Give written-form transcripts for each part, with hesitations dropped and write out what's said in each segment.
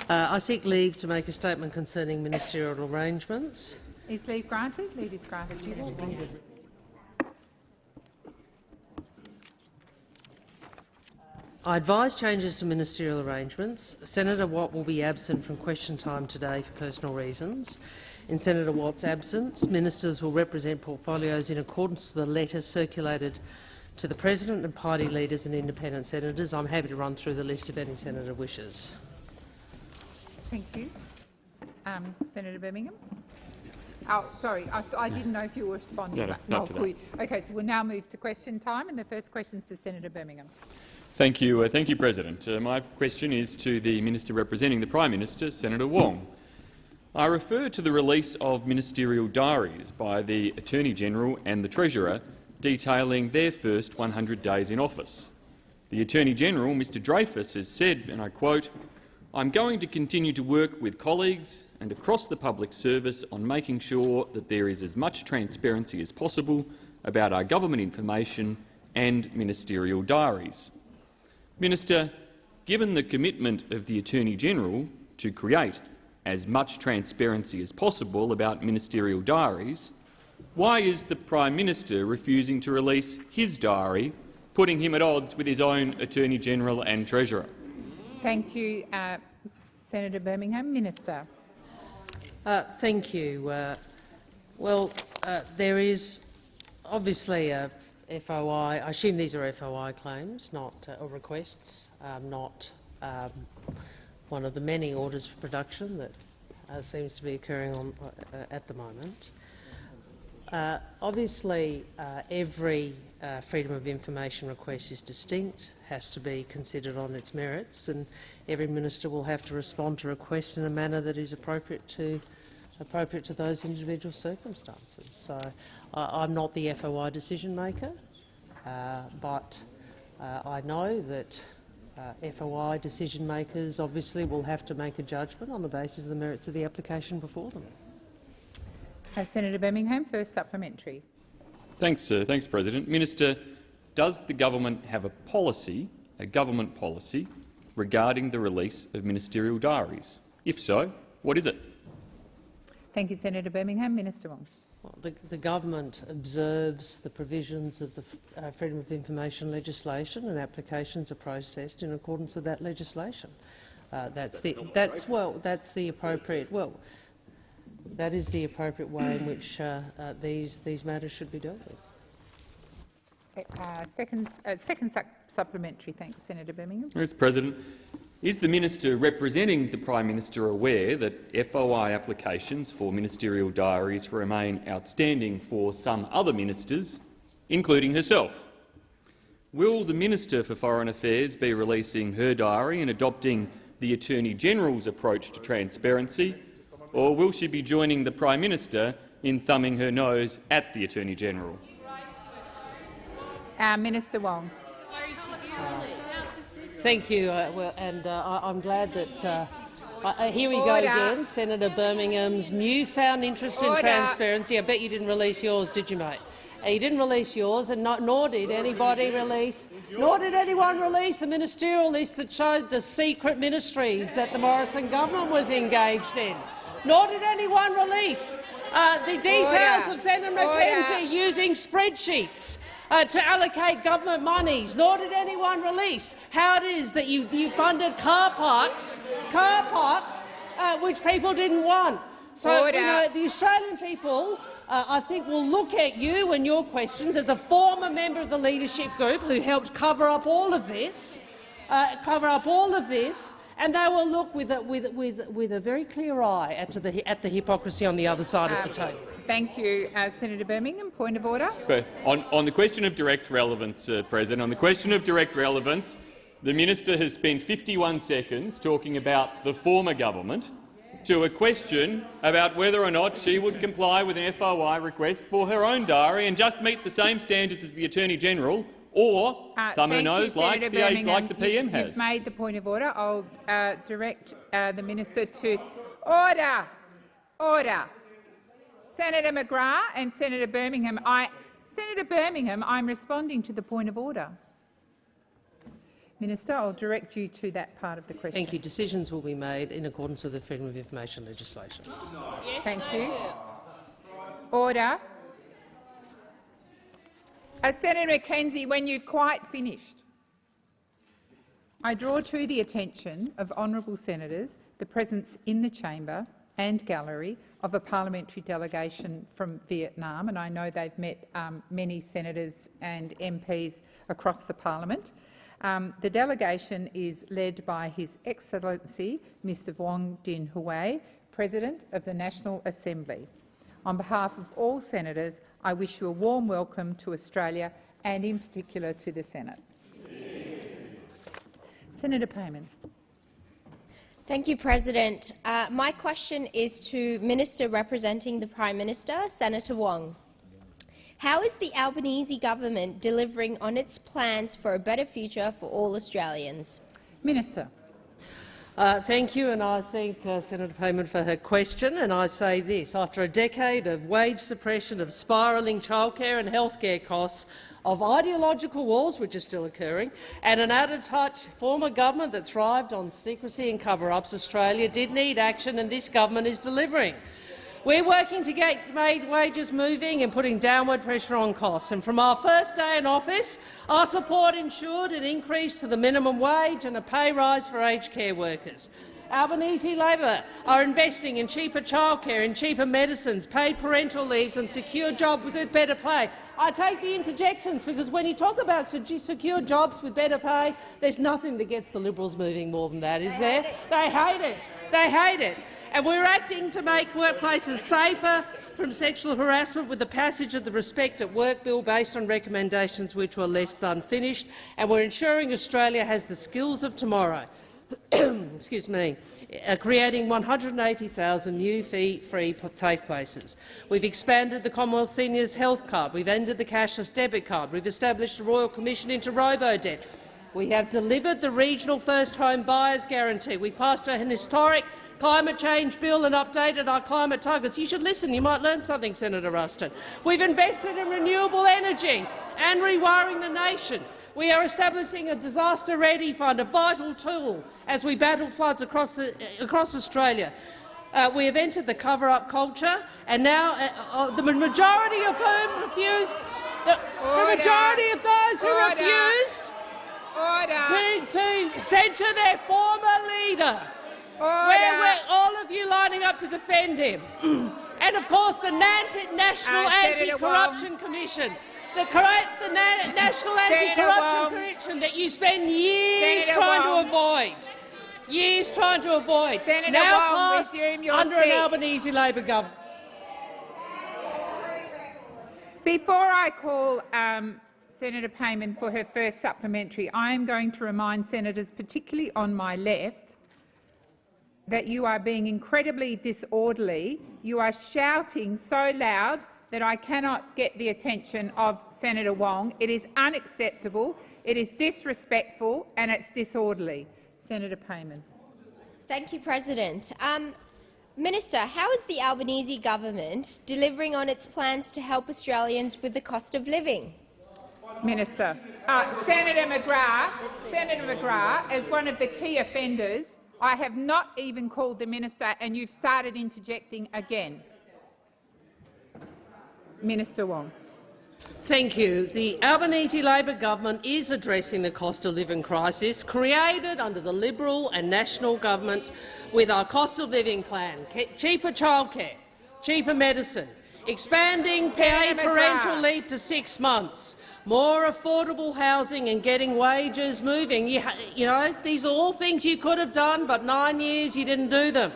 I seek leave to make a statement concerning ministerial arrangements. Is leave granted? Leave is granted. I advise changes to ministerial arrangements. Senator Watt will be absent from question time today for personal reasons. In Senator Watt's absence, ministers will represent portfolios in accordance with the letter circulated to the President and party leaders and independent senators. I'm happy to run through the list if any senator wishes. Thank you. Senator Birmingham? Oh, sorry, I didn't know if you were responding. Not today. Okay, so we'll now move to question time, and the first question is to Senator Birmingham. Thank you, President. My question is to the Minister representing the Prime Minister, Senator Wong. I refer to the release of ministerial diaries by the Attorney-General and the Treasurer detailing their first 100 days in office. The Attorney-General, Mr Dreyfus, has said, and I quote, "I'm going to continue to work with colleagues and across the public service on making sure that there is as much transparency as possible about our government information and ministerial diaries." Minister, given the commitment of the Attorney-General to create as much transparency as possible about ministerial diaries, why is the Prime Minister refusing to release his diary, putting him at odds with his own Attorney-General and Treasurer? Thank you, Senator Birmingham. Minister. Thank you. There is obviously a FOI. I assume these are FOI claims, not or requests, not one of the many orders for production that seems to be occurring at the moment. Obviously, every freedom of information request is distinct, has to be considered on its merits, and every minister will have to respond to requests in a manner that is appropriate to those individual circumstances. So I'm not the FOI decision maker, but I know that FOI decision makers obviously will have to make a judgment on the basis of the merits of the application before them. Senator Birmingham, first supplementary. Thanks, President. Minister, does the government have a government policy, regarding the release of ministerial diaries? If so, what is it? Thank you, Senator Birmingham. Minister Wong. Well, the government observes the provisions of the Freedom of Information legislation, and applications are processed in accordance with that legislation. That is the appropriate way in which these matters should be dealt with. Second supplementary. Thanks, Senator Birmingham. Mr President, is the Minister representing the Prime Minister aware that FOI applications for ministerial diaries remain outstanding for some other ministers, including herself? Will the Minister for Foreign Affairs be releasing her diary and adopting the Attorney-General's approach to transparency, or will she be joining the Prime Minister in thumbing her nose at the Attorney-General? Minister Wong. Thank you, I'm glad that here we go again. Senator Birmingham's newfound interest in transparency. I bet you didn't release yours, did you, mate? You didn't release yours, and nor did anyone release the ministerial list that showed the secret ministries that the Morrison government was engaged in. Nor did anyone release the details of Senator McKenzie using spreadsheets to allocate government monies. Nor did anyone release how it is that you funded car parks which people didn't want. So the Australian people, I think, will look at you and your questions as a former member of the leadership group who helped cover up all of this, and they will look with a very clear eye at the hypocrisy on the other side of the table. Thank you, Senator Birmingham. Point of order. On the question of direct relevance, President, on the question of direct relevance, the Minister has spent 51 seconds talking about the former government to a question about whether or not she would comply with an FOI request for her own diary and just meet the same standards as the Attorney-General, or thumb her nose like the PM has. You've made the point of order. I'll direct the minister to order. Senator McGrath and Senator Birmingham. I'm responding to the point of order. Minister, I'll direct you to that part of the question. Thank you. Decisions will be made in accordance with the Freedom of Information legislation. Thank you. Order. Senator McKenzie, when you've quite finished, I draw to the attention of honourable senators the presence in the chamber and gallery of a parliamentary delegation from Vietnam, and I know they've met many senators and MPs across the parliament. The delegation is led by His Excellency Mr Vuong Dinh Hue, President of the National Assembly. On behalf of all senators, I wish you a warm welcome to Australia and in particular to the Senate. Senator Payman. Thank you, President. My question is to Minister representing the Prime Minister, Senator Wong. How is the Albanese government delivering on its plans for a better future for all Australians? Minister. Thank you, and I thank Senator Payman for her question. And I say this: after a decade of wage suppression, of spiralling childcare and healthcare costs, of ideological wars, which are still occurring, and an out-of-touch former government that thrived on secrecy and cover-ups, Australia did need action, and this government is delivering. We're working to get wages moving and putting downward pressure on costs. And from our first day in office, our support ensured an increase to the minimum wage and a pay rise for aged care workers. Albanese Labor are investing in cheaper childcare, in cheaper medicines, paid parental leaves and secure jobs with better pay. I take the interjections because when you talk about secure jobs with better pay, there's nothing that gets the Liberals moving more than that, is there? They hate it. They hate it. And we're acting to make workplaces safer from sexual harassment with the passage of the Respect at Work bill based on recommendations which were left unfinished, and we're ensuring Australia has the skills of tomorrow. Excuse me, creating 180,000 new fee-free TAFE places. We've expanded the Commonwealth Seniors Health Card. We've ended the cashless debit card. We've established a Royal Commission into robo-debt. We have delivered the regional first home buyers guarantee. We passed an historic climate change bill and updated our climate targets. You should listen. You might learn something, Senator Ruston. We've invested in renewable energy and rewiring the nation. We are establishing a disaster-ready fund, a vital tool as we battle floods across Australia. We have entered the cover-up culture, and now the majority of whom refused. The majority of those who refused to censure their former leader. Where were all of you lining up to defend him? And of course, the National Anti-Corruption Commission. The National Anti-Corruption Commission that you spend years trying to avoid. Years trying to avoid. Now passed under an Albanese Labor government. Before I call Senator Payman for her first supplementary, I am going to remind senators, particularly on my left, that you are being incredibly disorderly. You are shouting so loud that I cannot get the attention of Senator Wong. It is unacceptable, it is disrespectful and it's disorderly. Senator Payman. Thank you, President. Minister, how is the Albanese government delivering on its plans to help Australians with the cost of living? Minister. Senator McGrath, as one of the key offenders, I have not even called the minister and you've started interjecting again. Minister Wong. Thank you. The Albanese Labor government is addressing the cost of living crisis created under the Liberal and National government with our cost of living plan, cheaper childcare, cheaper medicine, expanding paid parental leave to 6 months, more affordable housing and getting wages moving. You know, these are all things you could have done, but 9 years you didn't do them.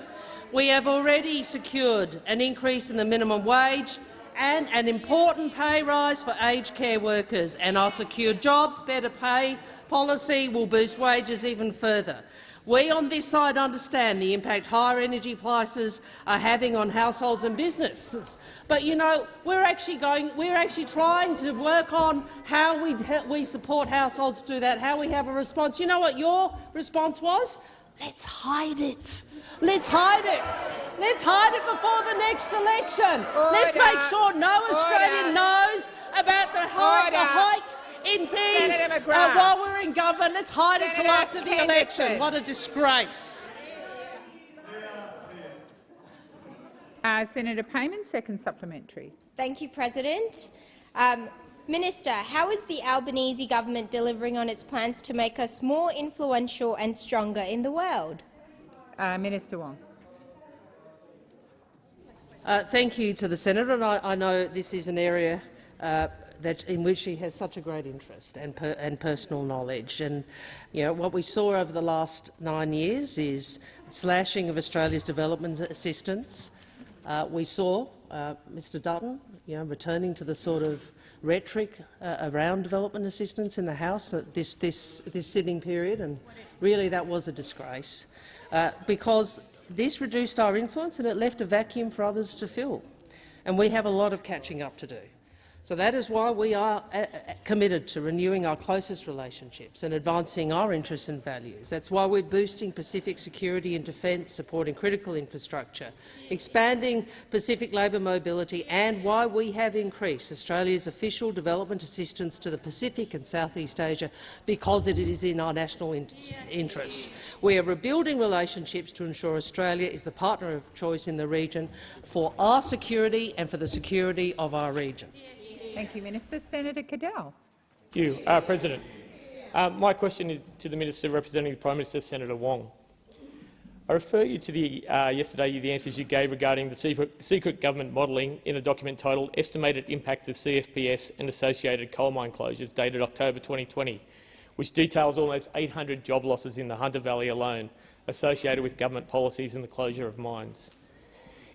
We have already secured an increase in the minimum wage and an important pay rise for aged care workers, and our secure jobs, better pay policy will boost wages even further. We on this side understand the impact higher energy prices are having on households and businesses, but you know we're actually trying to work on how we support households do that, how we have a response. You know what your response was? Let's hide it. Let's hide it. Let's hide it before the next election. Let's make sure no Australian knows about the hike in fees Senator McGrath. while we're in government. Let's hide it till Senator after the Henderson. election. What a disgrace. Senator Payman, second supplementary. Thank you, President. Minister, how is the Albanese government delivering on its plans to make us more influential and stronger in the world? Minister Wong. Thank you to the senator, and I know this is an area in which she has such a great interest and personal knowledge. And what we saw over the last 9 years is slashing of Australia's development assistance. We saw Mr Dutton, returning to the sort of rhetoric around development assistance in the House this sitting period, and really that was a disgrace because this reduced our influence and it left a vacuum for others to fill, and we have a lot of catching up to do. So that is why we are committed to renewing our closest relationships and advancing our interests and values. That's why we're boosting Pacific security and defence, supporting critical infrastructure, expanding Pacific labour mobility, and why we have increased Australia's official development assistance to the Pacific and Southeast Asia, because it is in our national interests. We are rebuilding relationships to ensure Australia is the partner of choice in the region for our security and for the security of our region. Thank you, Minister. Senator Cadell. Thank you, President. My question is to the Minister representing the Prime Minister, Senator Wong. I refer you to the answers you gave regarding the secret government modelling in a document titled Estimated Impacts of CFPS and Associated Coal Mine Closures, dated October 2020, which details almost 800 job losses in the Hunter Valley alone associated with government policies and the closure of mines.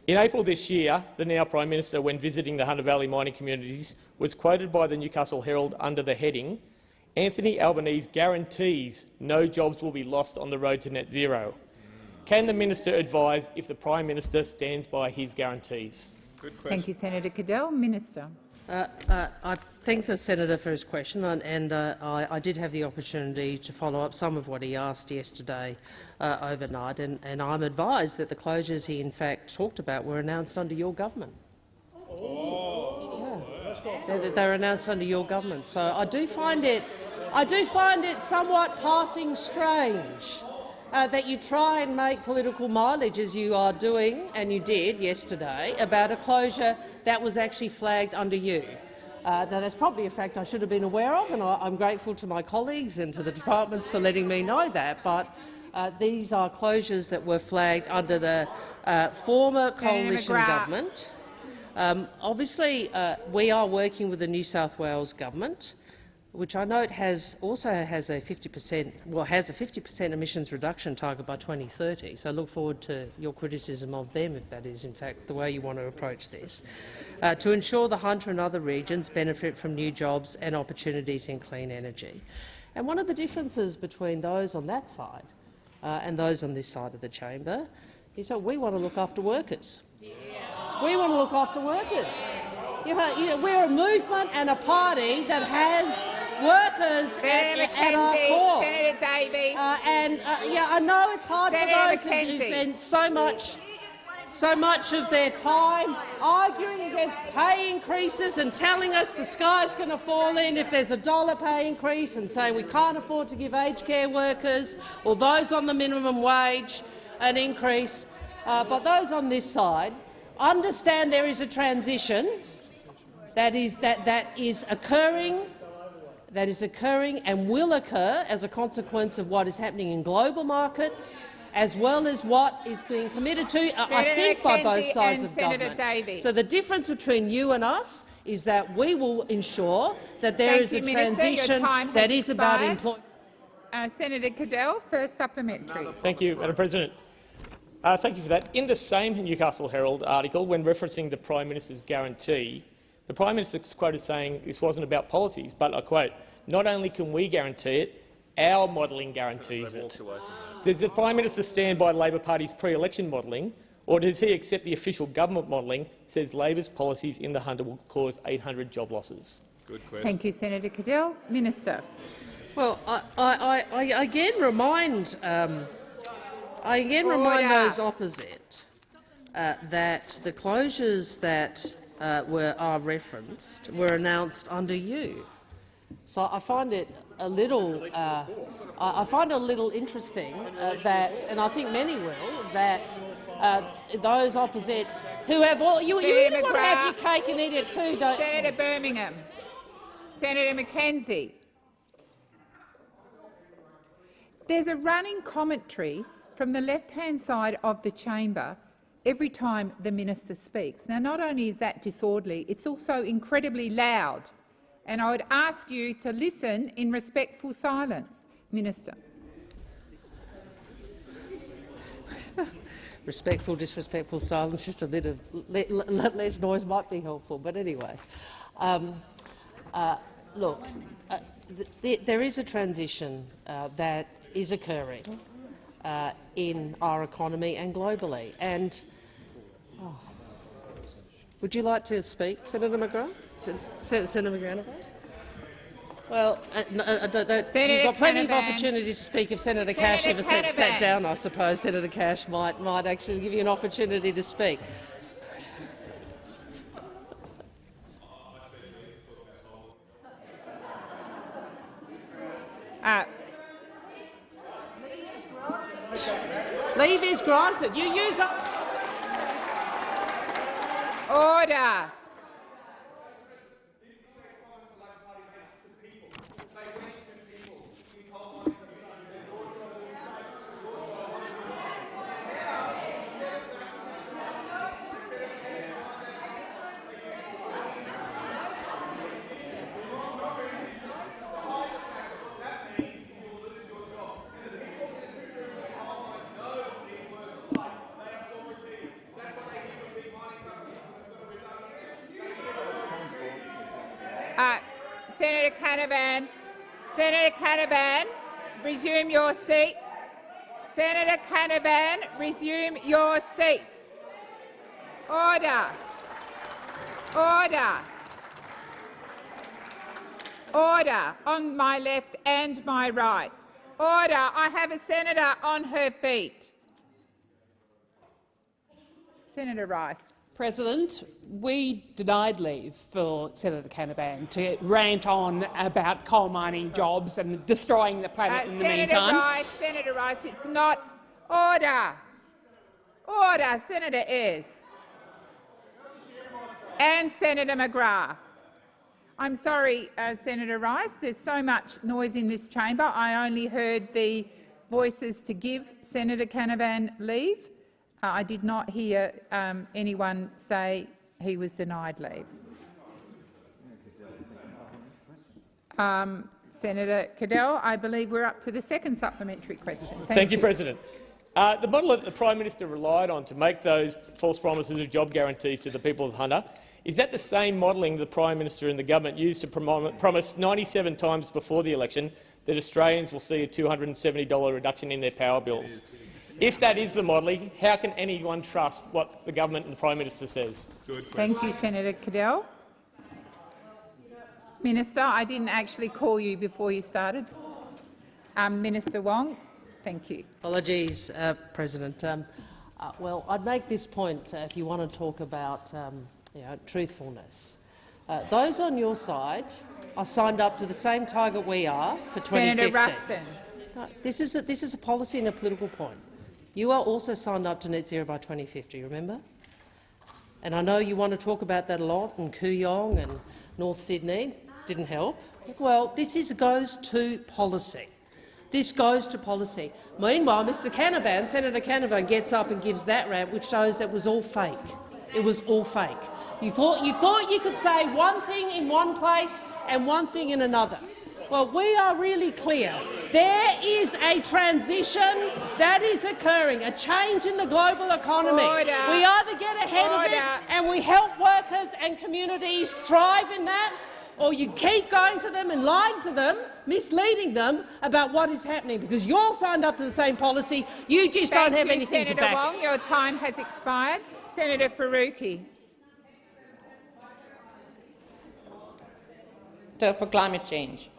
In April this year, the now Prime Minister, when visiting the Hunter Valley mining communities, was quoted by the Newcastle Herald under the heading, "Anthony Albanese guarantees no jobs will be lost on the road to net zero." Can the Minister advise if the Prime Minister stands by his guarantees? Thank you, Senator Cadell. Minister. I thank the senator for his question, and I did have the opportunity to follow up some of what he asked yesterday overnight, and I'm advised that the closures he in fact talked about were announced under your government. They were announced under your government. So I do find it somewhat passing strange that you try and make political mileage, as you are doing, and you did yesterday, about a closure that was actually flagged under you. Now, that's probably a fact I should have been aware of, and I'm grateful to my colleagues and to the departments for letting me know that, but these are closures that were flagged under the former coalition government. Obviously, we are working with the New South Wales government, which I note also has a 50% emissions reduction target by 2030. So I look forward to your criticism of them, if that is in fact the way you want to approach this, to ensure the Hunter and other regions benefit from new jobs and opportunities in clean energy. And one of the differences between those on that side and those on this side of the chamber is that we want to look after workers. We want to look after workers. We're a movement and a party that has workers at our core. Senator Davey. I know it's hard Senator for those McKenzie. who've spent so much of their time arguing against pay increases and telling us the sky's going to fall in if there's a $1 pay increase, and saying we can't afford to give aged care workers or those on the minimum wage an increase. But those on this side understand there is a transition that is occurring and will occur as a consequence of what is happening in global markets, as well as what is being committed to, I think, by both sides of government. Davey. So the difference between you and us is that we will ensure that there is a transition that is about employment. Senator Cadell, first supplementary. Thank you, Madam President. Thank you for that. In the same Newcastle Herald article, when referencing the Prime Minister's guarantee, the Prime Minister is quoted saying this wasn't about policies, but I quote, "Not only can we guarantee it, our modelling guarantees it." Does the Prime Minister stand by Labor Party's pre-election modelling, or does he accept the official government modelling that says Labor's policies in the Hunter will cause 800 job losses? Good question. Thank you, Senator Cadell. Minister. Well, I again remind those opposite that the closures that are referenced were announced under you. So I find it a little, interesting that, and I think many will, that those opposite who have all you really want to have your cake and eat it too, don't? Senator Birmingham, Senator Mackenzie. There's a running commentary from the left-hand side of the chamber every time the minister speaks. Now, not only is that disorderly, it's also incredibly loud, and I would ask you to listen in respectful silence. Minister. Respectful, disrespectful silence, just a bit of less noise might be helpful, but anyway. Look, there is a transition that is occurring in our economy and globally. And would you like to speak, Senator McGrath? Senator McGrath? Well, you've got plenty of opportunities to speak if Senator Cash ever sat down. I suppose Senator Cash might actually give you an opportunity to speak. Leave is granted. You use up. Order. Senator Canavan, resume your seat. Senator Canavan, resume your seat. Order. Order. Order on my left and my right. Order. I have a senator on her feet. Senator Rice. President, we denied leave for Senator Canavan to rant on about coal mining jobs and destroying the planet in the meantime. Senator Rice, it's not order. Order, Senator Ayres. And Senator McGrath. I'm sorry, Senator Rice, there's so much noise in this chamber. I only heard the voices to give Senator Canavan leave. I did not hear anyone say he was denied leave. Senator Cadell, I believe we're up to the second supplementary question. Thank you, President. The model that the Prime Minister relied on to make those false promises of job guarantees to the people of Hunter, is that the same modelling the Prime Minister and the government used to promise 97 times before the election that Australians will see a $270 reduction in their power bills? If that is the modelling, how can anyone trust what the government and the Prime Minister says? Thank you, Senator Cadell. Minister, I didn't actually call you before you started. Minister Wong, thank you. Apologies, President. Well, I'd make this point if you want to talk about truthfulness. Those on your side are signed up to the same target we are for 2050. Senator Ruston. No, this is a policy and a political point. You are also signed up to net zero by 2050, remember? And I know you want to talk about that a lot, and Kooyong and North Sydney didn't help. Well, this goes to policy. This goes to policy. Meanwhile, Mr. Canavan, Senator Canavan, gets up and gives that rant, which shows that was all fake. It was all fake. You thought you could say one thing in one place and one thing in another. Well, we are really clear. There is a transition that is occurring, a change in the global economy. Order. We either get ahead of it and we help workers and communities thrive in that, or you keep going to them and lying to them, misleading them about what is happening, because you're signed up to the same policy. You just don't have anything to back it. Senator Wong, your time has expired. Senator Faruqi. For climate change.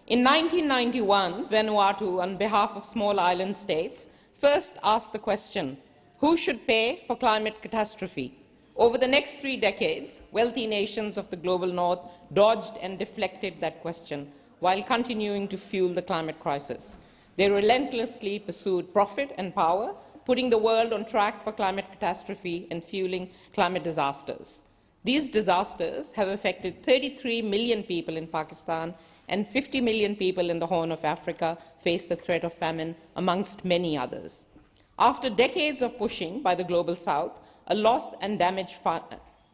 In 1991, Vanuatu, on behalf of small island states, first asked the question, who should pay for climate catastrophe? Over the next 3 decades, wealthy nations of the global north dodged and deflected that question while continuing to fuel the climate crisis. They relentlessly pursued profit and power, putting the world on track for climate catastrophe and fueling climate disasters. These disasters have affected 33 million people in Pakistan, and 50 million people in the Horn of Africa face the threat of famine, amongst many others. After decades of pushing by the Global South, a loss and damage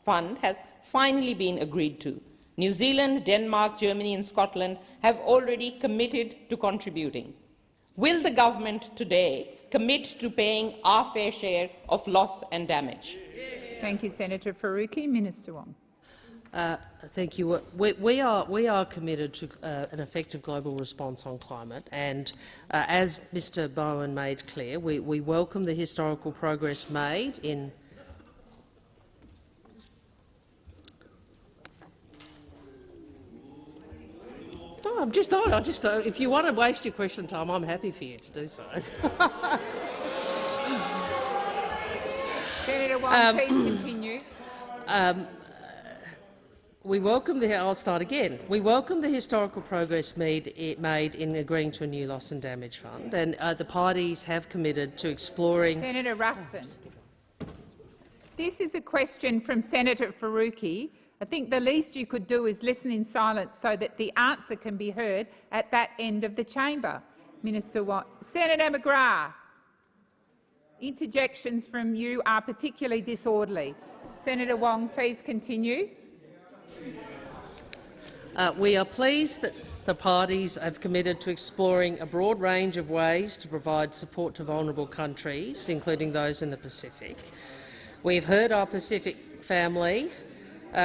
fund has finally been agreed to. New Zealand, Denmark, Germany and Scotland have already committed to contributing. Will the government today commit to paying our fair share of loss and damage? Thank you, Senator Faruqi. Minister Wong. Thank you. We are committed to an effective global response on climate, and as Mr Bowen made clear, we welcome the historical progress made in if you want to waste your question time, I'm happy for you to do so. Senator Wong, please continue. I'll start again. We welcome the historical progress made in agreeing to a new loss and damage fund, and the parties have committed to exploring— Senator Ruston. This is a question from Senator Faruqi. I think the least you could do is listen in silence so that the answer can be heard at that end of the chamber. Minister Wong. Senator McGrath, interjections from you are particularly disorderly. Senator Wong, please continue. We are pleased that the parties have committed to exploring a broad range of ways to provide support to vulnerable countries, including those in the Pacific. We have heard our Pacific family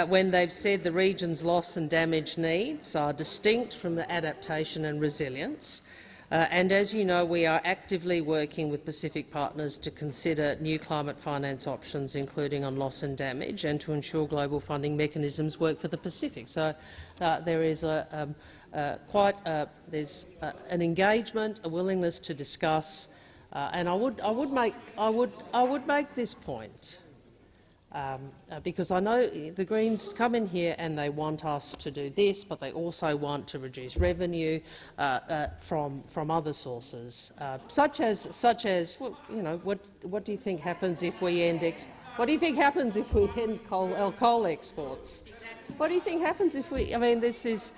when they've said the region's loss and damage needs are distinct from the adaptation and resilience. And as you know, we are actively working with Pacific partners to consider new climate finance options, including on loss and damage, and to ensure global funding mechanisms work for the Pacific. So there is an engagement, a willingness to discuss, and I would make this point. Because I know the Greens come in here and they want us to do this, but they also want to reduce revenue from other sources, such as well, you know, what do you think happens if we end coal exports? Exactly. What do you think happens if we? I mean, this is,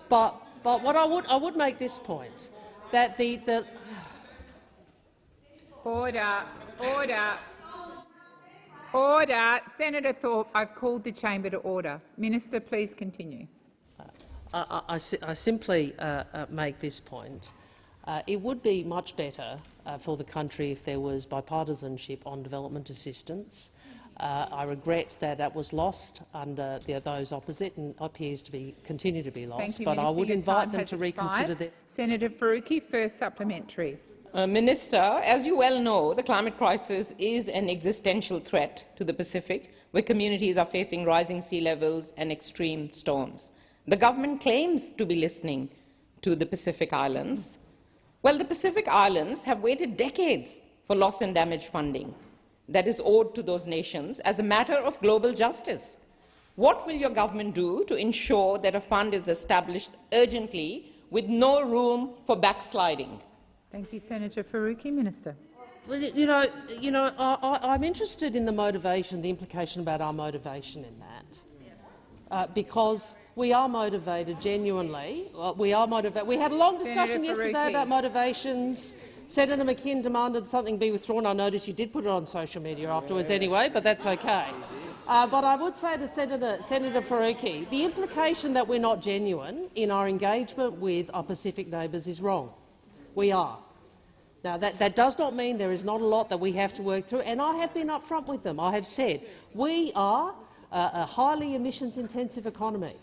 but what I would make this point that the Order. Senator Thorpe, I've called the chamber to order. Minister, please continue. I simply make this point. It would be much better for the country if there was bipartisanship on development assistance. I regret that was lost under those opposite and appears to continue to be lost. Thank you, but Minister. I would invite them to reconsider that. Senator Faruqi, first supplementary. Minister, as you well know, the climate crisis is an existential threat to the Pacific, where communities are facing rising sea levels and extreme storms. The government claims to be listening to the Pacific Islands. Well, the Pacific Islands have waited decades for loss and damage funding that is owed to those nations as a matter of global justice. What will your government do to ensure that a fund is established urgently with no room for backsliding? Thank you, Senator Faruqi. Minister. Well, I'm interested in the motivation, the implication about our motivation in that, because we are motivated genuinely. We are motivated. We had a long discussion yesterday about motivations. Senator McKinn demanded something be withdrawn. I noticed you did put it on social media afterwards anyway, but that's okay. But I would say to Senator Faruqi, the implication that we're not genuine in our engagement with our Pacific neighbours is wrong. We are. Now, that does not mean there is not a lot that we have to work through, and I have been upfront with them. I have said we are a highly emissions-intensive economy.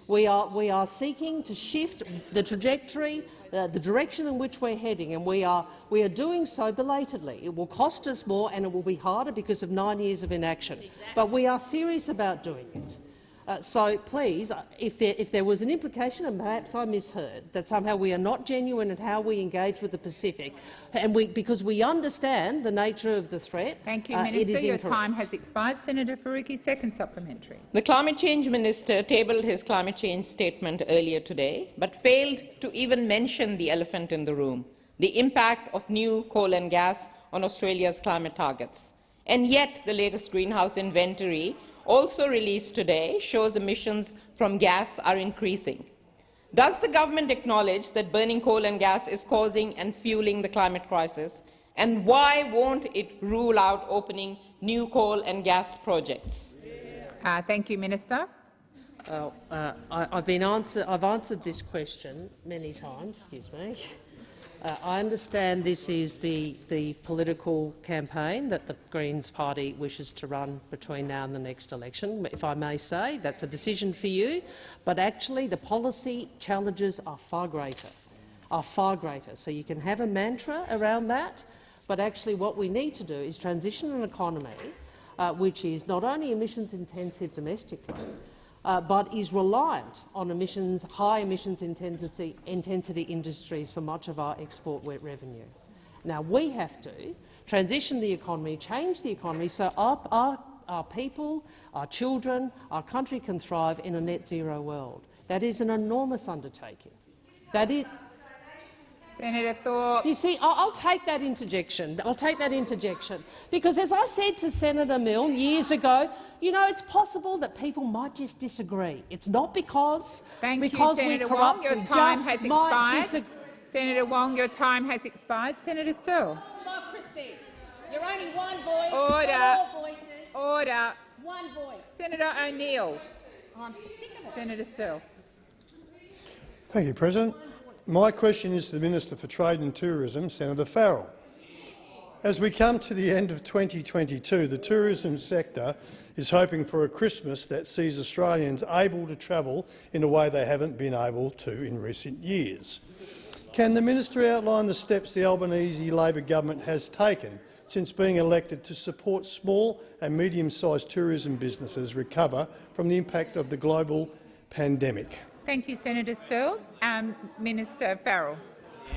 We are seeking to shift the trajectory, the direction in which we're heading, and we are doing so belatedly. It will cost us more and it will be harder because of 9 years of inaction. Exactly. But we are serious about doing it. So please, if there was an implication, and perhaps I misheard, that somehow we are not genuine in how we engage with the Pacific, and because we understand the nature of the threat. Thank you, Minister. Your time has expired. Senator Faruqi, second supplementary. The Climate Change Minister tabled his climate change statement earlier today, but failed to even mention the elephant in the room, the impact of new coal and gas on Australia's climate targets. And yet the latest greenhouse inventory, also released today, shows emissions from gas are increasing. Does the government acknowledge that burning coal and gas is causing and fueling the climate crisis? And why won't it rule out opening new coal and gas projects? Thank you, Minister. I've answered this question many times. Excuse me. I understand this is the political campaign that the Greens party wishes to run between now and the next election. If I may say, that's a decision for you, but actually the policy challenges are far greater. So you can have a mantra around that, but actually what we need to do is transition an economy which is not only emissions intensive domestically, but is reliant on high emissions intensity industries for much of our export revenue. Now, we have to transition the economy, change the economy so our people, our children, our country can thrive in a net zero world. That is an enormous undertaking. That is. Senator Thorpe. You see, I'll take that interjection. Because, as I said to Senator Milne years ago, you know, it's possible that people might just disagree. It's not because Senator Wong. Your time has expired. Senator Wong, your time has expired. Senator Sterle. Democracy. You're only one voice. Order. Four voices. Order. One voice. Senator O'Neill. I'm sick of it. Senator Sterle. Thank you, President. My question is to the Minister for Trade and Tourism, Senator Farrell. As we come to the end of 2022, the tourism sector is hoping for a Christmas that sees Australians able to travel in a way they haven't been able to in recent years. Can the Minister outline the steps the Albanese Labor government has taken since being elected to support small and medium-sized tourism businesses recover from the impact of the global pandemic? Thank you, Senator Sterle. Minister Farrell.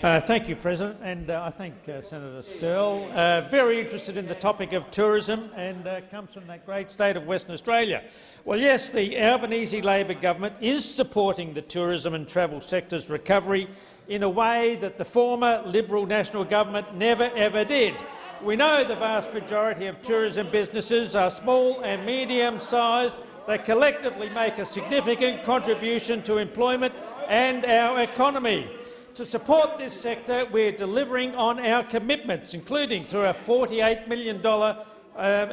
Thank you, President, and I thank Senator Sterle. Very interested in the topic of tourism and comes from that great state of Western Australia. Well, yes, the Albanese Labor government is supporting the tourism and travel sector's recovery in a way that the former Liberal National Government never ever did. We know the vast majority of tourism businesses are small and medium-sized that collectively make a significant contribution to employment and our economy. To support this sector, we're delivering on our commitments, including through a $48 million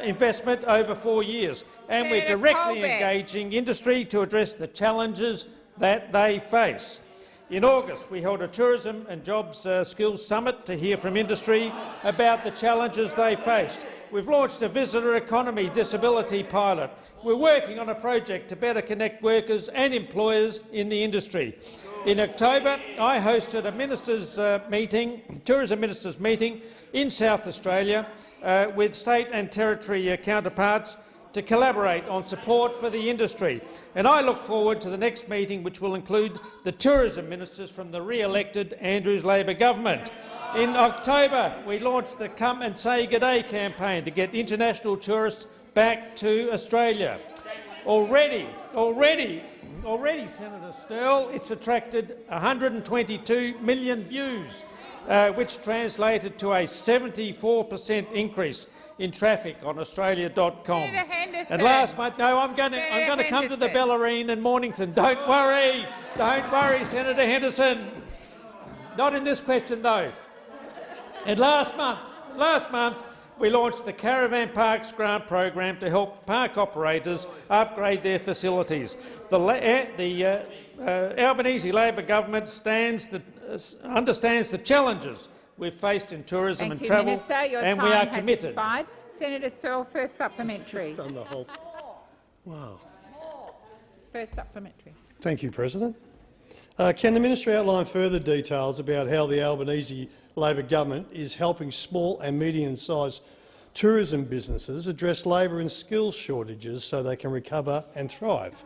investment over 4 years, and we're directly engaging industry to address the challenges that they face. In August, we held a Tourism and Jobs Skills Summit to hear from industry about the challenges they face. We've launched a visitor economy disability pilot. We're working on a project to better connect workers and employers in the industry. In October, I hosted a tourism ministers' meeting in South Australia with state and territory counterparts to collaborate on support for the industry. And I look forward to the next meeting, which will include the tourism ministers from the re-elected Andrews Labor government. In October, we launched the Come and Say G'day campaign to get international tourists back to Australia. Already, Senator Sterle, it's attracted 122 million views, which translated to a 74% increase in traffic on Australia.com. And last month, no, I'm going to come to the Bellarine and Mornington. Don't worry, Senator Henderson. Not in this question, though. And last month, we launched the Caravan Parks Grant Program to help park operators upgrade their facilities. The Albanese Labor government understands the challenges we've faced in tourism and travel, and we are committed. Senator Sterle, first supplementary. Done the whole... Wow. First supplementary. Thank you, President. Can the Minister outline further details about how the Albanese Labor government is helping small and medium-sized tourism businesses address labour and skills shortages so they can recover and thrive?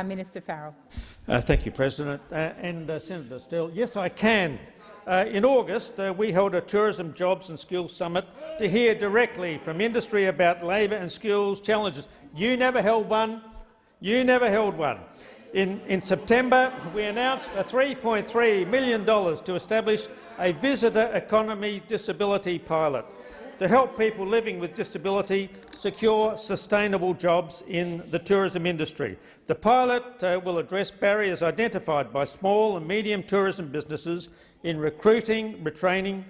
Minister Farrell. Thank you, President. Senator Steele, yes, I can. In August, we held a Tourism Jobs and Skills Summit to hear directly from industry about labour and skills challenges. You never held one. You never held one. In September, we announced a $3.3 million to establish a visitor economy disability pilot to help people living with disability secure sustainable jobs in the tourism industry. The pilot will address barriers identified by small and medium tourism businesses in recruiting, retraining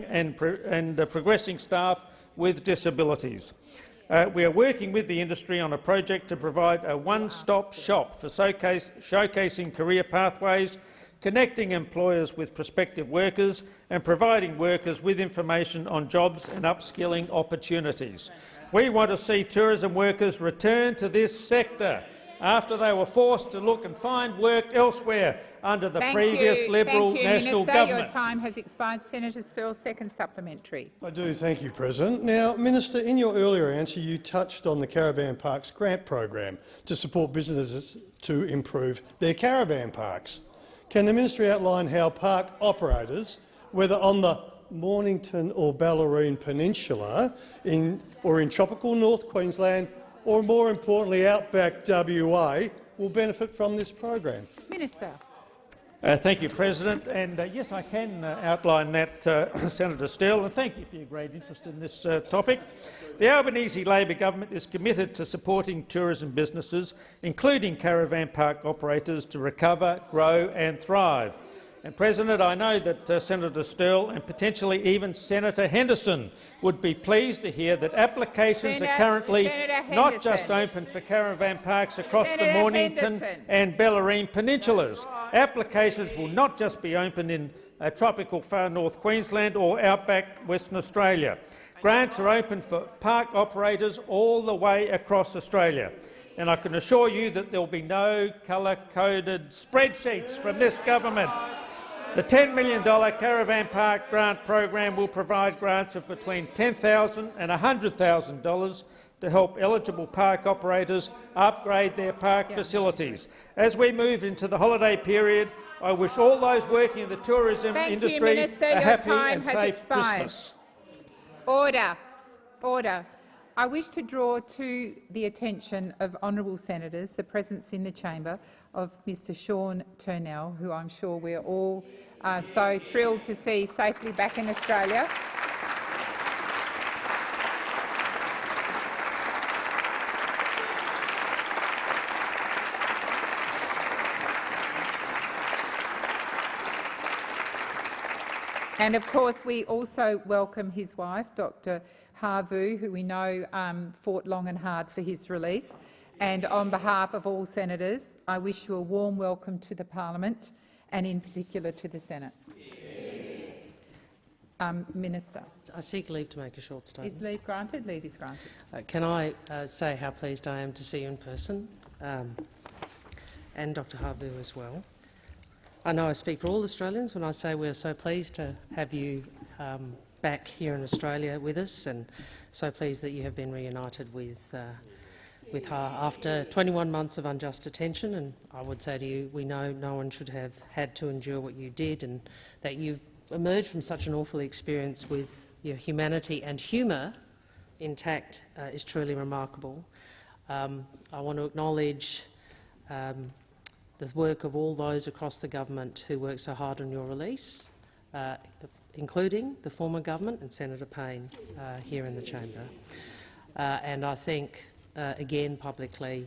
and progressing staff with disabilities. We are working with the industry on a project to provide a one-stop shop for showcasing career pathways, connecting employers with prospective workers and providing workers with information on jobs and upskilling opportunities. We want to see tourism workers return to this sector after they were forced to look and find work elsewhere under the previous Liberal National Government. Your time has expired. Senator Steele, second supplementary. I do, thank you, President. Now, Minister, in your earlier answer you touched on the Caravan Parks grant program to support businesses to improve their caravan parks. Can the Ministry outline how park operators, whether on the Mornington or Ballerine Peninsula or in tropical North Queensland or, more importantly, outback WA, will benefit from this program? Minister. Thank you, President. And yes, I can outline that, Senator Steele, and thank you for your great interest in this topic. The Albanese Labor Government is committed to supporting tourism businesses, including caravan park operators, to recover, grow and thrive. And, President, I know that Senator Steele and potentially even Senator Henderson would be pleased to hear that applications are currently not just open for caravan parks across the Mornington and Bellarine Peninsulas. Applications will not just be open in tropical far north Queensland or outback Western Australia. Grants are open for park operators all the way across Australia. And I can assure you that there will be no colour-coded spreadsheets from this government. The $10 million Caravan Park Grant Program will provide grants of between $10,000 and $100,000 to help eligible park operators upgrade their park facilities. As we move into the holiday period, I wish all those working in the tourism industry a happy and safe Christmas. Order. Order. I wish to draw to the attention of honourable senators the presence in the chamber of Mr Sean Turnell, who I'm sure we're all so thrilled to see safely back in Australia. And of course we also welcome his wife, Dr Havu, who we know fought long and hard for his release. And on behalf of all senators, I wish you a warm welcome to the Parliament and in particular to the Senate. Minister. I seek leave to make a short statement. Is leave granted? Leave is granted. Can I say how pleased I am to see you in person, and Dr Havu as well. I know I speak for all Australians when I say we are so pleased to have you back here in Australia with us, and so pleased that you have been reunited with her after 21 months of unjust detention. And I would say to you, we know no one should have had to endure what you did, and that you've emerged from such an awful experience with your humanity and humour intact is truly remarkable. I want to acknowledge the work of all those across the government who worked so hard on your release, including the former government and Senator Payne here in the chamber. And I thank again publicly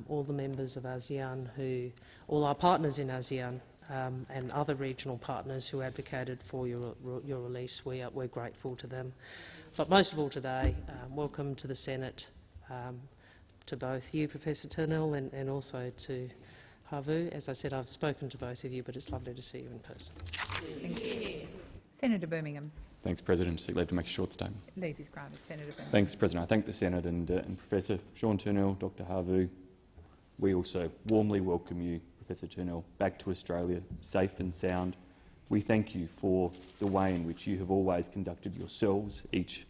all the members of ASEAN, all our partners in ASEAN and other regional partners who advocated for your release. We're grateful to them. But most of all today, welcome to the Senate, to both you, Professor Turnell, and also to Havu. As I said, I've spoken to both of you, but it's lovely to see you in person. Thank you. Senator Birmingham. Thanks, President. Seek leave to make a short statement. Leave is granted. Senator Birmingham. Thanks, President. I thank the Senate and Professor Sean Turnell, Dr Havu. We also warmly welcome you, Professor Turnell, back to Australia, safe and sound. We thank you for the way in which you have always conducted yourselves, each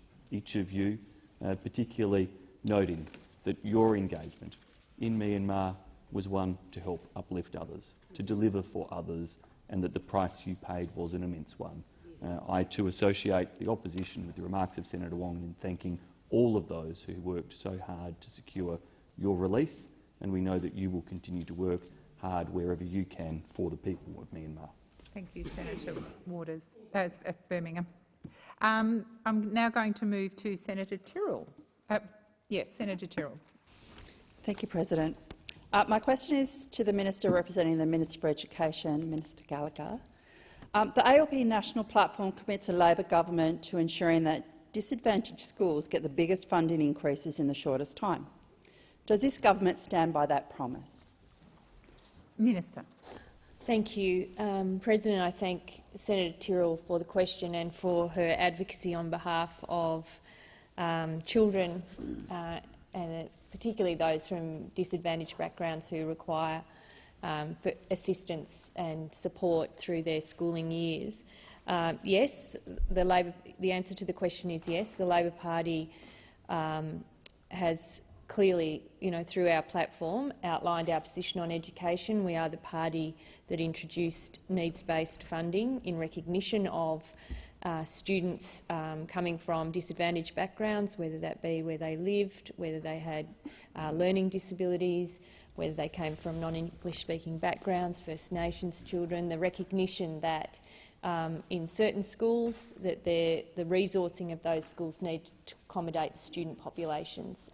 of you, particularly noting that your engagement in Myanmar was one to help uplift others, to deliver for others, and that the price you paid was an immense one. I too associate the opposition with the remarks of Senator Wong in thanking all of those who worked so hard to secure your release, and we know that you will continue to work hard wherever you can for the people of Myanmar. Thank you, Senator Waters. That's Birmingham. I'm now going to move to Senator Tyrrell. Yes, Senator Tyrrell. Thank you, President. My question is to the Minister representing the Minister for Education, Minister Gallagher. The ALP National Platform commits a Labor government to ensuring that disadvantaged schools get the biggest funding increases in the shortest time. Does this government stand by that promise? Minister. Thank you, President. I thank Senator Tyrrell for the question and for her advocacy on behalf of children, and particularly those from disadvantaged backgrounds who require for assistance and support through their schooling years. Yes, the answer to the question is yes. The Labor Party has clearly, through our platform, outlined our position on education. We are the party that introduced needs-based funding in recognition of students coming from disadvantaged backgrounds, whether that be where they lived, whether they had learning disabilities, whether they came from non-English speaking backgrounds, First Nations children, the recognition that in certain schools that the resourcing of those schools need to accommodate student populations.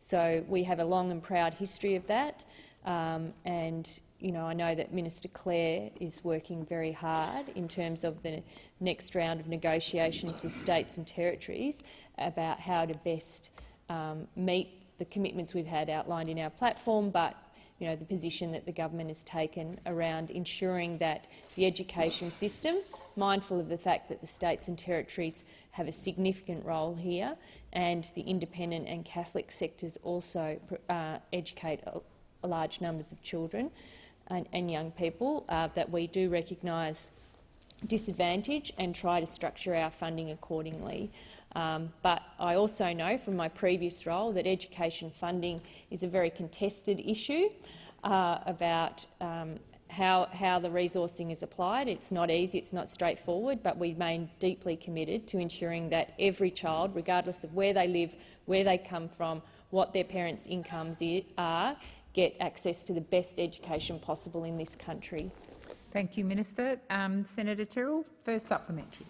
So we have a long and proud history of that, and I know that Minister Clare is working very hard in terms of the next round of negotiations with states and territories about how to best meet the commitments we've had outlined in our platform, but the position that the government has taken around ensuring that the education system, mindful of the fact that the states and territories have a significant role here, and the independent and Catholic sectors also educate large numbers of children and young people, that we do recognise disadvantage and try to structure our funding accordingly. But I also know from my previous role that education funding is a very contested issue about how the resourcing is applied. It's not easy, it's not straightforward, but we remain deeply committed to ensuring that every child, regardless of where they live, where they come from, what their parents' incomes are, get access to the best education possible in this country. Thank you, Minister. Senator Tyrrell, first supplementary.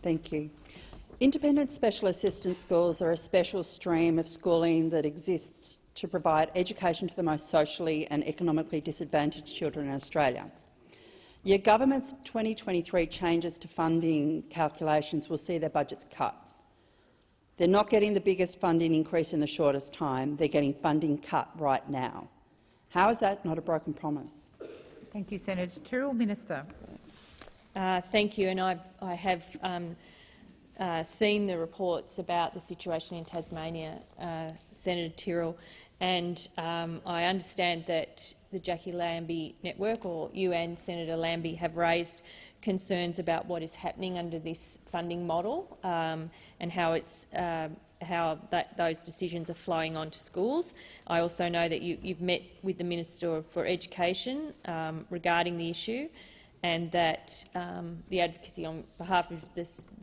Thank you. Independent special assistance schools are a special stream of schooling that exists to provide education to the most socially and economically disadvantaged children in Australia. Your government's 2023 changes to funding calculations will see their budgets cut. They're not getting the biggest funding increase in the shortest time, they're getting funding cut right now. How is that not a broken promise? Thank you, Senator Tyrrell. Minister. Thank you, and I have seen the reports about the situation in Tasmania, Senator Tyrrell, and I understand that the Jackie Lambie Network, or you and Senator Lambie, have raised concerns about what is happening under this funding model and how those decisions are flowing onto schools. I also know that you've met with the Minister for Education regarding the issue, and that the advocacy on behalf of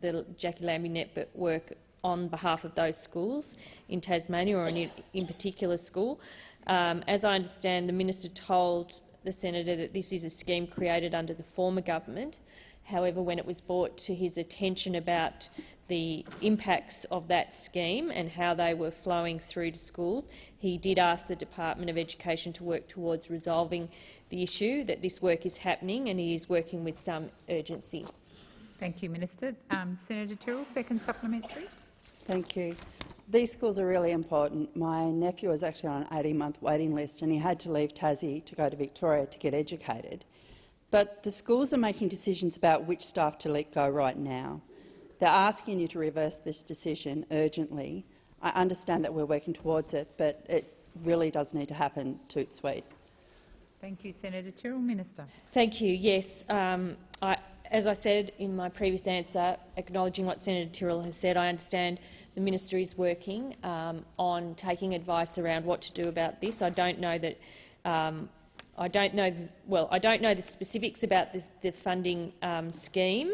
the Jackie Lambie Network on behalf of those schools in Tasmania, or in particular school. As I understand, the Minister told the Senator that this is a scheme created under the former government. However, when it was brought to his attention about the impacts of that scheme and how they were flowing through to schools, he did ask the Department of Education to work towards resolving the issue, that this work is happening and he is working with some urgency. Thank you, Minister. Senator Tyrrell, second supplementary. Thank you. These schools are really important. My nephew was actually on an 18-month waiting list and he had to leave Tassie to go to Victoria to get educated. But the schools are making decisions about which staff to let go right now. They're asking you to reverse this decision urgently. I understand that we're working towards it, but it really does need to happen toot sweet. Thank you, Senator Tyrrell. Minister. Thank you. Yes. As I said in my previous answer, acknowledging what Senator Tyrrell has said, I understand the Minister is working on taking advice around what to do about this. I don't know that I don't know. I don't know the specifics about the funding scheme,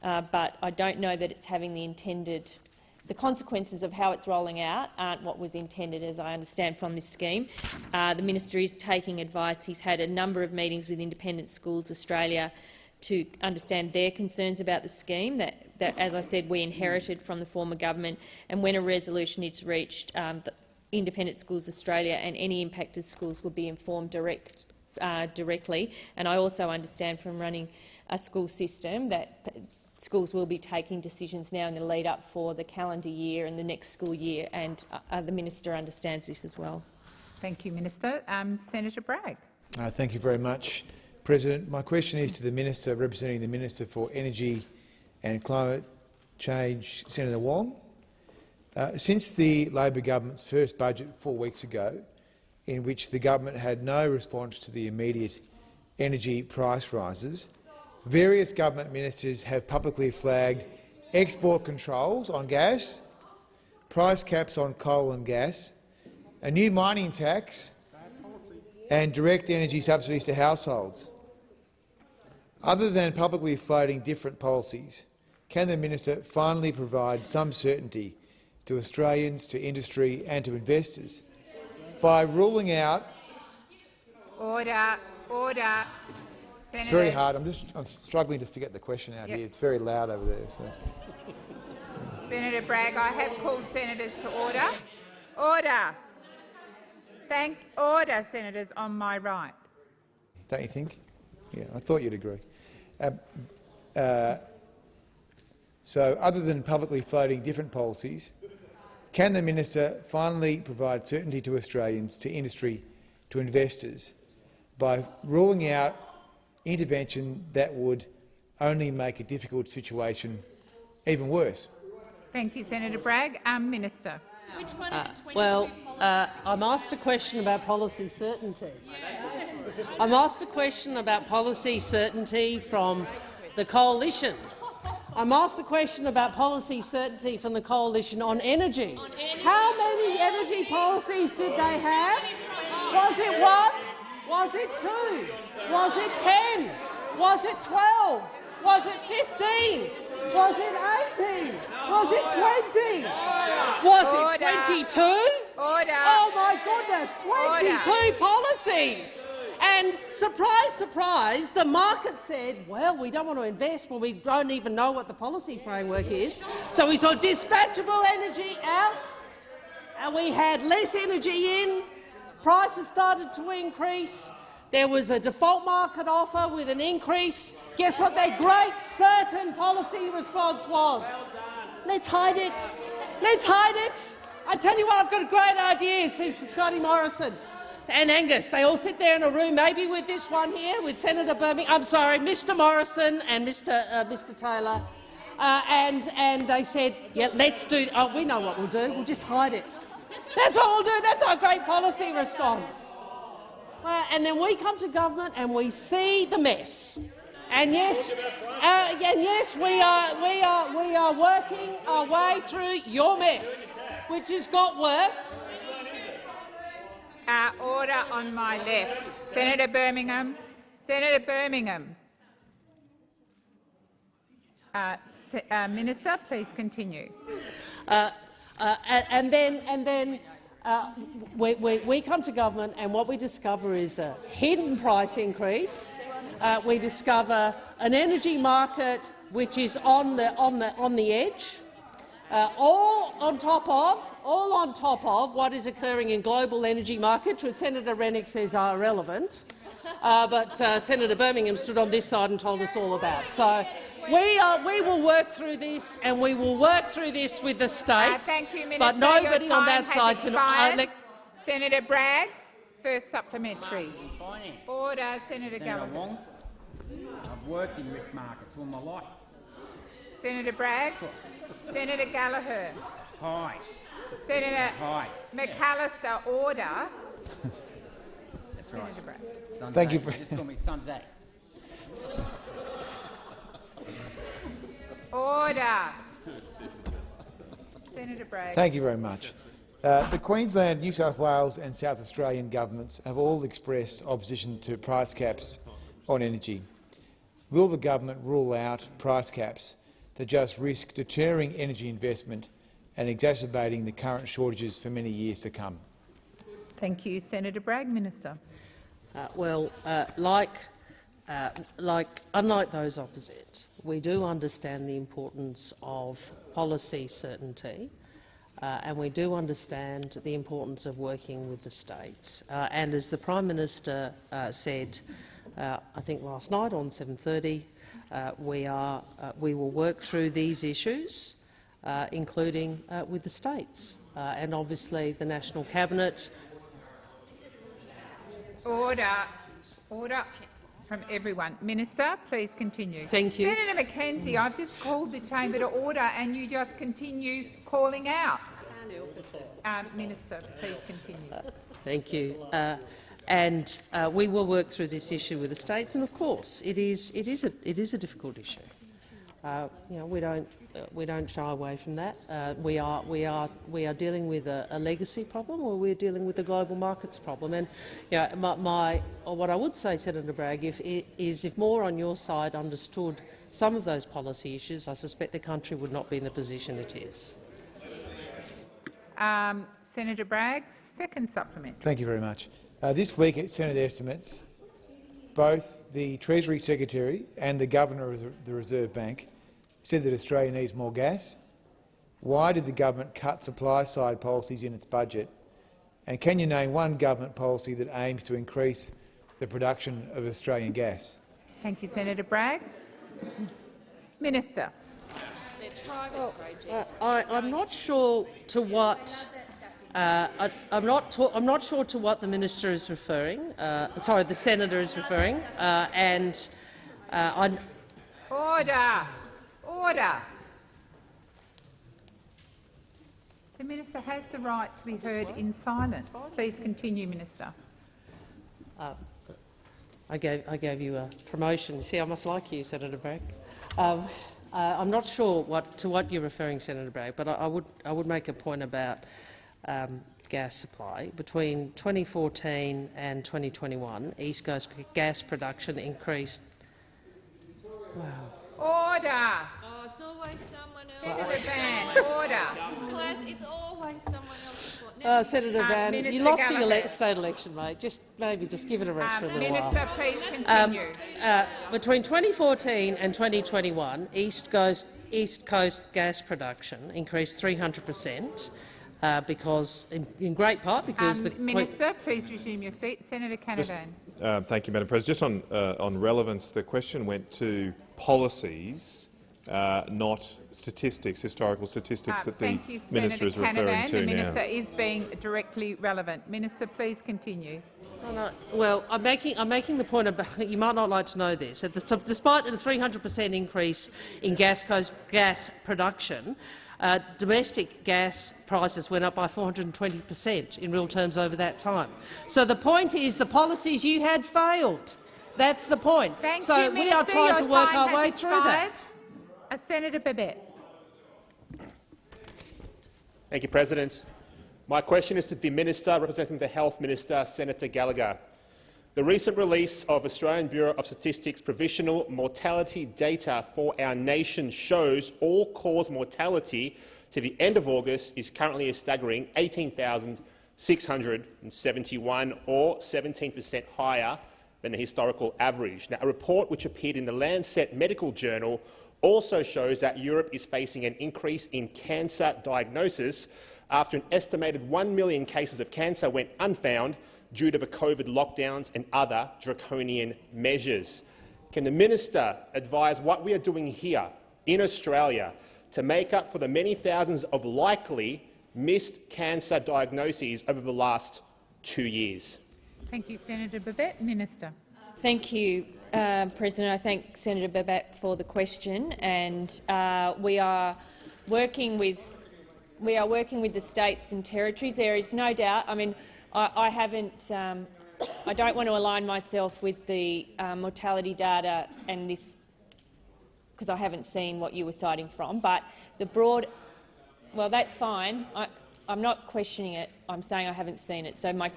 but I don't know that it's having the intended. The consequences of how it's rolling out aren't what was intended, as I understand from this scheme. The minister is taking advice. He's had a number of meetings with Independent Schools Australia to understand their concerns about the scheme that, as I said, we inherited from the former government. And when a resolution is reached, Independent Schools Australia and any impacted schools will be informed directly. And I also understand from running a school system that schools will be taking decisions now in the lead-up for the calendar year and the next school year, and the minister understands this as well. Thank you, Minister. Senator Bragg. Thank you very much, President. My question is to the Minister representing the Minister for Energy and Climate Change, Senator Wong. Since the Labor government's first budget 4 weeks ago, in which the government had no response to the immediate energy price rises, various government ministers have publicly flagged export controls on gas, price caps on coal and gas, a new mining tax and direct energy subsidies to households. Other than publicly floating different policies, can the minister finally provide some certainty to Australians, to industry and to investors by ruling out— Order. Order. It's very hard. I'm struggling just to get the question out here. It's very loud over there. So. Senator Bragg, I have called senators to order. Order. Order, senators on my right. Don't you think? Yeah, I thought you'd agree. So, other than publicly floating different policies, can the minister finally provide certainty to Australians, to industry, to investors by ruling out intervention that would only make a difficult situation even worse? Thank you, Senator Bragg. Minister. Which one of the 22 I'm asked a question about policy certainty. I'm asked a question about policy certainty from the coalition. I'm asked a question about policy certainty from the coalition on energy. How many energy policies did they have? Was it 1? Was it 2? Was it 10? Was it 12? Was it 15? Was it 18? Was it 20? Was it 22? Order. Oh my goodness, 22 policies! And surprise, surprise, the market said, well, we don't want to invest when we don't even know what the policy framework is. So we saw dispatchable energy out, and we had less energy in. Prices started to increase. There was a default market offer with an increase. Guess what their great certain policy response was? Let's hide it. Let's hide it. I tell you what, I've got a great idea, says Scotty Morrison and Angus. They all sit there in a room, maybe with this one here, with Senator Birmingham. I'm sorry, Mr. Morrison and Mr. Taylor, and they said, "Yeah, let's do. Oh, we know what we'll do. We'll just hide it. That's what we'll do. That's our great policy response." And then we come to government and we see the mess. And yes, we are working our way through your mess, which has got worse. Order on my left. Senator Birmingham. Senator Birmingham. Minister, please continue. And then we come to government, and what we discover is a hidden price increase. We discover an energy market which is on the edge, all on top of what is occurring in global energy markets, which Senator Rennick says are irrelevant. But Senator Birmingham stood on this side and told us all about. So we will work through this, and we will work through this with the states. Thank you, Minister. But nobody on that side can. Senator Bragg, first supplementary. Order, Senator Gallagher. Wong, I've worked in risk markets all my life. Senator Bragg. Senator Gallagher. Hi. Senator Hi. McAllister, order. That's right. Senator Bragg. Thank you for— Just call me Sunzay. Order. Senator Bragg. Thank you very much. The Queensland, New South Wales and South Australian governments have all expressed opposition to price caps on energy. Will the government rule out price caps that just risk deterring energy investment and exacerbating the current shortages for many years to come? Thank you. Senator Bragg. Minister. Unlike those opposite, we do understand the importance of policy certainty, and we do understand the importance of working with the states. And as the Prime Minister said, I think last night on 7:30, we will work through these issues, including with the states, and obviously the National Cabinet. Order. Order from everyone. Minister, please continue. Thank you. Senator McKenzie, I've just called the chamber to order and you just continue calling out. Minister, please continue. Thank you. And we will work through this issue with the states, and of course, it is a difficult issue. We don't shy away from that. We are dealing with a legacy problem, or we're dealing with a global markets problem. And what I would say, Senator Bragg, if more on your side understood some of those policy issues, I suspect the country would not be in the position it is. Senator Bragg, second supplement. Thank you very much. This week at Senate estimates, both the Treasury Secretary and the Governor of the Reserve Bank said that Australia needs more gas. Why did the government cut supply-side policies in its budget? And can you name one government policy that aims to increase the production of Australian gas? Thank you, Senator Bragg. Minister. I'm not sure to what I'm not sure to what the minister is referring. Sorry, the senator is referring, Order. Order. The minister has the right to be heard in silence. Please continue, Minister. I gave you a promotion. See, I must like you, Senator Bragg. I'm not sure to what you're referring, Senator Bragg, but I would make a point about gas supply. Between 2014 and 2021, East Coast gas production increased. Wow. Order. Oh, it's always someone else. Senator Van, order. Class, it's always someone else's fault. Senator Van, you lost the state election, mate. Maybe just give it a rest for a little while. Minister, please continue. Between 2014 and 2021, East Coast gas production increased 300%. Because, in great part, because the Minister, please resume your seat. Senator Canavan. Thank you, Madam President. Just on relevance, the question went to policies, not statistics, historical statistics that the minister is referring to now. The minister is being directly relevant. Minister, please continue. Well, I'm making the point about, you might not like to know this, that despite a 300% increase in gas production, domestic gas prices went up by 420% in real terms over that time. So the point is the policies you had failed. That's the point. Thank so you, we Minister. are trying to work our way through that. Senator Babet. Thank you, President. My question is to the Minister representing the Health Minister, Senator Gallagher. The recent release of Australian Bureau of Statistics provisional mortality data for our nation shows all-cause mortality to the end of August is currently a staggering 18,671, or 17% higher than the historical average. Now, a report which appeared in the Lancet Medical Journal also shows that Europe is facing an increase in cancer diagnosis after an estimated 1 million cases of cancer went unfound due to the COVID lockdowns and other draconian measures. Can the minister advise what we are doing here in Australia to make up for the many thousands of likely missed cancer diagnoses over the last 2 years? Thank you, Senator Babet. Minister. Thank you, President. I thank Senator Babet for the question, and we are working with the states and territories. There is no doubt. I mean, I haven't. I don't want to align myself with the mortality data and this because I haven't seen what you were citing from. But the broad, well, that's fine. I'm not questioning it. I'm saying I haven't seen it. So my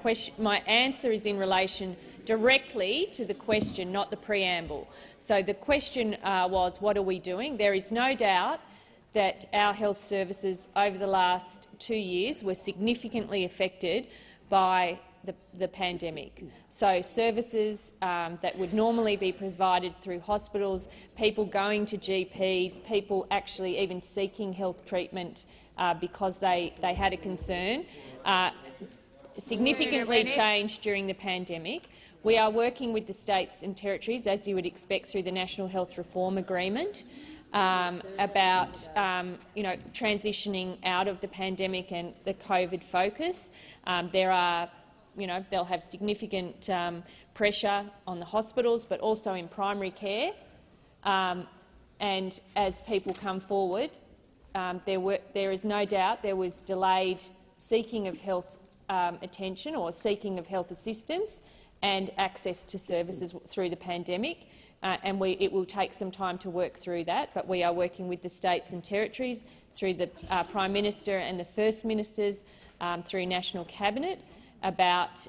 answer is in relation directly to the question, not the preamble. So the question was, what are we doing? There is no doubt that our health services over the last 2 years were significantly affected by the pandemic. So services that would normally be provided through hospitals, people going to GPs, people actually even seeking health treatment because they had a concern, significantly changed during the pandemic. We are working with the states and territories, as you would expect, through the National Health Reform Agreement, about transitioning out of the pandemic and the COVID focus. They'll have significant pressure on the hospitals, but also in primary care. And as people come forward, there is no doubt there was delayed seeking of health attention or seeking of health assistance and access to services through the pandemic. And it will take some time to work through that, but we are working with the states and territories through the Prime Minister and the First Ministers through National Cabinet about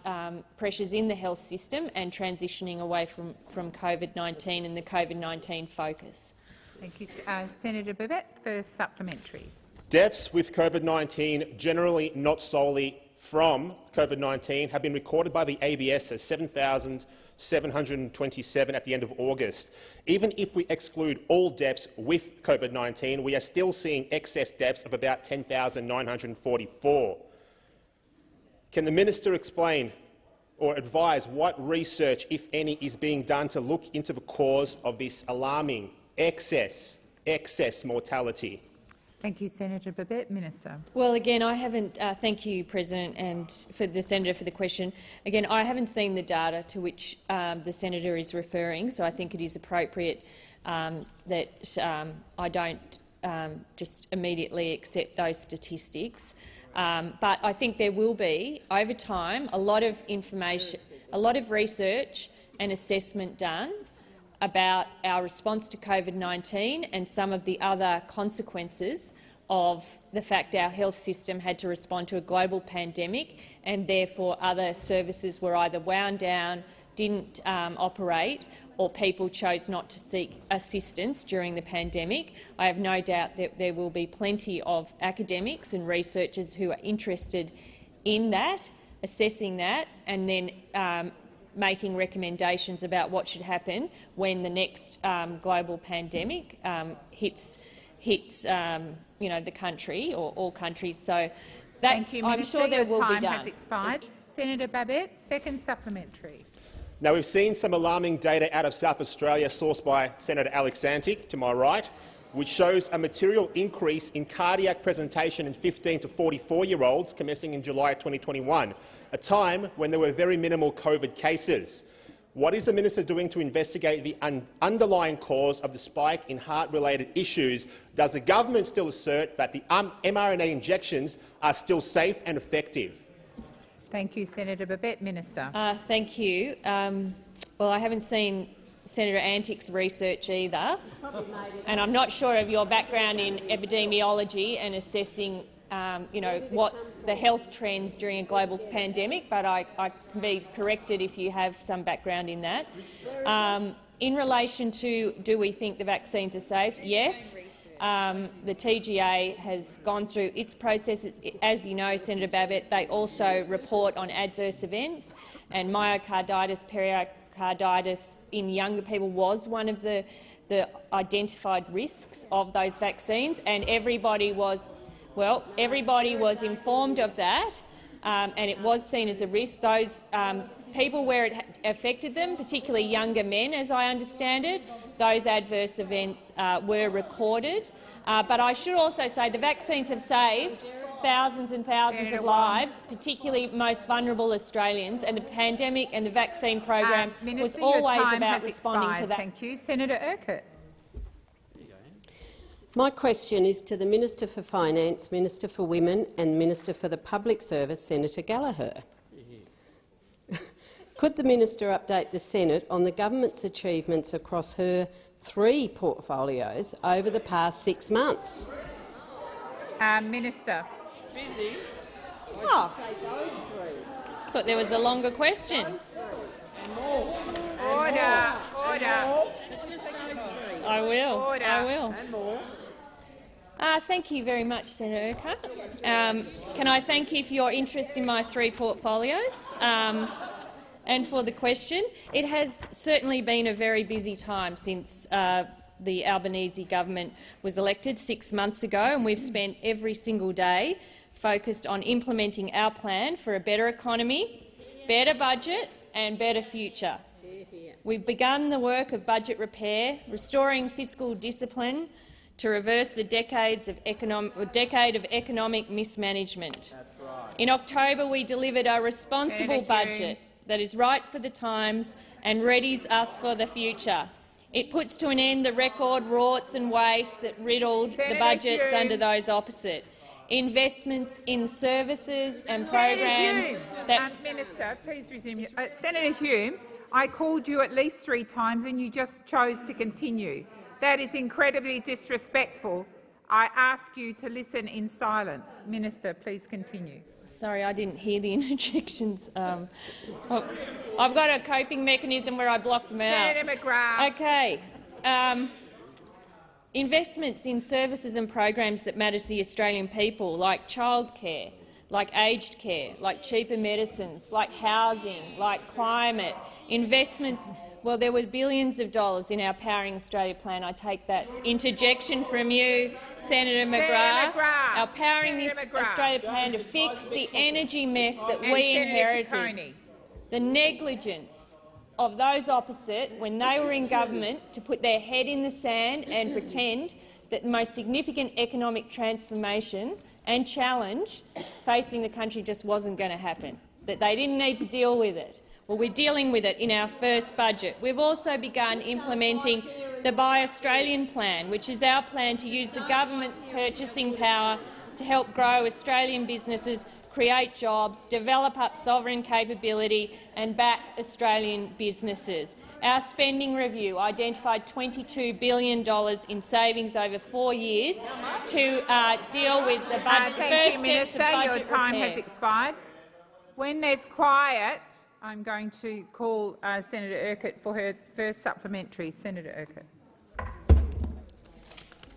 pressures in the health system and transitioning away from COVID-19 and the COVID-19 focus. Thank you. Senator Babet, first supplementary. Deaths with COVID-19, generally not solely from COVID-19, have been recorded by the ABS as 7,727 at the end of August. Even if we exclude all deaths with COVID-19, we are still seeing excess deaths of about 10,944. Can the minister explain or advise what research, if any, is being done to look into the cause of this alarming excess mortality? Thank you, Senator Babet. Minister. Well, again, I haven't. Thank you, President, and for the senator for the question. Again, I haven't seen the data to which the senator is referring, so I think it is appropriate that I don't just immediately accept those statistics. But I think there will be, over time, a lot of information, a lot of research and assessment done about our response to COVID-19 and some of the other consequences of the fact our health system had to respond to a global pandemic, and therefore other services were either wound down, didn't operate, or people chose not to seek assistance during the pandemic. I have no doubt that there will be plenty of academics and researchers who are interested in that, assessing that, and then making recommendations about what should happen when the next global pandemic hits the country or all countries. So that, thank you, I'm sure there will be done. Has expired. Senator Babet, second supplementary. Now, we've seen some alarming data out of South Australia sourced by Senator Alex Antic, to my right, which shows a material increase in cardiac presentation in 15 to 44-year-olds commencing in July 2021, a time when there were very minimal COVID cases. What is the minister doing to investigate the underlying cause of the spike in heart-related issues? Does the government still assert that the mRNA injections are still safe and effective? Thank you, Senator Babet. Minister. Thank you. Well, I haven't seen Senator Antic's research either, and I'm not sure of your background in epidemiology and assessing what's the health trends during a global pandemic, but I can be corrected if you have some background in that. In relation to do we think the vaccines are safe, yes. The TGA has gone through its process. As you know, Senator Babet, they also report on adverse events, and myocarditis, pericarditis in younger people was one of the identified risks of those vaccines, and everybody was informed of that, and it was seen as a risk. Those people where it affected them, particularly younger men, as I understand it, those adverse events were recorded. But I should also say the vaccines have saved thousands and thousands of lives, particularly most vulnerable Australians, and the pandemic and the vaccine program was always about responding to that. Thank you. Senator Urquhart. My question is to the Minister for Finance, Minister for Women and Minister for the Public Service, Senator Gallagher. Could the minister update the Senate on the government's achievements across her 3 portfolios over the past 6 months? Minister. Oh, thought there was a longer question. Order. Order. I will. Order. I will. Thank you very much, Senator Urquhart. Can I thank you for your interest in my 3 portfolios and for the question? It has certainly been a very busy time since the Albanese government was elected 6 months ago, and we've spent every single day focused on implementing our plan for a better economy, better budget and better future. We've begun the work of budget repair, restoring fiscal discipline to reverse the decade of economic mismanagement. In October, we delivered a responsible budget that is right for the times and readies us for the future. It puts to an end the record rorts and waste that riddled the budgets under those opposite. Investments in services and programs that— Minister, please resume. Senator Hume, I called you at least 3 times and you just chose to continue. That is incredibly disrespectful. I ask you to listen in silence. Minister, please continue. Sorry, I didn't hear the interjections. I've got a coping mechanism where I block them out. Senator McGrath. Okay. Investments in services and programs that matter to the Australian people, like childcare, like aged care, like cheaper medicines, like housing, like climate. Investments— well, there were billions of dollars in our Powering Australia plan. I take that interjection from you, Senator McGrath. Our Powering Australia plan to fix the energy mess that we inherited. The negligence of those opposite, when they were in government, to put their head in the sand and pretend that the most significant economic transformation and challenge facing the country just wasn't going to happen, that they didn't need to deal with it. Well, we're dealing with it in our first budget. We've also begun implementing the Buy Australian plan, which is our plan to use the government's purchasing power to help grow Australian businesses, create jobs, develop up sovereign capability and back Australian businesses. Our spending review identified $22 billion in savings over 4 years to deal with the budget. Thank you, Minister. Your time has expired. When there's quiet, I'm going to call Senator Urquhart for her first supplementary. Senator Urquhart.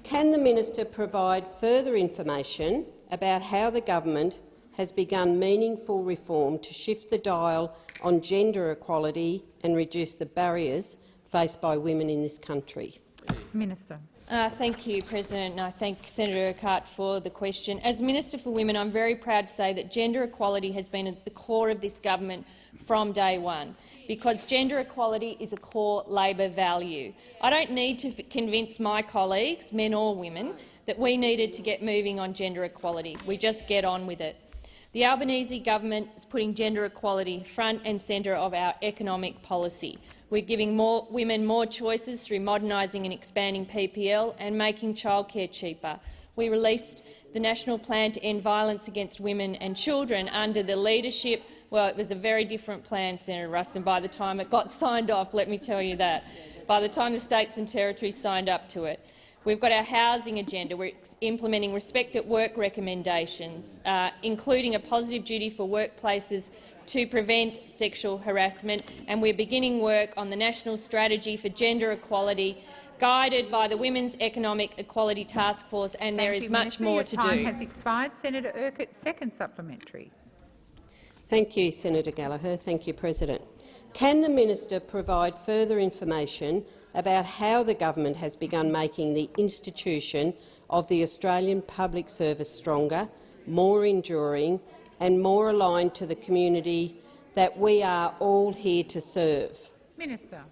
Can the minister provide further information about how the government has begun meaningful reform to shift the dial on gender equality and reduce the barriers faced by women in this country? Minister. Thank you, President, and I thank Senator Urquhart for the question. As Minister for Women, I'm very proud to say that gender equality has been at the core of this government from day one, because gender equality is a core Labor value. I don't need to convince my colleagues, men or women, that we needed to get moving on gender equality. We just get on with it. The Albanese government is putting gender equality front and centre of our economic policy. We're giving women more choices through modernising and expanding PPL and making childcare cheaper. We released the National Plan to End Violence Against Women and Children under the leadership— well, it was a very different plan, Senator Ruston, by the time it got signed off, let me tell you that, by the time the states and territories signed up to it. We've got our housing agenda. We're implementing respect at work recommendations, including a positive duty for workplaces to prevent sexual harassment, and we're beginning work on the National Strategy for Gender Equality, guided by the Women's Economic Equality Task Force, and there is much more to do. Your time has expired. Senator Urquhart, second supplementary. Thank you, Senator Gallagher. Thank you, President. Can the minister provide further information about how the government has begun making the institution of the Australian Public Service stronger, more enduring and more aligned to the community that we are all here to serve? Minister.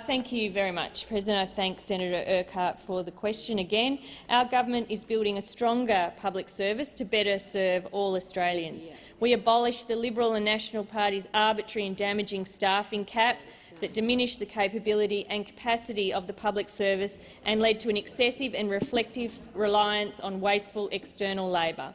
Thank you very much, President. I thank Senator Urquhart for the question again. Our government is building a stronger public service to better serve all Australians. We abolished the Liberal and National Party's arbitrary and damaging staffing cap that diminished the capability and capacity of the public service and led to an excessive and reflective reliance on wasteful external labour.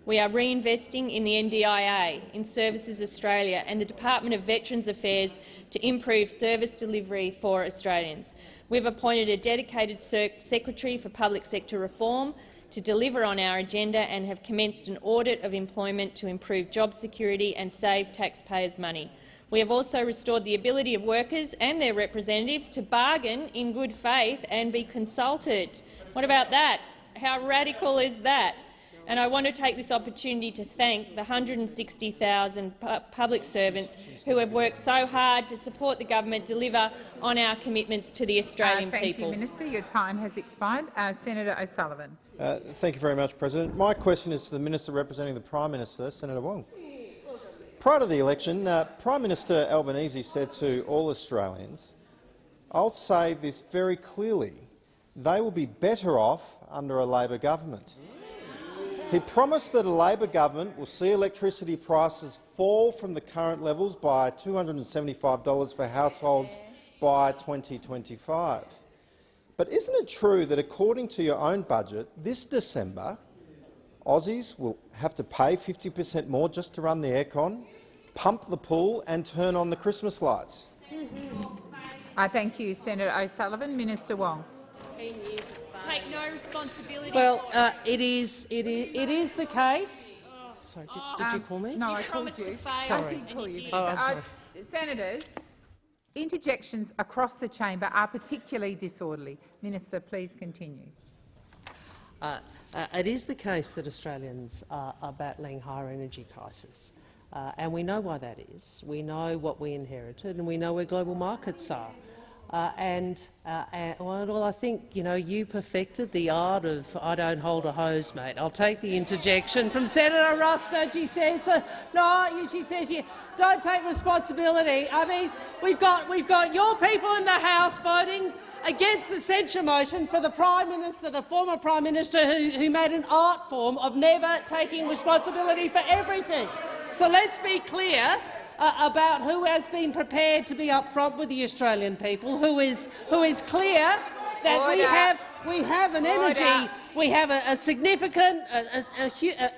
We are reinvesting in the NDIA, in Services Australia and the Department of Veterans Affairs to improve service delivery for Australians. We've appointed a dedicated Secretary for Public Sector Reform to deliver on our agenda and have commenced an audit of employment to improve job security and save taxpayers' money. We have also restored the ability of workers and their representatives to bargain in good faith and be consulted. What about that? How radical is that? And I want to take this opportunity to thank the 160,000 public servants who have worked so hard to support the government deliver on our commitments to the Australian people. Thank you, Minister. Your time has expired. Senator O'Sullivan. Thank you very much, President. My question is to the Minister representing the Prime Minister, Senator Wong. Prior to the election, Prime Minister Albanese said to all Australians, "I'll say this very clearly, they will be better off under a Labor government." He promised that a Labor government will see electricity prices fall from the current levels by $275 for households by 2025. But isn't it true that, according to your own budget, this December Aussies will have to pay 50% more just to run the aircon, pump the pool and turn on the Christmas lights? Thank you, Senator O'Sullivan. Minister Wong. Take no responsibility. Well, it is the case. Sorry, did you call me? No, I called you. Sorry. I did call you. Oh, I'm sorry. Senators, interjections across the chamber are particularly disorderly. Minister, please continue. It is the case that Australians are battling higher energy prices, and we know why that is. We know what we inherited, and we know where global markets are. Well, I think you perfected the art of "I don't hold a hose, mate." I'll take the interjection from Senator Ruston. She says, she says, don't take responsibility. I mean, we've got your people in the House voting against the censure motion for the Prime Minister, the former Prime Minister, who made an art form of never taking responsibility for everything. So let's be clear about who has been prepared to be upfront with the Australian people, who is clear that we have an energy, we have a significant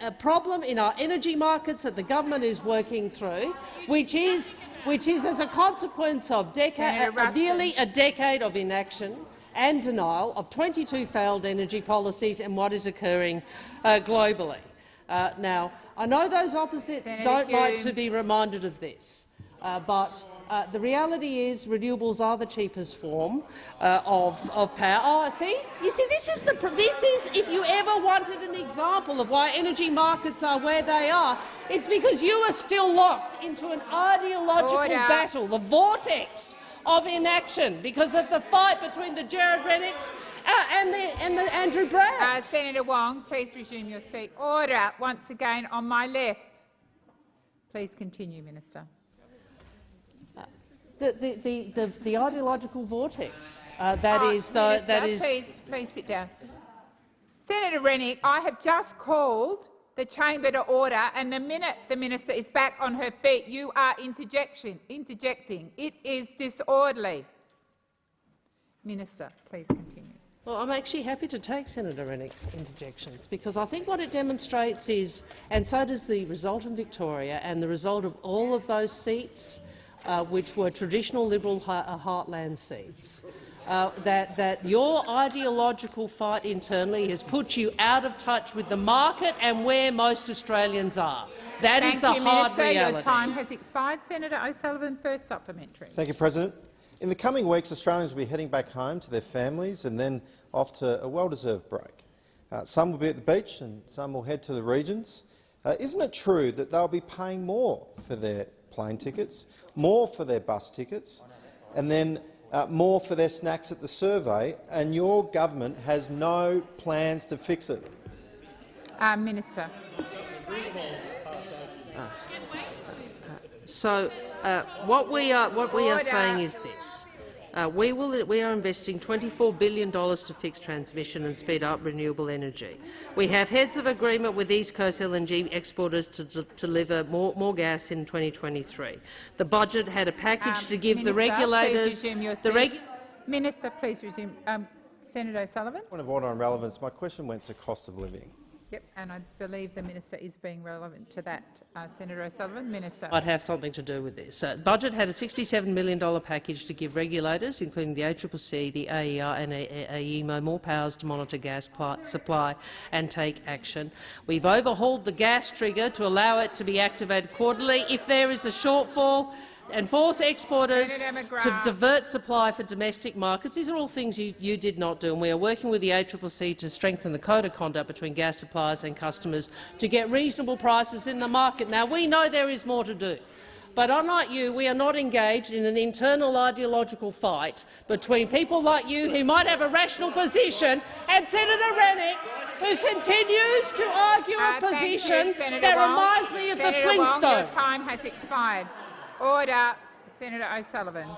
a problem in our energy markets that the government is working through, which is as a consequence of nearly a decade of inaction and denial of 22 failed energy policies and what is occurring globally. Now, I know those opposite don't like to be reminded of this, but the reality is renewables are the cheapest form of power. Oh, see, this is if you ever wanted an example of why energy markets are where they are, it's because you are still locked into an ideological battle, the vortex of inaction, because of the fight between the Jared Rennicks and the Andrew Braggs. Senator Wong, please resume your seat. Order once again on my left. Please continue, Minister. The ideological vortex Please sit down. Senator Rennick, I have just called the chamber to order, and the minute the minister is back on her feet, you are interjecting. It is disorderly. Minister, please continue. Well, I'm actually happy to take Senator Rennick's interjections, because I think what it demonstrates is, and so does the result in Victoria and the result of all of those seats, which were traditional Liberal heartland seats, that your ideological fight internally has put you out of touch with the market and where most Australians are. That is the hard reality. Your time has expired. Senator O'Sullivan, first supplementary. Thank you, President. In the coming weeks, Australians will be heading back home to their families and then off to a well-deserved break. Some will be at the beach and some will head to the regions. Isn't it true that they'll be paying more for their plane tickets, more for their bus tickets, and then more for their snacks at the survey, and your government has no plans to fix it? Minister. So what we are saying is this. We are investing $24 billion to fix transmission and speed up renewable energy. We have heads of agreement with East Coast LNG exporters to deliver more gas in 2023. The budget had a package to give the regulators. Minister, please resume. Senator O'Sullivan. Point of order on relevance. My question went to cost of living. Yep, and I believe the minister is being relevant to that. Senator O'Sullivan, Minister. I'd have something to do with this. Budget had a $67 million package to give regulators, including the ACCC, the AER and AEMO, more powers to monitor gas supply and take action. We've overhauled the gas trigger to allow it to be activated quarterly if there is a shortfall, and force exporters to divert supply for domestic markets. These are all things you did not do, and we are working with the ACCC to strengthen the code of conduct between gas suppliers and customers to get reasonable prices in the market. Now, we know there is more to do, but unlike you, we are not engaged in an internal ideological fight between people like you who might have a rational position and Senator Rennick, who continues to argue a position that reminds me of the Flintstones. Wong, your time has expired. Order. Senator O'Sullivan.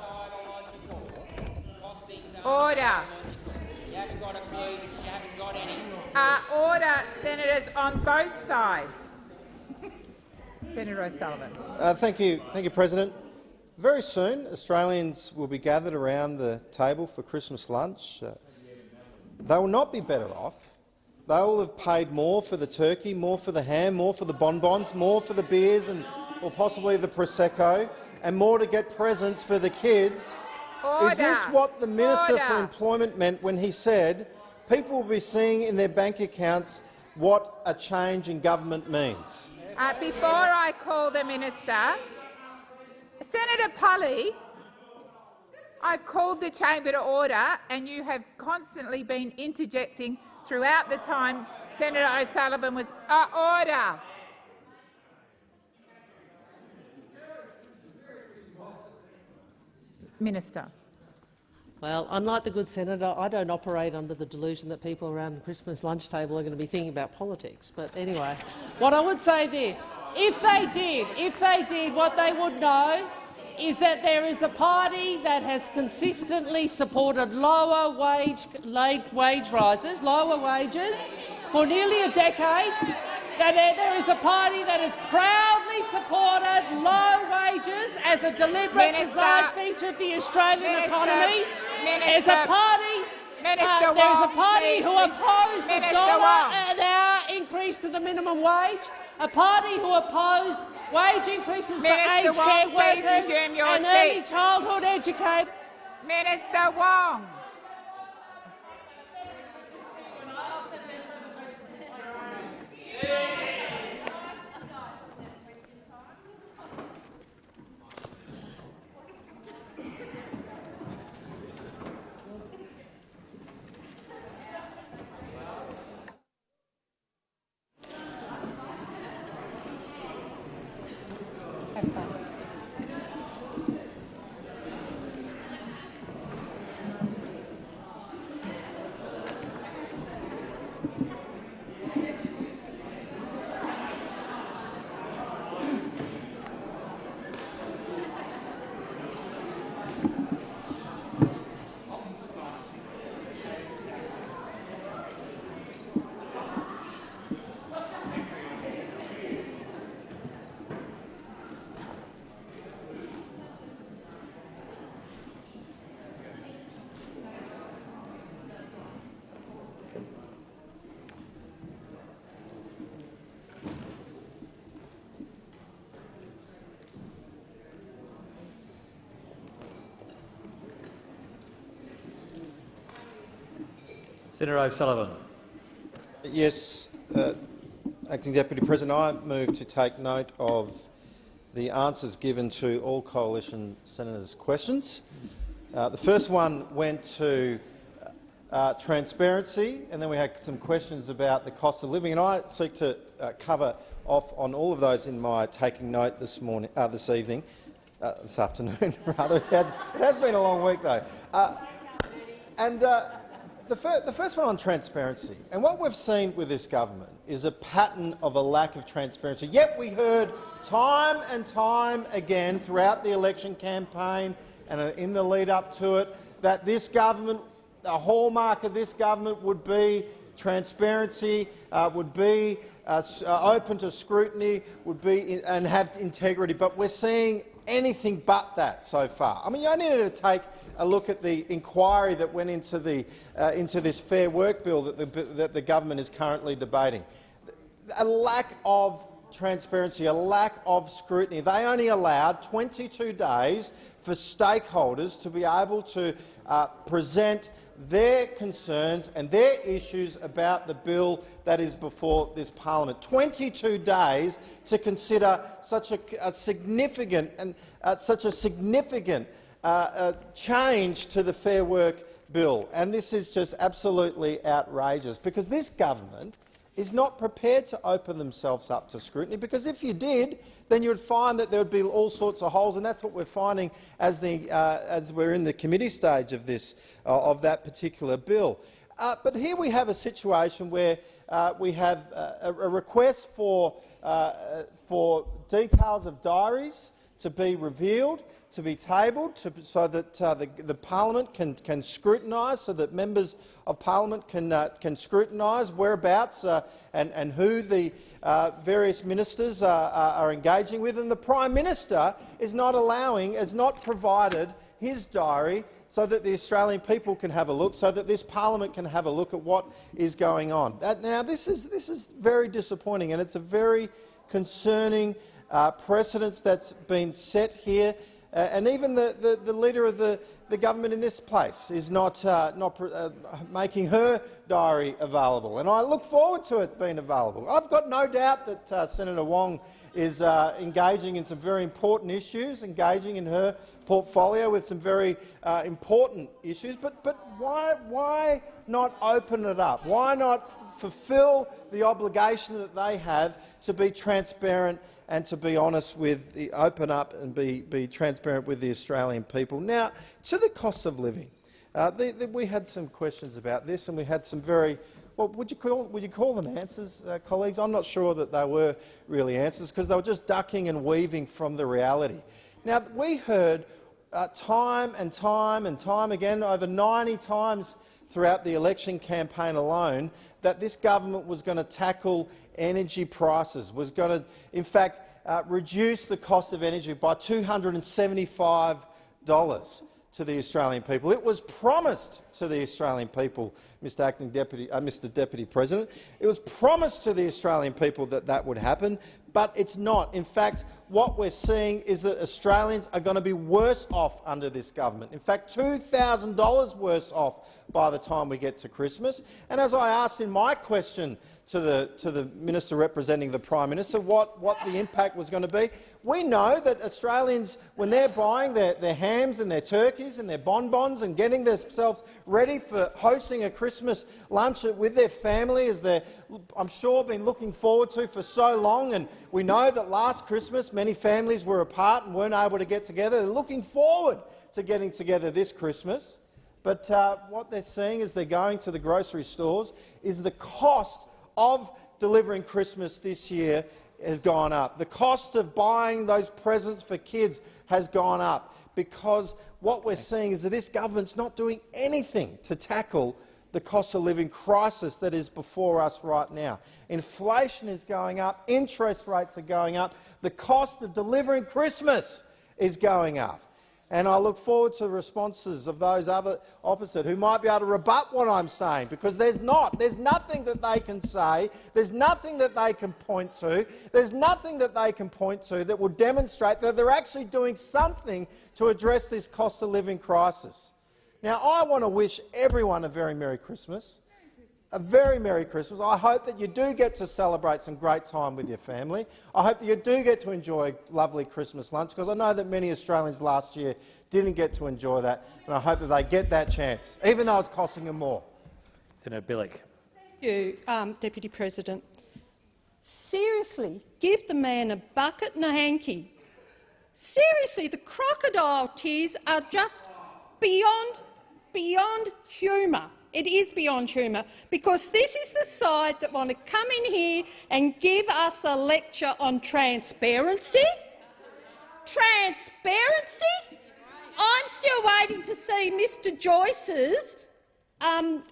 Order. Order, senators on both sides. Senator O'Sullivan. Thank you, President. Very soon, Australians will be gathered around the table for Christmas lunch. They will not be better off. They will have paid more for the turkey, more for the ham, more for the bonbons, more for the beers or possibly the Prosecco, and more to get presents for the kids. Order. Is this what the Minister for Employment meant when he said people will be seeing in their bank accounts what a change in government means? Before I call the minister, Senator Pulley, I've called the chamber to order, and you have constantly been interjecting throughout the time Senator O'Sullivan was order. Minister. Well, unlike the good senator, I don't operate under the delusion that people around the Christmas lunch table are going to be thinking about politics. But anyway, what I would say this: if they did, what they would know is that there is a party that has consistently supported lower wage rises, lower wages, for nearly a decade. That there is a party that has proudly supported low wages as a deliberate design feature of the Australian economy. There's a party who opposed the $1 an hour increase to the minimum wage, a party who opposed wage increases for aged care workers and early childhood educators. Minister Wong. Senator O'Sullivan. Yes, Acting Deputy President, I move to take note of the answers given to all coalition senators' questions. The first one went to transparency, and then we had some questions about the cost of living. And I seek to cover off on all of those in my taking note this afternoon. Rather, it has been a long week though. The first one on transparency, and what we've seen with this government is a pattern of a lack of transparency. Yet we heard time and time again throughout the election campaign and in the lead-up to it that this government, the hallmark of this government would be transparency, would be open to scrutiny, would be and have integrity. But we're seeing anything but that so far. I mean, you only need to take a look at the inquiry that went into this Fair Work bill that the government is currently debating. a lack of transparency, a lack of scrutiny. They only allowed 22 days for stakeholders to be able to present their concerns and their issues about the bill that is before this parliament. 22 days to consider such a significant change to the Fair Work bill. And this is just absolutely outrageous, because this government is not prepared to open themselves up to scrutiny, because if you did, then you would find that there would be all sorts of holes, and that's what we're finding as we're in the committee stage of that particular bill. But here we have a situation where we have a request for details of diaries to be revealed, to be tabled, so that the parliament can scrutinise, so that members of parliament can scrutinise whereabouts and who the various ministers are engaging with. And the Prime Minister is not provided his diary so that the Australian people can have a look, so that this parliament can have a look at what is going on. Now, this is very disappointing, and it's a very concerning precedent that's been set here. And even the leader of the government in this place is not making her diary available, and I look forward to it being available. I've got no doubt that Senator Wong is engaging in some very important issues, engaging in her portfolio with some very important issues. But why not open it up? Why not fulfil the obligation that they have to be transparent and to be honest open up and be transparent with the Australian people? Now, to the cost of living, we had some questions about this, and we had some very, well, would you call them answers, colleagues? I'm not sure that they were really answers, because they were just ducking and weaving from the reality. Now, we heard time and time again, over 90 times throughout the election campaign alone, that this government was going to tackle energy prices, was going to, in fact, reduce the cost of energy by $275 to the Australian people. It was promised to the Australian people, Mr. Deputy President. It was promised to the Australian people that that would happen, but it's not. In fact, what we're seeing is that Australians are going to be worse off under this government. In fact, $2,000 worse off by the time we get to Christmas. And as I asked in my question to the Minister representing the Prime Minister what the impact was going to be, we know that Australians, when they're buying their hams and their turkeys and their bonbons and getting themselves ready for hosting a Christmas lunch with their family, as they're, I'm sure, been looking forward to for so long, and we know that last Christmas many families were apart and weren't able to get together. They're looking forward to getting together this Christmas. But what they're seeing as they're going to the grocery stores is the cost of delivering Christmas this year has gone up. The cost of buying those presents for kids has gone up, because what we're seeing is that this government's not doing anything to tackle the cost of living crisis that is before us right now. Inflation is going up, interest rates are going up, the cost of delivering Christmas is going up. And I look forward to the responses of those other opposite who might be able to rebut what I'm saying, because there's nothing that they can say, there's nothing that they can point to, there's nothing that they can point to that will demonstrate that they're actually doing something to address this cost of living crisis. Now, I want to wish everyone a very Merry Christmas. A very Merry Christmas. I hope that you do get to celebrate some great time with your family. I hope that you do get to enjoy a lovely Christmas lunch, because I know that many Australians last year didn't get to enjoy that, and I hope that they get that chance, even though it's costing them more. Senator Billick. Thank you, Deputy President. Seriously, give the man a bucket and a hanky. Seriously, the crocodile tears are just beyond humour. It is beyond humour, because this is the side that want to come in here and give us a lecture on transparency. Transparency? I'm still waiting to see Mr Joyce's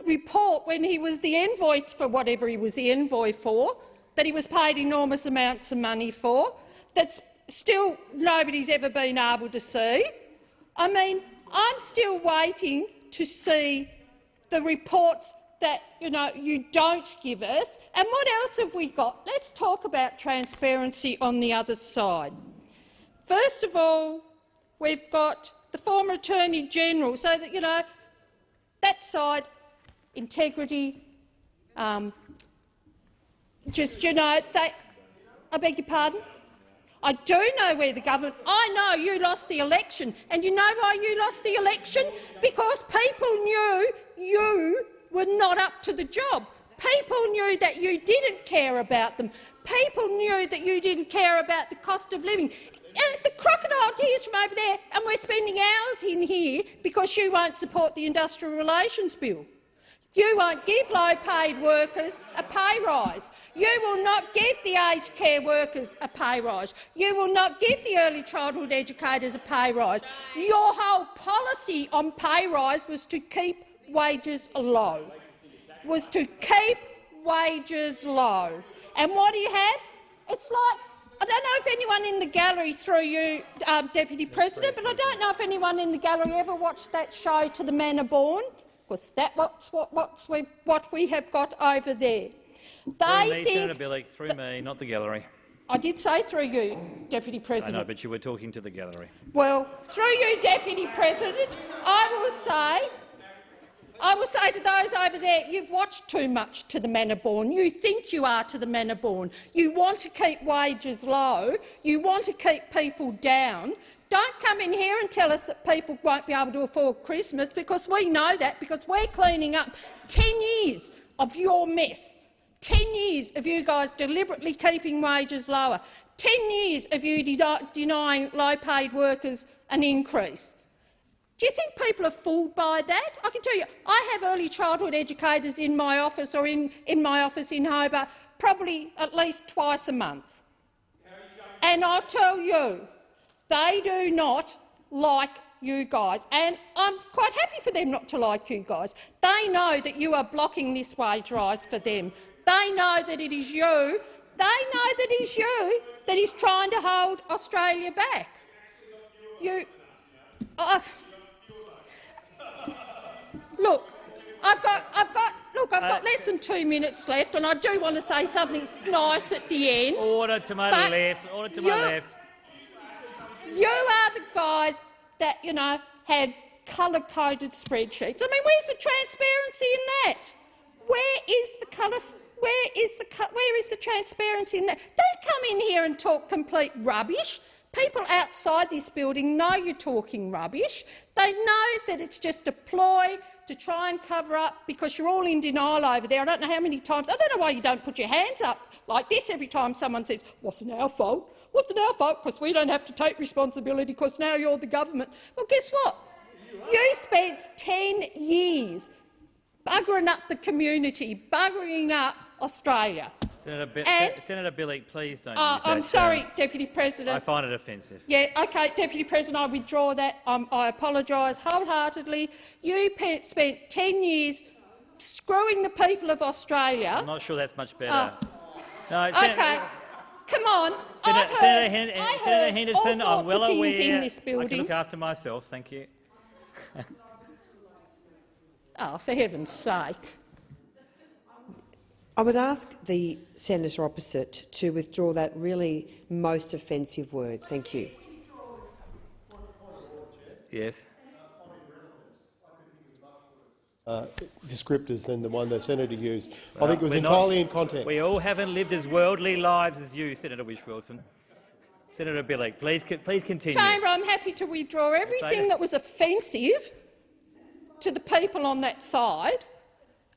report when he was the envoy for whatever he was the envoy for, that he was paid enormous amounts of money for, that's still nobody's ever been able to see. I mean, I'm still waiting to see the reports that you don't give us. And what else have we got? Let's talk about transparency on the other side. First of all, we've got the former Attorney-General, so that that side, integrity, I beg your pardon? I do know where the government— I know you lost the election, and you know why you lost the election? Because people knew you were not up to the job. People knew that you didn't care about them. People knew that you didn't care about the cost of living. The crocodile tears from over there, and we're spending hours in here because you won't support the Industrial Relations Bill. You won't give low-paid workers a pay rise. You will not give the aged care workers a pay rise. You will not give the early childhood educators a pay rise. Your whole policy on pay rise was to keep wages low. Was to keep wages low. And what do you have? It's like— I don't know if anyone in the gallery, through you, Deputy President, but I don't know if anyone in the gallery ever watched that show To the Manor Born, because that's what we have got over there. Senator Billick, through me, not the gallery. I did say through you, Deputy President. I know, but you were talking to the gallery. Well, through you, Deputy President, I will say to those over there, you've watched too much To the Manor Born. You think you are To the Manor Born. You want to keep wages low. You want to keep people down. Don't come in here and tell us that people won't be able to afford Christmas, because we know that, because we're cleaning up 10 years of your mess. 10 years of you guys deliberately keeping wages lower. 10 years of you denying low-paid workers an increase. Do you think people are fooled by that? I can tell you, I have early childhood educators in my office, or in my office in Hobart, probably at least twice a month. And I'll tell you, they do not like you guys, and I'm quite happy for them not to like you guys. They know that you are blocking this wage rise for them. They know that it is you. They know that it is you that is trying to hold Australia back. Look, I've got less than 2 minutes left, and I do want to say something nice at the end. Order to my left. Order to my left. You are the guys that, had colour-coded spreadsheets. I mean, where's the transparency in that? Where is the transparency in that? Don't come in here and talk complete rubbish. People outside this building know you're talking rubbish. They know that it's just a ploy to try and cover up, because you're all in denial over there. I don't know how many times— I don't know why you don't put your hands up like this every time someone says, "Wasn't our fault. Wasn't our fault because we don't have to take responsibility because now you're the government." Well, guess what? You spent 10 years buggering up the community, buggering up Australia. Senator Billick, please don't use that. I'm sorry, Deputy President. I find it offensive. Yeah, OK, Deputy President, I withdraw that. I apologise wholeheartedly. You spent 10 years screwing the people of Australia. I'm not sure that's much better. OK. Come on. Senator Henderson, I'm well aware in this building. I can look after myself. Thank you. Oh, for heaven's sake. I would ask the senator opposite to withdraw that really most offensive word. Thank you. Yes. Descriptors than the one the senator used. I think it was entirely in context. We all haven't lived as worldly lives as you, Senator Whish-Wilson. Senator Billick, please continue. Chamber, I'm happy to withdraw everything that was offensive to the people on that side.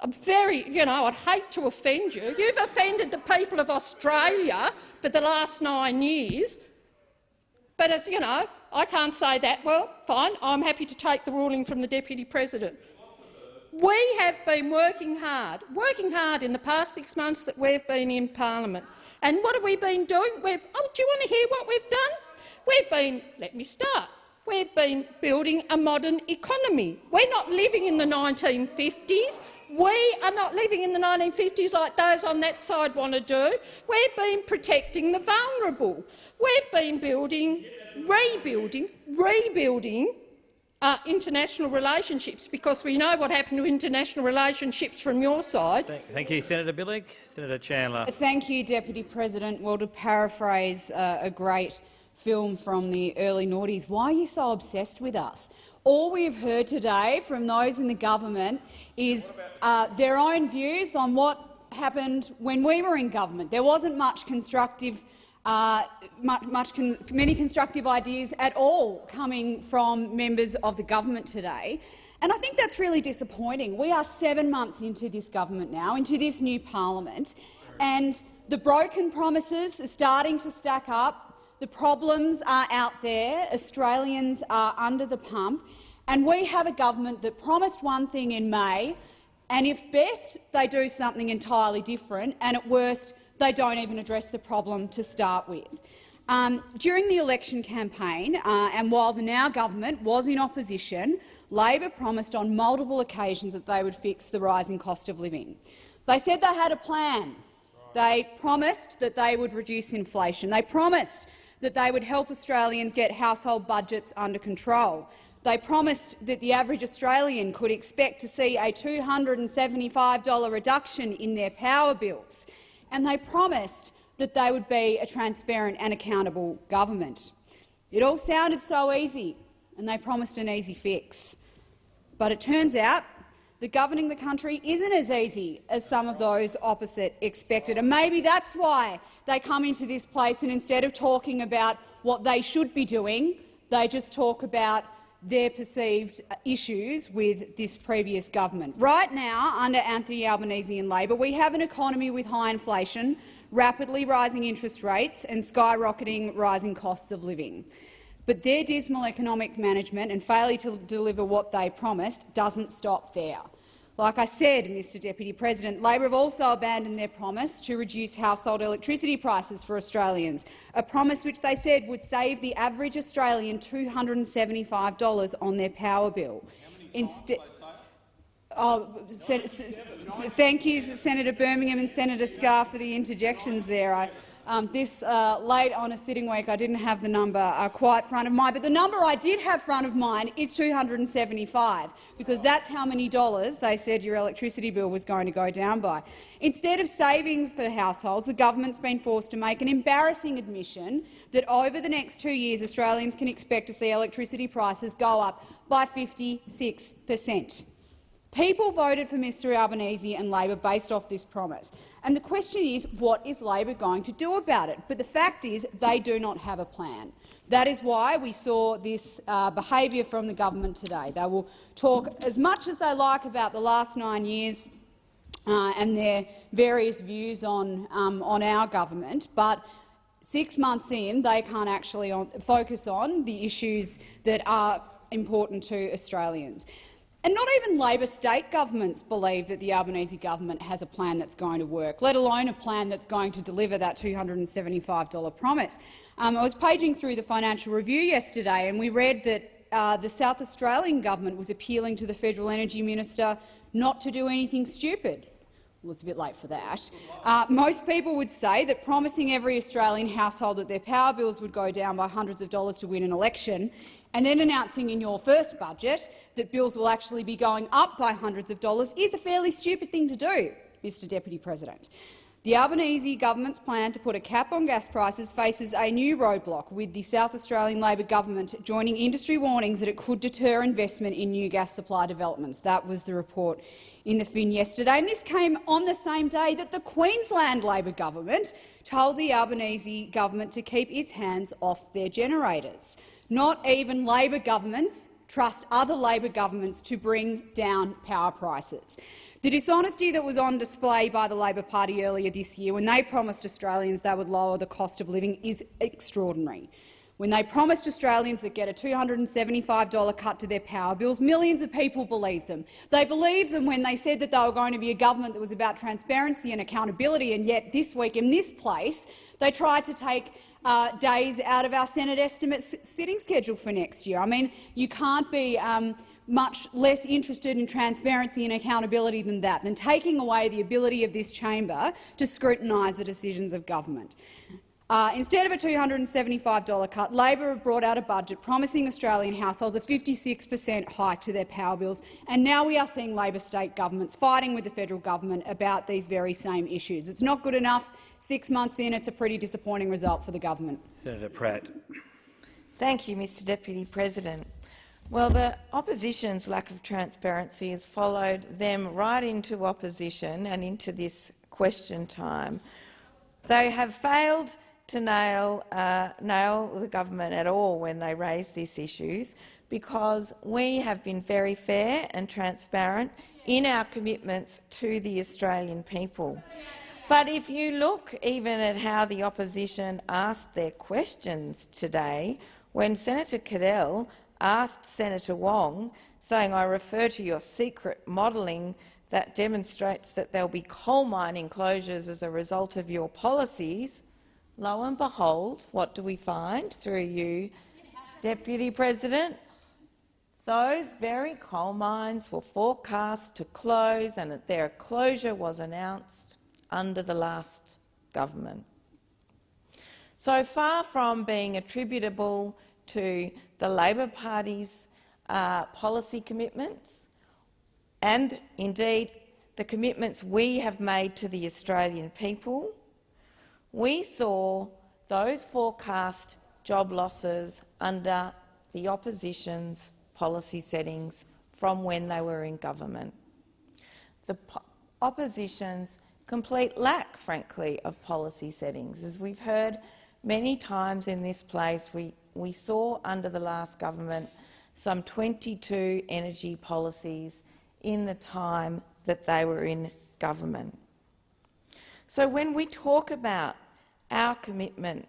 I'm I'd hate to offend you. You've offended the people of Australia for the last 9 years. But it's, I can't say that. Well, fine, I'm happy to take the ruling from the Deputy President. We have been working hard in the past 6 months that we've been in Parliament. And what have we been doing? Do you want to hear what we've done? Let me start. We've been building a modern economy. We're not living in the 1950s. We are not living in the 1950s like those on that side want to do. We've been protecting the vulnerable. We've been rebuilding international relationships, because we know what happened to international relationships from your side. Thank you, Senator Billig. Senator Chandler. Thank you, Deputy President. Well, to paraphrase a great film from the early noughties, why are you so obsessed with us? All we have heard today from those in the government is their own views on what happened when we were in government. There wasn't much constructive many constructive ideas at all coming from members of the government today. And I think that's really disappointing. We are 7 months into this government now, into this new parliament, and the broken promises are starting to stack up. The problems are out there. Australians are under the pump. And we have a government that promised one thing in May, and if best, they do something entirely different, and at worst, they don't even address the problem to start with. During the election campaign, and while the now government was in opposition, Labor promised on multiple occasions that they would fix the rising cost of living. They said they had a plan. They promised that they would reduce inflation. They promised that they would help Australians get household budgets under control. They promised that the average Australian could expect to see a $275 reduction in their power bills. And they promised that they would be a transparent and accountable government. It all sounded so easy, and they promised an easy fix. But it turns out that governing the country isn't as easy as some of those opposite expected. And maybe that's why they come into this place and instead of talking about what they should be doing, they just talk about their perceived issues with this previous government. Right now, under Anthony Albanese and Labor, we have an economy with high inflation, rapidly rising interest rates and skyrocketing rising costs of living. But their dismal economic management and failure to deliver what they promised doesn't stop there. Like I said, Mr Deputy President, Labor have also abandoned their promise to reduce household electricity prices for Australians, a promise which they said would save the average Australian $275 on their power bill. Thank you, Senator Birmingham and Senator Scarr, for the interjections there. This late on a sitting week, I didn't have the number quite front of mind, but the number I did have front of mind is 275, because that's how many dollars they said your electricity bill was going to go down by. Instead of savings for households, the government's been forced to make an embarrassing admission that over the next 2 years Australians can expect to see electricity prices go up by 56%. People voted for Mr Albanese and Labor based off this promise. And the question is, what is Labor going to do about it? But the fact is, they do not have a plan. That is why we saw this behaviour from the government today. They will talk as much as they like about the last 9 years and their various views on our government, but 6 months in, they can't actually focus on the issues that are important to Australians. And not even Labor state governments believe that the Albanese government has a plan that's going to work, let alone a plan that's going to deliver that $275 promise. I was paging through the Financial Review yesterday and we read that the South Australian government was appealing to the Federal Energy Minister not to do anything stupid. Well, it's a bit late for that. Most people would say that promising every Australian household that their power bills would go down by hundreds of dollars to win an election and then announcing in your first budget that bills will actually be going up by hundreds of dollars is a fairly stupid thing to do, Mr Deputy President. The Albanese government's plan to put a cap on gas prices faces a new roadblock, with the South Australian Labor government joining industry warnings that it could deter investment in new gas supply developments. That was the report in the Fin yesterday, and this came on the same day that the Queensland Labor government told the Albanese government to keep its hands off their generators. Not even Labor governments trust other Labor governments to bring down power prices. The dishonesty that was on display by the Labor Party earlier this year when they promised Australians they would lower the cost of living is extraordinary. When they promised Australians they'd get a $275 cut to their power bills, millions of people believed them. They believed them when they said that they were going to be a government that was about transparency and accountability, and yet this week in this place they tried to take days out of our Senate estimate sitting schedule for next year. I mean, you can't be much less interested in transparency and accountability than that, than taking away the ability of this chamber to scrutinise the decisions of government. Instead of a $275 cut, Labor have brought out a budget promising Australian households a 56% hike to their power bills, and now we are seeing Labor state governments fighting with the federal government about these very same issues. It's not good enough. 6 months in, it's a pretty disappointing result for the government. Senator Pratt. Thank you, Mr Deputy President. Well, the opposition's lack of transparency has followed them right into opposition and into this question time. They have failed to nail the government at all when they raise these issues, because we have been very fair and transparent in our commitments to the Australian people. But if you look even at how the opposition asked their questions today, when Senator Cadell asked Senator Wong, saying, "I refer to your secret modelling that demonstrates that there will be coal mining closures as a result of your policies," lo and behold, what do we find through you, Deputy President? Those very coal mines were forecast to close, and that their closure was announced under the last government. So far from being attributable to the Labor Party's policy commitments, and indeed the commitments we have made to the Australian people, we saw those forecast job losses under the opposition's policy settings from when they were in government. The opposition's complete lack, frankly, of policy settings. As we've heard many times in this place, we saw under the last government some 22 energy policies in the time that they were in government. So when we talk about our commitment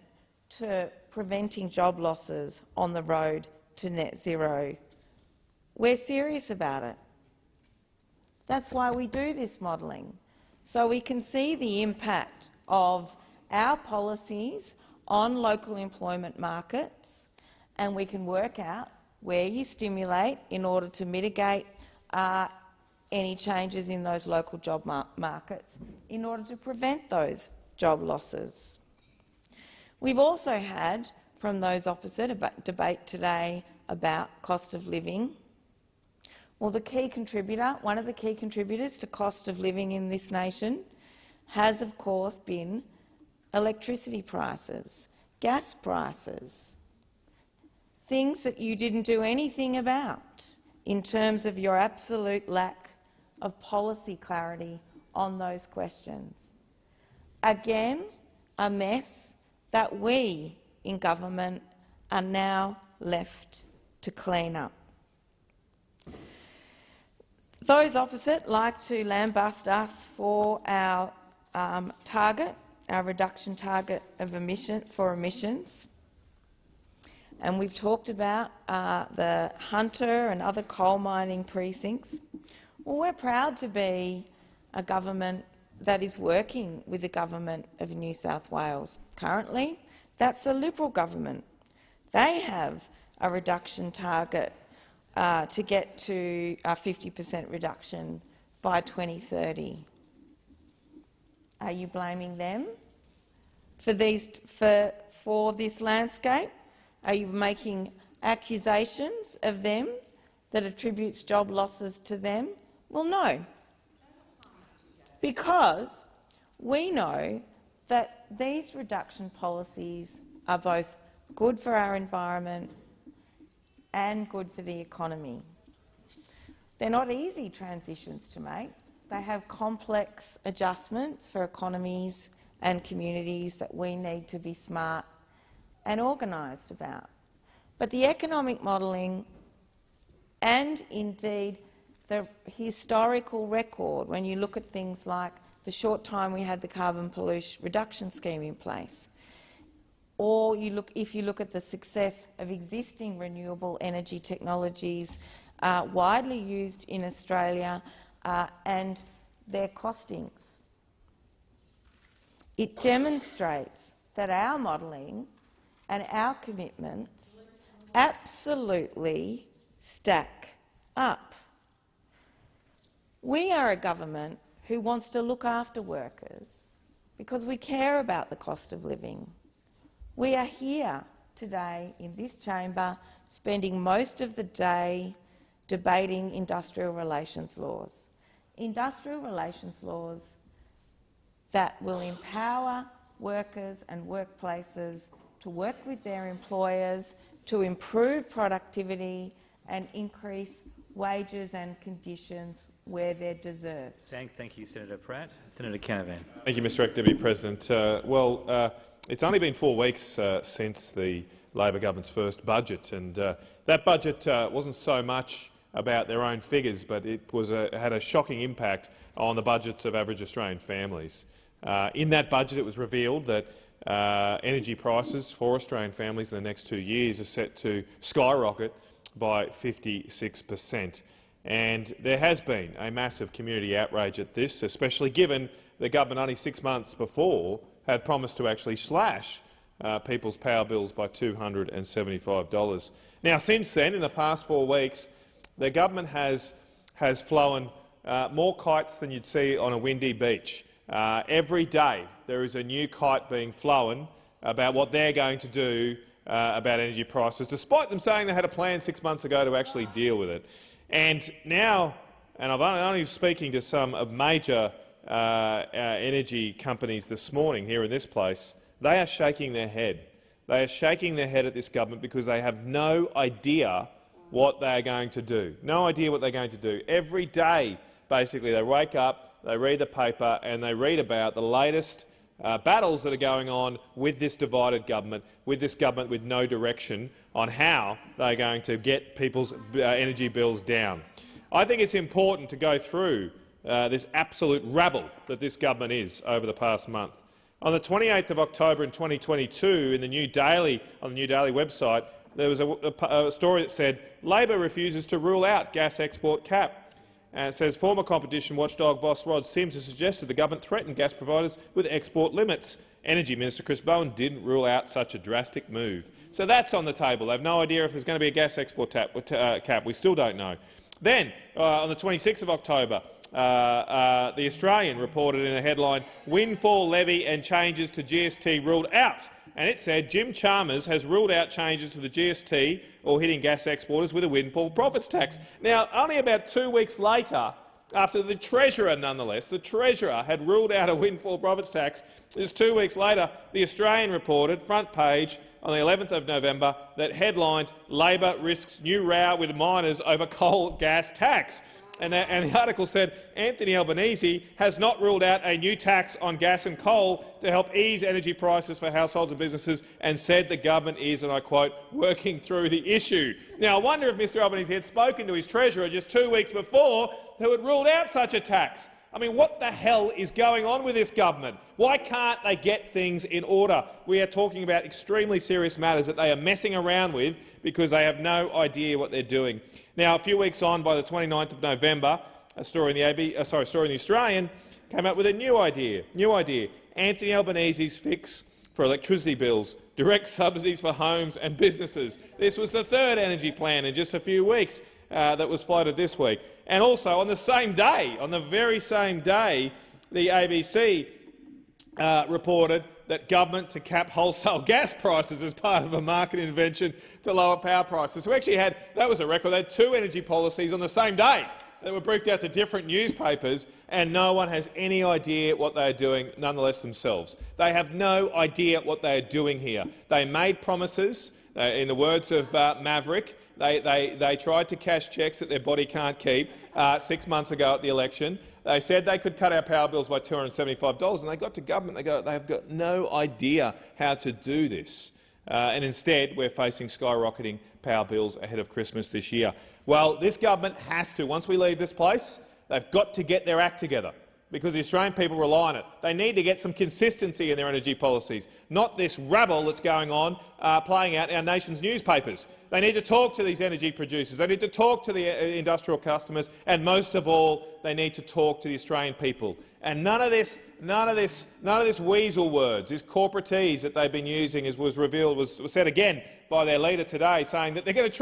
to preventing job losses on the road to net zero, we're serious about it. That's why we do this modelling, so we can see the impact of our policies on local employment markets, and we can work out where you stimulate in order to mitigate any changes in those local job markets in order to prevent those job losses. We've also had, from those opposite, a debate today about cost of living. Well, one of the key contributors to cost of living in this nation has, of course, been electricity prices, gas prices, things that you didn't do anything about in terms of your absolute lack of policy clarity on those questions. Again, a mess that we in government are now left to clean up. Those opposite like to lambast us for our our reduction target of emissions. And we've talked about the Hunter and other coal mining precincts. Well, we're proud to be a government that is working with the Government of New South Wales. Currently, that's a Liberal government. They have a reduction target to get to a 50% reduction by 2030. Are you blaming them for this landscape? Are you making accusations of them that attributes job losses to them? Well, no, because we know that these reduction policies are both good for our environment and good for the economy. They're not easy transitions to make. They have complex adjustments for economies and communities that we need to be smart and organised about. But the economic modelling and indeed the historical record, when you look at things like the short time we had the carbon pollution reduction scheme in place, or if you look at the success of existing renewable energy technologies widely used in Australia and their costings, it demonstrates that our modelling and our commitments absolutely stack up. We are a government who wants to look after workers because we care about the cost of living. We are here today in this chamber spending most of the day debating industrial relations laws. Industrial relations laws that will empower workers and workplaces to work with their employers to improve productivity and increase wages and conditions where they're deserved. Thank you, Senator Pratt. Senator Canavan. Thank you, Mr Deputy President. It's only been 4 weeks since the Labor government's first budget, and that budget wasn't so much about their own figures, but it had a shocking impact on the budgets of average Australian families. In that budget, it was revealed that energy prices for Australian families in the next 2 years are set to skyrocket by 56%. And there has been a massive community outrage at this, especially given the government only 6 months before had promised to actually slash people's power bills by $275. Now, since then, in the past 4 weeks, the government has flown more kites than you'd see on a windy beach. Every day there is a new kite being flown about what they're going to do about energy prices, despite them saying they had a plan 6 months ago to actually deal with it. And now, and I'm only speaking to some of major energy companies this morning here in this place, they are shaking their head. They are shaking their head at this government because they have no idea what they are going to do. No idea what they're going to do. Every day, basically, they wake up, they read the paper and they read about the latest battles that are going on with this divided government, with no direction on how they're going to get people's energy bills down. I think it's important to go through this absolute rabble that this government is over the past month. On the 28th of October in 2022, in the New Daily, on the New Daily website, there was a story that said Labor refuses to rule out gas export cap. And it says former competition watchdog boss Rod Sims has suggested the government threaten gas providers with export limits. Energy Minister Chris Bowen didn't rule out such a drastic move. So that's on the table. They have no idea if there's going to be a gas export cap. We still don't know. Then, on the 26th of October, The Australian reported in a headline, "Windfall levy and changes to GST ruled out." And it said Jim Chalmers has ruled out changes to the GST or hitting gas exporters with a windfall profits tax. Now, only about 2 weeks later, after the Treasurer, nonetheless, the Treasurer had ruled out a windfall profits tax, just 2 weeks later, The Australian reported, front page, on the 11th of November, that headlined, "Labor risks new row with miners over coal gas tax." And the article said Anthony Albanese has not ruled out a new tax on gas and coal to help ease energy prices for households and businesses, and said the government is, and I quote, "working through the issue." Now, I wonder if Mr Albanese had spoken to his Treasurer just 2 weeks before, who had ruled out such a tax. I mean, what the hell is going on with this government? Why can't they get things in order? We are talking about extremely serious matters that they are messing around with because they have no idea what they're doing. Now, a few weeks on, by the 29th of November, a story in the Australian came up with a new idea. Anthony Albanese's fix for electricity bills, direct subsidies for homes and businesses. This was the third energy plan in just a few weeks that was floated this week. And also on the same day, on the very same day, the ABC reported that government to cap wholesale gas prices as part of a market intervention to lower power prices. So we actually had, that was a record, they had two energy policies on the same day that were briefed out to different newspapers, and no one has any idea what they are doing, nonetheless themselves. They have no idea what they are doing here. They made promises, in the words of Maverick, they tried to cash cheques that their body can't keep 6 months ago at the election. They said they could cut our power bills by $275, and they got to government. They have got no idea how to do this. And instead, we're facing skyrocketing power bills ahead of Christmas this year. Well, this government has to, once we leave this place, they've got to get their act together, because the Australian people rely on it. They need to get some consistency in their energy policies, not this rabble that's going on playing out in our nation's newspapers. They need to talk to these energy producers, they need to talk to the industrial customers, and most of all, they need to talk to the Australian people. And none of this weasel words, this corporatese that they've been using, as was revealed, was said again by their leader today, saying that they're going to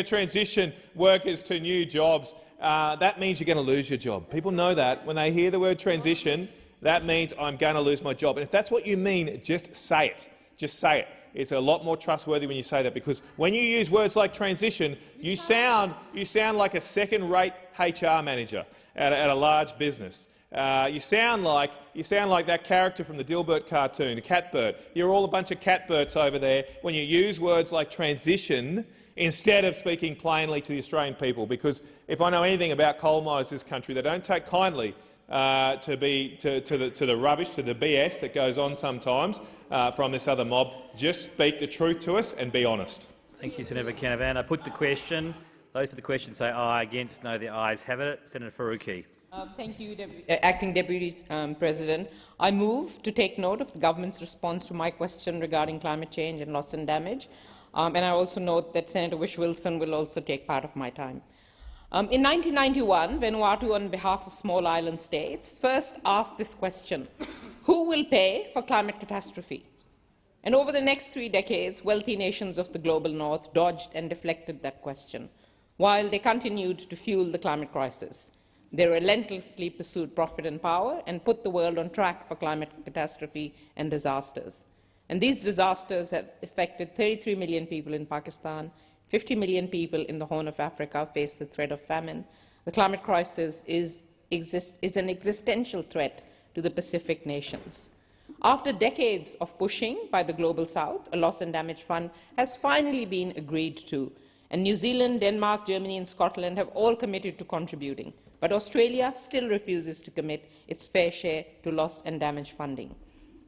transition workers to new jobs. That means you're going to lose your job. People know that. When they hear the word transition, that means I'm going to lose my job. And if that's what you mean, just say it. Just say it. It's a lot more trustworthy when you say that, because when you use words like transition, you sound like a second-rate HR manager at a large business. You sound like that character from the Dilbert cartoon, Catbert. You're all a bunch of Catberts over there when you use words like transition instead of speaking plainly to the Australian people. Because if I know anything about coal miners in this country, they don't take kindly to the rubbish, to the BS that goes on sometimes from this other mob. Just speak the truth to us and be honest. Thank you, Senator Canavan. I put the question. Those for the question say aye. Against, no. The ayes have it. Senator Faruqi. Thank you, Acting Deputy President. I move to take note of the government's response to my question regarding climate change and loss and damage, and I also note that Senator Whish-Wilson will also take part of my time. In 1991, Vanuatu, on behalf of small island states, first asked this question: who will pay for climate catastrophe? And over the next 3 decades, wealthy nations of the global north dodged and deflected that question, while they continued to fuel the climate crisis. They relentlessly pursued profit and power and put the world on track for climate catastrophe and disasters. And these disasters have affected 33 million people in Pakistan. 50 million people in the Horn of Africa face the threat of famine. The climate crisis is an existential threat to the Pacific nations. After decades of pushing by the Global South, a loss and damage fund has finally been agreed to, and New Zealand, Denmark, Germany and Scotland have all committed to contributing. But Australia still refuses to commit its fair share to loss and damage funding.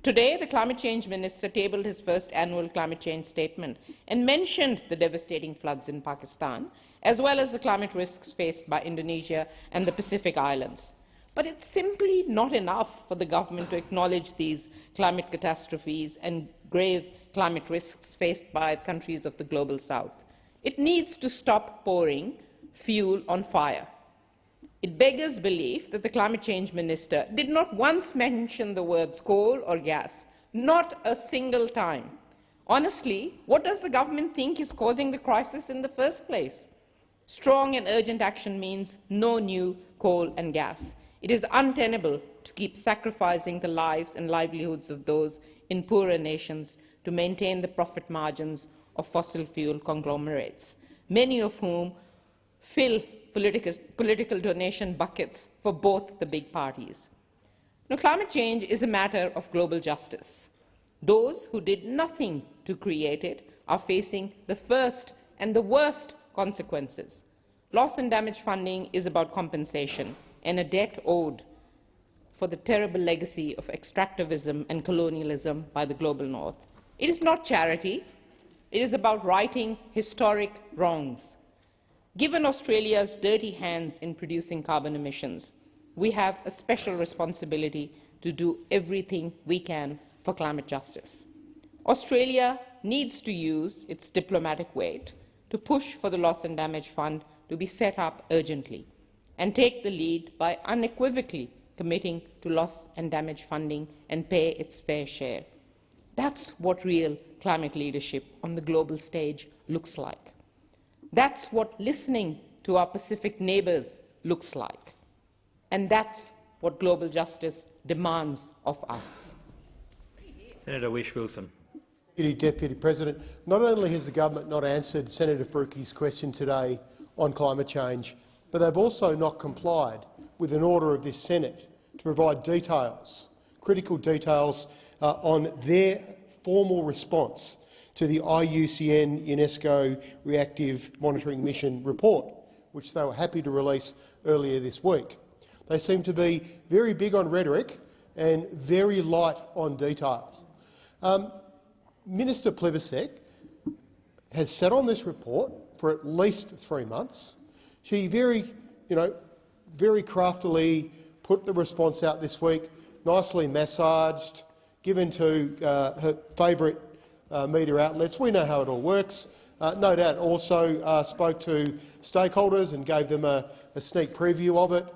Today, the Climate Change Minister tabled his first annual climate change statement and mentioned the devastating floods in Pakistan, as well as the climate risks faced by Indonesia and the Pacific Islands. But it's simply not enough for the government to acknowledge these climate catastrophes and grave climate risks faced by countries of the Global South. It needs to stop pouring fuel on fire. It beggars belief that the Climate Change Minister did not once mention the words coal or gas, not a single time. Honestly, what does the government think is causing the crisis in the first place? Strong and urgent action means no new coal and gas. It is untenable to keep sacrificing the lives and livelihoods of those in poorer nations to maintain the profit margins of fossil fuel conglomerates, many of whom fill political donation buckets for both the big parties. Now, climate change is a matter of global justice. Those who did nothing to create it are facing the first and the worst consequences. Loss and damage funding is about compensation and a debt owed for the terrible legacy of extractivism and colonialism by the global north. It is not charity. It is about righting historic wrongs. Given Australia's dirty hands in producing carbon emissions, we have a special responsibility to do everything we can for climate justice. Australia needs to use its diplomatic weight to push for the Loss and Damage Fund to be set up urgently and take the lead by unequivocally committing to loss and damage funding and pay its fair share. That's what real climate leadership on the global stage looks like. That's what listening to our Pacific neighbours looks like. And that's what global justice demands of us. Senator Whish-Wilson. Deputy President, not only has the government not answered Senator Faruqi's question today on climate change, but they've also not complied with an order of this Senate to provide details, critical details, on their formal response to the IUCN UNESCO Reactive Monitoring Mission report, which they were happy to release earlier this week. They seem to be very big on rhetoric and very light on detail. Minister Plibersek has sat on this report for at least 3 months. She very craftily put the response out this week, nicely massaged, given to her favourite media outlets. We know how it all works. No doubt also spoke to stakeholders and gave them a sneak preview of it.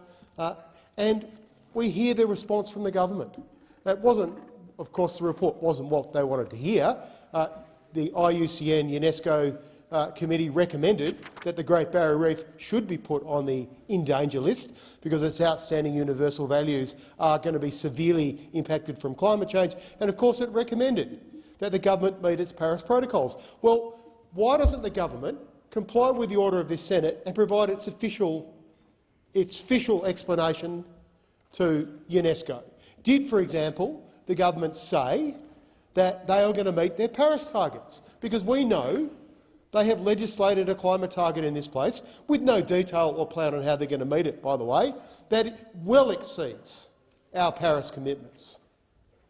And we hear the response from the government. That wasn't, of course, the report wasn't what they wanted to hear. The IUCN UNESCO committee recommended that the Great Barrier Reef should be put on the in danger list because its outstanding universal values are going to be severely impacted from climate change. And of course it recommended that the government meet its Paris protocols. Well, why doesn't the government comply with the order of this Senate and provide its official explanation to UNESCO? Did, for example, the government say that they are going to meet their Paris targets? Because we know they have legislated a climate target in this place, with no detail or plan on how they're going to meet it, by the way, that well exceeds our Paris commitments.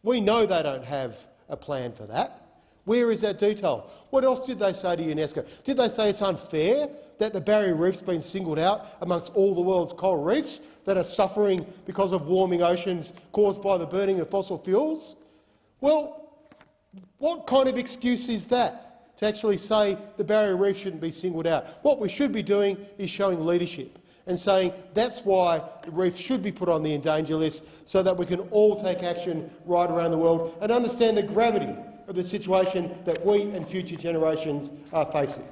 We know they don't have a plan for that. Where is that detail? What else did they say to UNESCO? Did they say it's unfair that the Barrier Reef's been singled out amongst all the world's coral reefs that are suffering because of warming oceans caused by the burning of fossil fuels? Well, what kind of excuse is that, to actually say the Barrier Reef shouldn't be singled out? What we should be doing is showing leadership and saying that's why the reef should be put on the endanger list, so that we can all take action right around the world and understand the gravity of the situation that we and future generations are facing.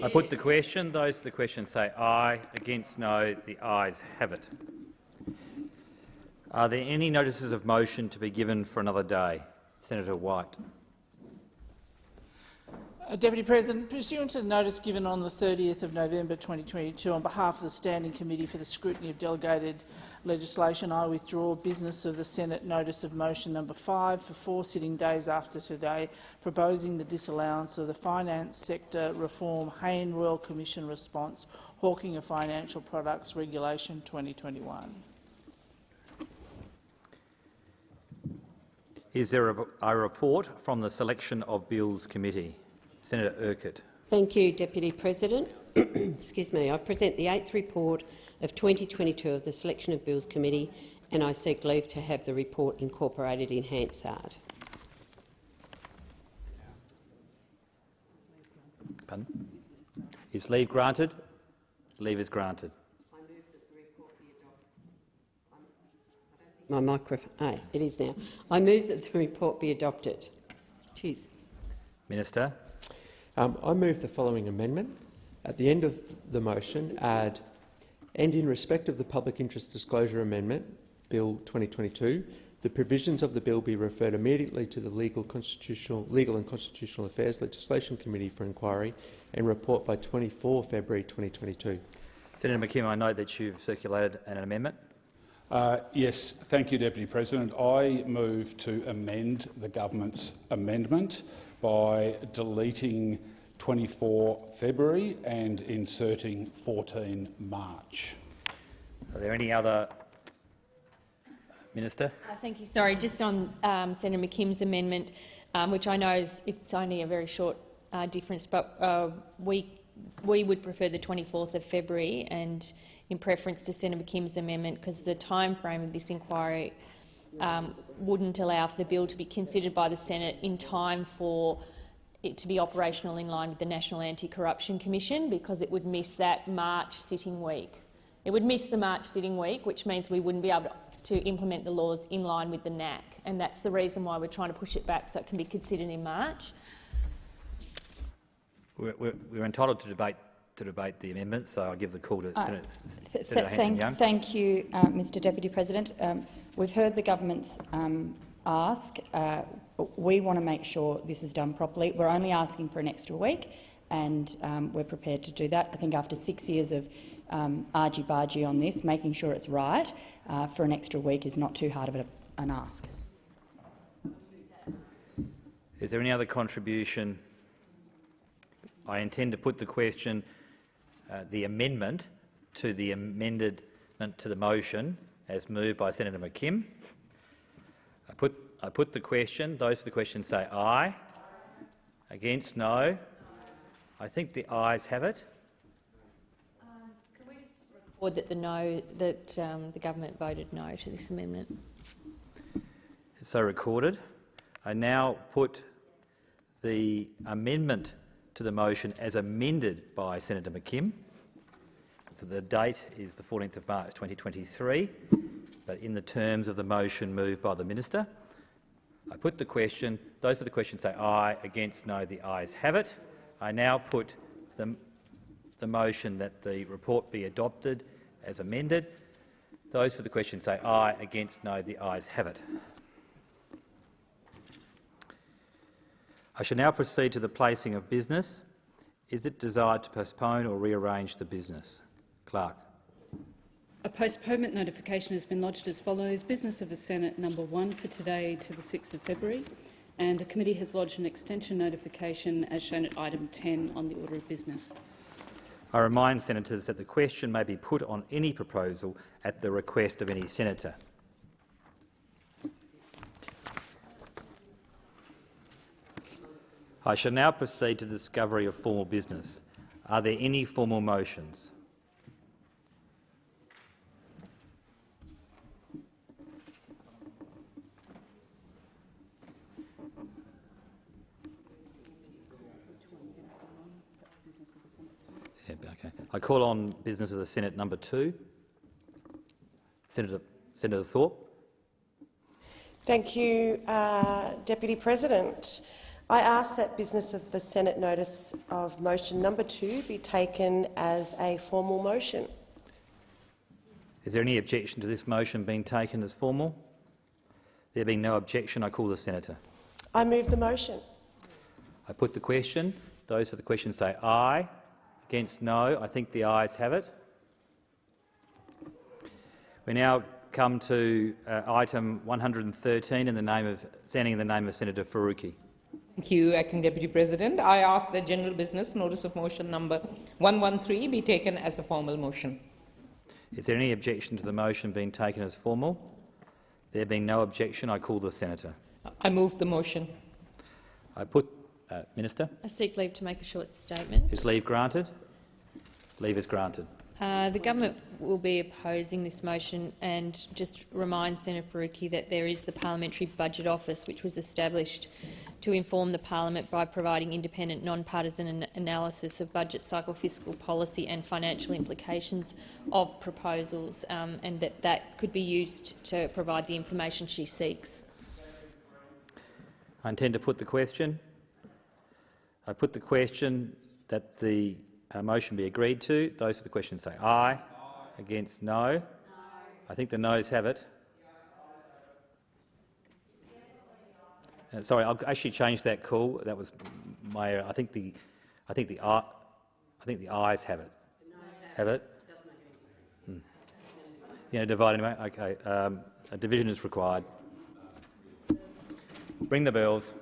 I put the question. Those to the question say aye. Against, no. The ayes have it. Are there any notices of motion to be given for another day? Senator White. Deputy President, pursuant to the notice given on the 30th of November 2022 on behalf of the Standing Committee for the Scrutiny of Delegated Legislation, I withdraw business of the Senate Notice of Motion No. 5 for 4 sitting days after today, proposing the disallowance of the Finance Sector Reform Hayne Royal Commission Response, Hawking of Financial Products Regulation 2021. Is there a report from the Selection of Bills Committee? Senator Urquhart. Thank you, Deputy President. Excuse me. I present the 8th report of 2022 of the Selection of Bills Committee, and I seek leave to have the report incorporated in Hansard. Pardon? Is leave granted? Leave is granted. My microphone. It is now. I move that the report be adopted. Cheers. Minister. I move the following amendment. At the end of the motion, add, and in respect of the Public Interest Disclosure Amendment, Bill 2022, the provisions of the bill be referred immediately to the Legal and Constitutional Affairs Legislation Committee for inquiry and report by 24 February 2022. Senator McKim, I note that you've circulated an amendment. Yes, thank you, Deputy President. I move to amend the government's amendment by deleting 24 February and inserting 14 March. Are there any other? Minister. Thank you. Sorry, just on Senator McKim's amendment, which I know it's only a very short difference, but we would prefer the 24th of February, and in preference to Senator McKim's amendment, because the time frame of this inquiry wouldn't allow for the bill to be considered by the Senate in time for it to be operational in line with the National Anti-Corruption Commission, because it would miss that March sitting week. It would miss the March sitting week, which means we wouldn't be able to implement the laws in line with the NAC, and that's the reason why we're trying to push it back so it can be considered in March. We're entitled to debate the amendment, so I'll give the call to Senator Hanson-Young. Thank you, Mr Deputy President. We've heard the government's ask. We want to make sure this is done properly. We're only asking for an extra week, and we're prepared to do that. I think after 6 years of argy-bargy on this, making sure it's right for an extra week is not too hard of an ask. Is there any other contribution? I intend to put the question, the amendment to the amendment to the motion as moved by Senator McKim. I put the question. Those for the question say aye. Against, no. I think the ayes have it. Can we just record that the government voted no to this amendment? So recorded. I now put the amendment to the motion as amended by Senator McKim. So the date is the 14th of March 2023, but in the terms of the motion moved by the minister. I put the question. Those for the question say aye. Against, no. The ayes have it. I now put the motion that the report be adopted as amended. Those for the question say aye. Against, no. The ayes have it. I shall now proceed to the placing of business. Is it desired to postpone or rearrange the business? Clerk. A postponement notification has been lodged as follows. Business of the Senate number 1 for today to the 6th of February, and a committee has lodged an extension notification as shown at item 10 on the order of business. I remind senators that the question may be put on any proposal at the request of any senator. I shall now proceed to the discovery of formal business. Are there any formal motions? Yeah, okay. I call on business of the Senate number 2. Senator Thorpe. Thank you, Deputy President. I ask that business of the Senate notice of motion number 2 be taken as a formal motion. Is there any objection to this motion being taken as formal? There being no objection, I call the senator. I move the motion. I put the question. Those for the question say aye. Against no. I think the ayes have it. We now come to item 113 standing in the name of Senator Faruqi. Thank you, Acting Deputy President. I ask that general business notice of motion number 113 be taken as a formal motion. Is there any objection to the motion being taken as formal? There being no objection, I call the senator. I move the motion. I put Minister. I seek leave to make a short statement. Is leave granted? Leave is granted. The government will be opposing this motion, and just remind Senator Faruqi that there is the Parliamentary Budget Office, which was established to inform the Parliament by providing independent, non-partisan analysis of budget cycle, fiscal policy and financial implications of proposals, and that could be used to provide the information she seeks. I intend to put the question. I put the question that the motion be agreed to. Those for the question say aye. Against no. I think the noes have it. Sorry, I'll actually change that call. That was my error. I think the ayes have it. Have it? Yeah, divide anyway. Okay. A division is required. Bring the bells.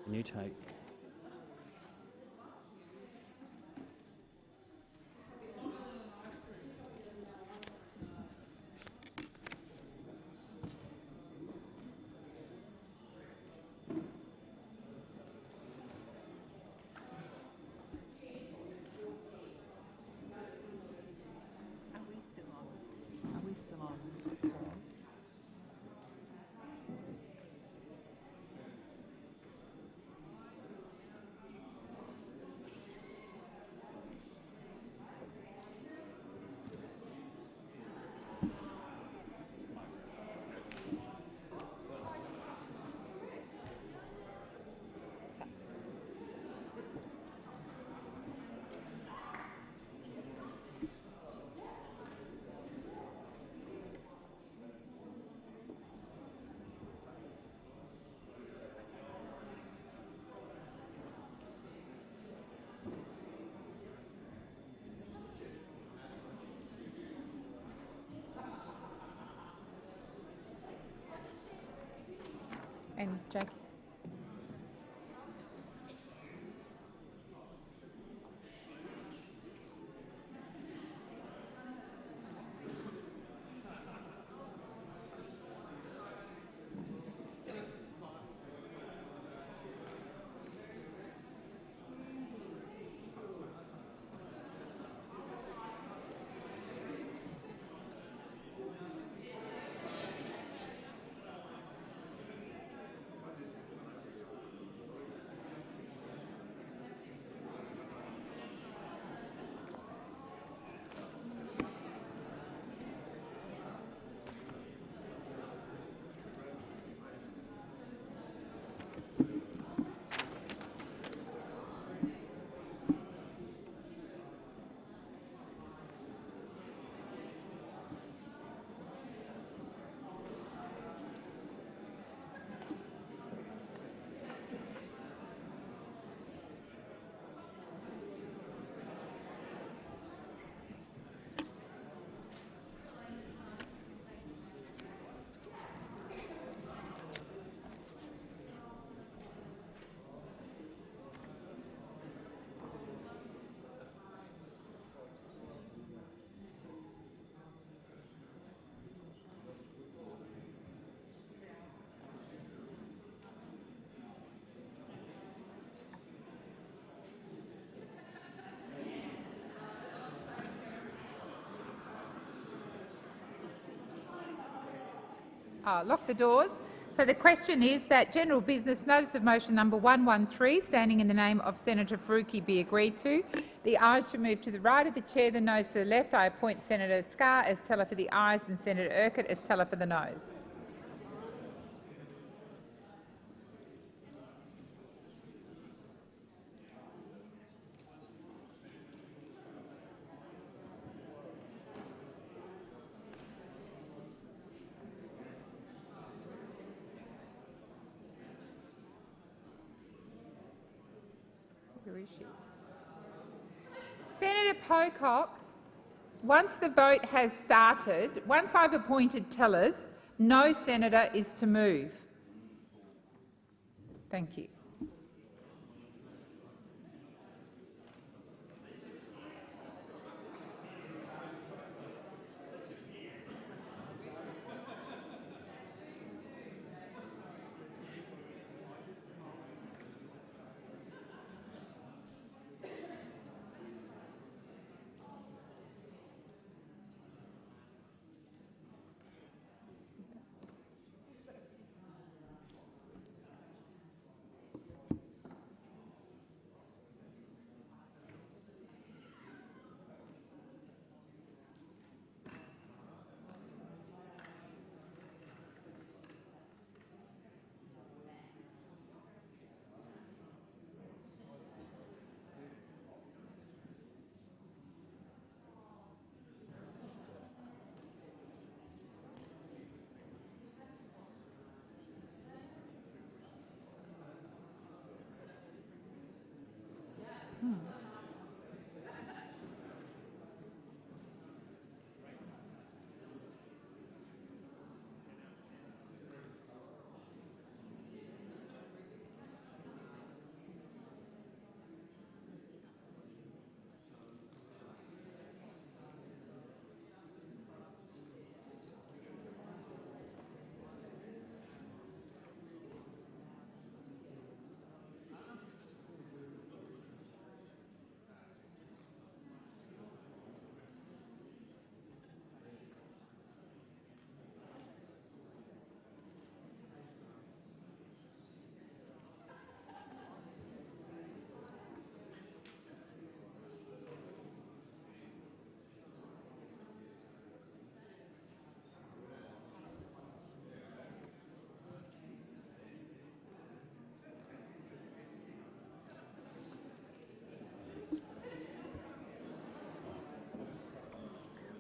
New take. Jackie. Lock the doors. So the question is that general business notice of motion number 113, standing in the name of Senator Faruqi, be agreed to. The ayes should move to the right of the chair, the noes to the left. I appoint Senator Scarr as teller for the ayes and Senator Urquhart as teller for the noes. Senator Pocock, once the vote has started, once I've appointed tellers, no senator is to move. Thank you.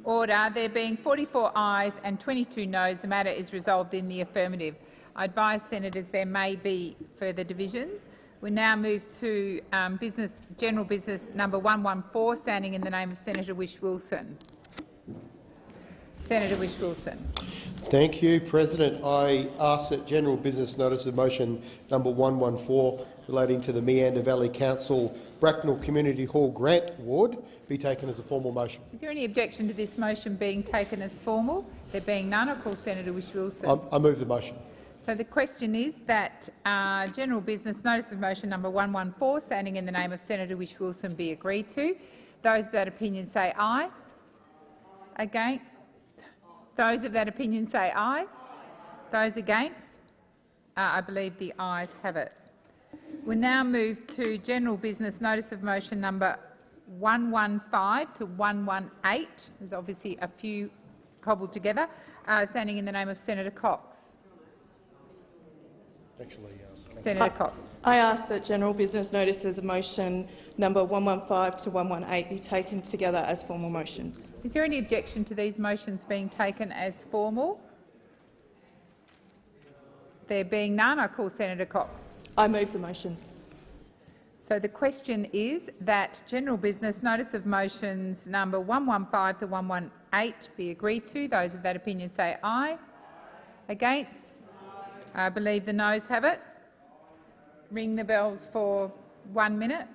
Order. There being 44 ayes and 22 noes, the matter is resolved in the affirmative. I advise senators there may be further divisions. We now move to general business number 114, standing in the name of Senator Whish-Wilson. Senator Whish-Wilson. Thank you, President. I ask that general business notice of motion number 114 relating to the Meander Valley Council Bracknell Community Hall grant award be taken as a formal motion. Is there any objection to this motion being taken as formal? There being none, I call Senator Whish-Wilson. I move the motion. So the question is that general business notice of motion number 114, standing in the name of Senator Whish-Wilson, be agreed to. Those of that opinion say aye. Against? Those of that opinion say aye. Those against? I believe the ayes have it. We'll now move to general business notice of motion number 115 to 118. There's obviously a few cobbled together. Standing in the name of Senator Cox. Senator Cox. I ask that general business notices of motion number 115 to 118 be taken together as formal motions. Is there any objection to these motions being taken as formal? There being none, I call Senator Cox. I move the motions. So the question is that general business notice of motions number 115 to 118 be agreed to. Those of that opinion say aye. Against? I believe the noes have it. Ring the bells for 1 minute.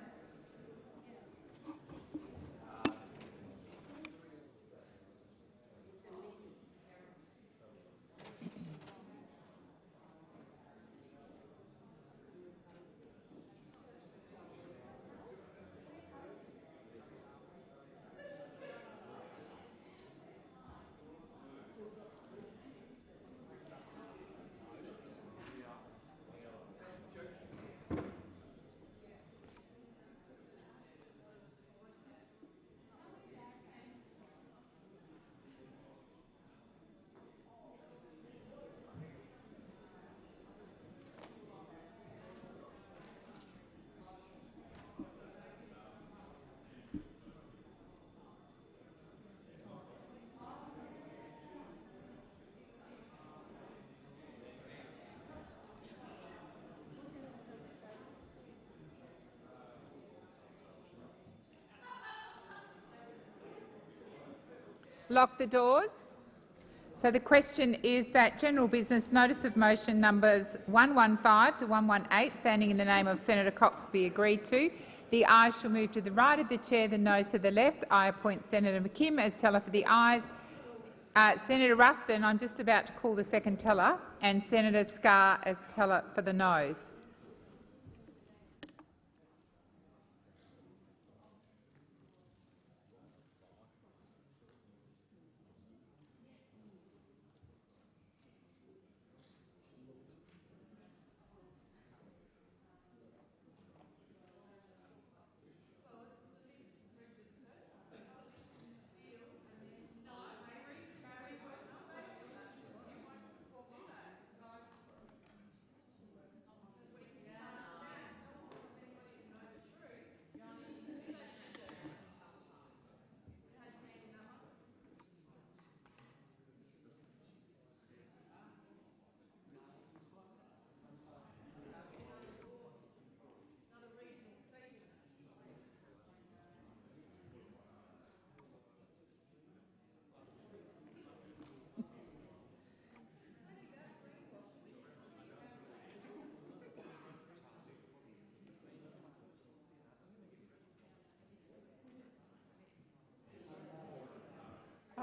Lock the doors. So the question is that general business notice of motion numbers 115 to 118, standing in the name of Senator Cox, be agreed to. The ayes shall move to the right of the chair, the noes to the left. I appoint Senator McKim as teller for the ayes. Senator Ruston, I'm just about to call the second teller, and Senator Scarr as teller for the noes.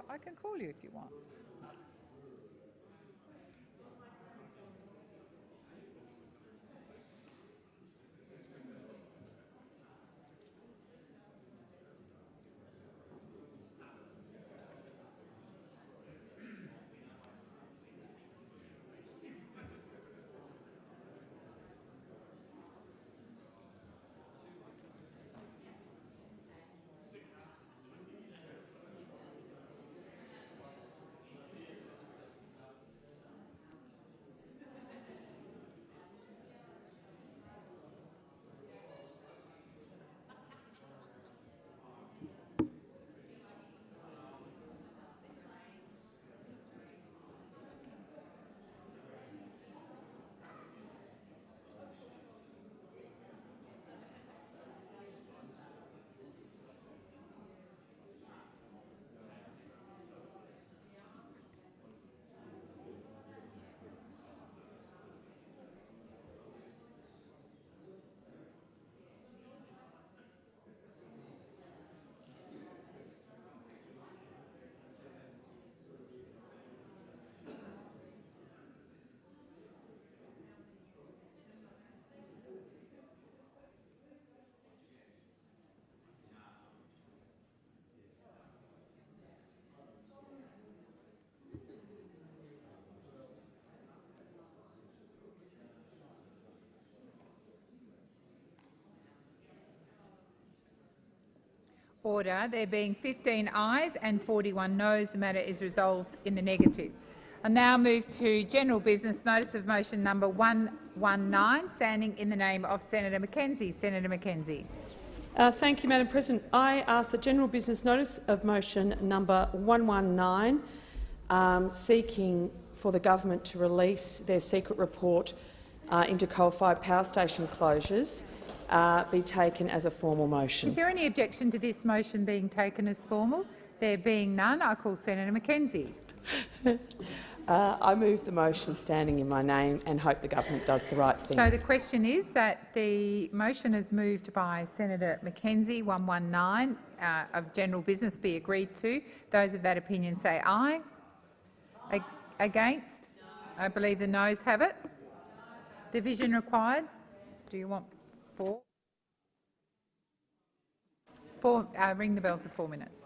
I can call you if you want. Order. There being 15 ayes and 41 noes, the matter is resolved in the negative. I now move to general business notice of motion number 119, standing in the name of Senator Mackenzie. Senator Mackenzie. Thank you, Madam President. I ask that general business notice of motion number 119, seeking for the government to release their secret report into coal-fired power station closures, be taken as a formal motion. Is there any objection to this motion being taken as formal? There being none, I call Senator Mackenzie. I move the motion standing in my name and hope the government does the right thing. So the question is that the motion is moved by Senator Mackenzie, 119, of general business be agreed to. Those of that opinion say aye. Against? I believe the noes have it. Division required. Do you want 4? Ring the bells for 4 minutes.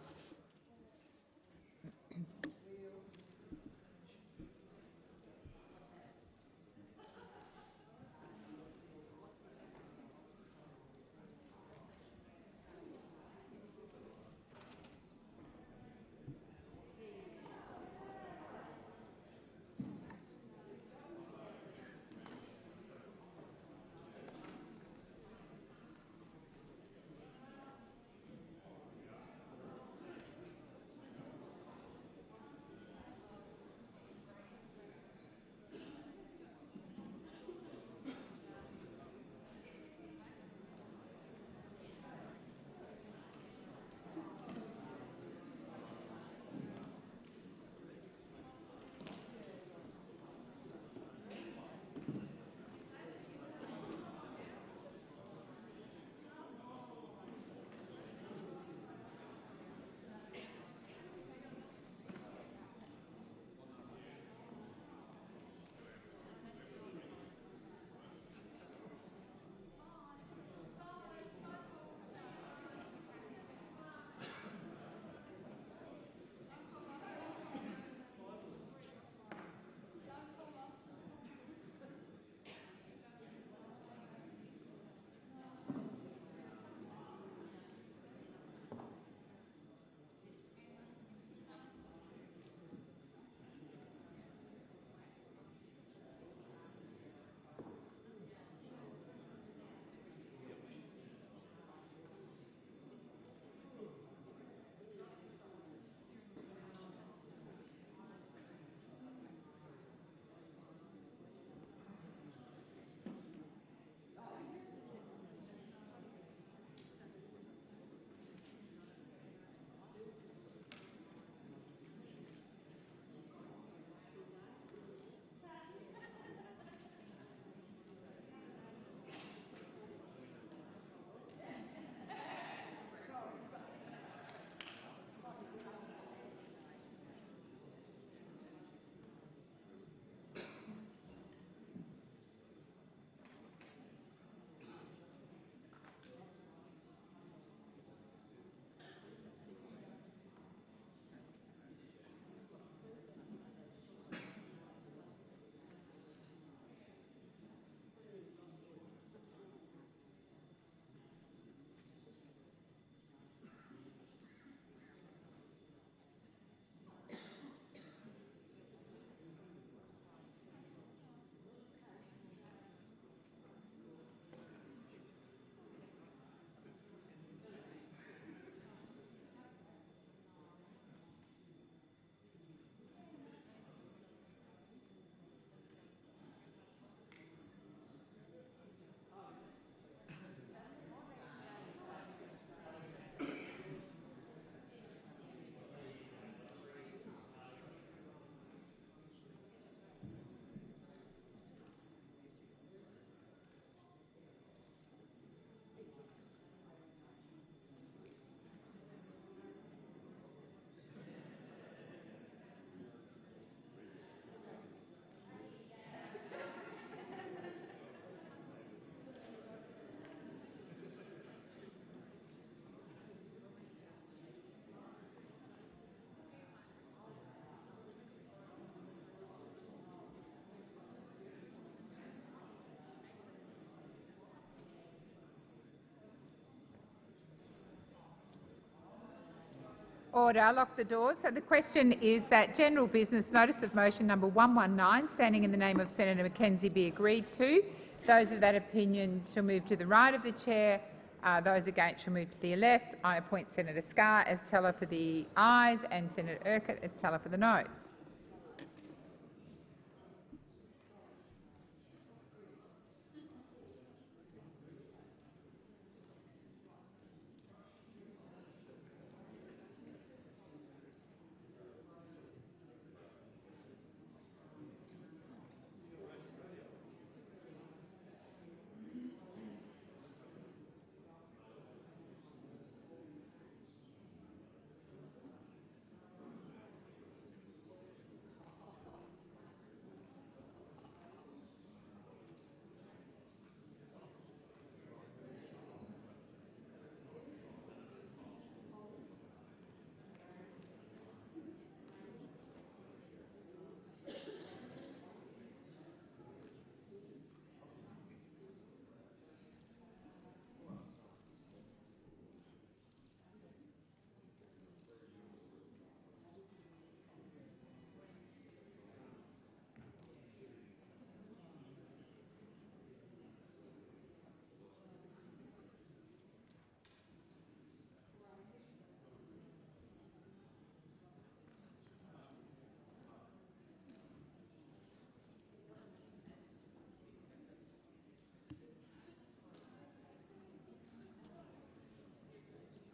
Order. Lock the doors. So the question is that general business notice of motion number 119, standing in the name of Senator Mackenzie, be agreed to. Those of that opinion shall move to the right of the chair. Those against shall move to the left. I appoint Senator Scarr as teller for the ayes and Senator Urquhart as teller for the noes.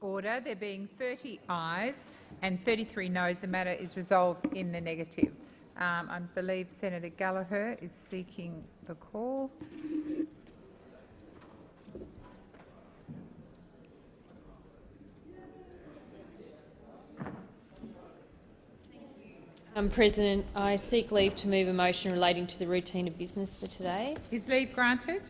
Order. There being 30 ayes and 33 noes, the matter is resolved in the negative. I believe Senator Gallagher is seeking the call. President, I seek leave to move a motion relating to the routine of business for today. Is leave granted?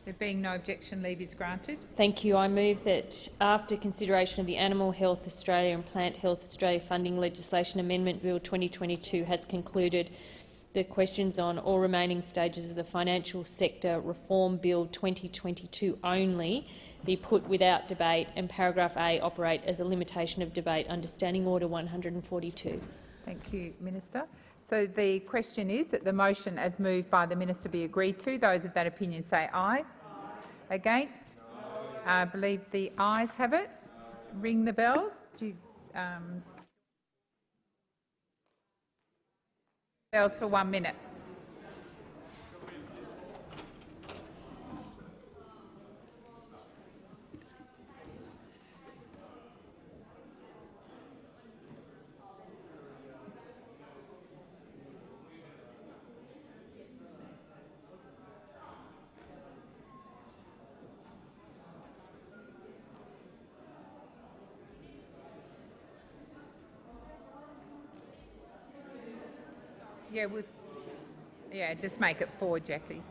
There being no objection, leave is granted. Thank you. I move that after consideration of the Animal Health Australia and Plant Health Australia Funding Legislation Amendment Bill 2022 has concluded, the questions on all remaining stages of the Financial Sector Reform Bill 2022 only be put without debate, and paragraph A operate as a limitation of debate under Standing Order 142. Thank you, Minister. So the question is that the motion as moved by the Minister be agreed to. Those of that opinion say aye. Against? I believe the ayes have it. Ring the bells. Bells for 1 minute. Yeah, just make it 4, Jackie.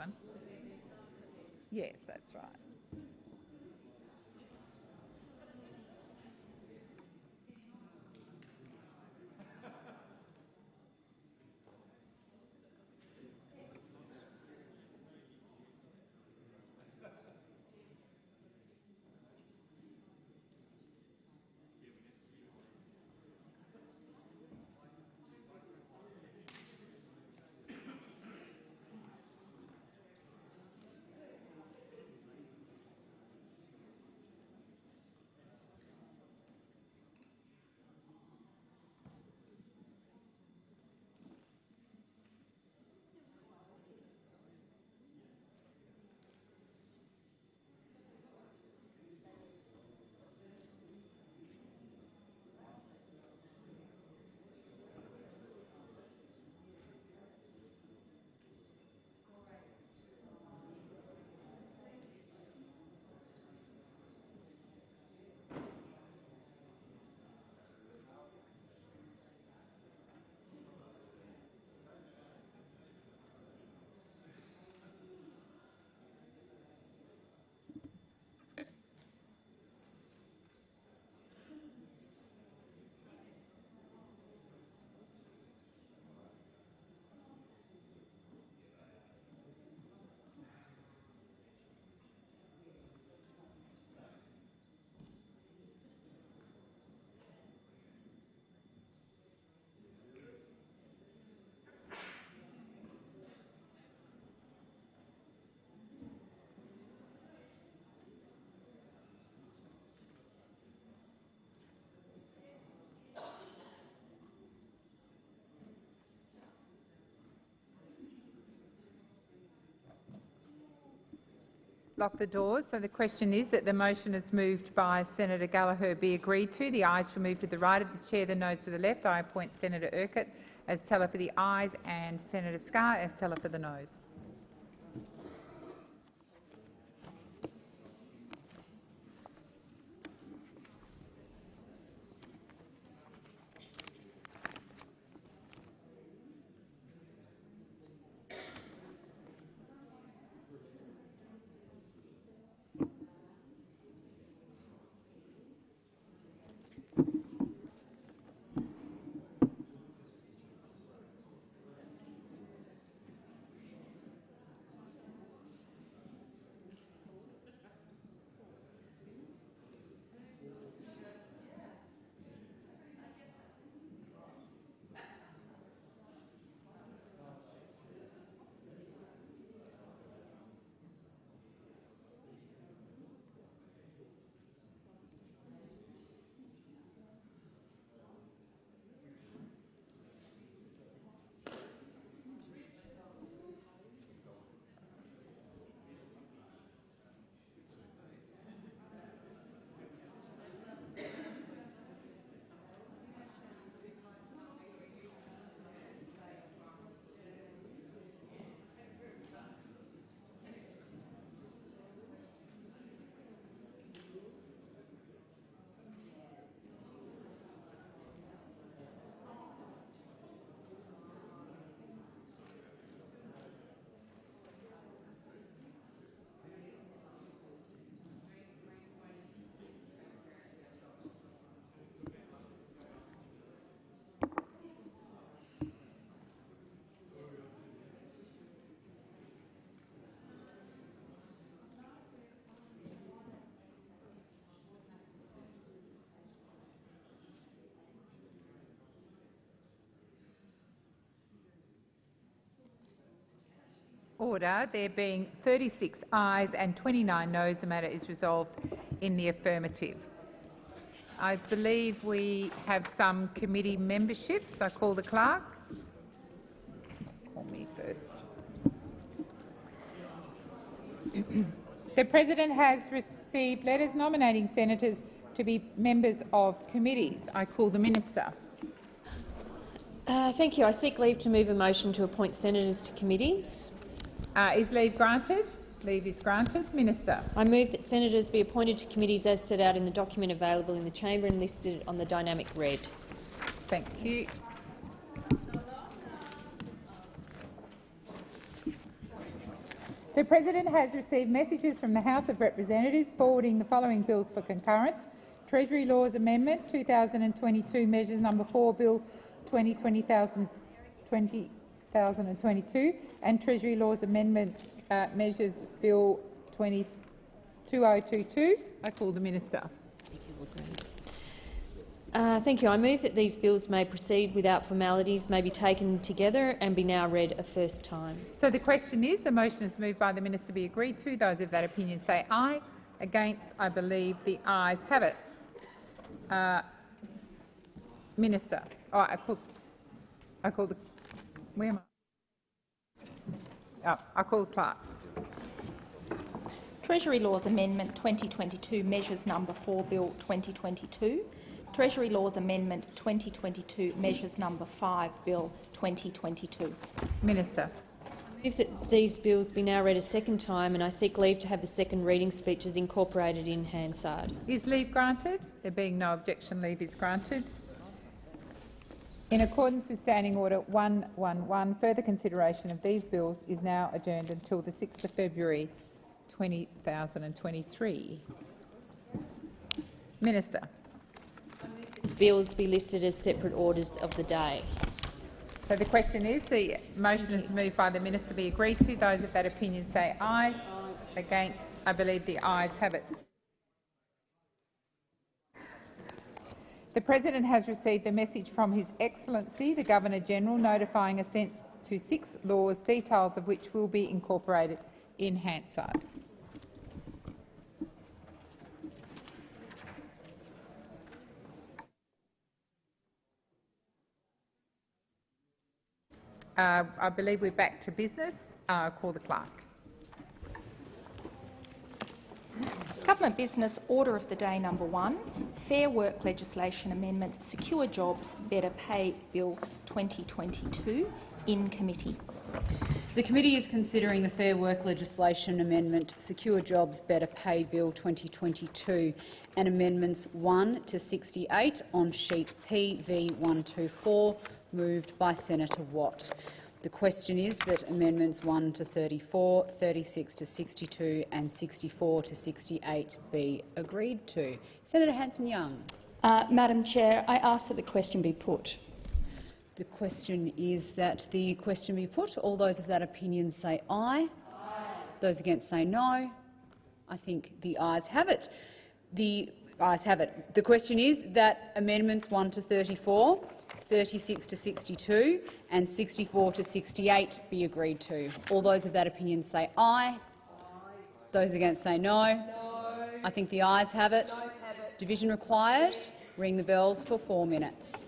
one. Yes, that's right. Lock the doors. So the question is that the motion is moved by Senator Gallagher be agreed to. The ayes shall move to the right of the chair, the noes to the left. I appoint Senator Urquhart as teller for the ayes and Senator Scarr as teller for the noes. Order. There being 36 ayes and 29 noes, the matter is resolved in the affirmative. I believe we have some committee memberships. I call the clerk. Call me first. The President has received letters nominating senators to be members of committees. I call the Minister. Thank you. I seek leave to move a motion to appoint senators to committees. Is leave granted? Leave is granted. Minister. I move that senators be appointed to committees as set out in the document available in the chamber and listed on the dynamic red. Thank you. The President has received messages from the House of Representatives forwarding the following bills for concurrence: Treasury Laws Amendment 2022, Measures No. 4, Bill 2022, and Treasury Laws Amendment Measures Bill 2022. I call the Minister. Thank you. I move that these bills may proceed without formalities, may be taken together and be now read a first time. So the question is, the motion is moved by the Minister be agreed to. Those of that opinion say aye. Against, I believe the ayes have it. Minister. Oh, I call the... Where am I? Oh, I call the clerk. Treasury Laws Amendment 2022, Measures No. 4, Bill 2022. Treasury Laws Amendment 2022, Measures No. 5, Bill 2022. Minister. I move that these bills be now read a second time, and I seek leave to have the second reading speeches incorporated in Hansard. Is leave granted? There being no objection, leave is granted. In accordance with Standing Order 111, further consideration of these bills is now adjourned until the 6th of February 2023. Minister. Bills be listed as separate orders of the day. So the question is, the motion is moved by the Minister be agreed to. Those of that opinion say aye. Against, I believe the ayes have it. The President has received a message from His Excellency, the Governor-General, notifying assent to 6 laws, details of which will be incorporated in Hansard. I believe we're back to business. Call the clerk. Government Business Order of the Day No. 1, Fair Work Legislation Amendment Secure Jobs Better Pay Bill 2022, in committee. The committee is considering the Fair Work Legislation Amendment Secure Jobs Better Pay Bill 2022 and Amendments 1 to 68 on sheet PV124, moved by Senator Watt. The question is that Amendments 1 to 34, 36 to 62 and 64 to 68 be agreed to. Senator Hanson-Young. Madam Chair, I ask that the question be put. The question is that the question be put. All those of that opinion say aye. Those against say no. I think the ayes have it. The ayes have it. The question is that Amendments 1 to 34, 36 to 62 and 64 to 68 be agreed to. All those of that opinion say aye. Those against say no. I think the ayes have it. Division required. Ring the bells for 4 minutes.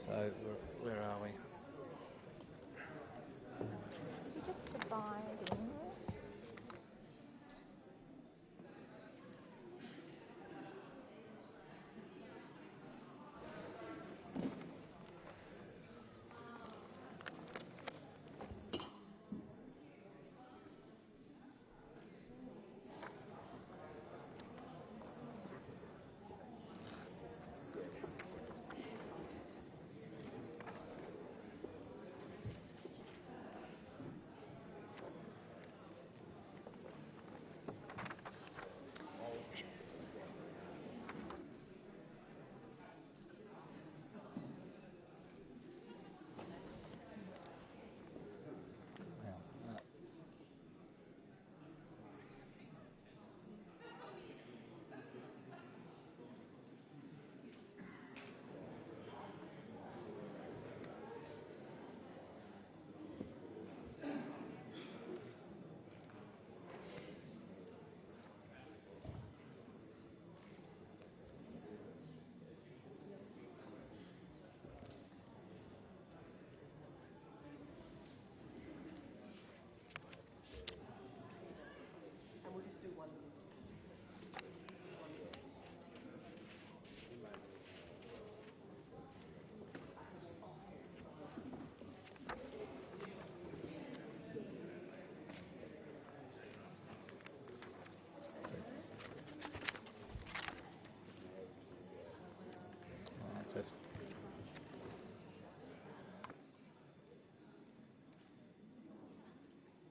So where are we? You just divide in.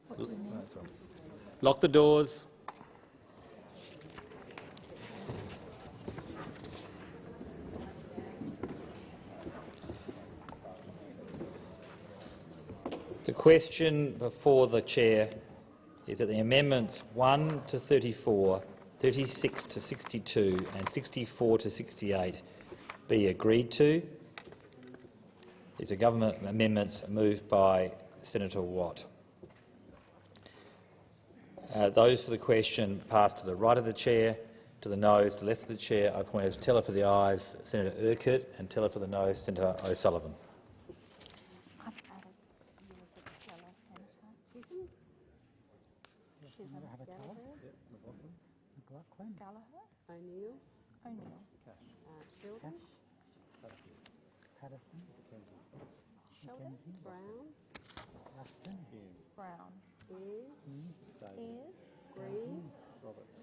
What do you mean? Lock the doors. The question before the chair is that the amendments 1 to 34, 36 to 62 and 64 to 68 be agreed to. These are government amendments moved by Senator Watt. Those for the question pass to the right of the chair, to the nose, to the left of the chair. I point out to teller for the ayes, Senator Urquhart, and teller for the nose, Senator O'Sullivan. I've added you as a teller, Senator. Chisholm? Chisholm. Gallagher? O'Neill. O'Neill. Sheldon. Patterson. Sheldon. Brown. Ruston. Brown. Ayres. Ayres. Green. Roberts.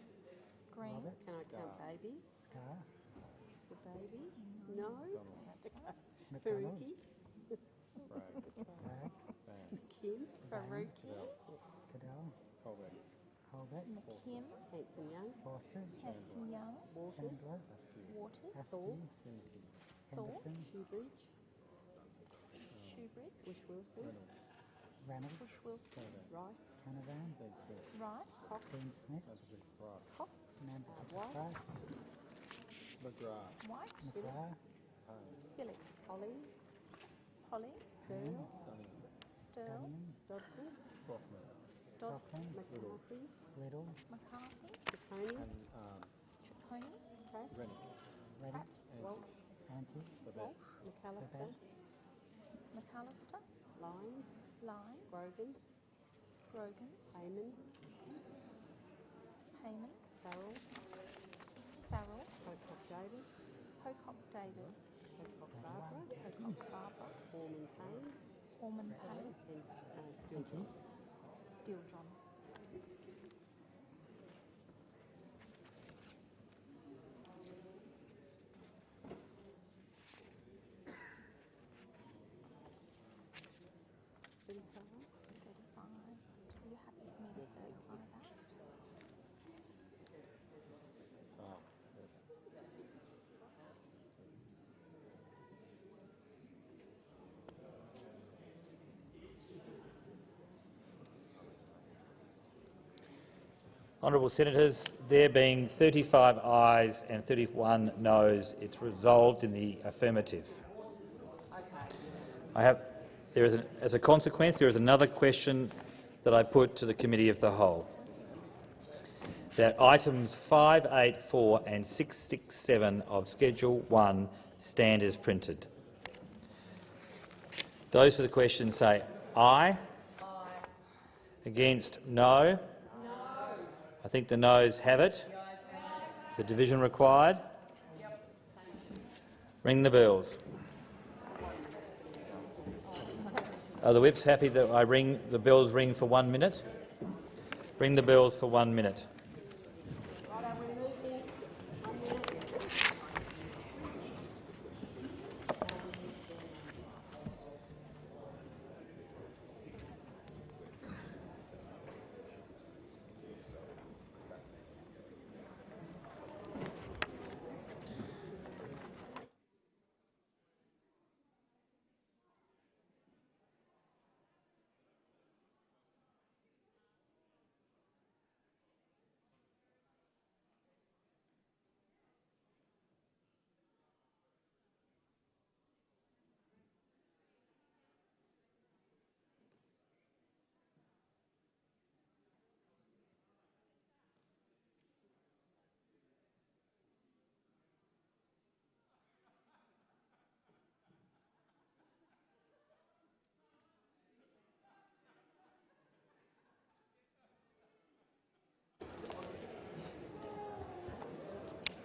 Green. Can I count baby? Scar. The baby? No. McDonald. Faruqi. McKim. Faruqi. Cadell. Colbeck. McKim. Hanson Young. Forster. Hanson Young. Chandler. Waters. Thorpe. Henderson. Shoebridge. Shoebridge. Bush Wilson. Reynolds. Bush Wilson. Rice. Canavan. Rice. Dean Smith. Cox. McGrath. White. McGrath. Philip. Holly. Holly. Stirl. Stirl. Dodson. Dodson. McCarthy. Little. McCarthy. Chitoni. Chitoni. Pratt. Reddick. Waltz. Anti. McAllister. McAllister. Lyons. Lyons. Grogan. Grogan. Heyman. Heyman. Farrell. Farrell. Pocock David. Pocock David. Pocock Barbara. Pocock Barbara. Orman Payne. Orman Payne. And Steele John. Steele John. Are you happy for me to certify that? Honourable Senators, there being 35 ayes and 31 noes, it's resolved in the affirmative. As a consequence, there is another question that I put to the Committee of the Whole, that items 584 and 667 of Schedule 1 stand as printed. Those for the question say aye. Aye. Against, no. No. I think the noes have it. Is the division required? Yep. Ring the bells. Are the whips happy that I ring the bells ring for 1 minute? Ring the bells for 1 minute.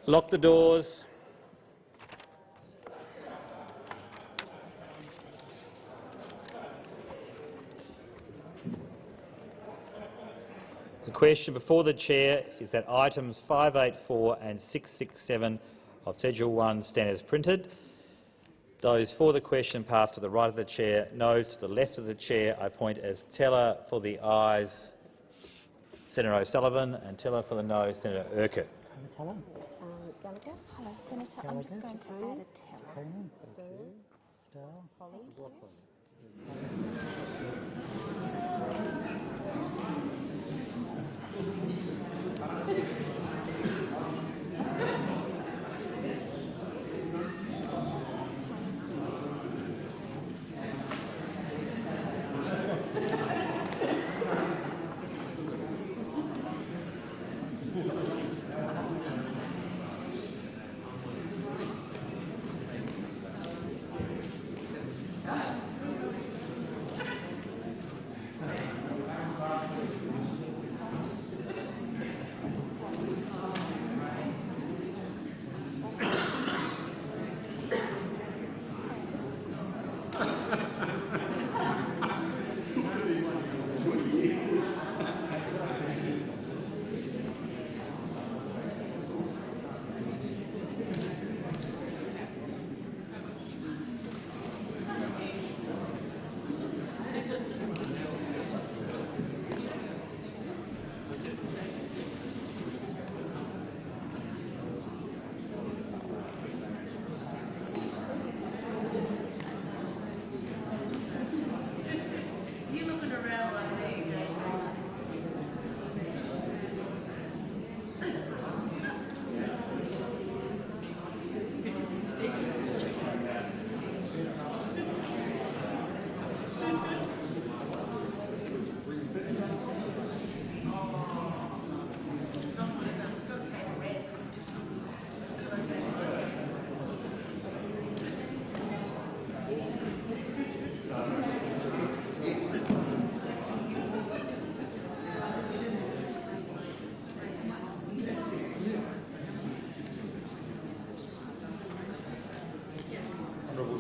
Lock the doors. The question before the chair is that items 584 and 667 of Schedule 1 stand as printed. Those for the question pass to the right of the chair. Noes to the left of the chair. I point as teller for the ayes, Senator O'Sullivan, and teller for the noes, Senator Urquhart. Gallagher. Hello, Senator. I'm just going to add a teller.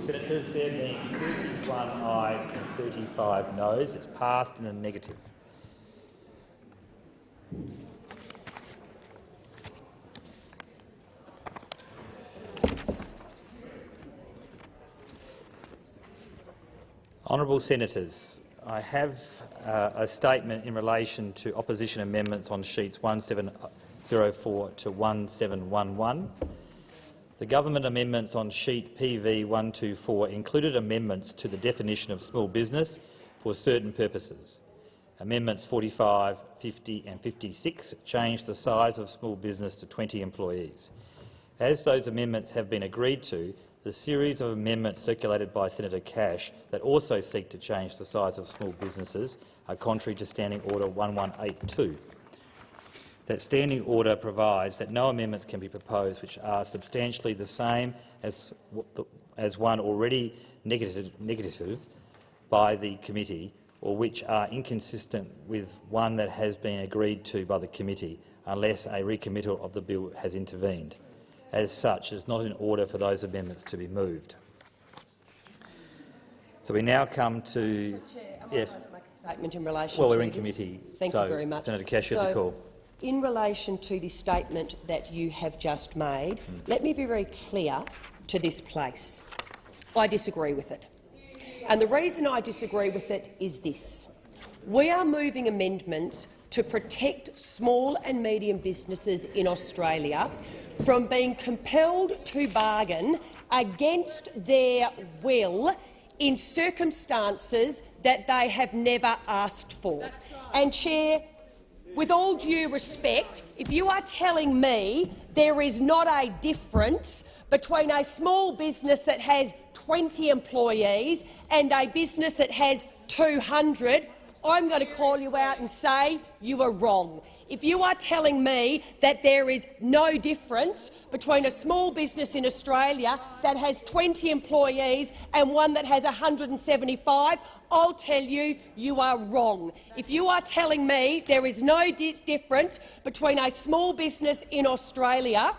Senators, there being 31 ayes and 35 noes. It's passed in a negative. Honourable Senators, I have a statement in relation to opposition amendments on sheets 1704 to 1711. The government amendments on sheet PV 124 included amendments to the definition of small business for certain purposes. Amendments 45, 50 and 56 changed the size of small business to 20 employees. As those amendments have been agreed to, the series of amendments circulated by Senator Cash that also seek to change the size of small businesses are contrary to Standing Order 1182. That Standing Order provides that no amendments can be proposed which are substantially the same as one already negative by the committee or which are inconsistent with one that has been agreed to by the committee unless a recommittal of the bill has intervened. As such, it is not in order for those amendments to be moved. So we now come to— Yes. Statement in relation well, to we're in this. committee. Thank you very much. Senator Cash, you have the call. In relation to the statement that you have just made, let me be very clear to this place. I disagree with it. And the reason I disagree with it is this. We are moving amendments to protect small and medium businesses in Australia from being compelled to bargain against their will in circumstances that they have never asked for. Right. And, Chair, with all due respect, if you are telling me there is not a difference between a small business that has 20 employees and a business that has 200, I'm going to call you out and say you are wrong. If you are telling me that there is no difference between a small business in Australia that has 20 employees and one that has 175, I'll tell you you are wrong. If you are telling me there is no difference between a small business in Australia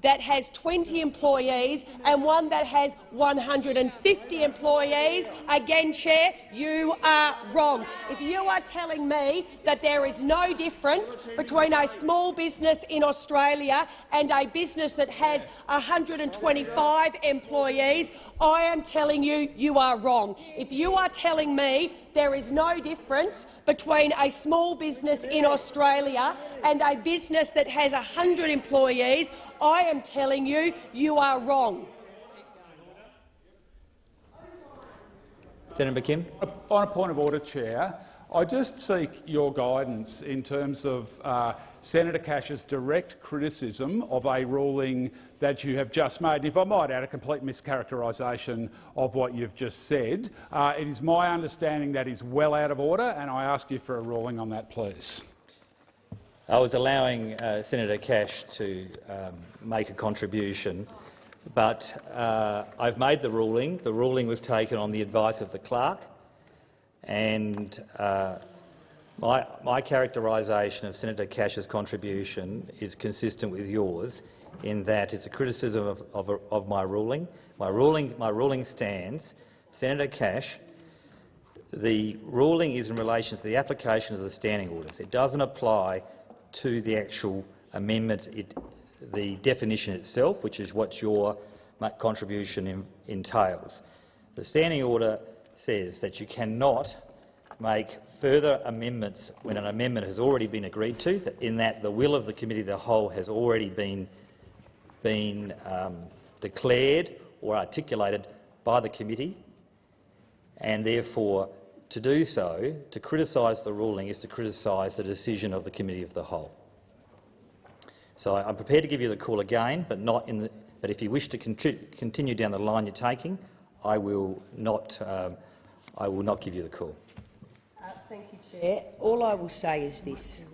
that has 20 employees and one that has 150 employees, again, Chair, you are wrong. If you are telling me that there is no difference between a small business in Australia and a business that has 125 employees, I am telling you you are wrong. If you are telling me there is no difference between a small business in Australia and a business that has 100 employees, I am telling you you are wrong. Senator McKim. On a point of order, Chair, I just seek your guidance in terms of Senator Cash's direct criticism of a ruling that you have just made. And if I might add a complete mischaracterisation of what you've just said, it is my understanding that is well out of order, and I ask you for a ruling on that, please. I was allowing Senator Cash to make a contribution, but I've made the ruling. The ruling was taken on the advice of the clerk, and my characterisation of Senator Cash's contribution is consistent with yours in that it's a criticism of my ruling. My ruling stands. Senator Cash, the ruling is in relation to the application of the standing orders. It doesn't apply to the actual amendment, the definition itself, which is what your contribution entails. The standing order says that you cannot make further amendments when an amendment has already been agreed to, in that the will of the committee of the whole has already been declared or articulated by the committee, and therefore to do so, to criticise the ruling, is to criticise the decision of the committee of the whole. So I'm prepared to give you the call again, but not in the. But if you wish to continue down the line you're taking, I will not give you the call. Thank you, Chair. All I will say is this.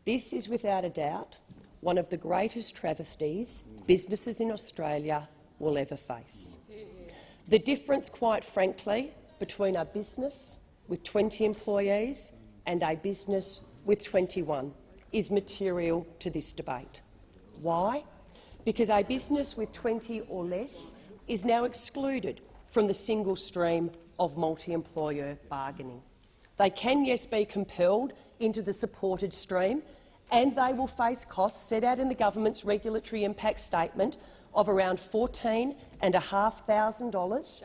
This is without a doubt one of the greatest travesties businesses in Australia will ever face. The difference, quite frankly, between a business with 20 employees and a business with 21 is material to this debate. Why? Because a business with 20 or less is now excluded from the single stream of multi-employer bargaining. They can, yes, be compelled into the supported stream, and they will face costs set out in the government's regulatory impact statement of around $14,500.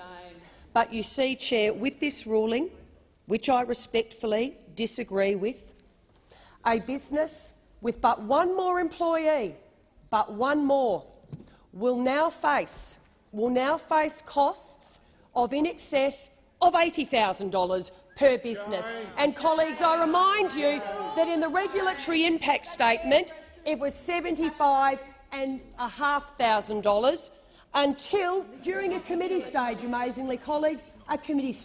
But you see, Chair, with this ruling, which I respectfully disagree with, a business with but one more employee, but one more, will now face costs of in excess of $80,000 per business. And, colleagues, I remind you that in the regulatory impact statement it was $75,500 until, during a committee stage, amazingly, colleagues, a committee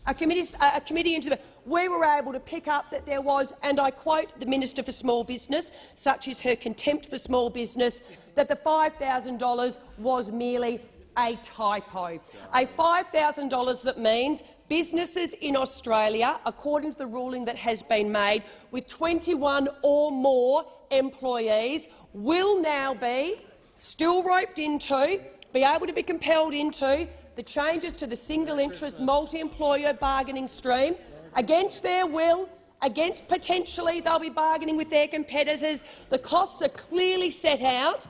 into the, we were able to pick up that there was, and I quote the Minister for Small Business, such is her contempt for small business, that the $5,000 was merely a typo. A $5,000 that means businesses in Australia, according to the ruling that has been made, with 21 or more employees will now be still roped into, be able to be compelled into the changes to the single-interest multi-employer bargaining stream against their will, against potentially they'll be bargaining with their competitors. The costs are clearly set out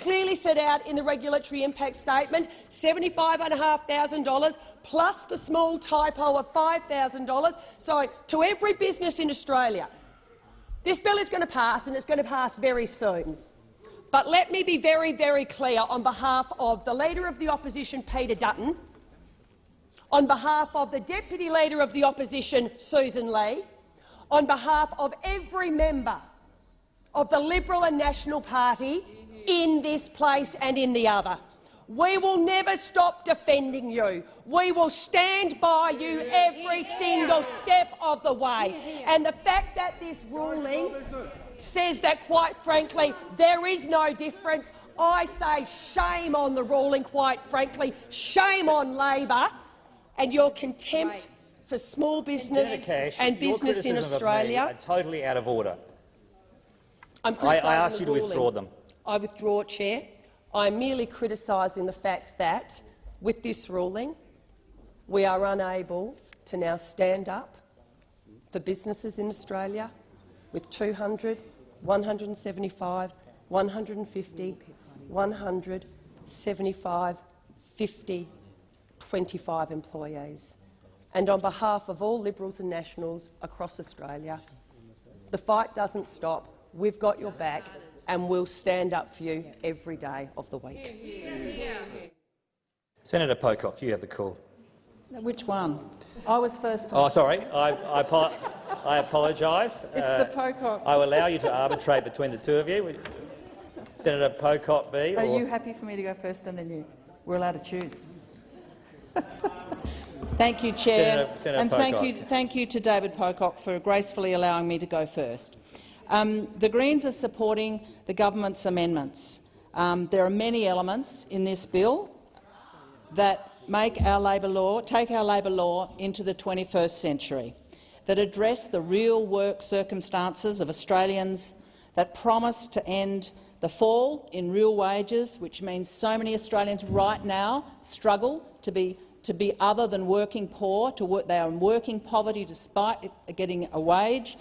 in the regulatory impact statement, $75,500 plus the small typo of $5,000. So to every business in Australia, this bill is going to pass, and it's going to pass very soon. But let me be very, very clear on behalf of the Leader of the Opposition, Peter Dutton, on behalf of the Deputy Leader of the Opposition, Susan Lee, on behalf of every member of the Liberal and National Party in this place and in the other. We will never stop defending you. We will stand by you every single step of the way. And the fact that this ruling says that, quite frankly, there is no difference, I say shame on the ruling, quite frankly. Shame on Labor and your contempt for small business and business in Australia. Are totally out of order. I'm criticising I asked you to ruling. withdraw them. I withdraw, Chair. I'm merely criticising the fact that, with this ruling, we are unable to now stand up for businesses in Australia with 200, 175, 150, 100, 75, 50, 25 employees. And on behalf of all Liberals and Nationals across Australia, the fight doesn't stop. We've got your back, and we'll stand up for you every day of the week. Senator Pocock, you have the call. Which one? I was first. Oh, sorry. I apologise. It's the Pocock. I will allow you to arbitrate between the two of you. Senator Pocock B. Are you happy for me to go first and then you? We're allowed to choose. Thank you, Chair, Senator and Pocock. thank you to David Pocock for gracefully allowing me to go first. The Greens are supporting the government's amendments. There are many elements in this bill that make our labour law, take our labour law into the 21st century, that address the real work circumstances of Australians, that promise to end the fall in real wages, which means so many Australians right now struggle to be other than working poor. They are in working poverty despite getting a wage.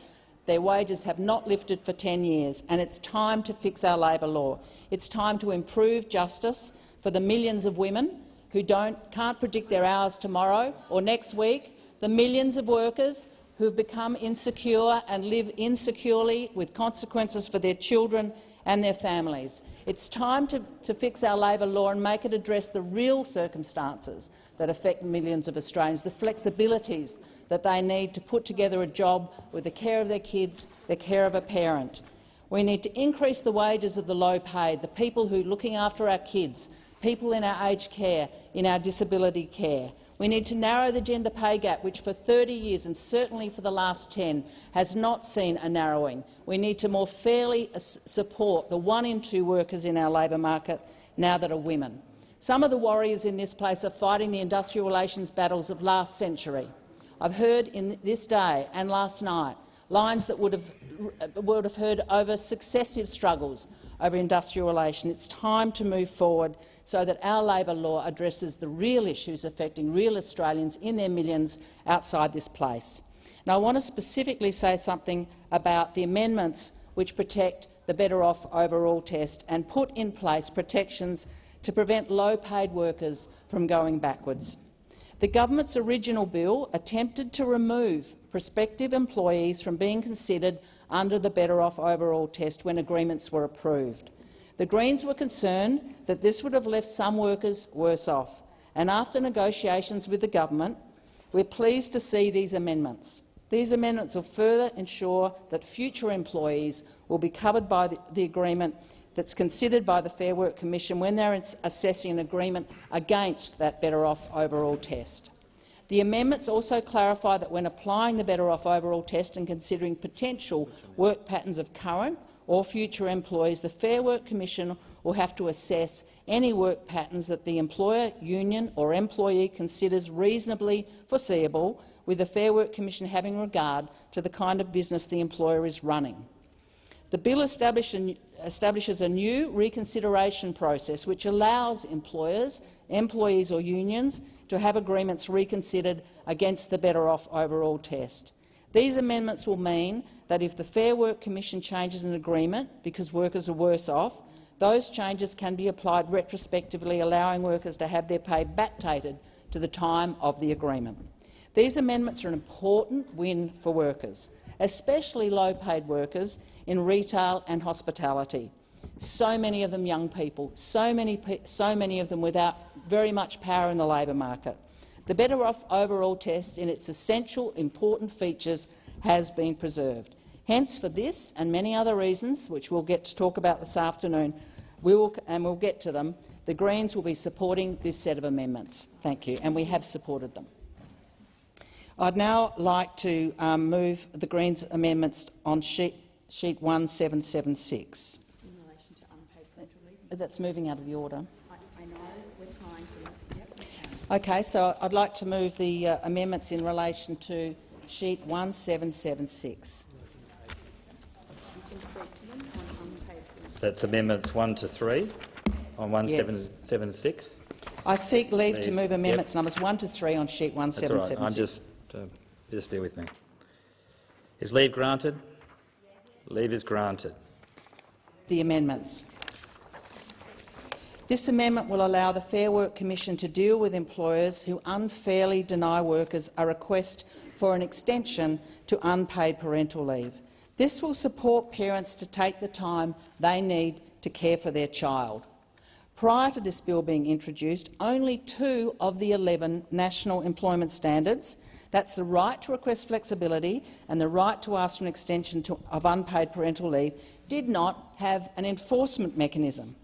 Their wages have not lifted for 10 years, and it's time to fix our labour law. It's time to improve justice for the millions of women who can't predict their hours tomorrow or next week, the millions of workers who have become insecure and live insecurely with consequences for their children and their families. It's time to fix our labour law and make it address the real circumstances that affect millions of Australians, the flexibilities that they need to put together a job with the care of their kids, the care of a parent. We need to increase the wages of the low-paid, the people who are looking after our kids, people in our aged care, in our disability care. We need to narrow the gender pay gap, which for 30 years and certainly for the last 10 has not seen a narrowing. We need to more fairly support the 1 in 2 workers in our labour market now that are women. Some of the warriors in this place are fighting the industrial relations battles of last century. I've heard in this day and last night lines that would have heard over successive struggles over industrial relations. It's time to move forward so that our labour law addresses the real issues affecting real Australians in their millions outside this place. Now, I want to specifically say something about the amendments which protect the Better Off Overall test and put in place protections to prevent low-paid workers from going backwards. The government's original bill attempted to remove prospective employees from being considered under the Better Off Overall test when agreements were approved. The Greens were concerned that this would have left some workers worse off, and after negotiations with the government, we're pleased to see these amendments. These amendments will further ensure that future employees will be covered by the agreement that's considered by the Fair Work Commission when they're assessing an agreement against that Better Off Overall test. The amendments also clarify that when applying the Better Off Overall test and considering potential work patterns of current or future employees, the Fair Work Commission will have to assess any work patterns that the employer, union or employee considers reasonably foreseeable, with the Fair Work Commission having regard to the kind of business the employer is running. The bill establishes a new reconsideration process which allows employers, employees or unions to have agreements reconsidered against the Better Off Overall test. These amendments will mean that if the Fair Work Commission changes an agreement because workers are worse off, those changes can be applied retrospectively, allowing workers to have their pay backdated to the time of the agreement. These amendments are an important win for workers, especially low-paid workers in retail and hospitality. So many of them young people, so many of them without very much power in the labour market. The Better Off Overall test, in its essential important features, has been preserved. Hence, for this and many other reasons, which we'll get to talk about this afternoon, we'll get to them, the Greens will be supporting this set of amendments. Thank you, and we have supported them. I'd now like to move the Greens' amendments on sheet 1776. In relation to unpaid parental leave. That's moving out of the order. I know we're trying to. Yep, Okay, so I'd like to move the amendments in relation to sheet 1776. That's amendments 1 to 3 on 1776. I seek leave to move amendments Yep. numbers 1 to 3 on sheet That's 1776. all right. Just bear with me. Is leave granted? Leave is granted. The amendments. This amendment will allow the Fair Work Commission to deal with employers who unfairly deny workers a request for an extension to unpaid parental leave. This will support parents to take the time they need to care for their child. Prior to this bill being introduced, only 2 of the 11 national employment standards, that's the right to request flexibility and the right to ask for an extension of unpaid parental leave, did not have an enforcement mechanism.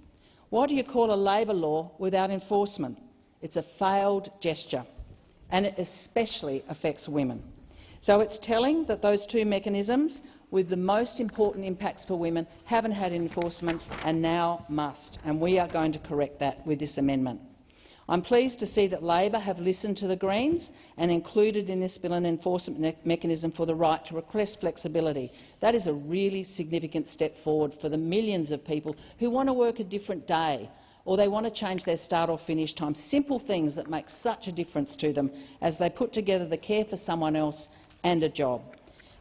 What do you call a labour law without enforcement? It's a failed gesture, and it especially affects women. So it's telling that those 2 mechanisms with the most important impacts for women haven't had enforcement and now must, and we are going to correct that with this amendment. I'm pleased to see that Labor have listened to the Greens and included in this bill an enforcement mechanism for the right to request flexibility. That is a really significant step forward for the millions of people who want to work a different day or they want to change their start or finish time, simple things that make such a difference to them as they put together the care for someone else and a job.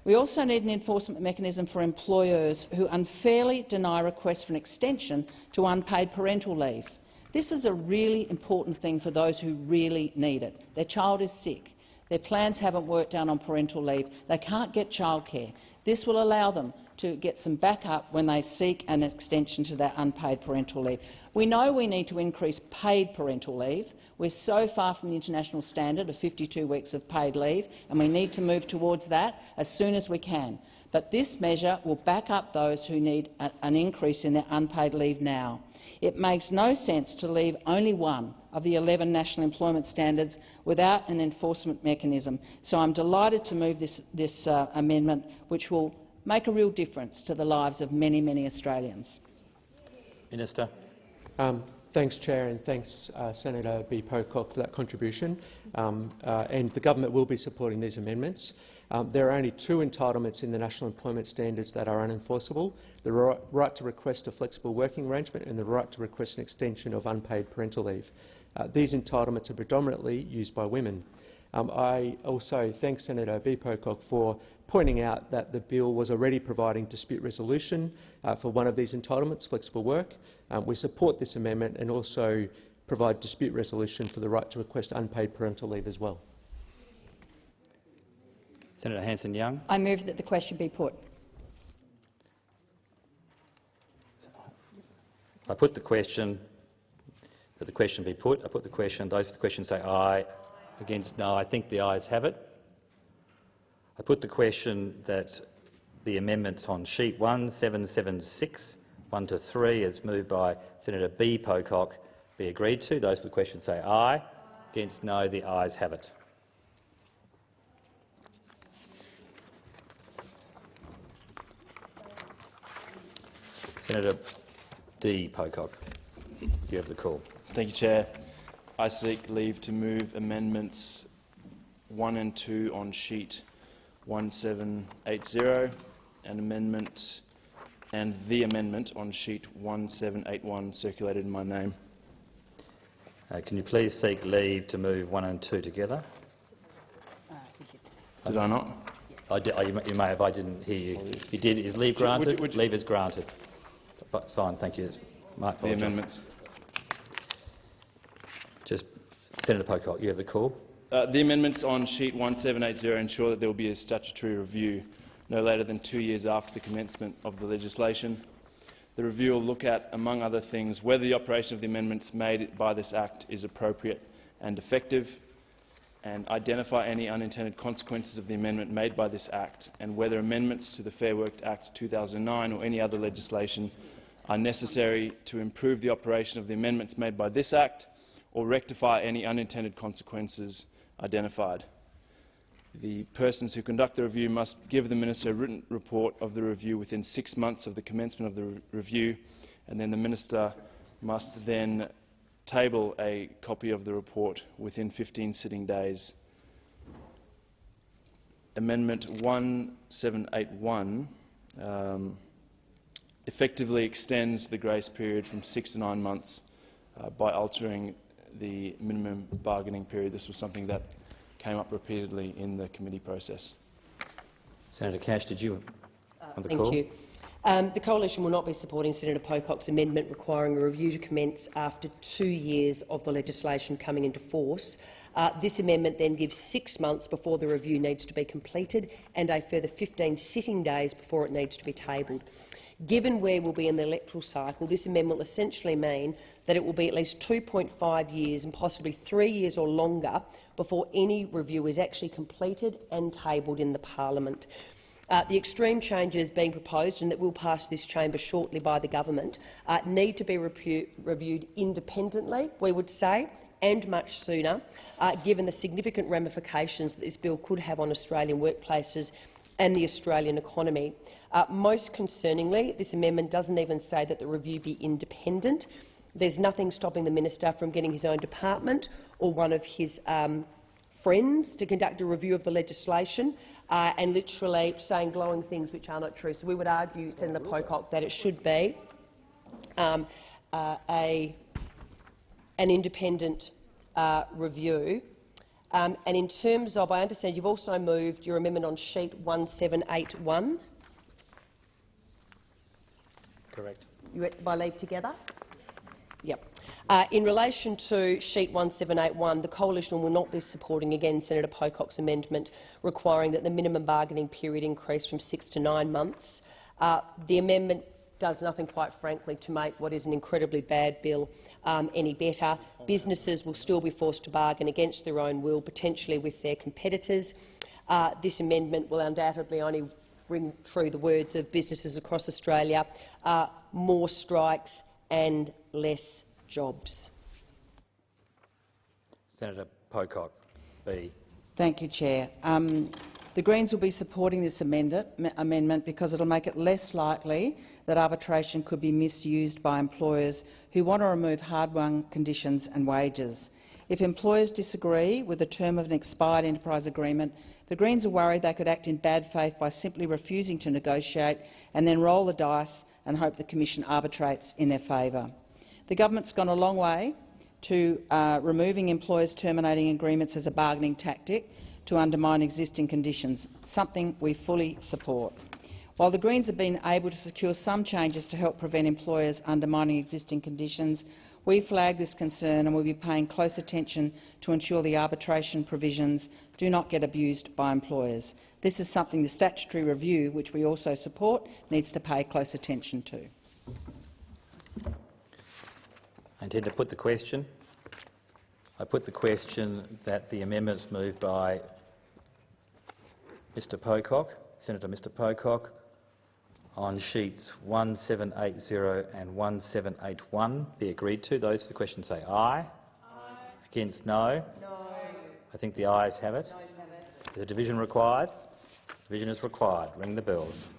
We also need an enforcement mechanism for employers who unfairly deny requests for an extension to unpaid parental leave. This is a really important thing for those who really need it. Their child is sick. Their plans haven't worked out on parental leave. They can't get childcare. This will allow them to get some backup when they seek an extension to that unpaid parental leave. We know we need to increase paid parental leave. We're so far from the international standard of 52 weeks of paid leave, and we need to move towards that as soon as we can. But this measure will back up those who need an increase in their unpaid leave now. It makes no sense to leave only 1 of the 11 national employment standards without an enforcement mechanism. So I'm delighted to move this amendment, which will make a real difference to the lives of many, many Australians. Minister. Thanks, Chair, and thanks, Senator B. Pocock, for that contribution. And the government will be supporting these amendments. There are only 2 entitlements in the National Employment Standards that are unenforceable: the right to request a flexible working arrangement and the right to request an extension of unpaid parental leave. These entitlements are predominantly used by women. I also thank Senator B. Pocock for pointing out that the bill was already providing dispute resolution for one of these entitlements, flexible work. We support this amendment and also provide dispute resolution for the right to request unpaid parental leave as well. Senator Hanson-Young. I move that the question be put. I put the question that the question be put. I put the question. Those for the question say aye. Against no. I think the ayes have it. I put the question that the amendments on sheet 1776, 1 to 3, as moved by Senator B. Pocock, be agreed to. Those for the question say aye. Against no. The ayes have it. Senator D. Pocock. You have the call. Thank you, Chair. I seek leave to move amendments 1 and 2 on sheet 1780 and the amendment on sheet 1781 circulated in my name. Can you please seek leave to move 1 and 2 together? Did I not? You may have. I didn't hear you. You did. Is leave granted? Leave is granted. That's fine. Thank you. Mark the amendments. Just Senator Pocock, you have the call. The amendments on sheet 1780 ensure that there will be a statutory review no later than 2 years after the commencement of the legislation. The review will look at, among other things, whether the operation of the amendments made by this Act is appropriate and effective, and identify any unintended consequences of the amendment made by this Act, and whether amendments to the Fair Work Act 2009 or any other legislation are necessary to improve the operation of the amendments made by this Act or rectify any unintended consequences identified. The persons who conduct the review must give the Minister a written report of the review within 6 months of the commencement of the review, and then the Minister must then table a copy of the report within 15 sitting days. Amendment 1781 effectively extends the grace period from 6 to 9 months by altering the minimum bargaining period. This was something that came up repeatedly in the committee process. Senator Cash, did you on the Thank call? you. The Coalition will not be supporting Senator Pocock's amendment requiring a review to commence after 2 years of the legislation coming into force. This amendment then gives 6 months before the review needs to be completed and a further 15 sitting days before it needs to be tabled. Given where we'll be in the electoral cycle, this amendment will essentially mean that it will be at least 2.5 years and possibly 3 years or longer before any review is actually completed and tabled in the Parliament. The extreme changes being proposed, and that will pass this chamber shortly by the government, need to be reviewed independently, we would say, and much sooner, given the significant ramifications that this bill could have on Australian workplaces and the Australian economy. Most concerningly, this amendment doesn't even say that the review be independent. There's nothing stopping the minister from getting his own department or one of his friends to conduct a review of the legislation and literally saying glowing things which are not true. So we would argue, Senator Pocock, that it should be an independent review. And in terms of, I understand you've also moved your amendment on sheet 1781. Correct. You by leave together? Yep. In relation to sheet 1781, the Coalition will not be supporting again Senator Pocock's amendment requiring that the minimum bargaining period increase from 6 to 9 months. The amendment does nothing, quite frankly, to make what is an incredibly bad bill any better. Businesses will still be forced to bargain against their own will, potentially with their competitors. This amendment will undoubtedly only ring true the words of businesses across Australia: more strikes and less jobs. Senator Pocock, B. Thank you, Chair. The Greens will be supporting this amendment because it will make it less likely that arbitration could be misused by employers who want to remove hard-won conditions and wages. If employers disagree with the term of an expired enterprise agreement, the Greens are worried they could act in bad faith by simply refusing to negotiate and then roll the dice and hope the Commission arbitrates in their favour. The government's gone a long way to removing employers terminating agreements as a bargaining tactic to undermine existing conditions, something we fully support. While the Greens have been able to secure some changes to help prevent employers undermining existing conditions, we flag this concern and will be paying close attention to ensure the arbitration provisions do not get abused by employers. This is something the statutory review, which we also support, needs to pay close attention to. I intend to put the question. I put the question that the amendments moved by Mr Pocock, Senator Mr Pocock, on sheets 1780 and 1781 be agreed to. Those for the question say aye. Aye. Against no? No. I think the ayes have it. Is a division required? Division is required. Ring the bells.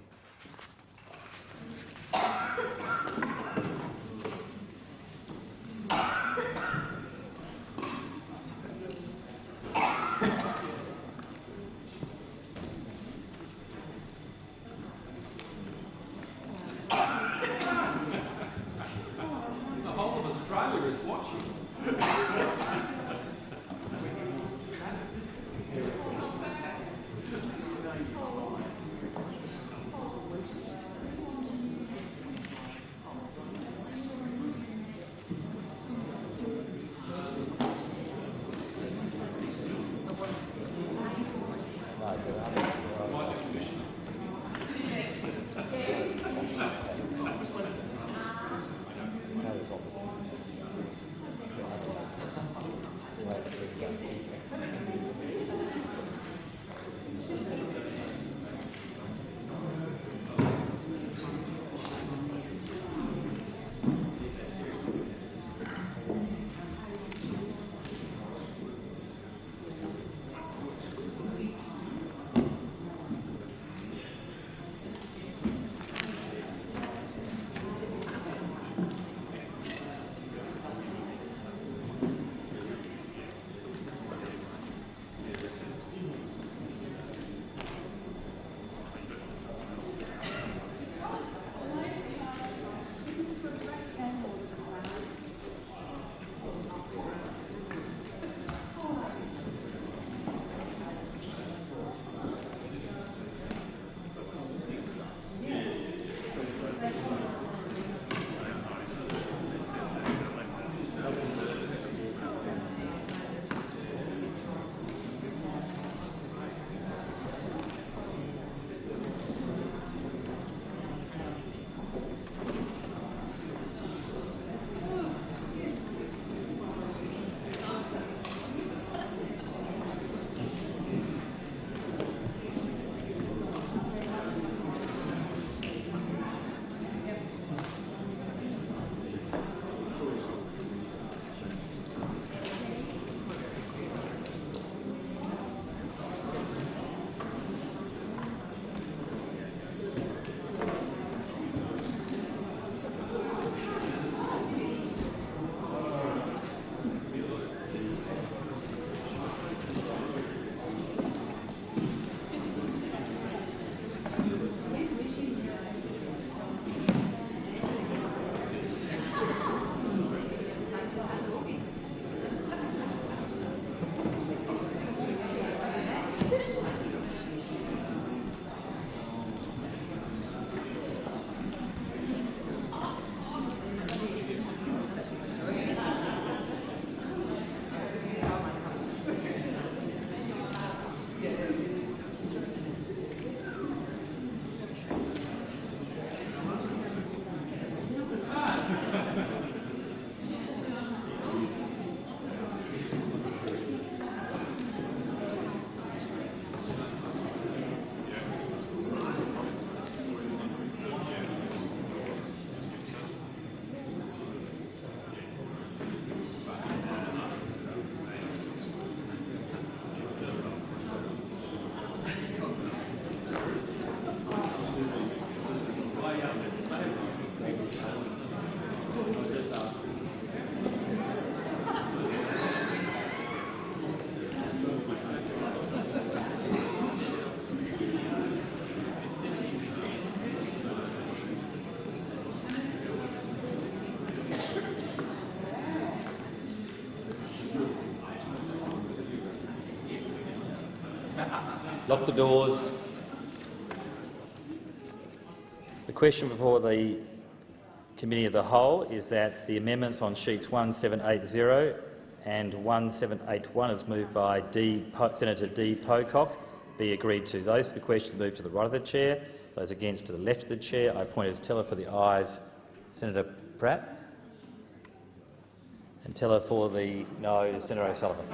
Lock the doors. The question before the Committee of the Whole is that the amendments on sheets 1780 and 1781, as moved by Senator D. Pocock, be agreed to. Those for the question move to the right of the chair. Those against to the left of the chair. I appoint as teller for the ayes Senator Pratt, and teller for the noes Senator O'Sullivan.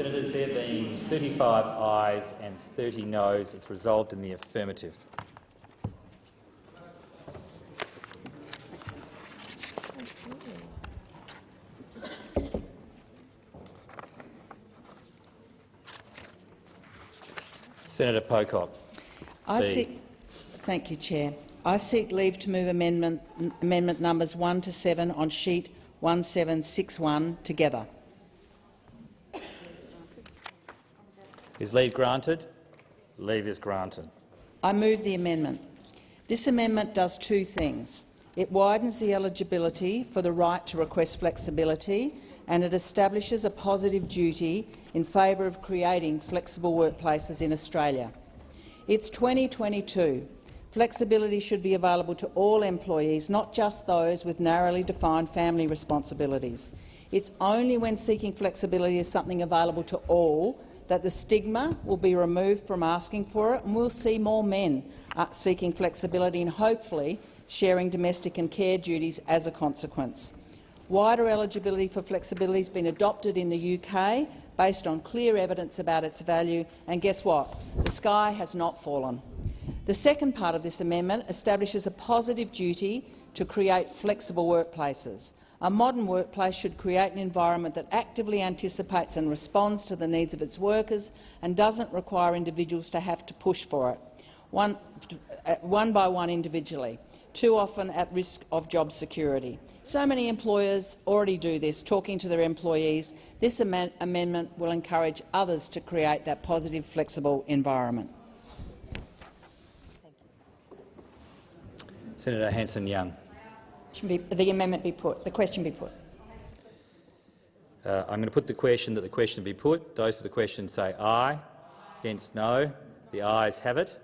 Senators, there being 35 ayes and 30 noes, it's resolved in the affirmative. Senator Pocock. Thank you, Chair. I seek leave to move amendment numbers 1 to 7 on sheet 1761 together. Is leave granted? Leave is granted. I move the amendment. This amendment does two things. It widens the eligibility for the right to request flexibility, and it establishes a positive duty in favour of creating flexible workplaces in Australia. It's 2022. Flexibility should be available to all employees, not just those with narrowly defined family responsibilities. It's only when seeking flexibility as something available to all that the stigma will be removed from asking for it, and we'll see more men seeking flexibility and hopefully sharing domestic and care duties as a consequence. Wider eligibility for flexibility has been adopted in the UK based on clear evidence about its value, and guess what? The sky has not fallen. The second part of this amendment establishes a positive duty to create flexible workplaces. A modern workplace should create an environment that actively anticipates and responds to the needs of its workers and doesn't require individuals to have to push for it, one by one individually, too often at risk of job security. So many employers already do this, talking to their employees. This amendment will encourage others to create that positive, flexible environment. Senator Hanson-Young. The amendment be put. The question be put. I'm going to put the question that the question be put. Those for the question say aye. Against no. The ayes have it.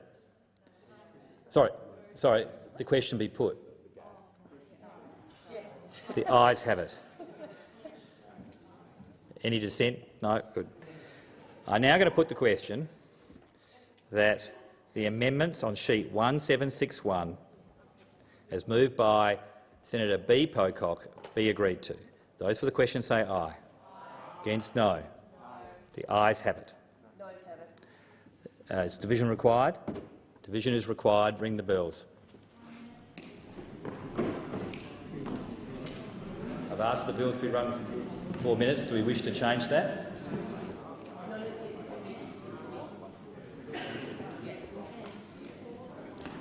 Sorry. The question be put. The ayes have it. Any dissent? No? Good. I'm now going to put the question that the amendments on sheet 1761, as moved by Senator B. Pocock, be agreed to. Those for the question say aye. Against no. The ayes have it. Is division required? Division is required. Ring the bells. I've asked the bills to be run for 4 minutes. Do we wish to change that?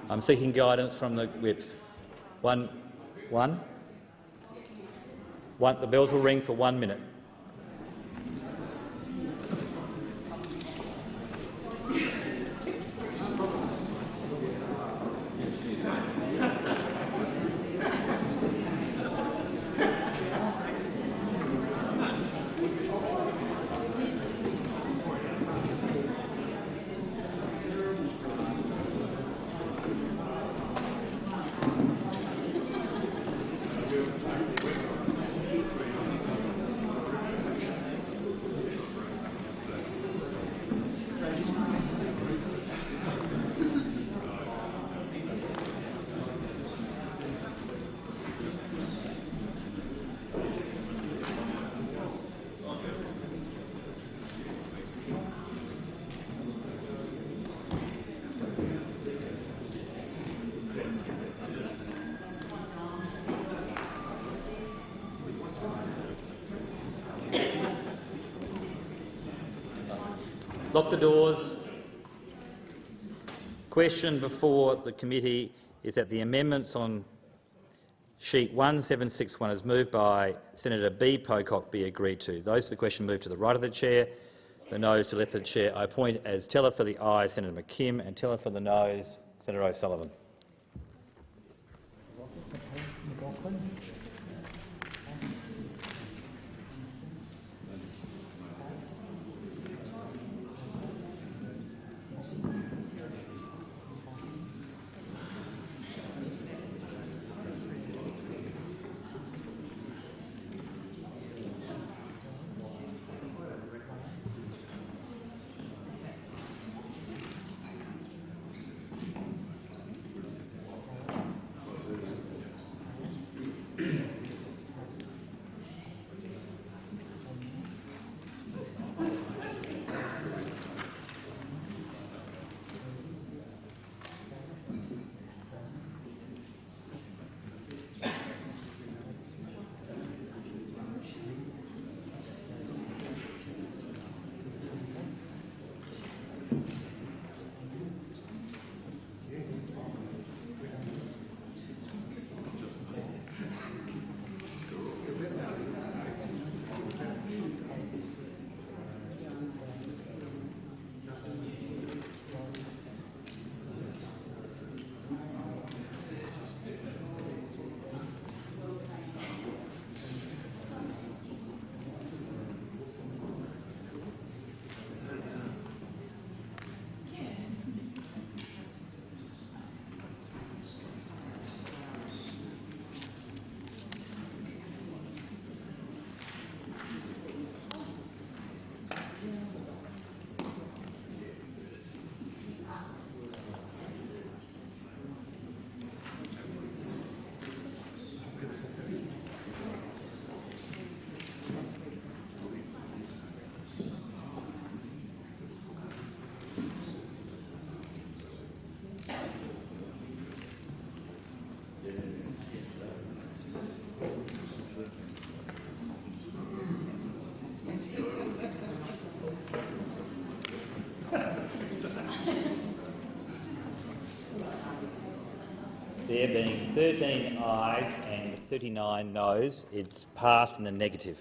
I'm seeking guidance from the whips. One. The bells will ring for 1 minute. Lock the doors. Question before the committee is that the amendments on sheet 1761 as moved by Senator B. Pocock be agreed to. Those for the question move to the right of the chair, the noes to the left of the chair. I appoint as teller for the ayes Senator McKim and teller for the noes Senator O'Sullivan. There being 13 ayes and 39 noes, it's passed in the negative.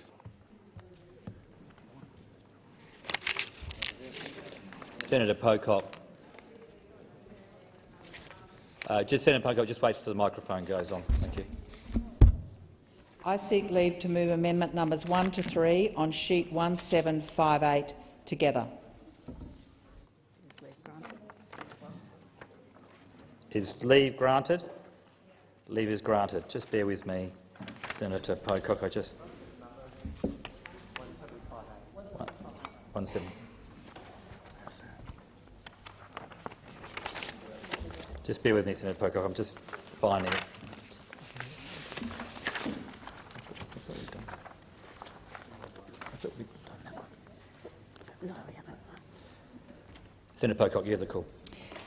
Senator Pocock. Senator Pocock, just wait till the microphone goes on. Thank you. I seek leave to move amendment numbers 1 to 3 on sheet 1758 together. Is leave granted? Leave is granted. Just bear with me, Senator Pocock. I just 17. Just bear with me, Senator Pocock. I'm just finding it. Senator Pocock, you have the call.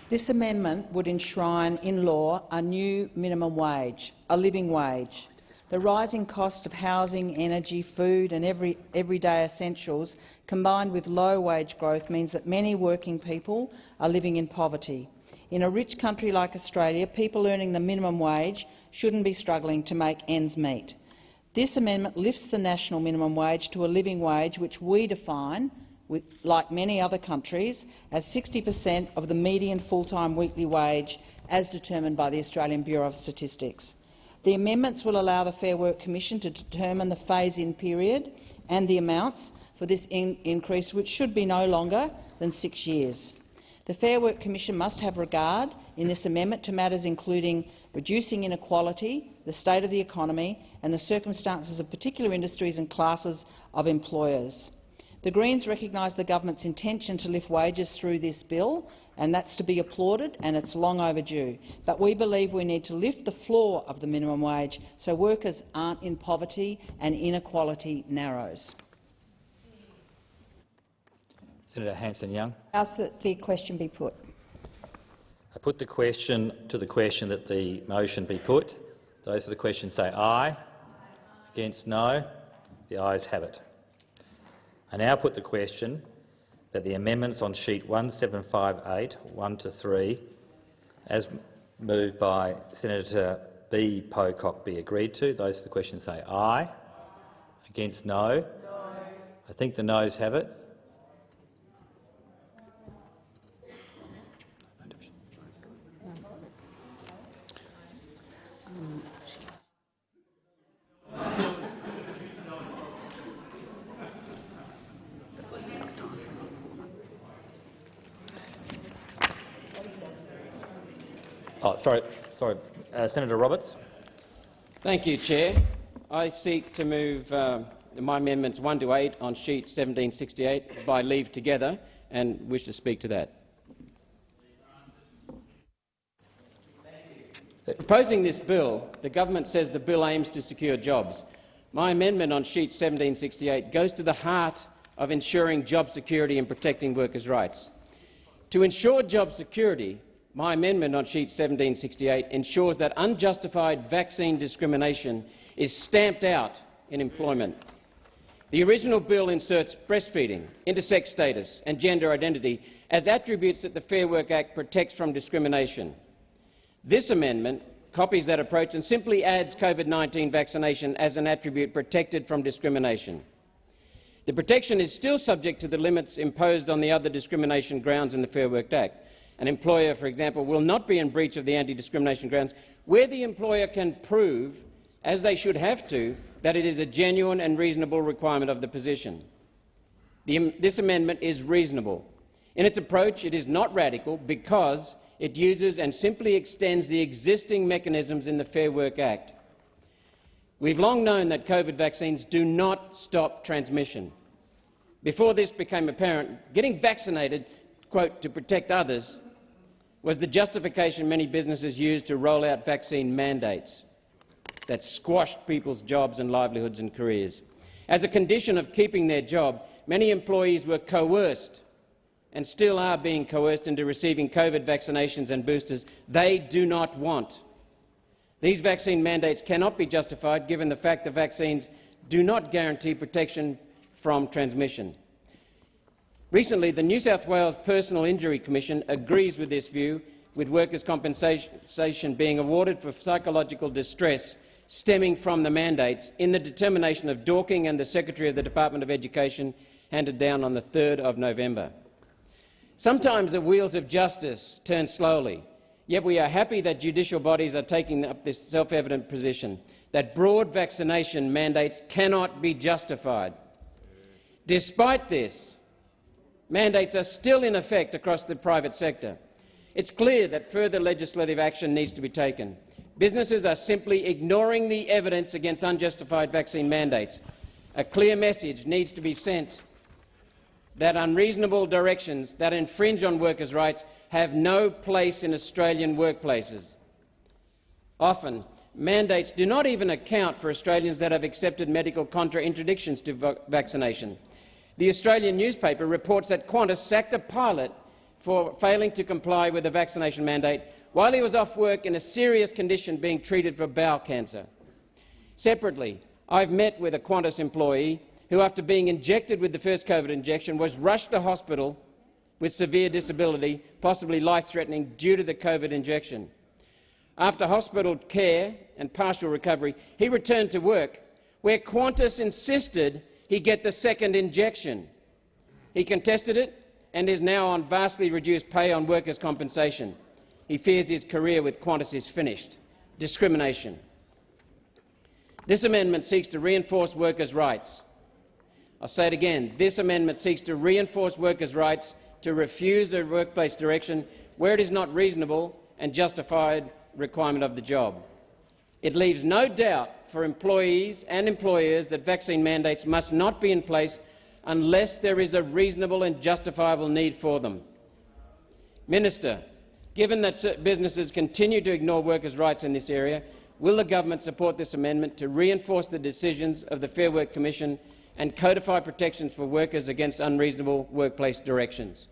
This amendment would enshrine in law a new minimum wage, a living wage. The rising cost of housing, energy, food and everyday essentials, combined with low wage growth, means that many working people are living in poverty. In a rich country like Australia, people earning the minimum wage shouldn't be struggling to make ends meet. This amendment lifts the national minimum wage to a living wage which we define, like many other countries, as 60% of the median full-time weekly wage as determined by the Australian Bureau of Statistics. The amendments will allow the Fair Work Commission to determine the phase-in period and the amounts for this increase, which should be no longer than 6 years. The Fair Work Commission must have regard in this amendment to matters including reducing inequality, the state of the economy and the circumstances of particular industries and classes of employers. The Greens recognise the government's intention to lift wages through this bill, and that's to be applauded, and it's long overdue. But we believe we need to lift the floor of the minimum wage so workers aren't in poverty and inequality narrows. Senator Hanson-Young. Ask that the question be put. I put the question to the question that the motion be put. Those for the question say aye. Against no. The ayes have it. I now put the question that the amendments on sheet 1758, 1 to 3, as moved by Senator B. Pocock, be agreed to. Those for the question say aye. Against no. I think the noes have it. Senator Roberts. Thank you, Chair. I seek to move my amendments 1 to 8 on sheet 1768 by leave together and wish to speak to that. Proposing this bill, the government says the bill aims to secure jobs. My amendment on sheet 1768 goes to the heart of ensuring job security and protecting workers' rights. To ensure job security, my amendment on sheet 1768 ensures that unjustified vaccine discrimination is stamped out in employment. The original bill inserts breastfeeding, intersex status and gender identity as attributes that the Fair Work Act protects from discrimination. This amendment copies that approach and simply adds COVID-19 vaccination as an attribute protected from discrimination. The protection is still subject to the limits imposed on the other discrimination grounds in the Fair Work Act. An employer, for example, will not be in breach of the anti-discrimination grounds where the employer can prove, as they should have to, that it is a genuine and reasonable requirement of the position. This amendment is reasonable. In its approach, it is not radical because it uses and simply extends the existing mechanisms in the Fair Work Act. We've long known that COVID vaccines do not stop transmission. Before this became apparent, getting vaccinated, quote, to protect others, was the justification many businesses used to roll out vaccine mandates that squashed people's jobs and livelihoods and careers. As a condition of keeping their job, many employees were coerced and still are being coerced into receiving COVID vaccinations and boosters they do not want. These vaccine mandates cannot be justified given the fact that vaccines do not guarantee protection from transmission. Recently, the New South Wales Personal Injury Commission agrees with this view, with workers' compensation being awarded for psychological distress stemming from the mandates in the determination of Dorking and the Secretary of the Department of Education handed down on the 3rd of November. Sometimes the wheels of justice turn slowly, yet we are happy that judicial bodies are taking up this self-evident position that broad vaccination mandates cannot be justified. Despite this, mandates are still in effect across the private sector. It's clear that further legislative action needs to be taken. Businesses are simply ignoring the evidence against unjustified vaccine mandates. A clear message needs to be sent that unreasonable directions that infringe on workers' rights have no place in Australian workplaces. Often, mandates do not even account for Australians that have accepted medical contraindictions to vaccination. The Australian newspaper reports that Qantas sacked a pilot for failing to comply with the vaccination mandate while he was off work in a serious condition being treated for bowel cancer. Separately, I've met with a Qantas employee who, after being injected with the first COVID injection, was rushed to hospital with severe disability, possibly life-threatening, due to the COVID injection. After hospital care and partial recovery, he returned to work, where Qantas insisted he get the second injection. He contested it and is now on vastly reduced pay on workers' compensation. He fears his career with Qantas is finished. Discrimination. This amendment seeks to reinforce workers' rights. I'll say it again. This amendment seeks to reinforce workers' rights to refuse a workplace direction where it is not reasonable and justified requirement of the job. It leaves no doubt for employees and employers that vaccine mandates must not be in place unless there is a reasonable and justifiable need for them. Minister, given that businesses continue to ignore workers' rights in this area, will the government support this amendment to reinforce the decisions of the Fair Work Commission and codify protections for workers against unreasonable workplace directions?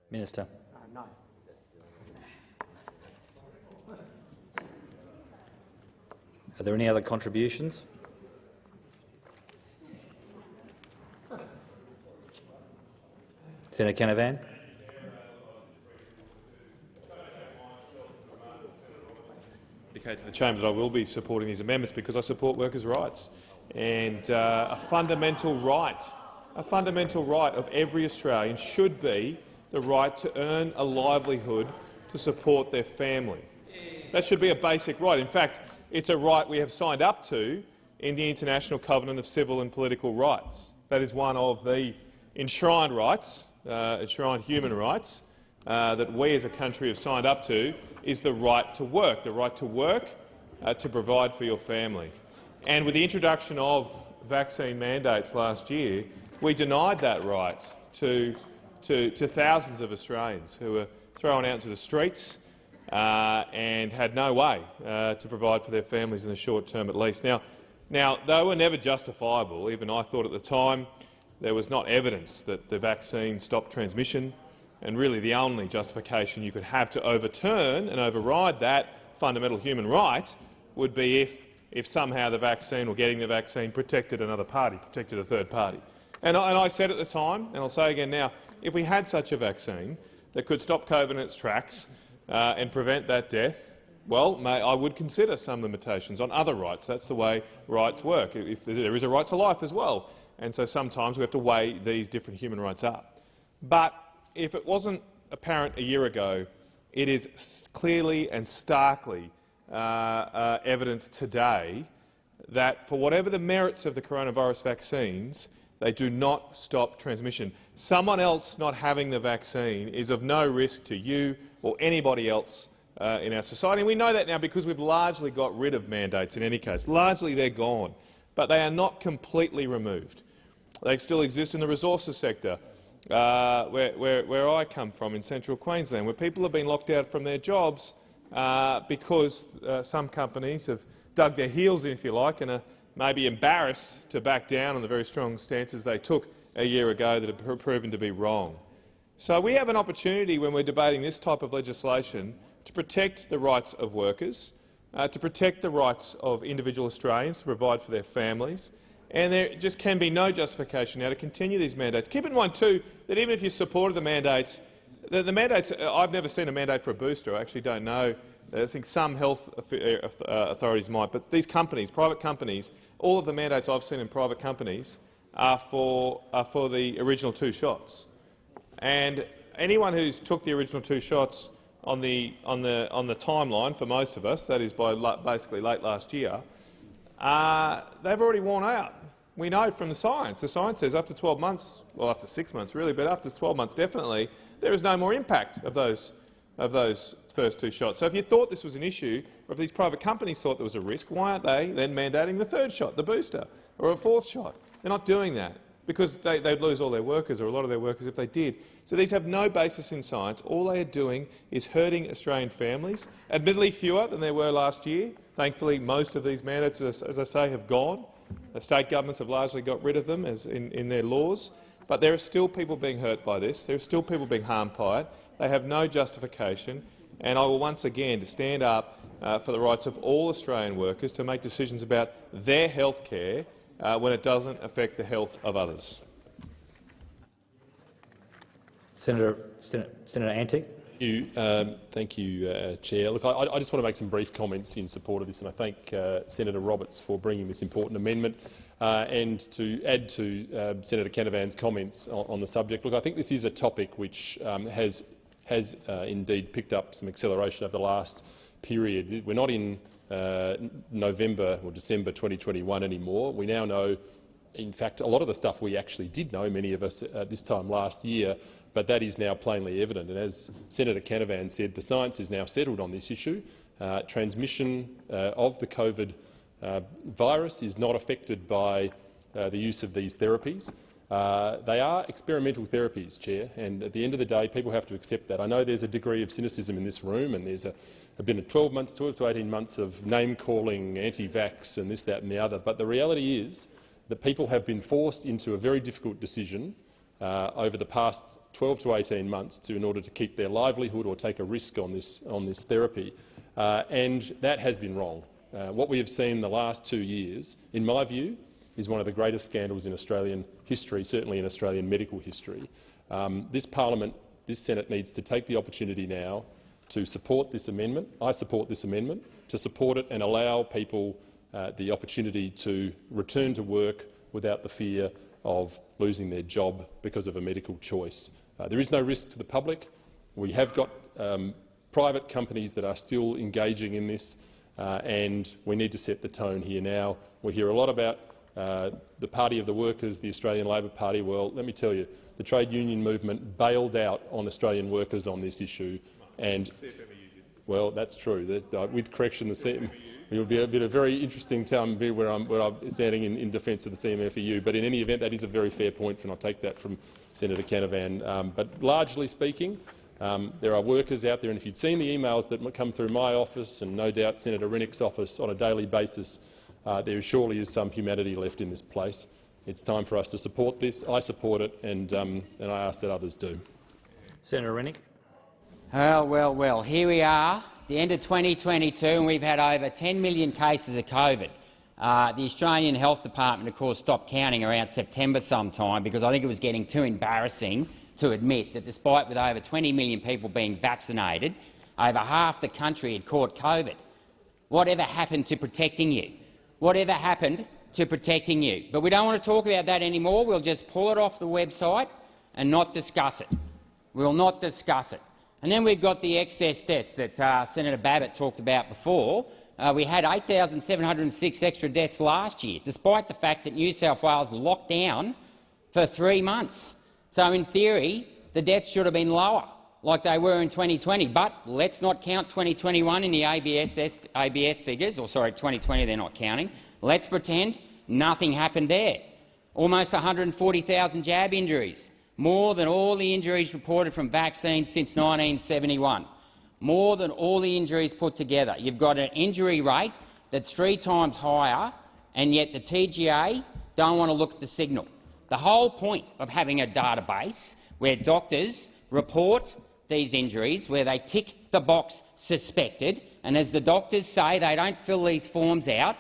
Minister. No. Are there any other contributions? Senator Canavan. Indicate to the chamber that I will be supporting these amendments because I support workers' rights, and a fundamental right of every Australian should be the right to earn a livelihood to support their family. That should be a basic right. In fact, it's a right we have signed up to in the International Covenant of Civil and Political Rights. That is one of the enshrined rights, enshrined human rights, that we as a country have signed up to, is the right to work to provide for your family. And with the introduction of vaccine mandates last year, we denied that right to thousands of Australians who were thrown out into the streets and had no way to provide for their families in the short term at least. Now, they were never justifiable. Even I thought at the time there was not evidence that the vaccine stopped transmission, and really the only justification you could have to overturn and override that fundamental human right would be if somehow the vaccine or getting the vaccine protected another party, protected a third party. And I said at the time, and I'll say again now, if we had such a vaccine that could stop COVID in its tracks and prevent that death, well, I would consider some limitations on other rights. That's the way rights work. If there is a right to life as well, and so sometimes we have to weigh these different human rights up. But if it wasn't apparent a year ago, it is clearly and starkly evident today that, for whatever the merits of the coronavirus vaccines, they do not stop transmission. Someone else not having the vaccine is of no risk to you or anybody else in our society. And we know that now because we've largely got rid of mandates in any case. Largely they're gone, but they are not completely removed. They still exist in the resources sector, where I come from in central Queensland, where people have been locked out from their jobs because some companies have dug their heels in, if you like, and are maybe embarrassed to back down on the very strong stances they took a year ago that have proven to be wrong. So we have an opportunity when we're debating this type of legislation to protect the rights of workers, to protect the rights of individual Australians to provide for their families, and there just can be no justification now to continue these mandates. Keep in mind too that even if you supported the mandates, The mandates, I've never seen a mandate for a booster. I actually don't know. I think some health authorities might, but these companies, private companies, all of the mandates I've seen in private companies are for the original 2 shots. And anyone who's took the original 2 shots on the timeline, for most of us, that is by basically late last year, they've already worn out. We know from the science. The science says after 12 months, well, after 6 months really, but after 12 months definitely, there is no more impact of those first 2 shots. So if you thought this was an issue, or if these private companies thought there was a risk, why aren't they then mandating the 3rd shot, the booster, or a 4th shot? They're not doing that because they'd lose all their workers, or a lot of their workers, if they did. So these have no basis in science. All they are doing is hurting Australian families, admittedly fewer than there were last year. Thankfully, most of these mandates, as I say, have gone. The state governments have largely got rid of them as in their laws. But there are still people being hurt by this. There are still people being harmed by it. They have no justification. And I will once again stand up for the rights of all Australian workers to make decisions about their health care when it doesn't affect the health of others. Senator Antic. Thank you, Chair. Look, I just want to make some brief comments in support of this, and I thank Senator Roberts for bringing this important amendment. And to add to Senator Canavan's comments on the subject, look, I think this is a topic which has indeed picked up some acceleration over the last period. We're not in November or December 2021 anymore. We now know, in fact, a lot of the stuff we actually did know, many of us at this time last year, but that is now plainly evident. And as Senator Canavan said, the science is now settled on this issue. Transmission of the COVID virus is not affected by the use of these therapies. They are experimental therapies, Chair, and at the end of the day, people have to accept that. I know there's a degree of cynicism in this room, and there's been 12 to 18 months of name-calling, anti-vax and this, that and the other, but the reality is that people have been forced into a very difficult decision over the past 12 to 18 months in order to keep their livelihood or take a risk on this therapy, and that has been wrong. What we have seen in the last 2 years, in my view, is one of the greatest scandals in Australian history, certainly in Australian medical history. This Parliament, this Senate needs to take the opportunity now to support this amendment. I support this amendment, to support it and allow people the opportunity to return to work without the fear of losing their job because of a medical choice. There is no risk to the public. We have got private companies that are still engaging in this, and we need to set the tone here now. We hear a lot about the Party of the Workers, the Australian Labor Party. Well, let me tell you, the trade union movement bailed out on Australian workers on this issue, and well, that's true. With correction, it will be a very interesting time where I'm standing in defence of the CMFEU. But in any event, that is a very fair point, and I take that from Senator Canavan. But largely speaking, there are workers out there, and if you'd seen the emails that come through my office and no doubt Senator Rennick's office on a daily basis, there surely is some humanity left in this place. It's time for us to support this. I support it, and I ask that others do. Senator Rennick. Well, here we are, the end of 2022, and we've had over 10 million cases of COVID. The Australian Health Department, of course, stopped counting around September sometime because I think it was getting too embarrassing to admit that despite with over 20 million people being vaccinated, over half the country had caught COVID. Whatever happened to protecting you? Whatever happened to protecting you? But we don't want to talk about that anymore. We'll just pull it off the website and not discuss it. We'll not discuss it. And then we've got the excess deaths that Senator Babbitt talked about before. We had 8,706 extra deaths last year, despite the fact that New South Wales locked down for 3 months. So in theory, the deaths should have been lower, like they were in 2020. But let's not count 2021 in the ABS figures, or sorry, 2020 they're not counting. Let's pretend nothing happened there. Almost 140,000 jab injuries, more than all the injuries reported from vaccines since 1971. More than all the injuries put together. You've got an injury rate that's 3 times higher, and yet the TGA don't want to look at the signal. The whole point of having a database where doctors report these injuries, where they tick the box suspected, and as the doctors say, they don't fill these forms out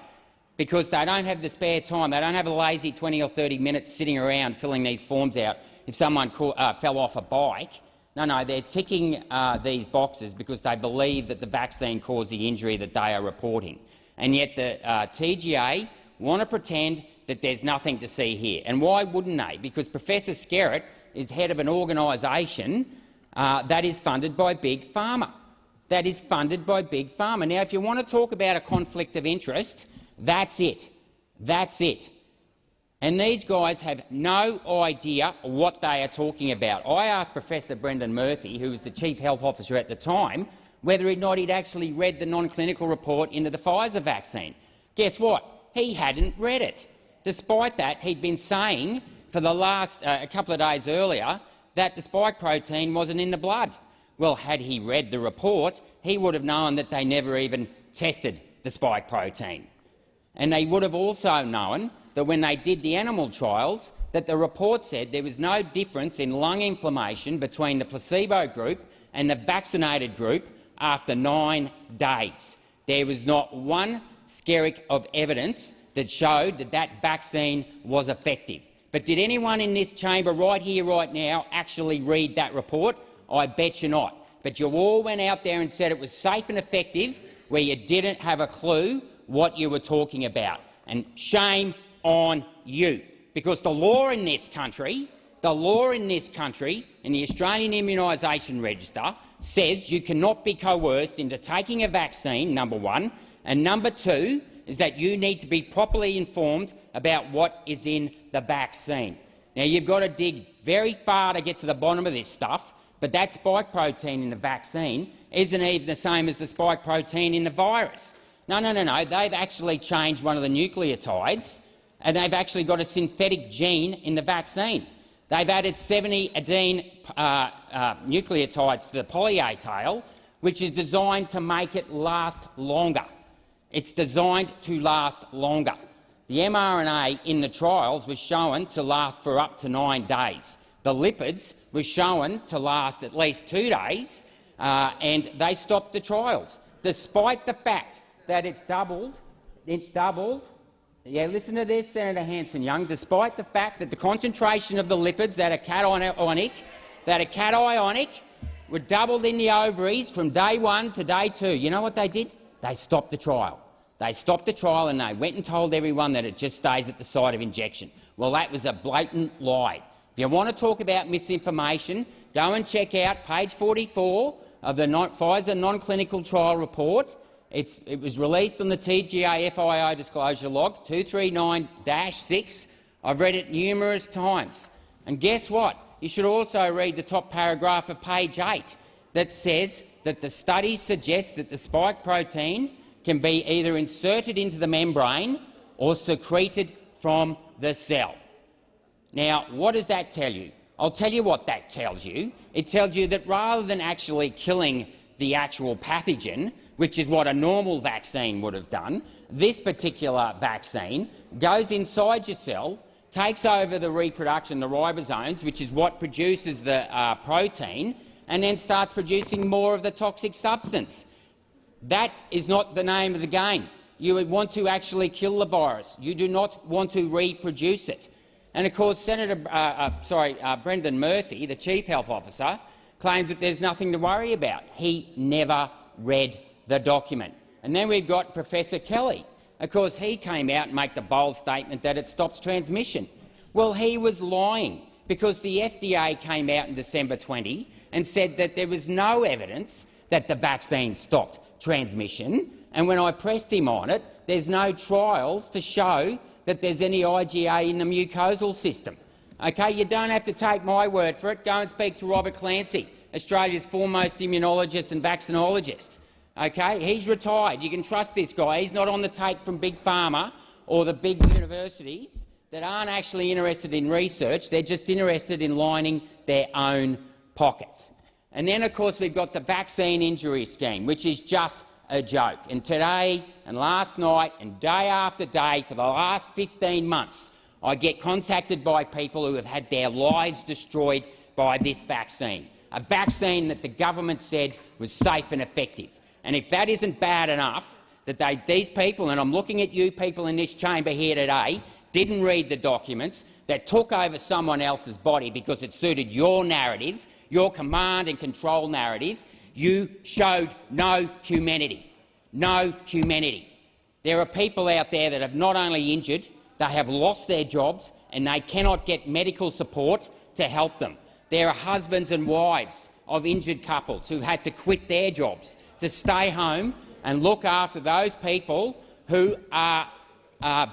because they don't have the spare time. They don't have a lazy 20 or 30 minutes sitting around filling these forms out if someone fell off a bike. No, they're ticking these boxes because they believe that the vaccine caused the injury that they are reporting. And yet the TGA want to pretend that there's nothing to see here. And why wouldn't they? Because Professor Skerritt is head of an organisation that is funded by Big Pharma. Now, if you want to talk about a conflict of interest, that's it. That's it. And these guys have no idea what they are talking about. I asked Professor Brendan Murphy, who was the Chief Health Officer at the time, whether or not he'd actually read the non-clinical report into the Pfizer vaccine. Guess what? He hadn't read it. Despite that, he'd been saying for the last a couple of days earlier that the spike protein wasn't in the blood. Well, had he read the report, he would have known that they never even tested the spike protein. And they would have also known that when they did the animal trials, that the report said there was no difference in lung inflammation between the placebo group and the vaccinated group after 9 days. There was not one skerrick of evidence that showed that that vaccine was effective. But did anyone in this chamber right here, right now, actually read that report? I bet you not. But you all went out there and said it was safe and effective where you didn't have a clue what you were talking about. And shame on you, because the law in this country, in the Australian Immunisation Register, says you cannot be coerced into taking a vaccine, number one, and number two is that you need to be properly informed about what is in the vaccine. Now, you've got to dig very far to get to the bottom of this stuff, but that spike protein in the vaccine isn't even the same as the spike protein in the virus. No. They've actually changed one of the nucleotides, and they've actually got a synthetic gene in the vaccine. They've added 70 adenine nucleotides to the poly-A tail, which is designed to make it last longer. It's designed to last longer. The mRNA in the trials was shown to last for up to 9 days. The lipids were shown to last at least 2 days, and they stopped the trials, despite the fact that it doubled. Yeah, listen to this, Senator Hanson-Young. Despite the fact that the concentration of the lipids that are cationic were doubled in the ovaries from day 1 to day 2. You know what they did? They stopped the trial. They stopped the trial and they went and told everyone that it just stays at the site of injection. Well, that was a blatant lie. If you want to talk about misinformation, go and check out page 44 of the Pfizer non-clinical trial report. It was released on the TGA FIO disclosure log 239-6. I've read it numerous times. And guess what? You should also read the top paragraph of page 8 that says that the study suggests that the spike protein can be either inserted into the membrane or secreted from the cell. Now, what does that tell you? I'll tell you what that tells you. It tells you that rather than actually killing the actual pathogen, which is what a normal vaccine would have done, this particular vaccine goes inside your cell, takes over the reproduction, the ribosomes, which is what produces the protein, and then starts producing more of the toxic substance. That is not the name of the game. You would want to actually kill the virus. You do not want to reproduce it. And of course, Brendan Murphy, the Chief Health Officer, claims that there's nothing to worry about. He never read the document. And then we've got Professor Kelly. Of course, he came out and made the bold statement that it stops transmission. Well, he was lying, because the FDA came out in December 20 and said that there was no evidence that the vaccine stopped transmission. And when I pressed him on it, there's no trials to show that there's any IgA in the mucosal system. Okay, you don't have to take my word for it. Go and speak to Robert Clancy, Australia's foremost immunologist and vaccinologist. Okay, he's retired. You can trust this guy. He's not on the take from Big Pharma or the big universities that aren't actually interested in research. They're just interested in lining their own pockets. And then, of course, we've got the vaccine injury scheme, which is just a joke. And today and last night and day after day for the last 15 months, I get contacted by people who have had their lives destroyed by this vaccine, a vaccine that the government said was safe and effective. And if that isn't bad enough, that these people, and I'm looking at you people in this chamber here today, didn't read the documents, that took over someone else's body because it suited your narrative, your command and control narrative, you showed no humanity. No humanity. There are people out there that have not only injured, they have lost their jobs and they cannot get medical support to help them. There are husbands and wives of injured couples who've had to quit their jobs to stay home and look after those people who are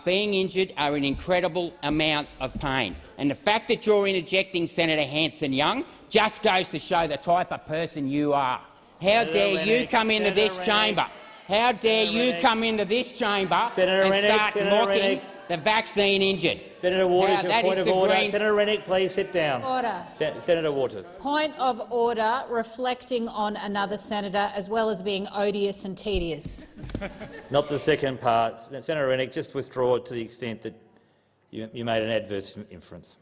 being injured, are in incredible amount of pain. And the fact that you're interjecting Senator Hanson-Young just goes to show the type of person you are. How dare you come into this chamber? How dare you come into this chamber and start mocking the vaccine injured? Senator Waters, your point of order. Senator Rennick, please sit down. Order. Senator Waters. Point of order, reflecting on another senator as well as being odious and tedious. Not the second part. Senator Rennick, just withdraw it to the extent that you made an adverse inference.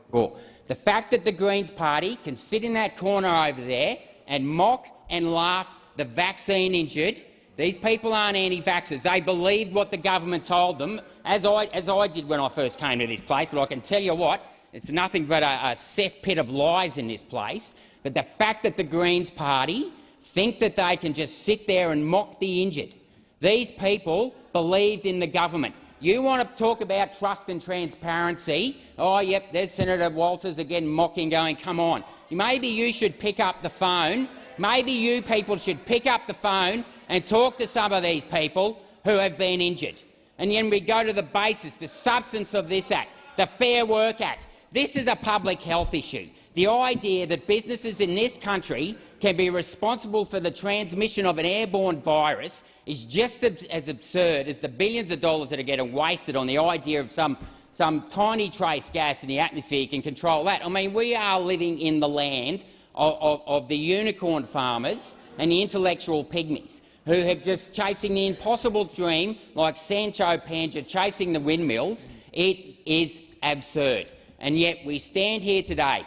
Well, the fact that the Greens party can sit in that corner over there and mock and laugh the vaccine injured. These people aren't anti-vaxxers. They believed what the government told them, as I did when I first came to this place. But I can tell you what, it's nothing but a cesspit of lies in this place. But the fact that the Greens party think that they can just sit there and mock the injured. These people believed in the government. You want to talk about trust and transparency? Oh, yep, there's Senator Walters again mocking, going, come on. Maybe you should pick up the phone. Maybe you people should pick up the phone and talk to some of these people who have been injured. And then we go to the basis, the substance of this Act, the Fair Work Act. This is a public health issue. The idea that businesses in this country can be responsible for the transmission of an airborne virus is just as absurd as the billions of dollars that are getting wasted on the idea of some tiny trace gas in the atmosphere can control that. I mean, we are living in the land of the unicorn farmers and the intellectual pygmies who have just chasing the impossible dream like Sancho Panza chasing the windmills. It is absurd. And yet we stand here today,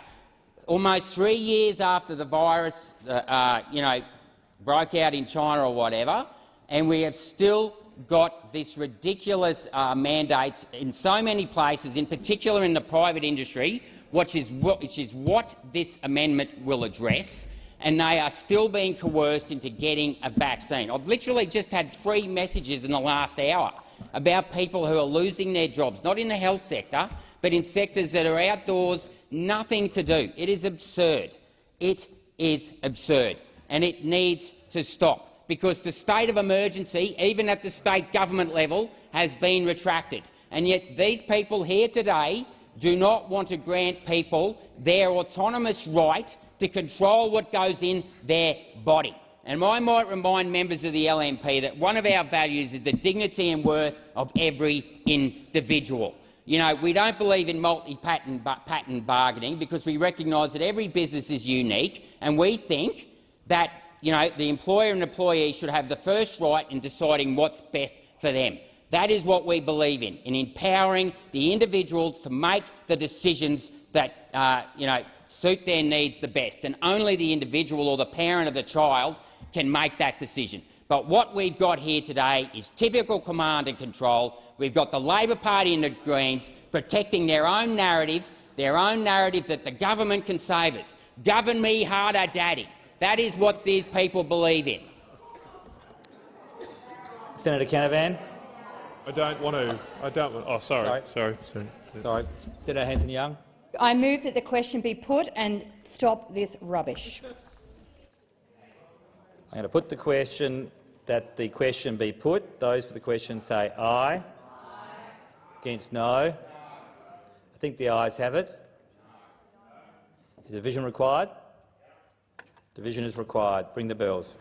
almost 3 years after the virus broke out in China or whatever, and we have still got this ridiculous mandates in so many places, in particular in the private industry, which is what this amendment will address, and they are still being coerced into getting a vaccine. I've literally just had 3 messages in the last hour about people who are losing their jobs, not in the health sector, but in sectors that are outdoors, nothing to do. It is absurd. It is absurd, and it needs to stop, because the state of emergency, even at the state government level, has been retracted. And yet these people here today do not want to grant people their autonomous right to control what goes in their body. And I might remind members of the LNP that one of our values is the dignity and worth of every individual. You know, we don't believe in multi-patent bargaining because we recognise that every business is unique, and we think that the employer and employee should have the first right in deciding what's best for them. That is what we believe in empowering the individuals to make the decisions that suit their needs the best, and only the individual or the parent of the child can make that decision. But what we've got here today is typical command and control. We've got the Labor Party and the Greens protecting their own narrative that the government can save us. Govern me harder, Daddy. That is what these people believe in. Senator Canavan. Oh, sorry. Senator Hanson-Young. I move that the question be put and stop this rubbish. I'm going to put the question that the question be put. Those for the question say aye. Aye. Against no. I think the ayes have it. Is division required? Division is required. Bring the bills.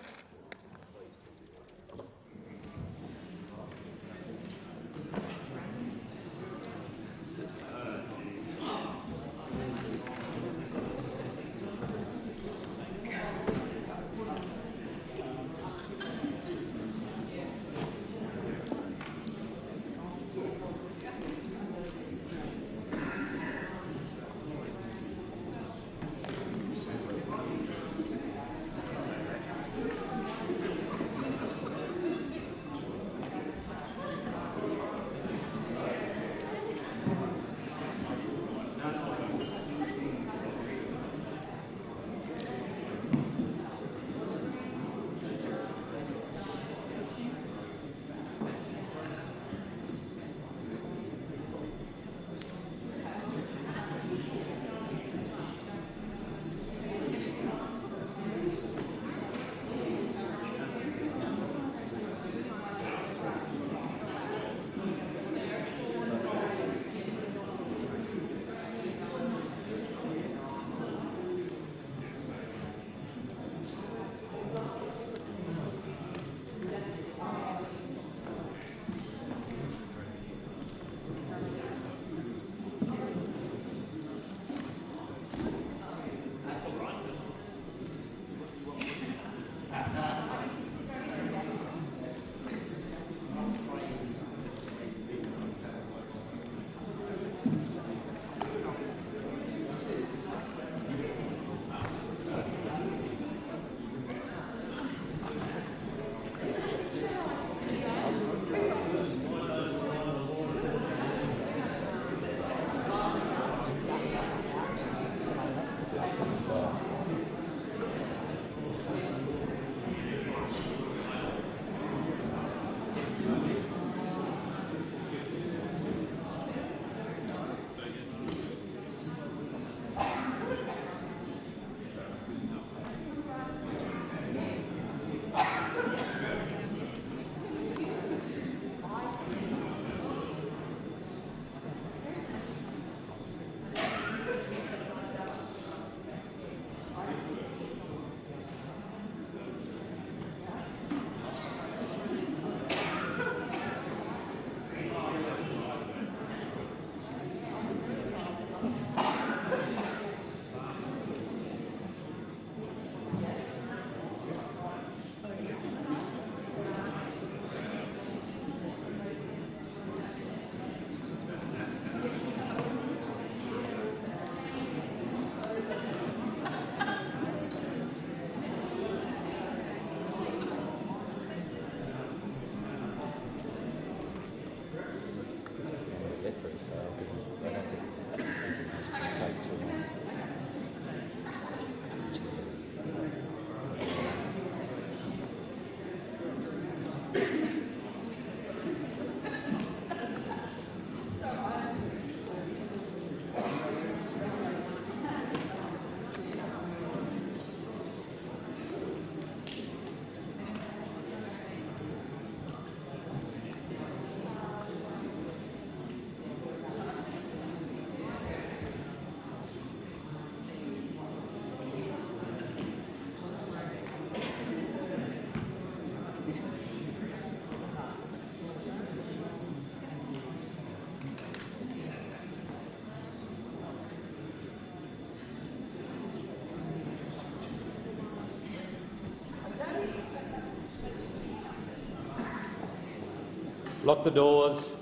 Lock the doors.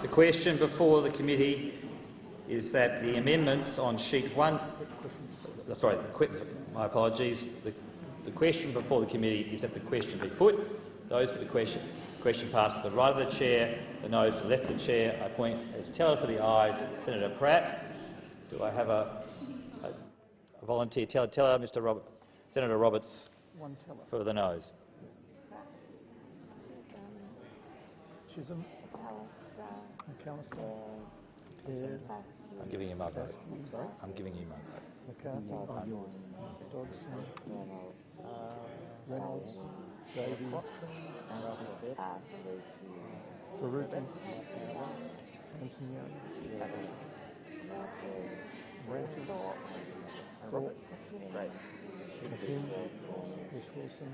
The question before the committee is that the amendments on sheet 1. Sorry, my apologies. The question before the committee is that the question be put. Those for the question pass to the right of the chair, the noes to the left of the chair. I point as teller for the ayes, Senator Pratt. Do I have a volunteer teller? Senator Roberts for the noes. Chisholm. McAllister. I'm giving you my vote. I'm giving you my vote. McCarthy. Dodson. Reynolds. Davies. Faruqi. Hanson Young. Branches. Thorpe. McKim. Tish Wilson.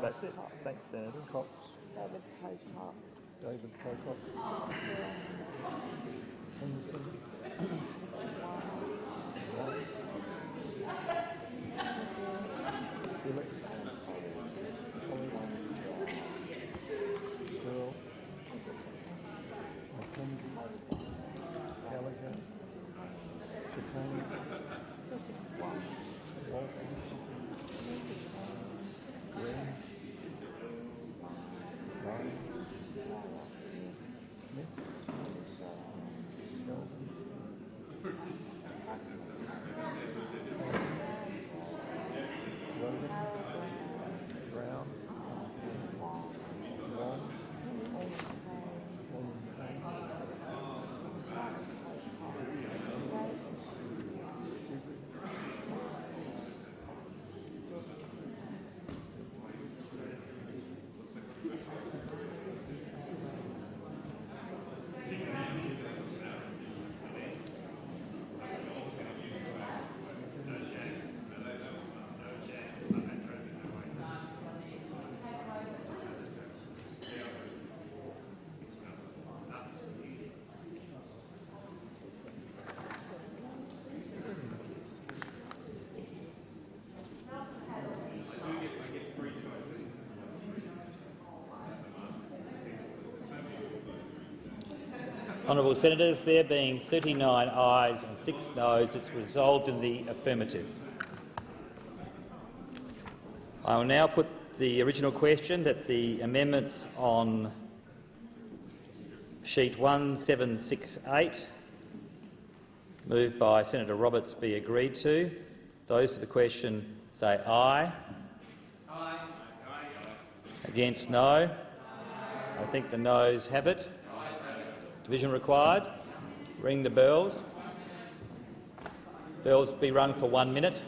That's it. Thanks, Senator. Cox. David Pocock. Henderson. Phillips. Earl. McKenzie. Gallagher. Chitane. Walton. Green. Ryan. Smith. Sheldon. Rogan. Brown. Wong. Honourable Senators, there being 39 ayes and 6 noes, it's resolved in the affirmative. I will now put the original question that the amendments on sheet 1768, moved by Senator Roberts, be agreed to. Those for the question say aye. Aye. Against no. I think the noes have it. Division required. Ring the bells. Bells be rung for 1 minute.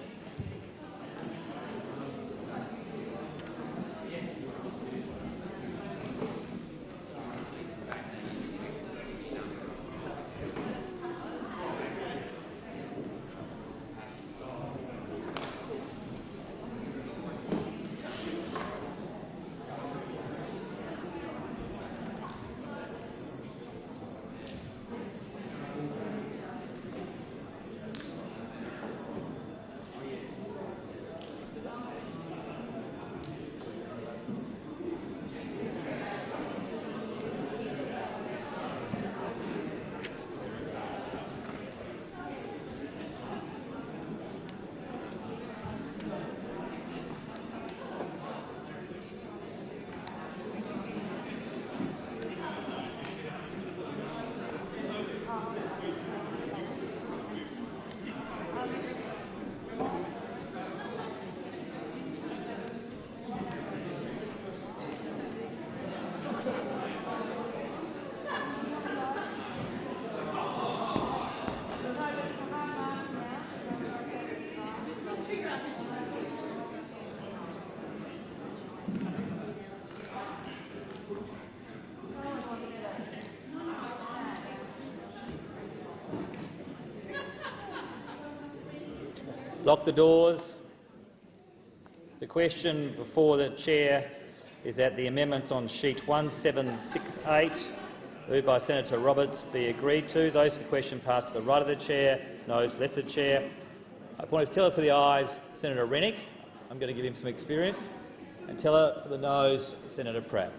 Lock the doors. The question before the chair is that the amendments on sheet 1768, moved by Senator Roberts, be agreed to. Those for the question pass to the right of the chair, noes left of the chair. I point as teller for the ayes, Senator Rennick. I'm going to give him some experience. And teller for the nose, Senator Pratt.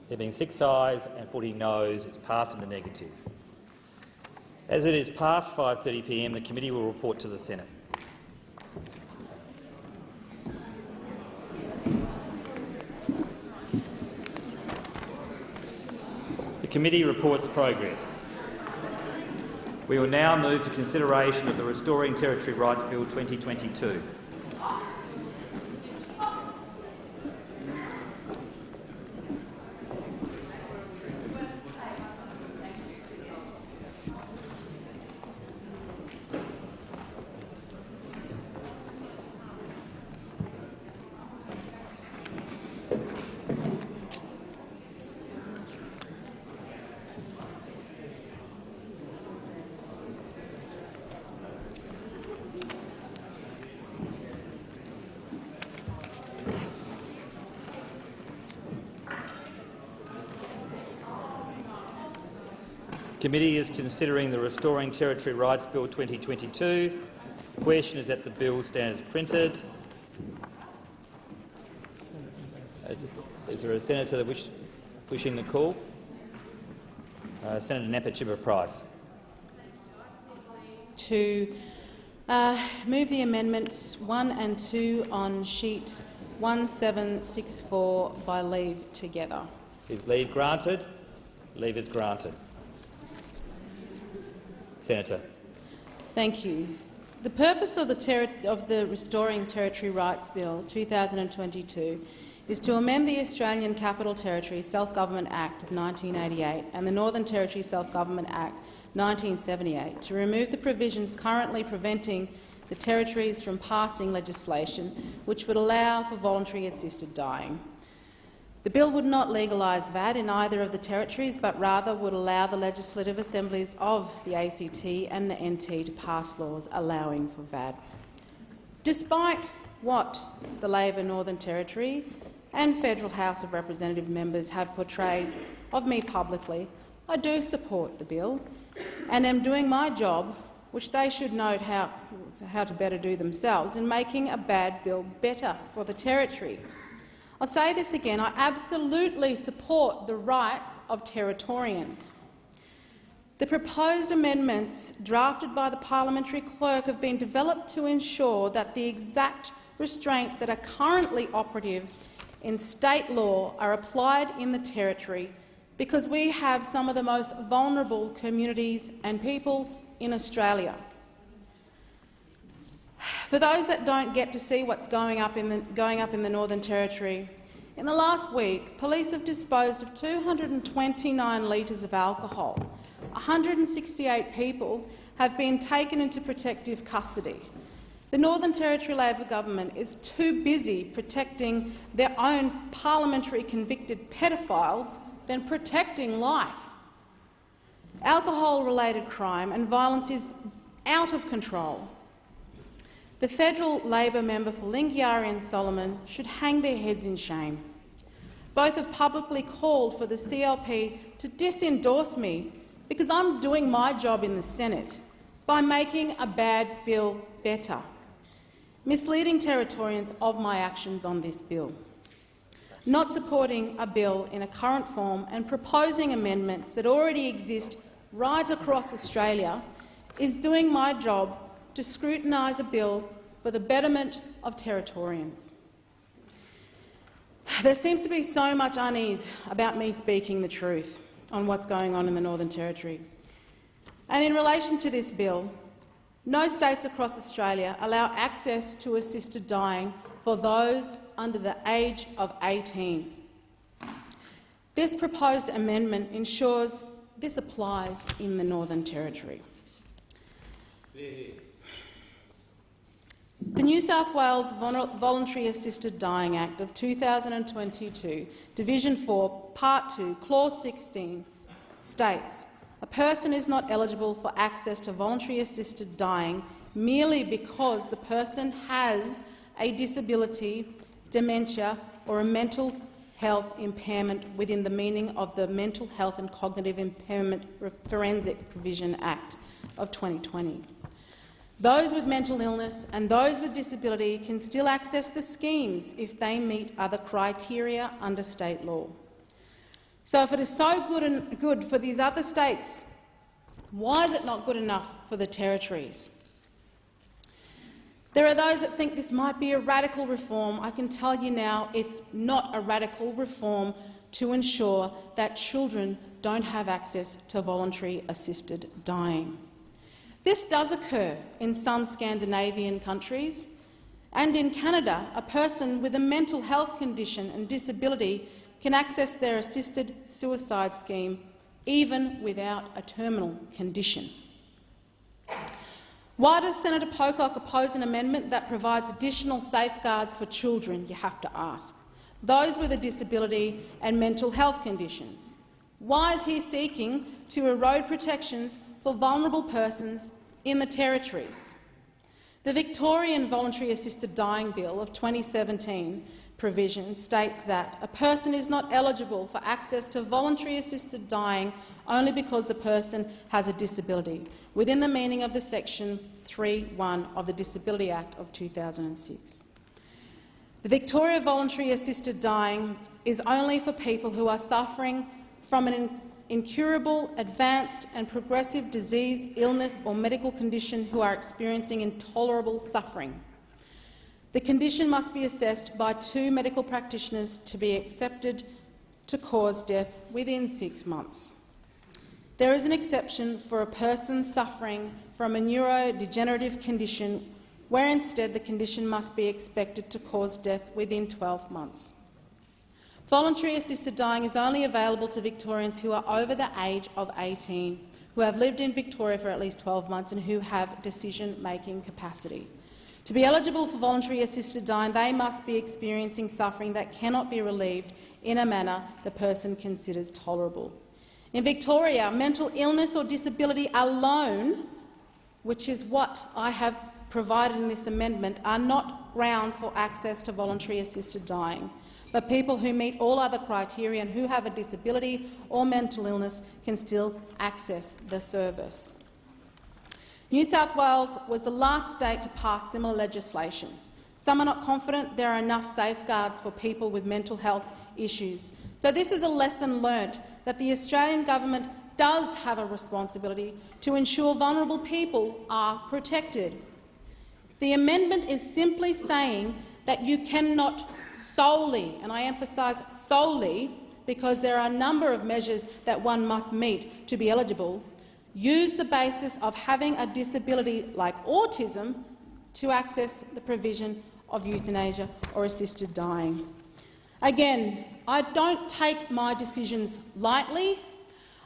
There being 6 ayes and 40 noes, it's passed in the negative. As it is past 5:30 p.m, the committee will report to the Senate. The committee reports progress. We will now move to consideration of the Restoring Territory Rights Bill 2022. Committee is considering the Restoring Territory Rights Bill 2022. The question is that the bill stand as printed. Is there a senator wishing the call? Senator Nampijinpa-Price. To move the amendments 1 and 2 on sheet 1764 by leave together. Is leave granted? Leave is granted. Senator. Thank you. The purpose of the Restoring Territory Rights Bill 2022 is to amend the Australian Capital Territory Self-Government Act of 1988 and the Northern Territory Self-Government Act 1978 to remove the provisions currently preventing the territories from passing legislation which would allow for voluntary assisted dying. The bill would not legalise VAT in either of the territories, but rather would allow the legislative assemblies of the ACT and the NT to pass laws allowing for VAT. Despite what the Labor Northern Territory and Federal House of Representative members have portrayed of me publicly, I do support the bill and am doing my job, which they should note how to better do themselves, in making a bad bill better for the territory. I'll say this again, I absolutely support the rights of Territorians. The proposed amendments drafted by the parliamentary clerk have been developed to ensure that the exact restraints that are currently operative in state law are applied in the territory, because we have some of the most vulnerable communities and people in Australia. For those that don't get to see what's going up in the Northern Territory, in the last week, police have disposed of 229 litres of alcohol. 168 people have been taken into protective custody. The Northern Territory Labor government is too busy protecting their own parliamentary convicted pedophiles than protecting life. Alcohol-related crime and violence is out of control. The federal Labor member for Lingiari and Solomon should hang their heads in shame. Both have publicly called for the CLP to disendorse me because I'm doing my job in the Senate by making a bad bill better, misleading Territorians of my actions on this bill, not supporting a bill in a current form and proposing amendments that already exist right across Australia is doing my job to scrutinise a bill for the betterment of Territorians. There seems to be so much unease about me speaking the truth on what's going on in the Northern Territory. And in relation to this bill, no states across Australia allow access to assisted dying for those under the age of 18. This proposed amendment ensures this applies in the Northern Territory. The New South Wales Voluntary Assisted Dying Act of 2022, Division 4, Part 2, Clause 16, states, "A person is not eligible for access to voluntary assisted dying merely because the person has a disability, dementia or a mental health impairment within the meaning of the Mental Health and Cognitive Impairment Forensic Provision Act of 2020. Those with mental illness and those with disability can still access the schemes if they meet other criteria under state law. So if it is so good for these other states, why is it not good enough for the territories? There are those that think this might be a radical reform. I can tell you now it's not a radical reform to ensure that children don't have access to voluntary assisted dying. This does occur in some Scandinavian countries, and in Canada, a person with a mental health condition and disability can access their assisted suicide scheme even without a terminal condition. Why does Senator Pocock oppose an amendment that provides additional safeguards for children, you have to ask, those with a disability and mental health conditions? Why is he seeking to erode protections for vulnerable persons in the territories? The Victorian Voluntary Assisted Dying Bill of 2017 provision states that a person is not eligible for access to voluntary assisted dying only because the person has a disability, within the meaning of the Section 3(1) of the Disability Act of 2006. The Victoria Voluntary Assisted Dying is only for people who are suffering from an incurable, advanced and progressive disease, illness or medical condition who are experiencing intolerable suffering. The condition must be assessed by 2 medical practitioners to be accepted to cause death within 6 months. There is an exception for a person suffering from a neurodegenerative condition where instead the condition must be expected to cause death within 12 months. Voluntary assisted dying is only available to Victorians who are over the age of 18, who have lived in Victoria for at least 12 months and who have decision-making capacity. To be eligible for voluntary assisted dying, they must be experiencing suffering that cannot be relieved in a manner the person considers tolerable. In Victoria, mental illness or disability alone, which is what I have provided in this amendment, are not grounds for access to voluntary assisted dying. But people who meet all other criteria and who have a disability or mental illness can still access the service. New South Wales was the last state to pass similar legislation. Some are not confident there are enough safeguards for people with mental health issues. So this is a lesson learnt that the Australian government does have a responsibility to ensure vulnerable people are protected. The amendment is simply saying that you cannot solely, and I emphasise solely, because there are a number of measures that one must meet to be eligible, use the basis of having a disability like autism to access the provision of euthanasia or assisted dying. Again, I don't take my decisions lightly.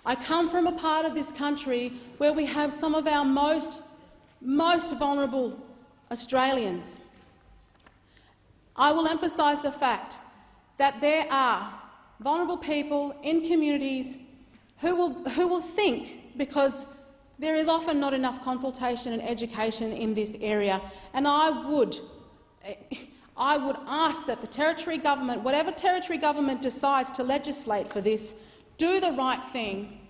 I come from a part of this country where we have some of our most vulnerable Australians. I will emphasise the fact that there are vulnerable people in communities who will think, because there is often not enough consultation and education in this area, and I would ask that the Territory Government, whatever Territory Government decides to legislate for this, do the right thing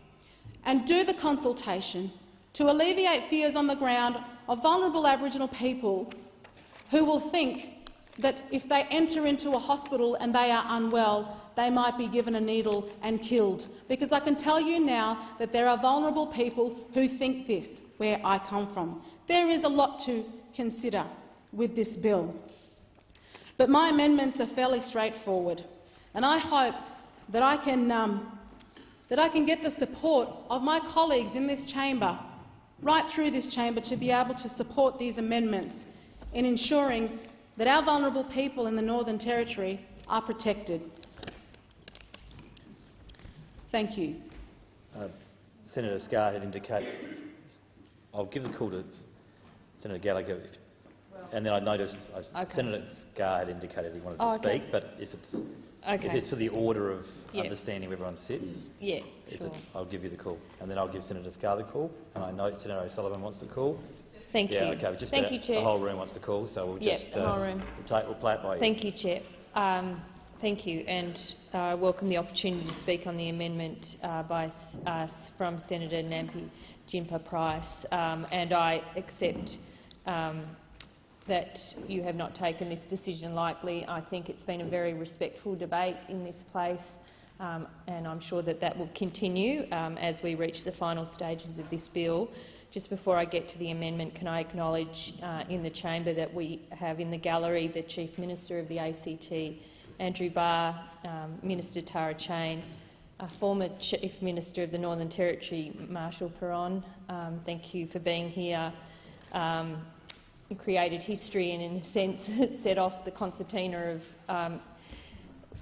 and do the consultation to alleviate fears on the ground of vulnerable Aboriginal people who will think that if they enter into a hospital and they are unwell, they might be given a needle and killed. Because I can tell you now that there are vulnerable people who think this, where I come from. There is a lot to consider with this bill. But my amendments are fairly straightforward, and I hope that I can get the support of my colleagues in this chamber, right through this chamber, to be able to support these amendments in ensuring that our vulnerable people in the Northern Territory are protected. Thank you. Senator Scarr had indicated. I'll give the call to Senator Gallagher, and then I noticed Senator Scarr had indicated he wanted to speak, but if it's for the order of understanding where everyone sits, sure. I'll give you the call, and then I'll give Senator Scarr the call, and I note Senator O'Sullivan wants the call. Thank you. Okay, just Thank you, Chair. The whole room wants the call, so we'll just the whole room. We'll play it by you. Thank you, Chair. Thank you, and I welcome the opportunity to speak on the amendment from Senator Nampi Jimpa Price, and I accept that you have not taken this decision lightly. I think it's been a very respectful debate in this place, and I'm sure that that will continue as we reach the final stages of this bill. Just before I get to the amendment, can I acknowledge in the chamber that we have in the gallery the Chief Minister of the ACT, Andrew Barr, Minister Tara Chain, former Chief Minister of the Northern Territory, Marshall Perron. Thank you for being here. You created history and, in a sense, set off the concertina of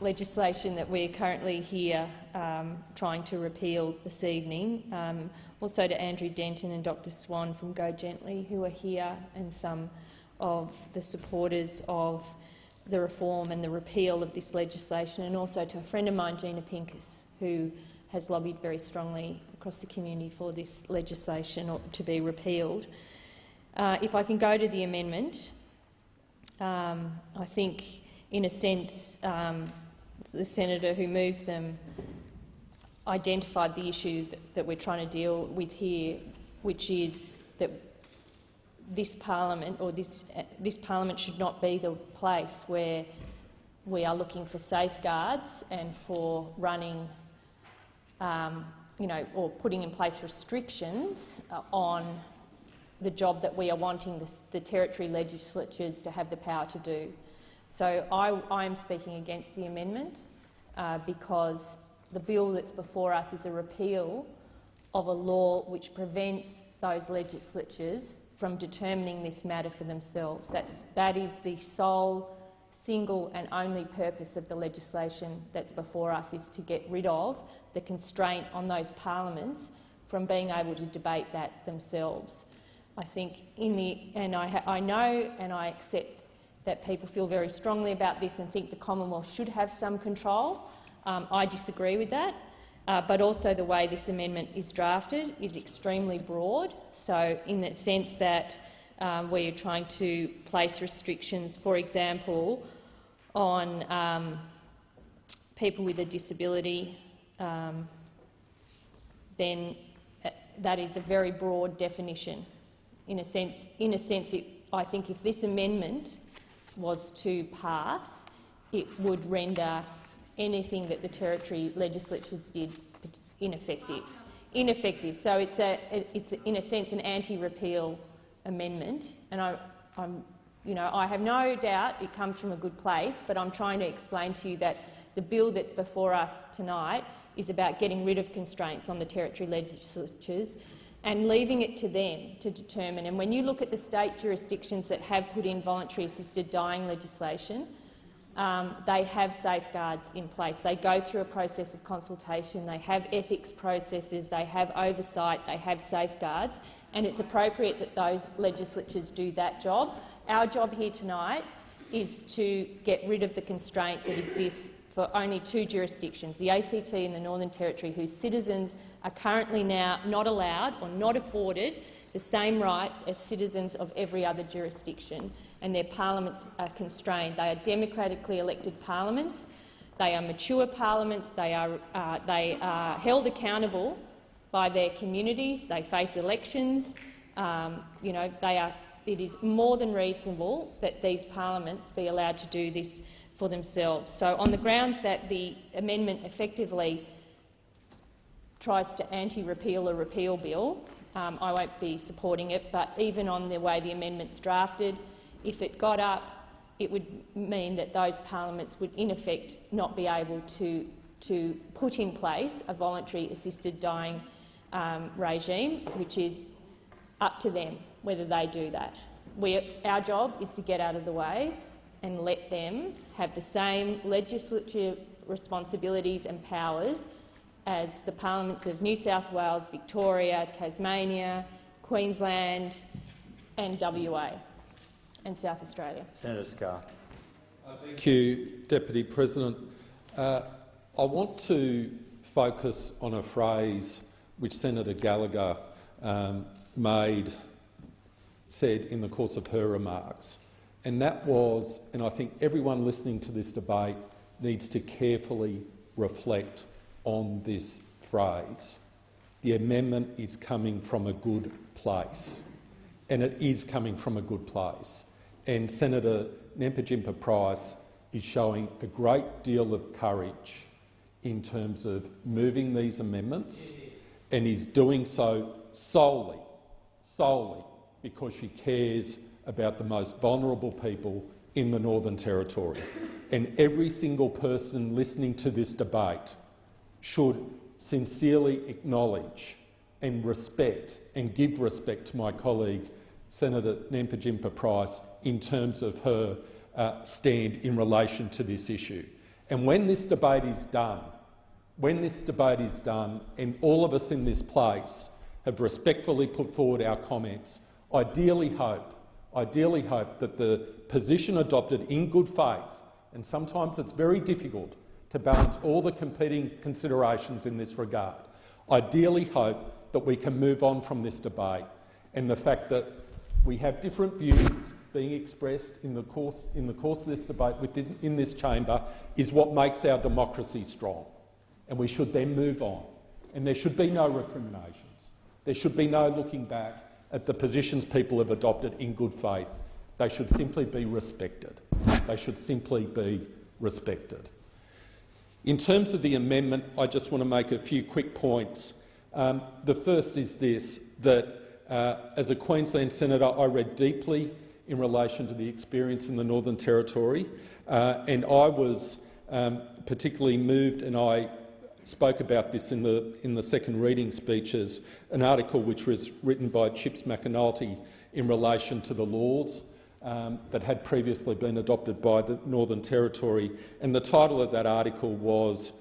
legislation that we're currently here trying to repeal this evening. Also to Andrew Denton and Dr Swan from Go Gently, who are here, and some of the supporters of the reform and the repeal of this legislation, and also to a friend of mine, Gina Pincus, who has lobbied very strongly across the community for this legislation to be repealed. If I can go to the amendment, I think, in a sense, the senator who moved them identified the issue that we're trying to deal with here, which is that this parliament, or this parliament, should not be the place where we are looking for safeguards and for running, or putting in place restrictions on the job that we are wanting the territory legislatures to have the power to do. So I am speaking against the amendment because the bill that's before us is a repeal of a law which prevents those legislatures from determining this matter for themselves. That is the sole, single and only purpose of the legislation that's before us, is to get rid of the constraint on those parliaments from being able to debate that themselves. I think I know and I accept that people feel very strongly about this and think the Commonwealth should have some control. I disagree with that, but also the way this amendment is drafted is extremely broad. So in the sense that we are trying to place restrictions, for example, on people with a disability, then that is a very broad definition. In a sense, I think if this amendment was to pass, it would render anything that the territory legislatures did ineffective, ineffective. So it's in a sense an anti-repeal amendment, and I have no doubt it comes from a good place, but I'm trying to explain to you that the bill that's before us tonight is about getting rid of constraints on the territory legislatures and leaving it to them to determine. And when you look at the state jurisdictions that have put in voluntary assisted dying legislation, they have safeguards in place. They go through a process of consultation, they have ethics processes, they have oversight, they have safeguards, and it's appropriate that those legislatures do that job. Our job here tonight is to get rid of the constraint that exists for only two jurisdictions, the ACT and the Northern Territory, whose citizens are currently now not allowed or not afforded the same rights as citizens of every other jurisdiction, and their parliaments are constrained. They are democratically elected parliaments. They are mature parliaments. They are held accountable by their communities. They face elections. It is more than reasonable that these parliaments be allowed to do this for themselves. So, on the grounds that the amendment effectively tries to anti-repeal a repeal bill, I won't be supporting it. But even on the way the amendment's drafted, if it got up, it would mean that those parliaments would in effect not be able to put in place a voluntary assisted dying regime, which is up to them whether they do that. Our job is to get out of the way and let them have the same legislative responsibilities and powers as the parliaments of New South Wales, Victoria, Tasmania, Queensland and WA and South Australia. Senator Scarr. Thank you, Deputy President. I want to focus on a phrase which Senator Gallagher said in the course of her remarks, and that was, and I think everyone listening to this debate needs to carefully reflect on this phrase. The amendment is coming from a good place, and it is coming from a good place. And Senator Nampijinpa Price is showing a great deal of courage in terms of moving these amendments, and is doing so solely because she cares about the most vulnerable people in the Northern Territory. And every single person listening to this debate should sincerely acknowledge and respect and give respect to my colleague Senator Nampijinpa Price in terms of her stand in relation to this issue. And when this debate is done, and all of us in this place have respectfully put forward our comments, I dearly hope that the position adopted in good faith, and sometimes it's very difficult to balance all the competing considerations in this regard, I dearly hope that we can move on from this debate, and the fact that we have different views being expressed in the course of this debate in this chamber is what makes our democracy strong. And we should then move on. And there should be no recriminations. There should be no looking back at the positions people have adopted in good faith. They should simply be respected. They should simply be respected. In terms of the amendment, I just want to make a few quick points. The first is this, that as a Queensland senator, I read deeply in relation to the experience in the Northern Territory, and I was particularly moved, and I spoke about this in the second reading speeches, an article which was written by Chips McAnulty in relation to the laws that had previously been adopted by the Northern Territory, and the title of that article was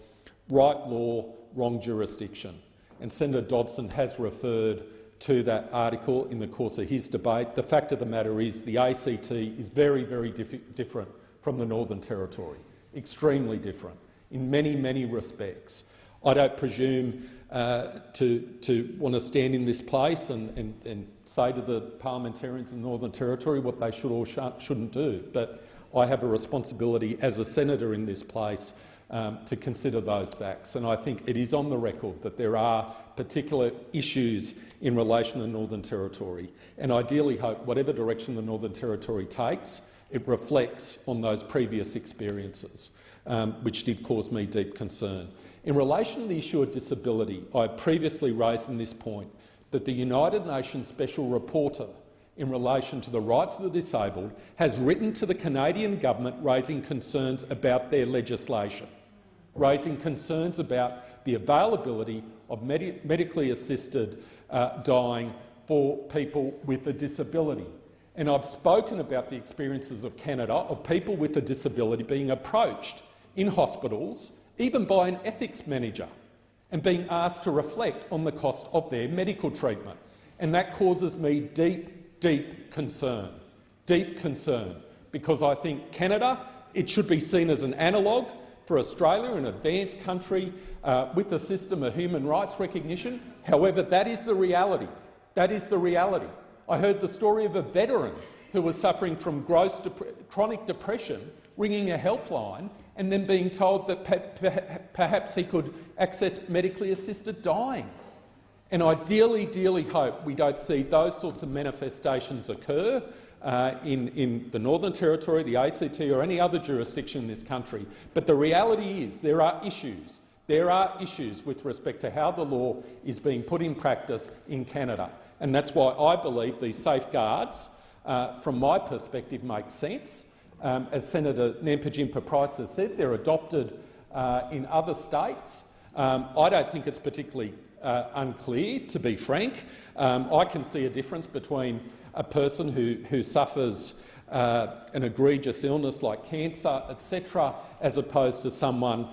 "Right Law, Wrong Jurisdiction." And Senator Dodson has referred to that article in the course of his debate. The fact of the matter is the ACT is very, very different from the Northern Territory, extremely different in many, many respects. I don't presume to want to stand in this place and say to the parliamentarians in the Northern Territory what they should or shouldn't do, but I have a responsibility as a senator in this place to consider those facts. And I think it is on the record that there are particular issues in relation to the Northern Territory, and I ideally hope whatever direction the Northern Territory takes, it reflects on those previous experiences, which did cause me deep concern. In relation to the issue of disability, I previously raised in this point that the United Nations Special Rapporteur in relation to the rights of the disabled has written to the Canadian government raising concerns about their legislation, raising concerns about the availability of medically assisted dying for people with a disability. And I've spoken about the experiences of Canada of people with a disability being approached in hospitals, even by an ethics manager, and being asked to reflect on the cost of their medical treatment. And that causes me deep concern, because I think Canada, it should be seen as an analogue for Australia, an advanced country with a system of human rights recognition. However, that is the reality. That is the reality. I heard the story of a veteran who was suffering from chronic depression, ringing a helpline and then being told that perhaps he could access medically assisted dying. And I dearly hope we don't see those sorts of manifestations occur in the Northern Territory, the ACT or any other jurisdiction in this country. But the reality is there are issues. There are issues with respect to how the law is being put in practice in Canada. And that's why I believe these safeguards, from my perspective, make sense. As Senator Nampijinpa-Price has said, they're adopted in other states. I don't think it's particularly unclear, to be frank. I can see a difference between a person who suffers an egregious illness like cancer, etc., as opposed to someone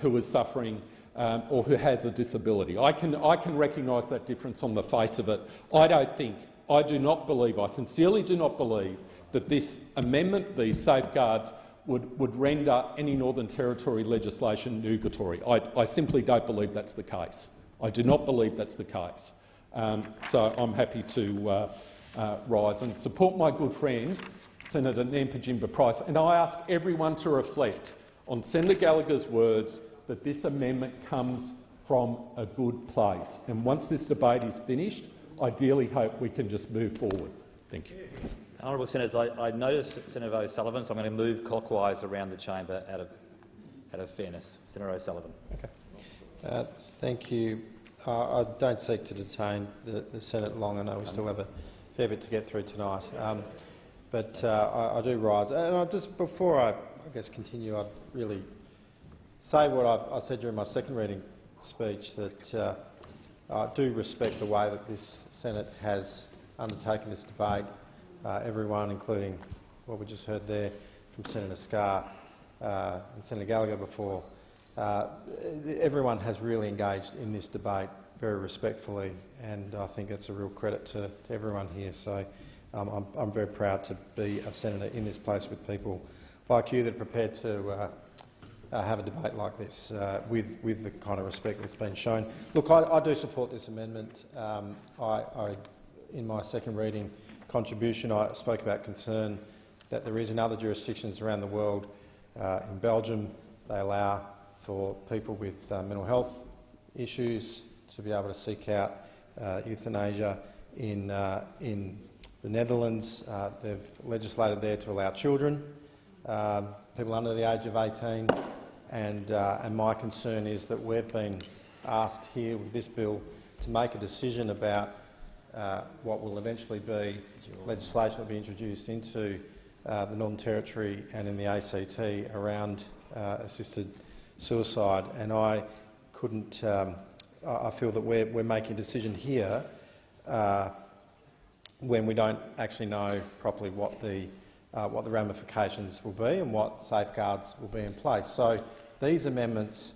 who is suffering or who has a disability. I can recognise that difference on the face of it. I do not believe, I sincerely do not believe, that this amendment, these safeguards, would render any Northern Territory legislation nugatory. I simply don't believe that's the case. I do not believe that's the case. So I'm happy to rise and support my good friend, Senator Nampijinpa-Price, and I ask everyone to reflect on Senator Gallagher's words that this amendment comes from a good place. And once this debate is finished, I dearly hope we can just move forward. Thank you. Honourable Senators, I noticed Senator O'Sullivan, so I'm going to move clockwise around the chamber out of fairness. Senator O'Sullivan. Okay. Thank you. I don't seek to detain the Senate long. I know we still have a fair bit to get through tonight, but I do rise. And before I guess continue, I'd really say what I said during my second reading speech, that I do respect the way that this Senate has undertaken this debate. Everyone, including what we just heard there from Senator Scarr and Senator Gallagher before, everyone has really engaged in this debate very respectfully, and I think that's a real credit to everyone here. So I'm very proud to be a senator in this place with people like you that are prepared to have a debate like this with the kind of respect that's been shown. Look, I do support this amendment. In my second reading contribution, I spoke about concern that there is in other jurisdictions around the world. In Belgium, they allow for people with mental health issues to be able to seek out euthanasia. In the Netherlands, they've legislated there to allow children, people under the age of 18, and my concern is that we've been asked here with this bill to make a decision about what will eventually be legislation that will be introduced into the Northern Territory and in the ACT around assisted suicide, and I couldn't. I feel that we're making a decision here when we don't actually know properly what the ramifications will be and what safeguards will be in place. So these amendments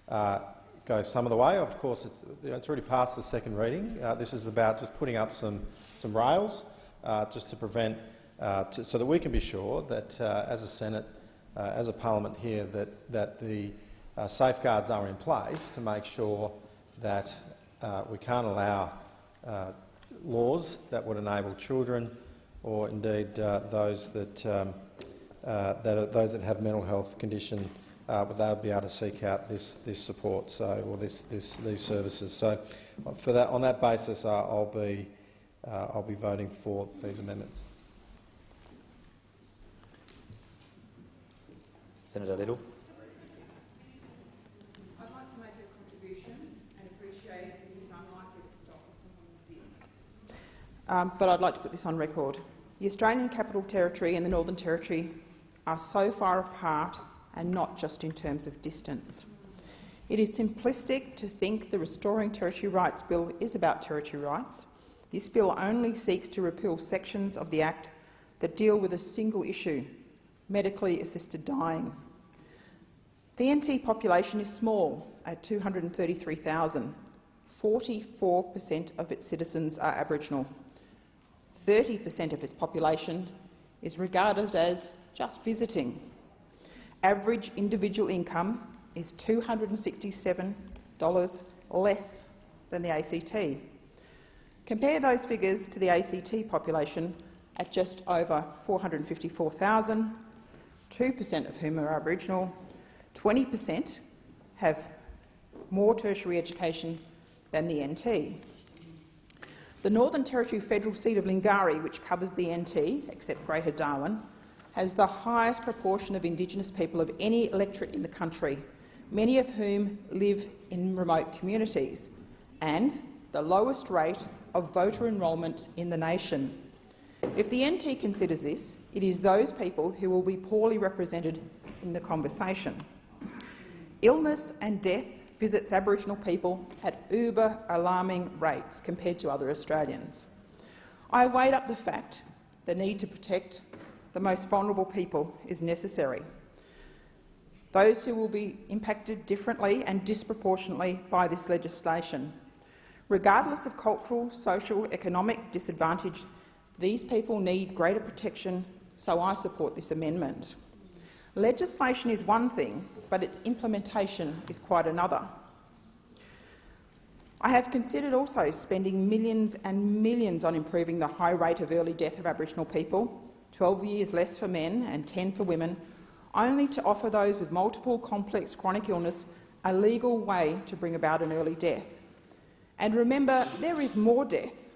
go some of the way. Of course, it's already passed the second reading. This is about just putting up some rails just to prevent, so that we can be sure that as a Senate, as a parliament here, that the safeguards are in place to make sure that we can't allow laws that would enable children, or indeed those that have mental health condition, but they'll be able to seek out this support, or these services. So, for that, on that basis, I'll be voting for these amendments. Senator Little. I'd like to make a contribution and appreciate it is unlikely to stop this. But I'd like to put this on record. The Australian Capital Territory and the Northern Territory are so far apart, and not just in terms of distance. It is simplistic to think the Restoring Territory Rights Bill is about territory rights. This bill only seeks to repeal sections of the Act that deal with a single issue, medically assisted dying. The NT population is small at 233,000. 44% of its citizens are Aboriginal. 30% of its population is regarded as just visiting. Average individual income is $267 less than the ACT. Compare those figures to the ACT population at just over 454,000, 2% of whom are Aboriginal, 20% have more tertiary education than the NT. The Northern Territory federal seat of Lingari, which covers the NT, except Greater Darwin, has the highest proportion of Indigenous people of any electorate in the country, many of whom live in remote communities, and the lowest rate of voter enrolment in the nation. If the NT considers this, it is those people who will be poorly represented in the conversation. Illness and death visits Aboriginal people at uber-alarming rates compared to other Australians. I weighed up the fact the need to protect the most vulnerable people is necessary. Those who will be impacted differently and disproportionately by this legislation. Regardless of cultural, social, economic disadvantage, these people need greater protection, so I support this amendment. Legislation is one thing, but its implementation is quite another. I have considered also spending millions and millions on improving the high rate of early death of Aboriginal people, 12 years less for men and 10 for women, only to offer those with multiple complex chronic illness a legal way to bring about an early death. And remember, there is more death,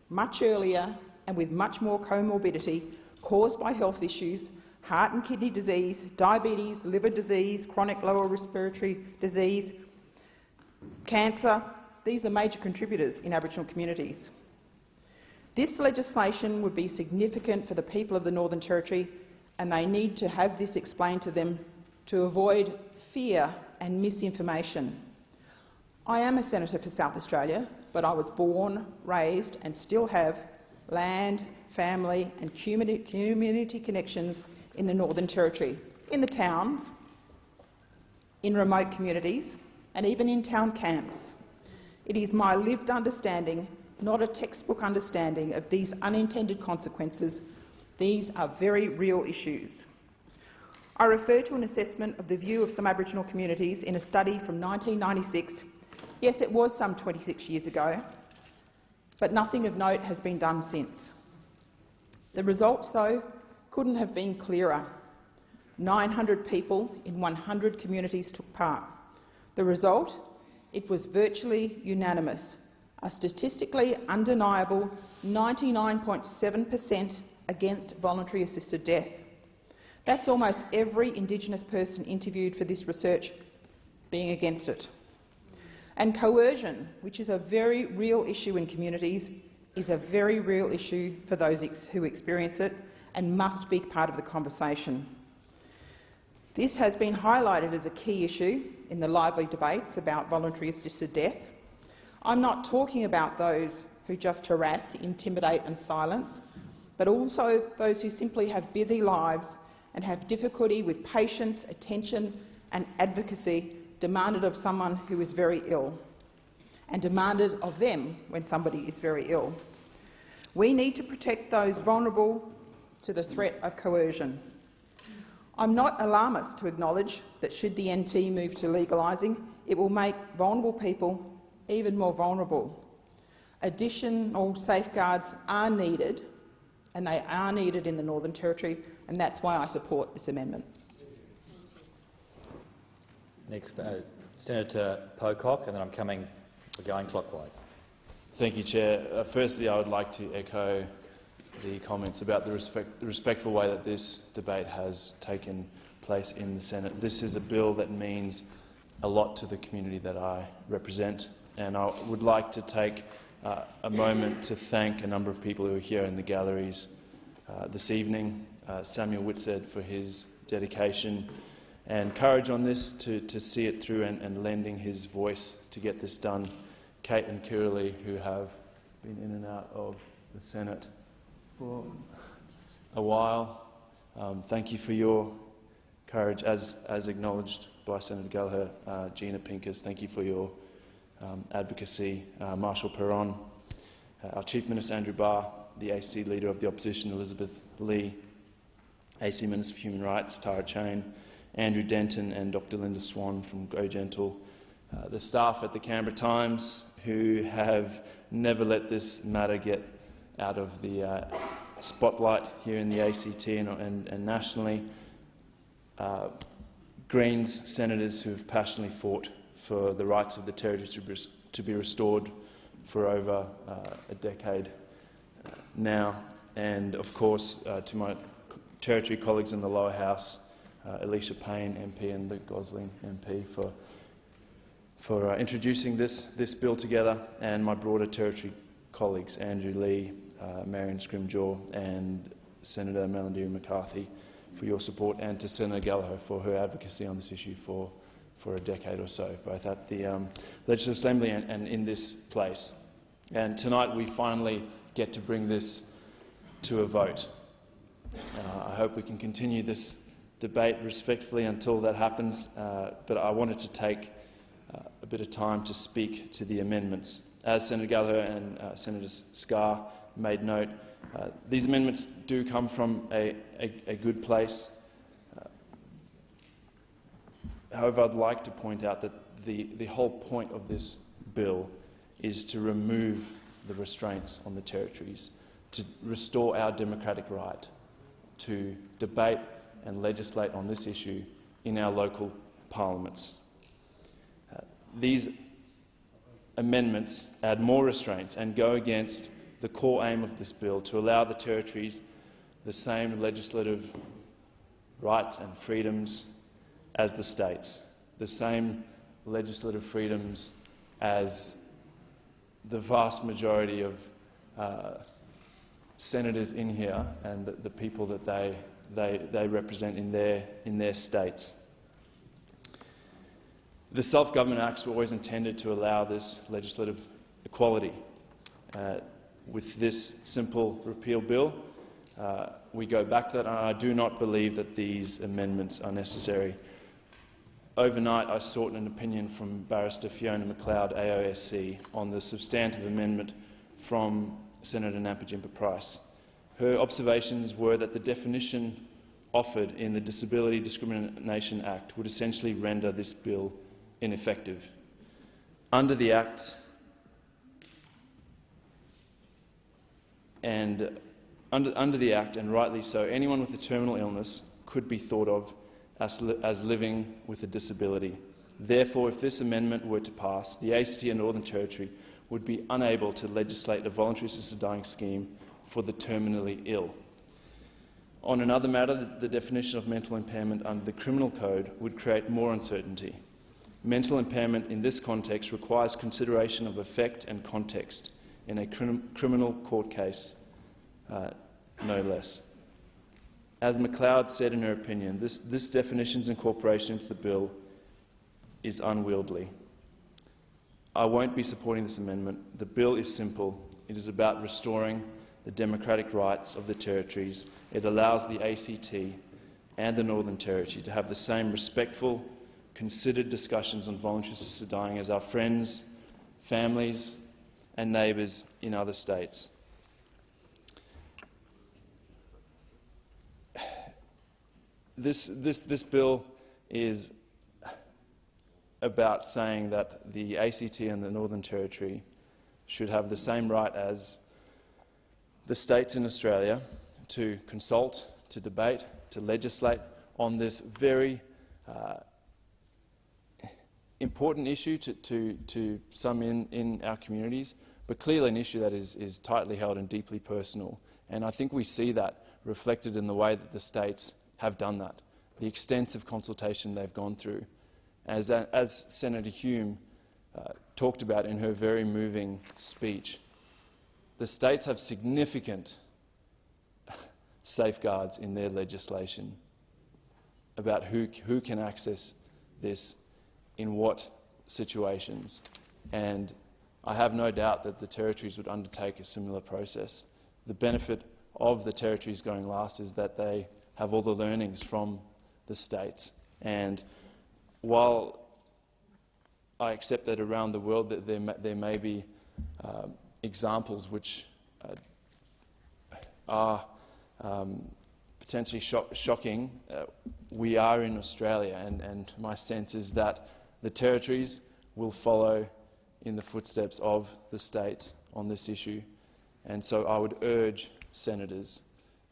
much earlier and with much more comorbidity, caused by health issues, heart and kidney disease, diabetes, liver disease, chronic lower respiratory disease, cancer. These are major contributors in Aboriginal communities. This legislation would be significant for the people of the Northern Territory, and they need to have this explained to them to avoid fear and misinformation. I am a senator for South Australia, but I was born, raised and still have land, family and community connections in the Northern Territory, in the towns, in remote communities and even in town camps. It is my lived understanding, not a textbook understanding, of these unintended consequences. These are very real issues. I refer to an assessment of the view of some Aboriginal communities in a study from 1996. Yes, it was some 26 years ago, but nothing of note has been done since. The results, though, couldn't have been clearer. 900 people in 100 communities took part. The result? It was virtually unanimous, a statistically undeniable 99.7% against voluntary assisted death. That's almost every Indigenous person interviewed for this research being against it. And coercion, which is a very real issue in communities, is a very real issue for those who experience it and must be part of the conversation. This has been highlighted as a key issue in the lively debates about voluntary assisted death. I'm not talking about those who just harass, intimidate and silence, but also those who simply have busy lives and have difficulty with patience, attention and advocacy demanded of someone who is very ill, and demanded of them when somebody is very ill. We need to protect those vulnerable to the threat of coercion. I'm not alarmist to acknowledge that should the NT move to legalising, it will make vulnerable people even more vulnerable. Additional safeguards are needed, and they are needed in the Northern Territory, and that's why I support this amendment. Next, Senator Pocock, and then we're going clockwise. Thank you, Chair. Firstly, I would like to echo the comments about the respectful way that this debate has taken place in the Senate. This is a bill that means a lot to the community that I represent, and I would like to take a moment to thank a number of people who are here in the galleries this evening. Samuel Whitsted for his dedication and courage on this to see it through and lending his voice to get this done. Kate and Kirley, who have been in and out of the Senate for a while, thank you for your courage, as acknowledged by Senator Gallagher. Gina Pincus, thank you for your advocacy. Marshall Perron, our Chief Minister Andrew Barr, the AC Leader of the Opposition Elizabeth Lee, AC Minister for Human Rights Tara Chain, Andrew Denton and Dr Linda Swan from Go Gentle, the staff at the Canberra Times who have never let this matter get out of the spotlight here in the ACT and nationally, Greens senators who have passionately fought for the rights of the territory to be restored for over a decade now, and of course to my territory colleagues in the lower house, Alicia Payne MP and Luke Gosling MP for introducing this bill together, and my broader territory colleagues Andrew Lee, Marion Scrimgeour and Senator Melandiri McCarthy for your support, and to Senator Gallagher for her advocacy on this issue for a decade or so, both at the Legislative Assembly and in this place. And tonight we finally get to bring this to a vote. I hope we can continue this debate respectfully until that happens, but I wanted to take a bit of time to speak to the amendments. As Senator Gallagher and Senator Scarr made note, these amendments do come from a good place. However, I'd like to point out that the whole point of this bill is to remove the restraints on the territories, to restore our democratic right to debate and legislate on this issue in our local parliaments. These amendments add more restraints and go against the core aim of this bill to allow the territories the same legislative rights and freedoms as the states, the same legislative freedoms as the vast majority of senators in here and the people that they represent in their states. The Self-Government Acts were always intended to allow this legislative equality. With this simple repeal bill, we go back to that, and I do not believe that these amendments are necessary. Overnight, I sought an opinion from Barrister Fiona McLeod, AOSC, on the substantive amendment from Senator Nampijinpa Price. Her observations were that the definition offered in the Disability Discrimination Act would essentially render this bill ineffective. Under the Act, and rightly so, anyone with a terminal illness could be thought of as living with a disability. Therefore, if this amendment were to pass, the ACT and Northern Territory would be unable to legislate a voluntary assisted dying scheme for the terminally ill. On another matter, the definition of mental impairment under the Criminal Code would create more uncertainty. Mental impairment in this context requires consideration of effect and context in a criminal court case, no less. As McLeod said in her opinion, this definition's incorporation into the bill is unwieldy. I won't be supporting this amendment. The bill is simple. It is about restoring the democratic rights of the territories. It allows the ACT and the Northern Territory to have the same respectful, considered discussions on voluntary assisted dying as our friends, families and neighbours in other states. This bill is about saying that the ACT and the Northern Territory should have the same right as the states in Australia to consult, to debate, to legislate on this very important issue to some in our communities, but clearly an issue that is tightly held and deeply personal. And I think we see that reflected in the way that the states have done that. the extensive consultation they've gone through. As Senator Hume talked about in her very moving speech, the states have significant safeguards in their legislation about who can access this in what situations, and I have no doubt that the territories would undertake a similar process. The benefit of the territories going last is that they have all the learnings from the states, and while I accept that around the world that there may be examples which are potentially shocking, we are in Australia, and my sense is that the territories will follow in the footsteps of the states on this issue. And so I would urge senators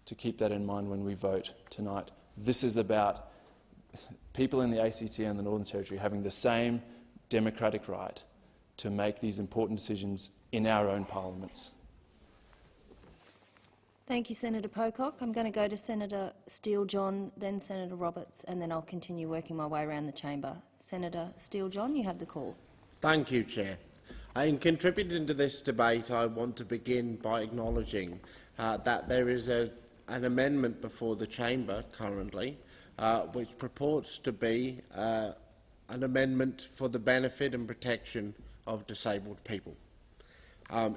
to keep that in mind when we vote tonight. This is about people in the ACT and the Northern Territory having the same democratic right to make these important decisions in our own parliaments. Thank you, Senator Pocock. I'm going to go to Senator Steele-John, then Senator Roberts, and then I'll continue working my way around the chamber. Senator Steele-John, you have the call. Thank you, Chair. In contributing to this debate, I want to begin by acknowledging that there is an amendment before the chamber currently, which purports to be an amendment for the benefit and protection of disabled people.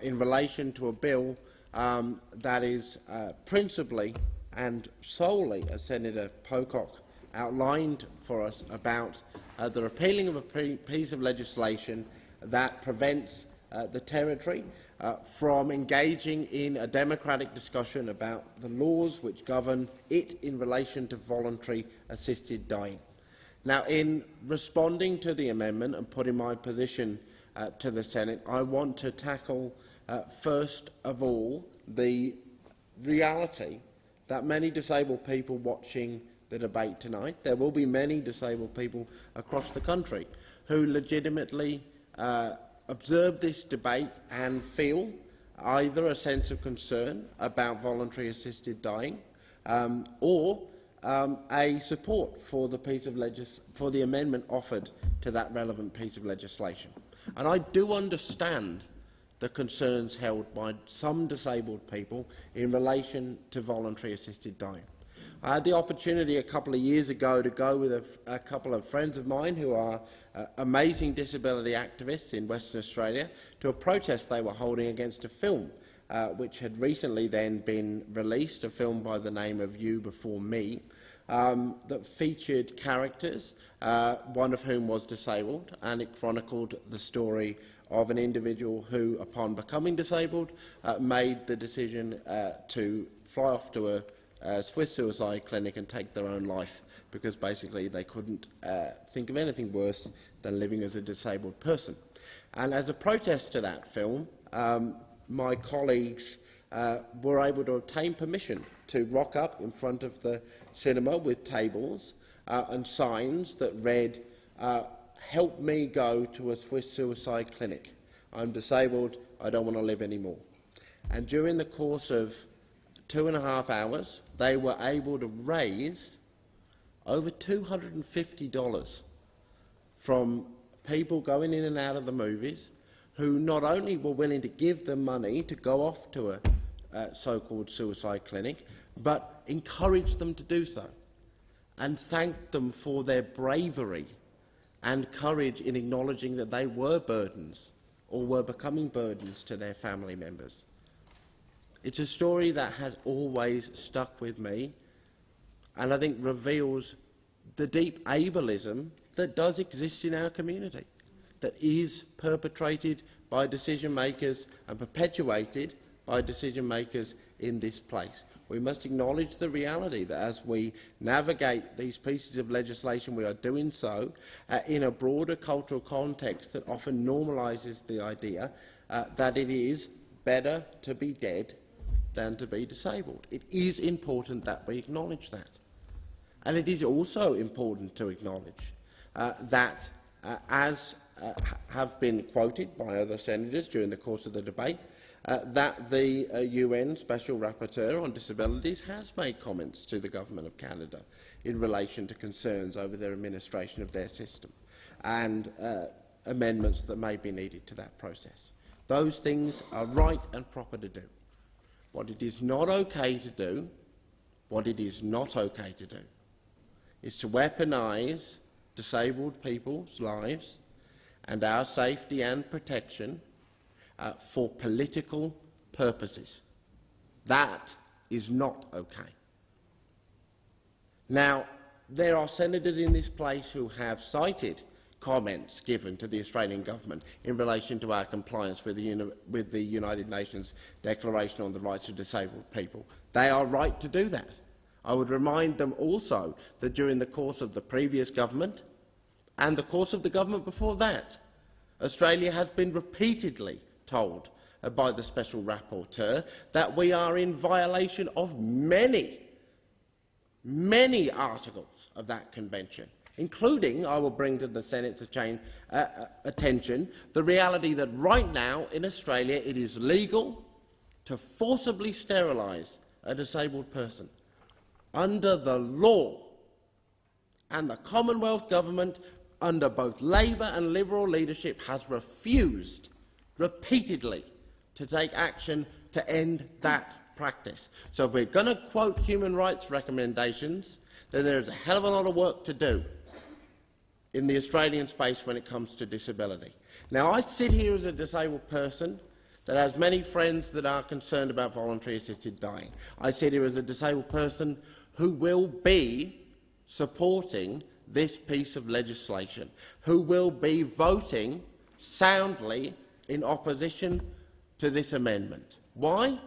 In relation to a bill that is principally and solely, as Senator Pocock outlined for us, about the repealing of a piece of legislation that prevents the Territory from engaging in a democratic discussion about the laws which govern it in relation to voluntary assisted dying. Now, in responding to the amendment and putting my position to the Senate, I want to tackle first of all the reality that many disabled people watching the debate tonight, there will be many disabled people across the country who legitimately observe this debate and feel either a sense of concern about voluntary assisted dying or a support for the amendment offered to that relevant piece of legislation. And I do understand the concerns held by some disabled people in relation to voluntary assisted dying. I had the opportunity a couple of years ago to go with a couple of friends of mine who are amazing disability activists in Western Australia to a protest they were holding against a film which had recently then been released, a film by the name of You Before Me, that featured characters, one of whom was disabled, and it chronicled the story of an individual who, upon becoming disabled, made the decision to fly off to a Swiss suicide clinic and take their own life, because basically they couldn't think of anything worse than living as a disabled person. And as a protest to that film, my colleagues were able to obtain permission to rock up in front of the cinema with tables and signs that read, "Help me go to a Swiss suicide clinic. I'm disabled, I don't want to live anymore." And during the course of 2.5 hours, they were able to raise over $250 from people going in and out of the movies who not only were willing to give them money to go off to a so-called suicide clinic, but encouraged them to do so and thanked them for their bravery and courage in acknowledging that they were burdens or were becoming burdens to their family members. It's a story that has always stuck with me and I think reveals the deep ableism that does exist in our community, that is perpetrated by decision-makers and perpetuated by decision-makers in this place. We must acknowledge the reality that as we navigate these pieces of legislation, we are doing so in a broader cultural context that often normalises the idea that it is better to be dead than to be disabled. It is important that we acknowledge that. And it is also important to acknowledge that, as have been quoted by other senators during the course of the debate, that the UN Special Rapporteur on Disabilities has made comments to the Government of Canada in relation to concerns over their administration of their system and amendments that may be needed to that process. Those things are right and proper to do. What it is not okay to do, is to weaponise disabled people's lives and our safety and protection for political purposes. That is not okay. Now, there are senators in this place who have cited comments given to the Australian Government in relation to our compliance with the United Nations Declaration on the Rights of Disabled People. They are right to do that. I would remind them also that during the course of the previous government and the course of the government before that, Australia has been repeatedly told by the Special Rapporteur that we are in violation of many articles of that convention, including, I will bring to the Senate's attention, the reality that right now in Australia it is legal to forcibly sterilise a disabled person under the law, and the Commonwealth Government, under both Labor and Liberal leadership, has refused repeatedly to take action to end that practice. So if we're going to quote human rights recommendations, then there is a hell of a lot of work to do in the Australian space when it comes to disability. Now, I sit here as a disabled person that has many friends that are concerned about voluntary assisted dying. I sit here as a disabled person who will be supporting this piece of legislation, who will be voting soundly in opposition to this amendment. Why?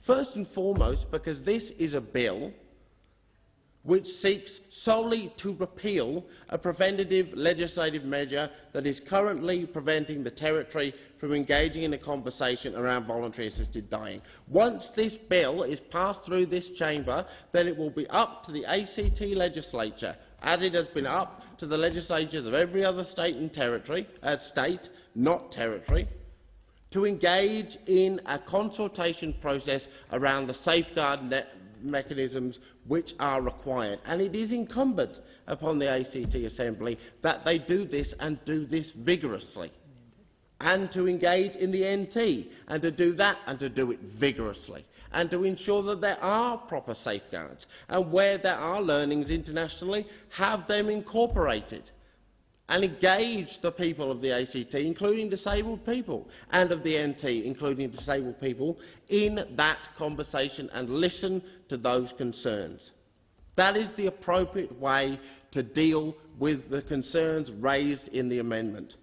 First and foremost, because this is a bill which seeks solely to repeal a preventative legislative measure that is currently preventing the Territory from engaging in a conversation around voluntary assisted dying. Once this bill is passed through this chamber, then it will be up to the ACT legislature, as it has been up to the legislatures of every other state and territory, not territory, to engage in a consultation process around the safeguard mechanisms which are required. And it is incumbent upon the ACT Assembly that they do this and do this vigorously, and to engage in the NT, and to do that and to do it vigorously, and to ensure that there are proper safeguards, and where there are learnings internationally, have them incorporated, and engage the people of the ACT, including disabled people, and of the NT, including disabled people, in that conversation and listen to those concerns. That is the appropriate way to deal with the concerns raised in the amendment.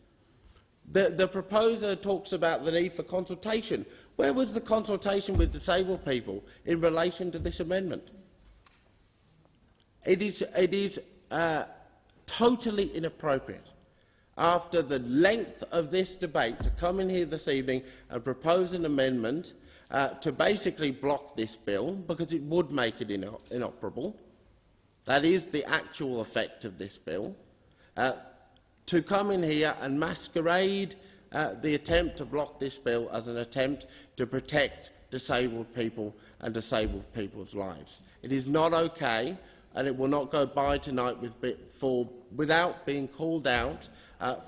The proposer talks about the need for consultation. Where was the consultation with disabled people in relation to this amendment? It is totally inappropriate, after the length of this debate, to come in here this evening and propose an amendment to basically block this bill, because it would make it inoperable. That is the actual effect of this bill. To come in here and masquerade the attempt to block this bill as an attempt to protect disabled people and disabled people's lives. It is not okay, and it will not go by tonight without being called out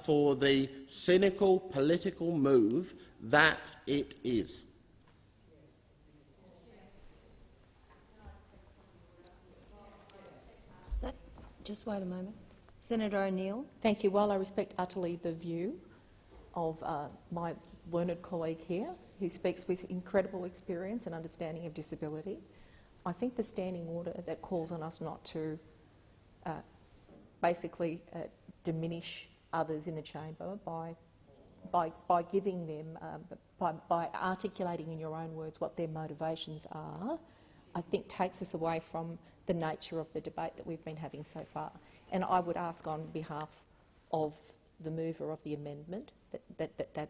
for the cynical political move that it is. Just wait a moment. Senator O'Neill. Thank you. While I respect utterly the view of my learned colleague here, who speaks with incredible experience and understanding of disability, I think the standing order that calls on us not to basically diminish others in the chamber by giving them, by articulating in your own words what their motivations are, I think takes us away from the nature of the debate that we've been having so far. And I would ask on behalf of the mover of the amendment that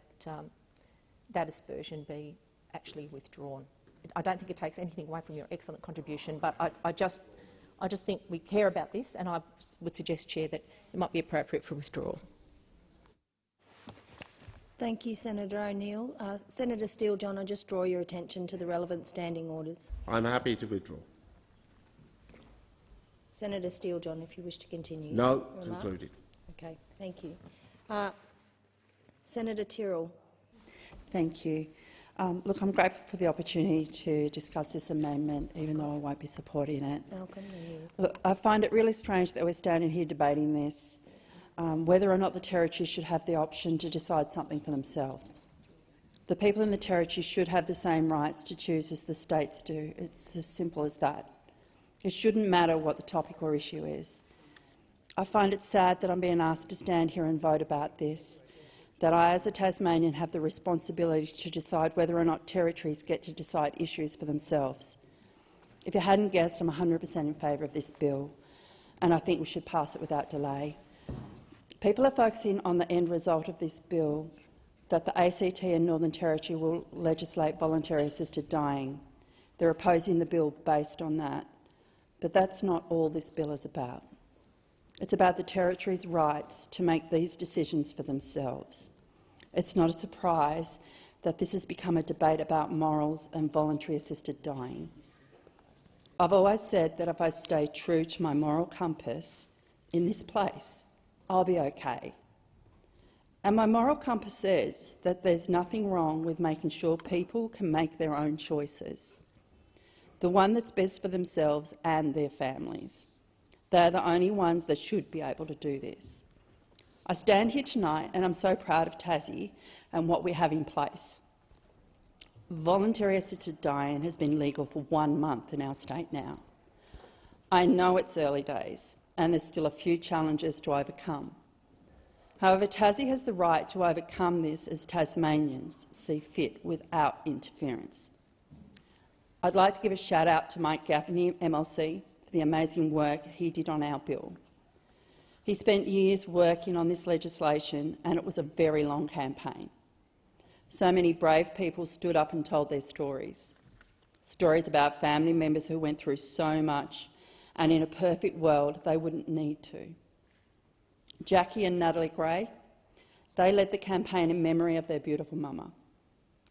aspersion be actually withdrawn. I don't think it takes anything away from your excellent contribution, but I just think we care about this, and I would suggest, Chair, that it might be appropriate for withdrawal. Thank you, Senator O'Neill. Senator Steele-John, I just draw your attention to the relevant standing orders. I'm happy to withdraw. Senator Steele-John, if you wish to continue. No, concluded. Okay, thank you. Senator Tyrrell. Thank you. Look, I'm grateful for the opportunity to discuss this amendment, even though I won't be supporting it. Malcolm, Look, I find it really strange that we're standing here debating this, whether or not the Territory should have the option to decide something for themselves. The people in the Territory should have the same rights to choose as the states do. It's as simple as that. It shouldn't matter what the topic or issue is. I find it sad that I'm being asked to stand here and vote about this, that I, as a Tasmanian, have the responsibility to decide whether or not territories get to decide issues for themselves. If you hadn't guessed, I'm 100% in favour of this bill, and I think we should pass it without delay. People are focusing on the end result of this bill, that the ACT and Northern Territory will legislate voluntary assisted dying. They're opposing the bill based on that. But that's not all this bill is about. It's about the Territory's rights to make these decisions for themselves. It's not a surprise that this has become a debate about morals and voluntary assisted dying. I've always said that if I stay true to my moral compass in this place, I'll be okay. And my moral compass says that there's nothing wrong with making sure people can make their own choices, the one that's best for themselves and their families. They're the only ones that should be able to do this. I stand here tonight and I'm so proud of Tassie and what we have in place. Voluntary assisted dying has been legal for 1 month in our state now. I know it's early days and there's still a few challenges to overcome. However, Tassie has the right to overcome this as Tasmanians see fit without interference. I'd like to give a shout out to Mike Gaffney, MLC, for the amazing work he did on our bill. He spent years working on this legislation and it was a very long campaign. So many brave people stood up and told their stories. Stories about family members who went through so much and in a perfect world they wouldn't need to. Jackie and Natalie Gray, they led the campaign in memory of their beautiful mama.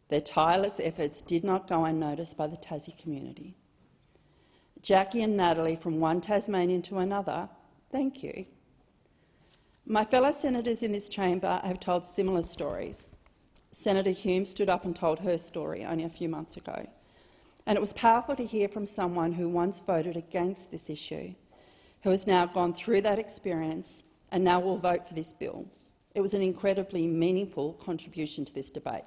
Their tireless efforts did not go unnoticed by the Tassie community. Jackie and Natalie, from one Tasmanian to another, thank you. My fellow senators in this chamber have told similar stories. Senator Hume stood up and told her story only a few months ago, and it was powerful to hear from someone who once voted against this issue, who has now gone through that experience and now will vote for this bill. It was an incredibly meaningful contribution to this debate.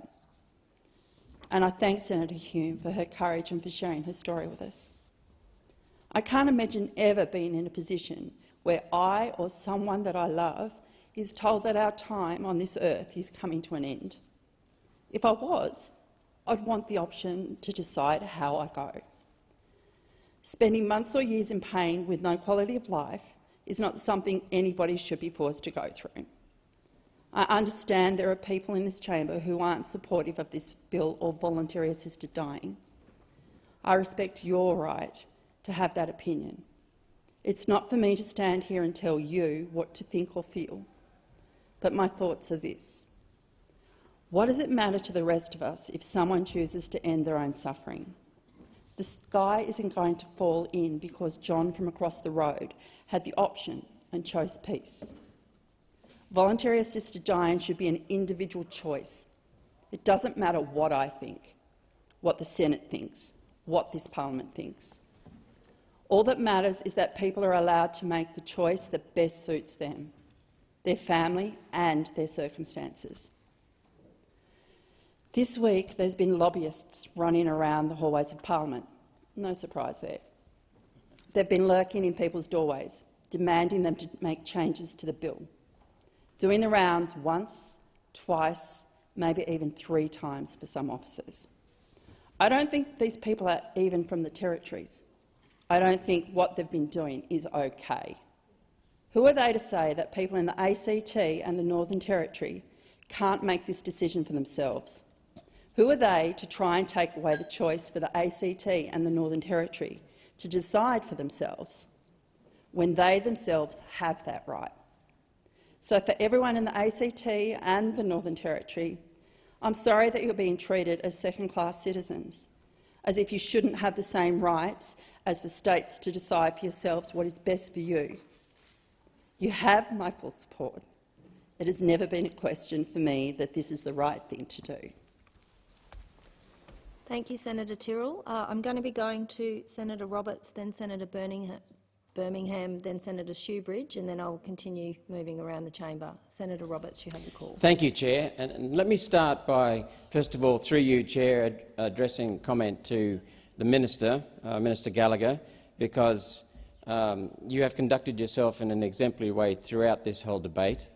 And I thank Senator Hume for her courage and for sharing her story with us. I can't imagine ever being in a position where I or someone that I love is told that our time on this earth is coming to an end. If I was, I'd want the option to decide how I go. Spending months or years in pain with no quality of life is not something anybody should be forced to go through. I understand there are people in this chamber who aren't supportive of this bill or voluntary assisted dying. I respect your right to have that opinion. It's not for me to stand here and tell you what to think or feel, but my thoughts are this. What does it matter to the rest of us if someone chooses to end their own suffering? The sky isn't going to fall in because John from across the road had the option and chose peace. Voluntary assisted dying should be an individual choice. It doesn't matter what I think, what the Senate thinks, what this parliament thinks. All that matters is that people are allowed to make the choice that best suits them, their family and their circumstances. This week there's been lobbyists running around the hallways of Parliament. No surprise there. They've been lurking in people's doorways, demanding them to make changes to the bill, doing the rounds once, twice, maybe even 3 times for some officers. I don't think these people are even from the territories. I don't think what they've been doing is okay. Who are they to say that people in the ACT and the Northern Territory can't make this decision for themselves? Who are they to try and take away the choice for the ACT and the Northern Territory to decide for themselves when they themselves have that right? So for everyone in the ACT and the Northern Territory, I'm sorry that you're being treated as second-class citizens, as if you shouldn't have the same rights as the states to decide for yourselves what is best for you. You have my full support. It has never been a question for me that this is the right thing to do. Thank you, Senator Tyrrell. I'm going to be going to Senator Roberts, then Senator Birmingham, then Senator Shoebridge, and then I'll continue moving around the chamber. Senator Roberts, you have the call. Thank you, Chair. And let me start by, first of all, through you, Chair, addressing comment to the Minister, Minister Gallagher, because you have conducted yourself in an exemplary way throughout this whole debate.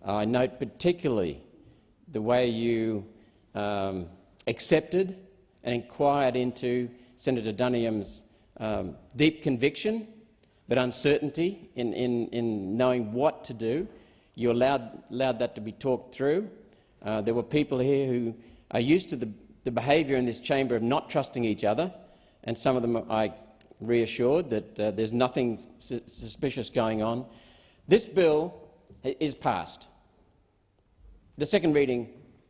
I note particularly the way you accepted and inquired into Senator Dunningham's deep conviction but uncertainty in knowing what to do. You allowed that to be talked through. There were people here who are used to the behaviour in this chamber of not trusting each other, and some of them I reassured that there's nothing suspicious going on. This bill is passed. The second reading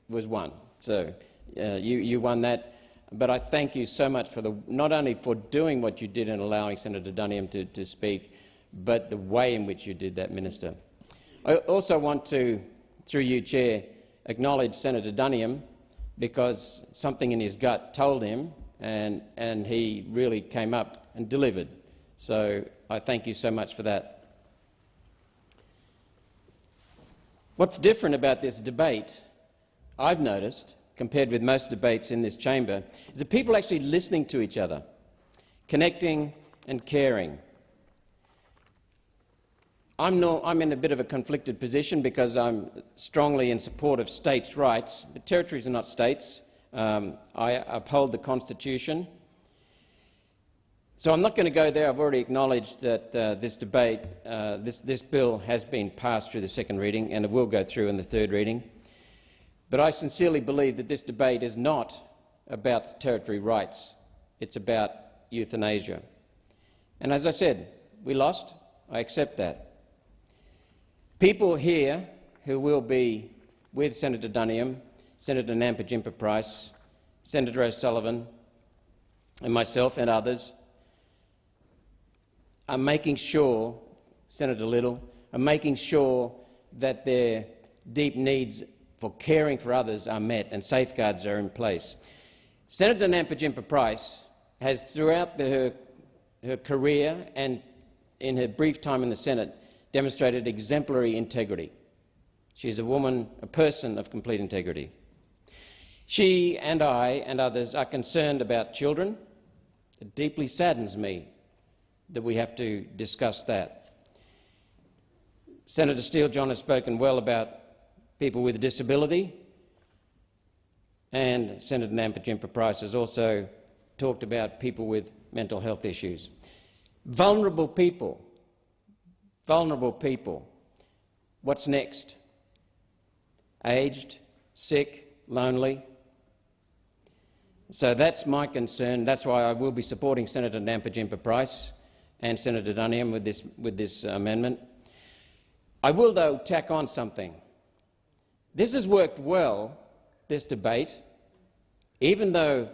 was won, so you won that. But I thank you so much for not only for doing what you did and allowing Senator Duniam to speak, but the way in which you did that, Minister. I also want to, through you, Chair, acknowledge Senator Duniam, because something in his gut told him, and he really came up and delivered. So I thank you so much for that. What's different about this debate, I've noticed, compared with most debates in this chamber, is that people are actually listening to each other, connecting and caring. I'm in a bit of a conflicted position because I'm strongly in support of states' rights, but territories are not states. I uphold the Constitution. So I'm not going to go there. I've already acknowledged that this debate, this bill has been passed through the second reading and it will go through in the third reading. But I sincerely believe that this debate is not about territory rights. It's about euthanasia. And as I said, we lost. I accept that. People here who will be with Senator Duniam, Senator Nampa Jimpa Price, Senator O'Sullivan and myself and others are making sure, Senator Little, are making sure that their deep needs for caring for others are met and safeguards are in place. Senator Nampa Jimpa Price has, throughout her career and in her brief time in the Senate, demonstrated exemplary integrity. She is a woman, a person of complete integrity. She and I and others are concerned about children. It deeply saddens me that we have to discuss that. Senator Steele-John has spoken well about people with disability, and Senator Nampa Jimpa Price has also talked about people with mental health issues. Vulnerable people. What's next? Aged, sick, lonely. So that's my concern. That's why I will be supporting Senator Nampa Jimpa Price and Senator Duniam with this amendment. I will, though, tack on something. This has worked well, this debate, even though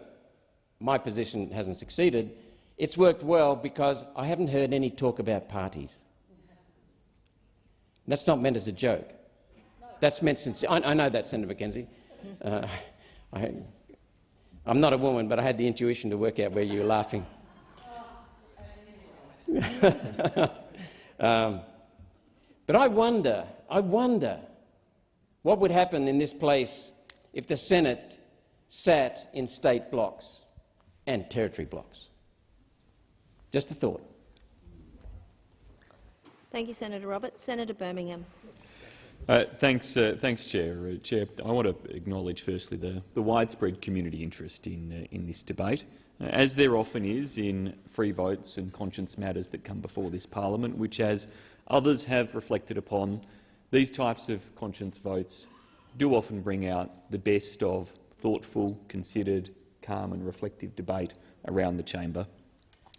my position hasn't succeeded. It's worked well because I haven't heard any talk about parties. That's not meant as a joke. That's meant sincerely. I know that, Senator McKenzie. I'm not a woman, but I had the intuition to work out where you were laughing. But I wonder what would happen in this place if the Senate sat in state blocks and territory blocks. Just a thought. Thank you, Senator Roberts. Senator Birmingham. Thanks, Chair. Chair, I want to acknowledge firstly the widespread community interest in this debate, as there often is in free votes and conscience matters that come before this parliament, which, as others have reflected upon, these types of conscience votes do often bring out the best of thoughtful, considered, calm and reflective debate around the chamber.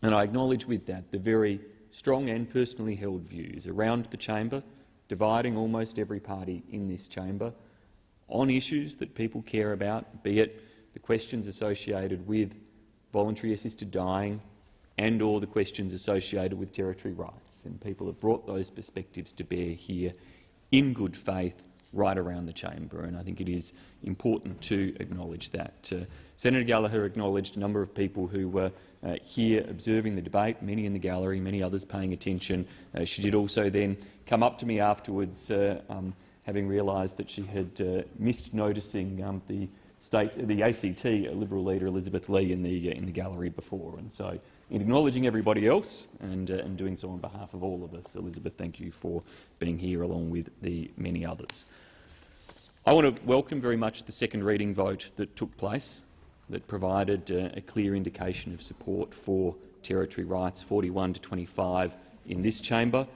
And I acknowledge with that the very strong and personally held views around the chamber, dividing almost every party in this chamber, on issues that people care about, be it the questions associated with voluntary assisted dying and or the questions associated with territory rights. And people have brought those perspectives to bear here in good faith right around the chamber, and I think it is important to acknowledge that. Senator Gallagher acknowledged a number of people who were here observing the debate, many in the gallery, many others paying attention. She did also then come up to me afterwards, having realised that she had missed noticing the ACT Liberal leader Elizabeth Lee in the gallery before, and so in acknowledging everybody else and doing so on behalf of all of us, Elizabeth, thank you for being here along with the many others. I want to welcome very much the second reading vote that took place, that provided a clear indication of support for territory rights, 41 to 25 in this chamber,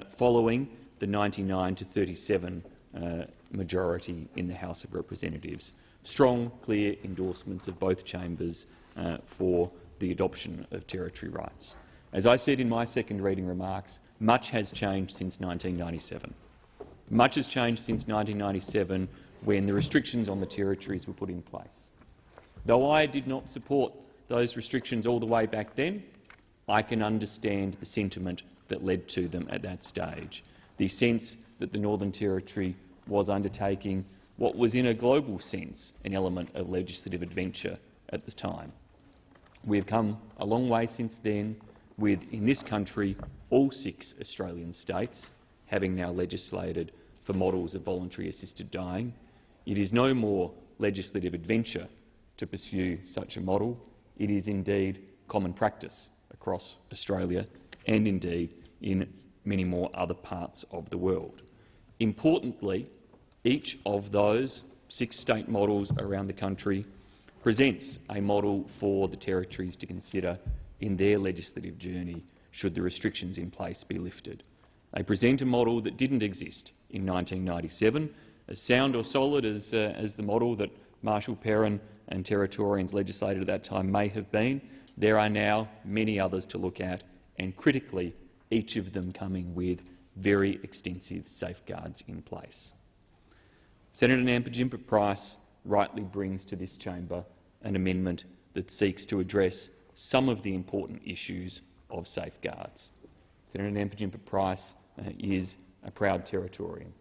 following the 99 to 37 majority in the House of Representatives. Strong, clear endorsements of both chambers for the adoption of territory rights. As I said in my second reading remarks, much has changed since 1997. Much has changed since 1997 when the restrictions on the territories were put in place. Though I did not support those restrictions all the way back then, I can understand the sentiment that led to them at that stage, the sense that the Northern Territory was undertaking what was in a global sense an element of legislative adventure at the time. We have come a long way since then, with, in this country, all 6 Australian states having now legislated for models of voluntary assisted dying. It is no more legislative adventure to pursue such a model. It is indeed common practice across Australia and indeed in many more other parts of the world. Importantly, each of those 6 state models around the country presents a model for the territories to consider in their legislative journey should the restrictions in place be lifted. They present a model that didn't exist in 1997, as sound or solid as the model that Marshall Perrin and Territorians legislated at that time may have been. There are now many others to look at, and critically, each of them coming with very extensive safeguards in place. Senator Nampijinpa-Price rightly brings to this chamber an amendment that seeks to address some of the important issues of safeguards. Senator Nampijinpa-Price is a proud Territorian.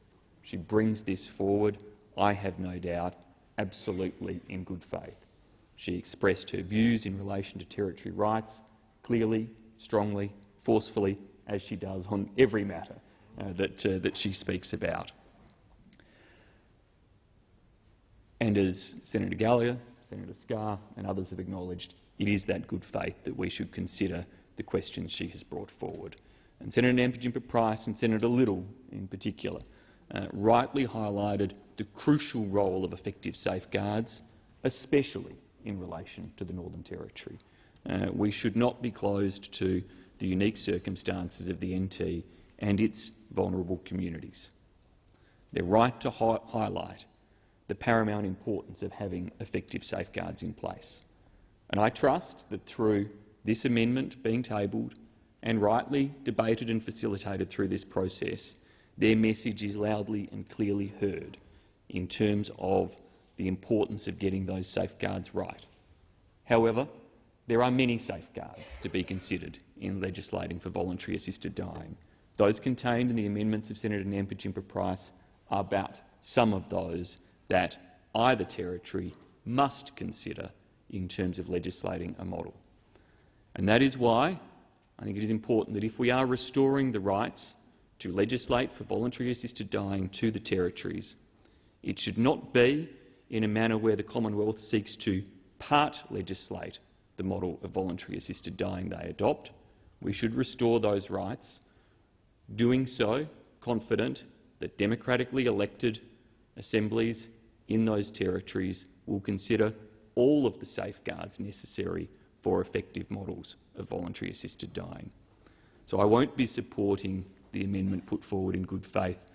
She brings this forward, I have no doubt, absolutely in good faith. She expressed her views in relation to territory rights clearly, strongly, forcefully, as she does on every matter that she speaks about. And as Senator Gallagher, Senator Scarr and others have acknowledged, it is that good faith that we should consider the questions she has brought forward. And Senator Nampijinpa-Price and Senator Little in particular rightly highlighted the crucial role of effective safeguards, especially in relation to the Northern Territory. We should not be closed to the unique circumstances of the NT and its vulnerable communities. They're right to highlight the paramount importance of having effective safeguards in place. And I trust that through this amendment being tabled and rightly debated and facilitated through this process, their message is loudly and clearly heard in terms of the importance of getting those safeguards right. However, there are many safeguards to be considered in legislating for voluntary assisted dying. Those contained in the amendments of Senator Nampijinpa-Price are about some of those that either territory must consider in terms of legislating a model. And that is why I think it is important that if we are restoring the rights to legislate for voluntary assisted dying to the territories, it should not be in a manner where the Commonwealth seeks to part legislate the model of voluntary assisted dying they adopt. We should restore those rights, doing so confident that democratically elected assemblies in those territories will consider all of the safeguards necessary for effective models of voluntary assisted dying. So I won't be supporting the amendment put forward in good faith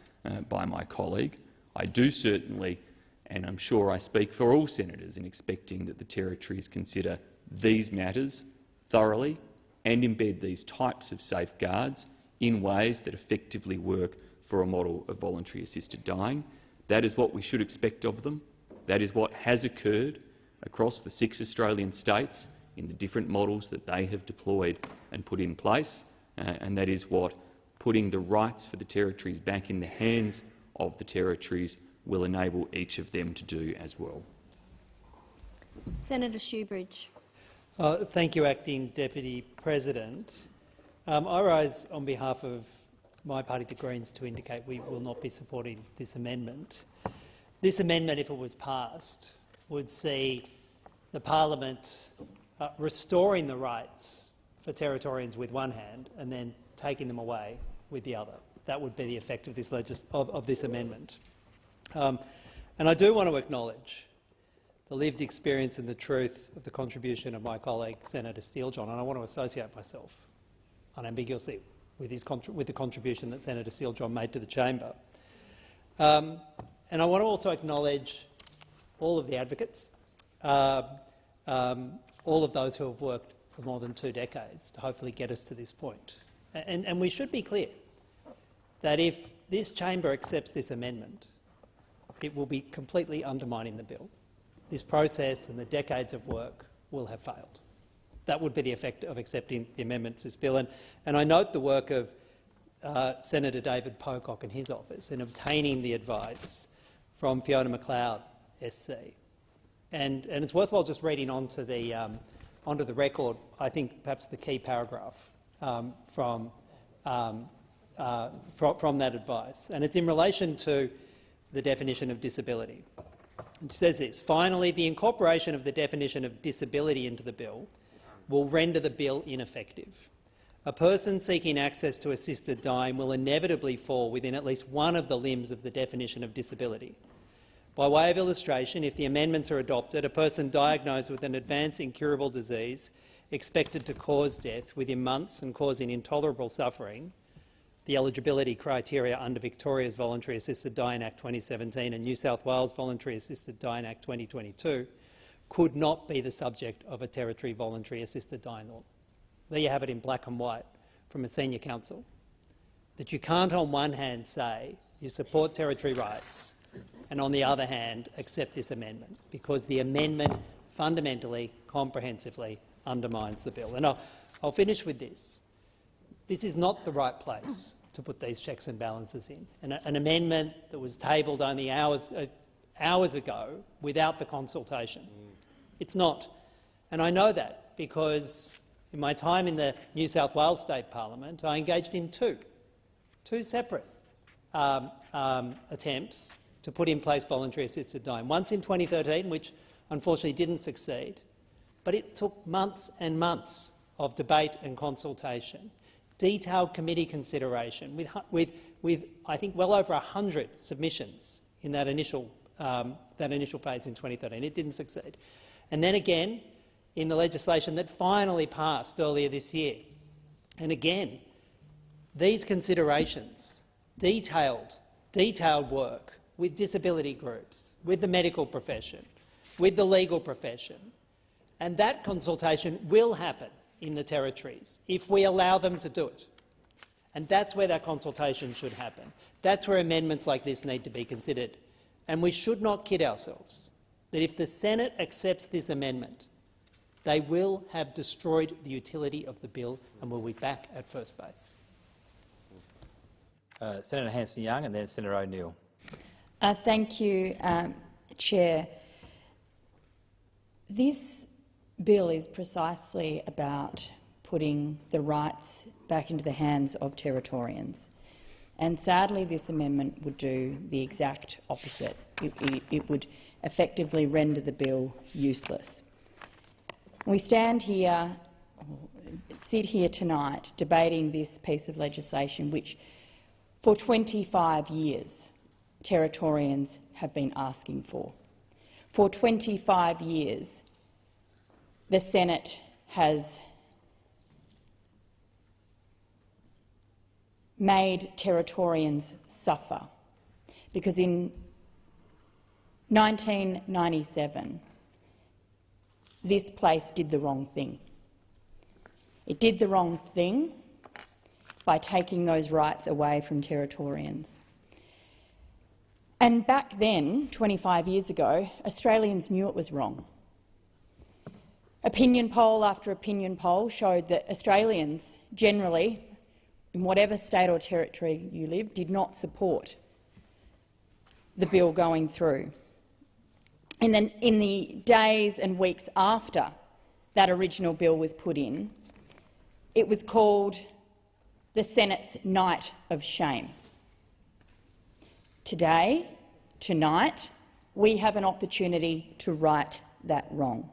by my colleague. I do certainly, and I'm sure I speak for all senators in expecting that the territories consider these matters thoroughly and embed these types of safeguards in ways that effectively work for a model of voluntary assisted dying. That is what we should expect of them. That is what has occurred across the 6 Australian states in the different models that they have deployed and put in place, and that is what putting the rights for the territories back in the hands of the territories will enable each of them to do as well. Senator Shoebridge. Thank you, Acting Deputy President. I rise on behalf of my party, the Greens, to indicate we will not be supporting this amendment. This amendment, if it was passed, would see the parliament restoring the rights for Territorians with one hand and then taking them away with the other. That would be the effect of this amendment. And I do want to acknowledge the lived experience and the truth of the contribution of my colleague Senator Steele-John, and I want to associate myself unambiguously with the contribution that Senator Steele-John made to the chamber. And I want to also acknowledge all of the advocates, all of those who have worked for more than 2 decades to hopefully get us to this point. And we should be clear that if this chamber accepts this amendment, it will be completely undermining the bill. This process and the decades of work will have failed. That would be the effect of accepting the amendments to this bill. And I note the work of Senator David Pocock and his office in obtaining the advice from Fiona McLeod, SC. And it's worthwhile just reading onto the record, I think perhaps the key paragraph from that advice. And it's in relation to the definition of disability. It says this: finally, the incorporation of the definition of disability into the bill will render the bill ineffective. A person seeking access to assisted dying will inevitably fall within at least one of the limbs of the definition of disability. By way of illustration, if the amendments are adopted, a person diagnosed with an advanced incurable disease expected to cause death within months and causing intolerable suffering, the eligibility criteria under Victoria's Voluntary Assisted Dying Act 2017 and New South Wales Voluntary Assisted Dying Act 2022, could not be the subject of a Territory Voluntary Assisted Dying Law. There you have it in black and white from a senior counsel, that you can't on one hand say you support Territory rights and on the other hand accept this amendment, because the amendment fundamentally, comprehensively undermines the bill. And I'll finish with this. This is not the right place to put these checks and balances in. An amendment that was tabled only hours ago without the consultation. It's not. And I know that because in my time in the New South Wales State Parliament, I engaged in two separate attempts to put in place voluntary assisted dying. Once in 2013, which unfortunately didn't succeed, but it took months and months of debate and consultation, detailed committee consideration, with I think well over 100 submissions in that initial phase in 2013. It didn't succeed. And then again in the legislation that finally passed earlier this year. And again, these considerations, detailed work with disability groups, with the medical profession, with the legal profession, and that consultation will happen in the territories if we allow them to do it. And that's where that consultation should happen. That's where amendments like this need to be considered. And we should not kid ourselves that if the Senate accepts this amendment, they will have destroyed the utility of the bill and will be back at first base. Senator Hanson-Young and then Senator O'Neill. Thank you, Chair. This bill is precisely about putting the rights back into the hands of Territorians. And sadly, this amendment would do the exact opposite. It would effectively render the bill useless. We sit here tonight debating this piece of legislation which, for 25 years, Territorians have been asking for. For 25 years, the Senate has made Territorians suffer, because in 1997, this place did the wrong thing. It did the wrong thing by taking those rights away from Territorians. And back then, 25 years ago, Australians knew it was wrong. Opinion poll after opinion poll showed that Australians generally, in whatever state or territory you live, did not support the bill going through. And then in the days and weeks after that original bill was put in, it was called the Senate's Night of Shame. Today, tonight, we have an opportunity to right that wrong.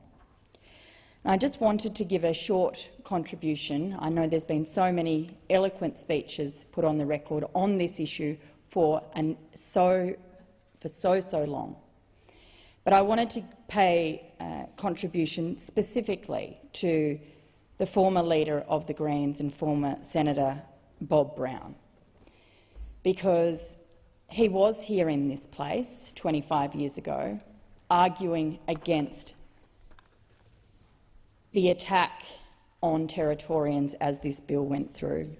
I just wanted to give a short contribution. I know there's been so many eloquent speeches put on the record on this issue for so long. But I wanted to pay contribution specifically to the former leader of the Greens and former Senator Bob Brown, because he was here in this place 25 years ago arguing against the attack on Territorians as this bill went through,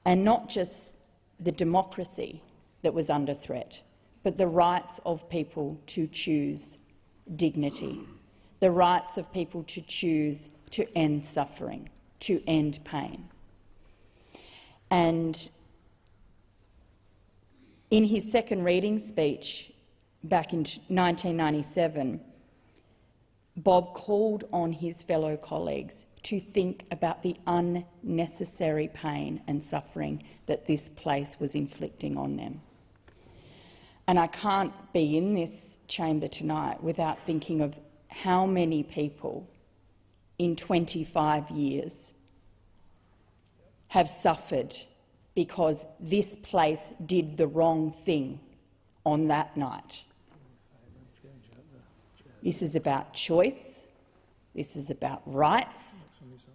and not just the democracy that was under threat, but the rights of people to choose dignity, the rights of people to choose to end suffering, to end pain. And in his second reading speech back in 1997, Bob called on his fellow colleagues to think about the unnecessary pain and suffering that this place was inflicting on them. And I can't be in this chamber tonight without thinking of how many people in 25 years have suffered because this place did the wrong thing on that night. This is about choice, this is about rights,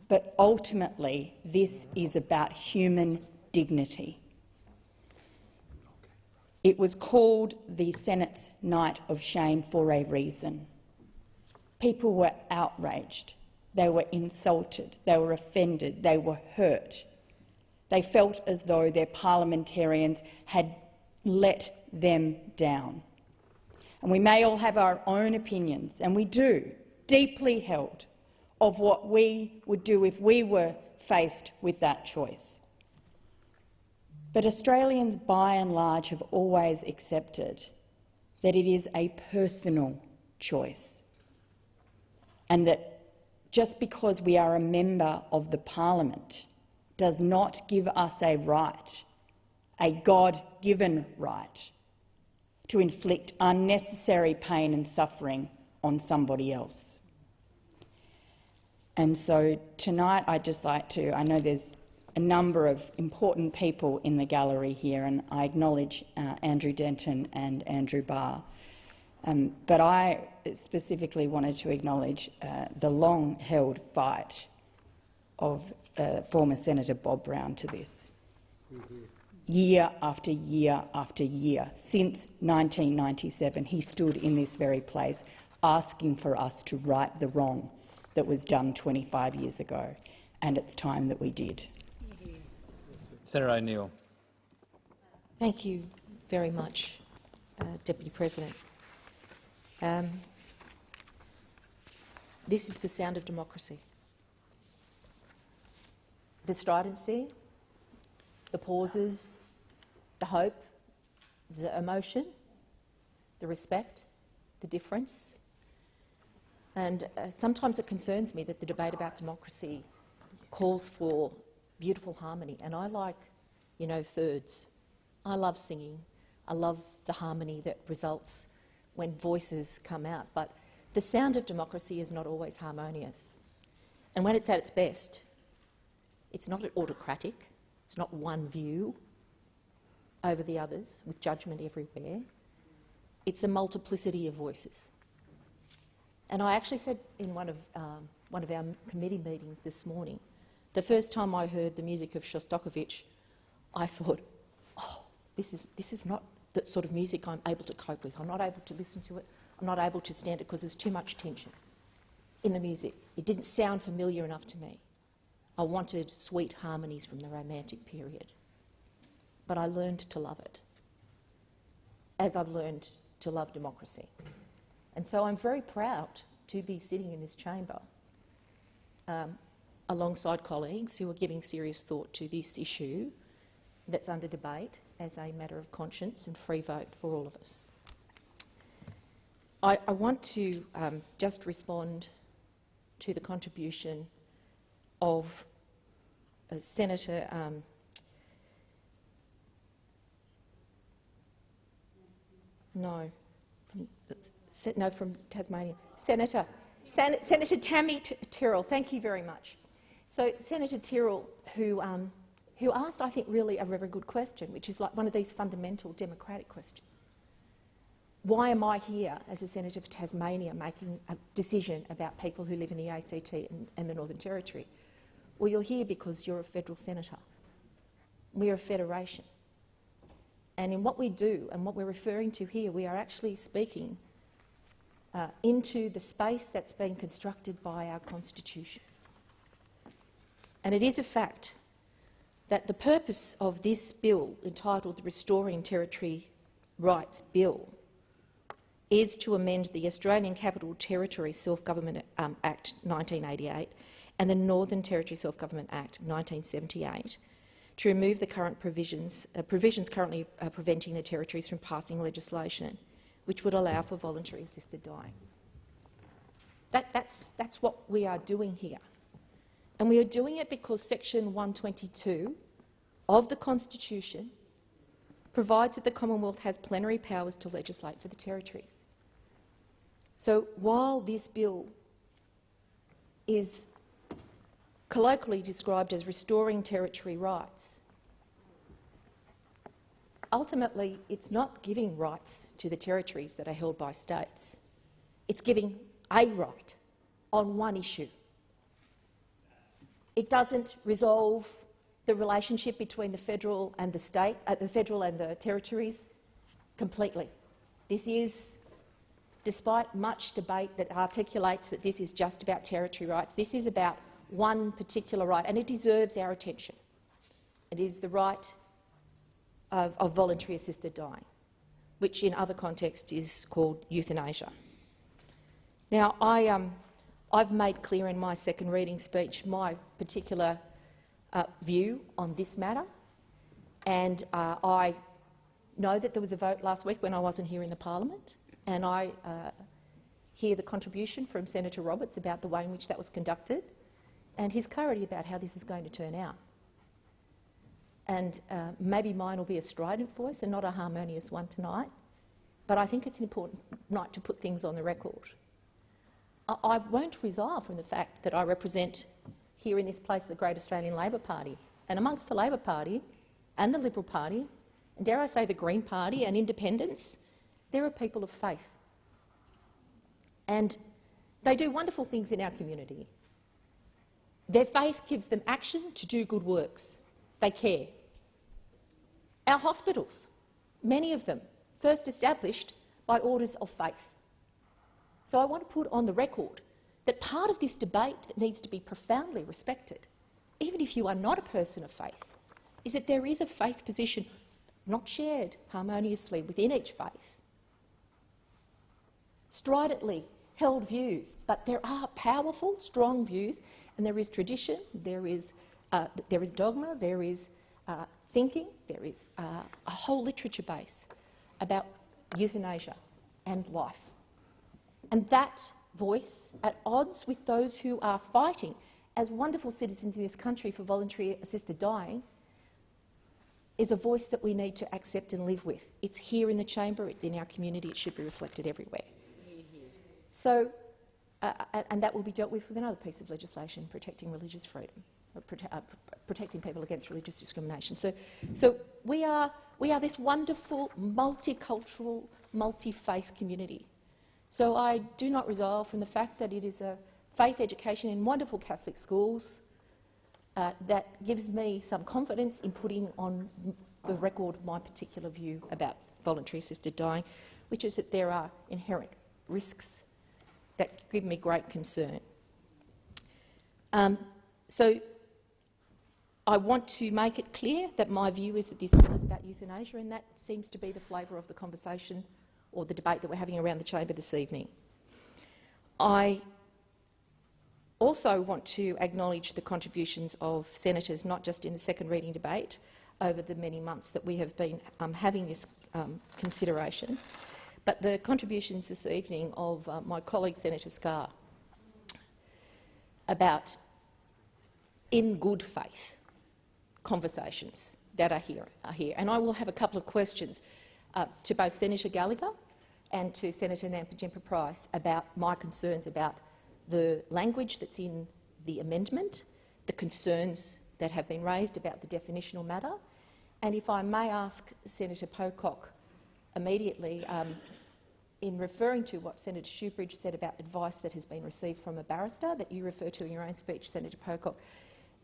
but ultimately this is about human dignity. It was called the Senate's Night of Shame for a reason. People were outraged, they were insulted, they were offended, they were hurt. They felt as though their parliamentarians had let them down. And we may all have our own opinions, and we do, deeply held, of what we would do if we were faced with that choice. But Australians, by and large, have always accepted that it is a personal choice, and that just because we are a member of the parliament does not give us a right, a God-given right, to inflict unnecessary pain and suffering on somebody else. And so tonight I'd just like to, I know there's a number of important people in the gallery here, and I acknowledge Andrew Denton and Andrew Barr, but I specifically wanted to acknowledge the long-held fight of former Senator Bob Brown to this. Year after year after year, since 1997, he stood in this very place asking for us to right the wrong that was done 25 years ago, and it's time that we did. Senator O'Neill. Thank you very much, Deputy President. This is the sound of democracy. The stridency, the pauses, the hope, the emotion, the respect, the difference. And sometimes it concerns me that the debate about democracy calls for beautiful harmony, and I like, thirds. I love singing. I love the harmony that results when voices come out, but the sound of democracy is not always harmonious. And when it's at its best, it's not autocratic, it's not one view over the others with judgment everywhere. It's a multiplicity of voices. And I actually said in one of our committee meetings this morning, the first time I heard the music of Shostakovich, I thought, oh, this is not the sort of music I'm able to cope with. I'm not able to listen to it. I'm not able to stand it because there's too much tension in the music. It didn't sound familiar enough to me. I wanted sweet harmonies from the Romantic period, but I learned to love it. as I've learned to love democracy. And so I'm very proud to be sitting in this chamber alongside colleagues who are giving serious thought to this issue that's under debate as a matter of conscience and free vote for all of us. I want to just respond to the contribution of Senator from Tasmania. Senator Tammy Tyrrell, thank you very much. So Senator Tyrrell, who asked, I think, really a very good question, which is like one of these fundamental democratic questions. Why am I here as a senator for Tasmania making a decision about people who live in the ACT and the Northern Territory? Well, you're here because you're a federal senator. We're a federation. And in what we do and what we're referring to here, we are actually speaking into the space that's been constructed by our Constitution. And it is a fact that the purpose of this bill, entitled the Restoring Territory Rights Bill, is to amend the Australian Capital Territory Self-Government Act 1988 and the Northern Territory Self-Government Act 1978 to remove the current provisions currently preventing the territories from passing legislation which would allow for voluntary assisted dying. That's what we are doing here. And we are doing it because Section 122 of the Constitution provides that the Commonwealth has plenary powers to legislate for the territories. So while this bill is colloquially described as restoring territory rights, ultimately it's not giving rights to the territories that are held by states. It's giving a right on one issue. It doesn't resolve the relationship between the federal and the state, the federal and the territories completely. This is, despite much debate that articulates that this is just about territory rights, this is about one particular right, and it deserves our attention. It is the right of voluntary assisted dying, which in other contexts is called euthanasia. Now, I've made clear in my second reading speech my particular view on this matter, and I know that there was a vote last week when I wasn't here in the parliament, and I hear the contribution from Senator Roberts about the way in which that was conducted and his clarity about how this is going to turn out. And maybe mine will be a strident voice and not a harmonious one tonight, but I think it's an important night to put things on the record. I won't resign from the fact that I represent here in this place the Great Australian Labor Party, and amongst the Labor Party and the Liberal Party, and dare I say the Green Party and independents, there are people of faith. And they do wonderful things in our community. Their faith gives them action to do good works. They care. Our hospitals, many of them, first established by orders of faith. So I want to put on the record that part of this debate that needs to be profoundly respected, even if you are not a person of faith, is that there is a faith position not shared harmoniously within each faith. Stridently held views, but there are powerful, strong views, and there is tradition, there is dogma, there is thinking, there is a whole literature base about euthanasia and life. And that voice, at odds with those who are fighting as wonderful citizens in this country for voluntary assisted dying, is a voice that we need to accept and live with. It's here in the chamber, it's in our community, it should be reflected everywhere. So, and that will be dealt with another piece of legislation, protecting religious freedom, protecting people against religious discrimination. So we are this wonderful, multicultural, multi-faith community. So I do not resolve from the fact that it is a faith education in wonderful Catholic schools that gives me some confidence in putting on the record my particular view about voluntary assisted dying, which is that there are inherent risks that give me great concern. So I want to make it clear that my view is that this bill is about euthanasia, and that seems to be the flavour of the conversation or the debate that we're having around the chamber this evening. I also want to acknowledge the contributions of senators, not just in the second reading debate over the many months that we have been having this consideration, but the contributions this evening of my colleague Senator Scarr about in good faith conversations that are here. And I will have a couple of questions to both Senator Gallagher and to Senator Nampijinpa-Price about my concerns about the language that's in the amendment, the concerns that have been raised about the definitional matter, and if I may ask Senator Pocock immediately, in referring to what Senator Shoebridge said about advice that has been received from a barrister that you refer to in your own speech, Senator Pocock,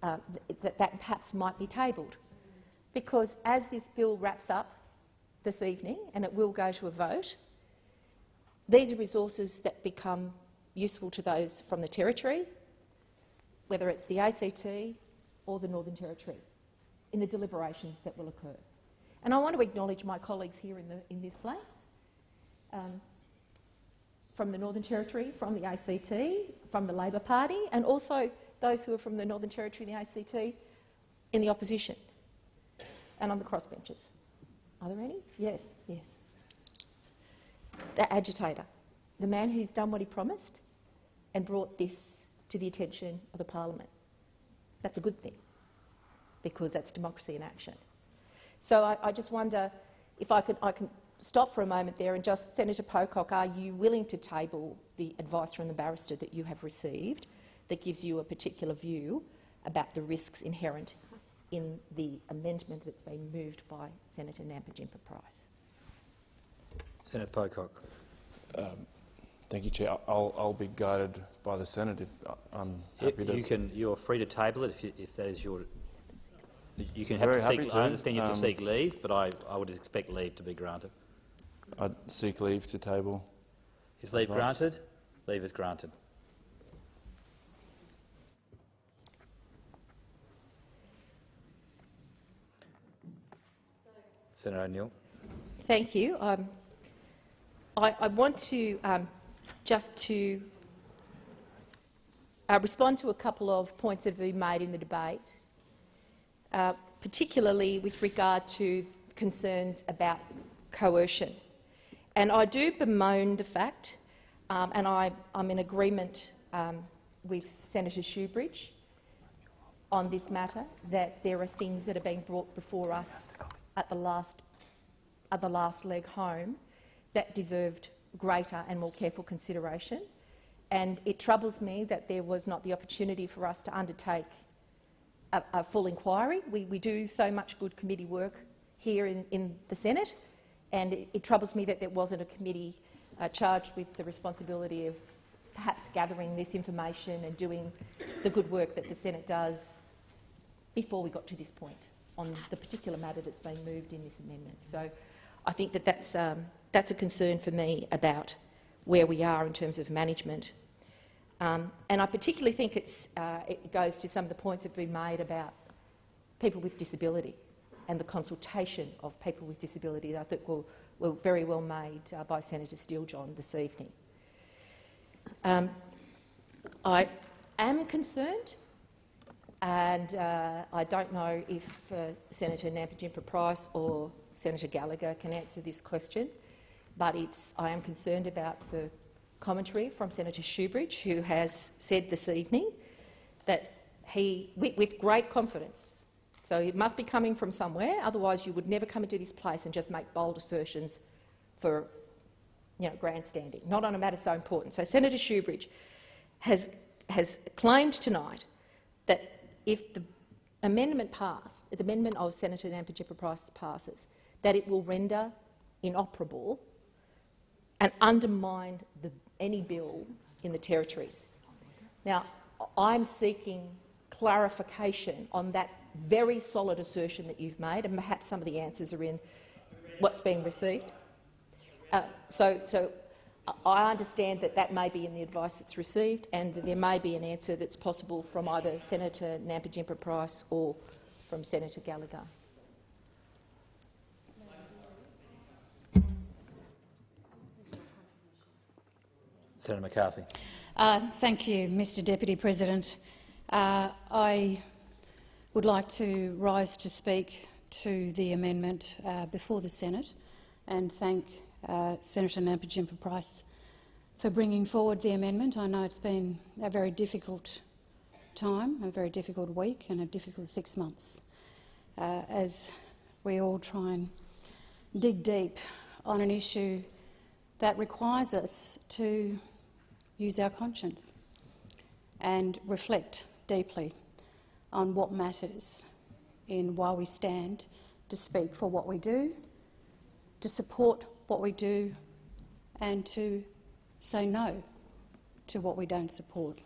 that perhaps might be tabled. Because as this bill wraps up this evening, and it will go to a vote, these are resources that become useful to those from the Territory, whether it's the ACT or the Northern Territory, in the deliberations that will occur. And I want to acknowledge my colleagues here in this place, from the Northern Territory, from the ACT, from the Labor Party, and also those who are from the Northern Territory and the ACT in the opposition and on the crossbenches. Are there any? Yes, yes. The agitator, the man who's done what he promised and brought this to the attention of the parliament. That's a good thing, because that's democracy in action. So I just wonder if I can stop for a moment there and just, Senator Pocock, are you willing to table the advice from the barrister that you have received that gives you a particular view about the risks inherent in the amendment that's been moved by Senator Nampijinpa-Price? Senator Pocock. Thank you, Chair. I'll be guided by the Senate if I'm happy to. You're free to table it if that is your. You can Very have to happy seek. to. I understand you have to seek leave, but I would expect leave to be granted. I'd seek leave to table. Is leave advice. granted? Leave is granted. Senator O'Neill. Thank you. I want to just to respond to a couple of points that have been made in the debate, particularly with regard to concerns about coercion. And I do bemoan the fact, and I'm in agreement with Senator Shoebridge on this matter, that there are things that are being brought before us at the last leg home that deserved greater and more careful consideration. And it troubles me that there was not the opportunity for us to undertake a full inquiry. We do so much good committee work here in the Senate, and it troubles me that there wasn't a committee charged with the responsibility of perhaps gathering this information and doing the good work that the Senate does before we got to this point on the particular matter that's being moved in this amendment. So I think that that's a concern for me about where we are in terms of management. And I particularly think it goes to some of the points that have been made about people with disability and the consultation of people with disability that I think were very well made by Senator Steele-John this evening. I am concerned, and I don't know if Senator Nampijinpa-Price or Senator Gallagher can answer this question, but I am concerned about the commentary from Senator Shoebridge, who has said this evening that he, with great confidence, so it must be coming from somewhere, otherwise you would never come into this place and just make bold assertions for grandstanding, not on a matter so important. So Senator Shoebridge has claimed tonight that if the amendment passed, the amendment of Senator Nampijinpa-Price passes, that it will render inoperable and undermine any bill in the territories. Now, I'm seeking clarification on that very solid assertion that you've made, and perhaps some of the answers are in what's being received. So I understand that may be in the advice that's received, and that there may be an answer that's possible from either Senator Nampijinpa-Price or from Senator Gallagher. Senator McCarthy. Thank you, Mr Deputy President. I would like to rise to speak to the amendment before the Senate and thank Senator Nampijinpa-Price for bringing forward the amendment. I know it's been a very difficult time, a very difficult week and a difficult 6 months as we all try and dig deep on an issue that requires us to use our conscience and reflect deeply on what matters in why we stand to speak for what we do, to support what we do and to say no to what we don't support.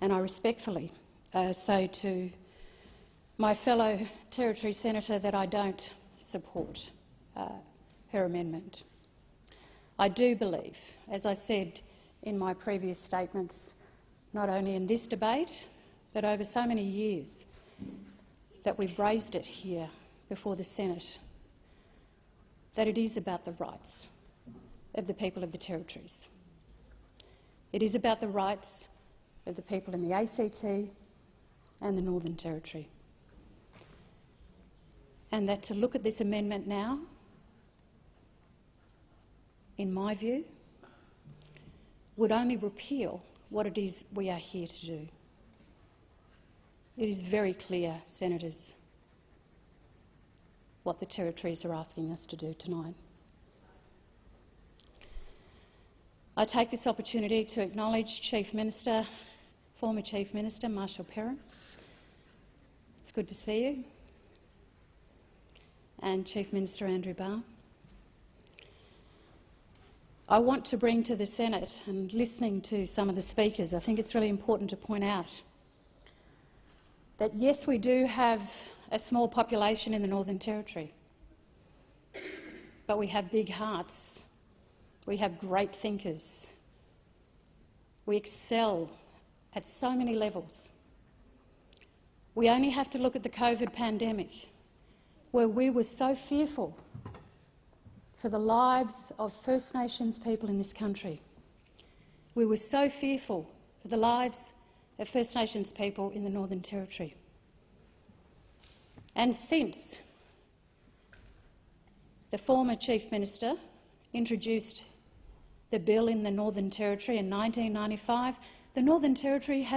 And I respectfully say to my fellow Territory Senator that I don't support her amendment. I do believe, as I said in my previous statements, not only in this debate but over so many years that we've raised it here before the Senate, that it is about the rights of the people of the territories. It is about the rights of the people in the ACT and the Northern Territory. And that to look at this amendment now, in my view, would only repeal what it is we are here to do. It is very clear, Senators, what the territories are asking us to do tonight. I take this opportunity to acknowledge Chief Minister, former Chief Minister Marshall Perrin. It's good to see you. And Chief Minister Andrew Barr. I want to bring to the Senate, and listening to some of the speakers, I think it's really important to point out that yes, we do have a small population in the Northern Territory, but we have big hearts, we have great thinkers, we excel at so many levels. We only have to look at the COVID pandemic, where we were so fearful for the lives of First Nations people in this country. We were so fearful for the lives of First Nations people in the Northern Territory. And since the former Chief Minister introduced the bill in the Northern Territory in 1995, the Northern Territory has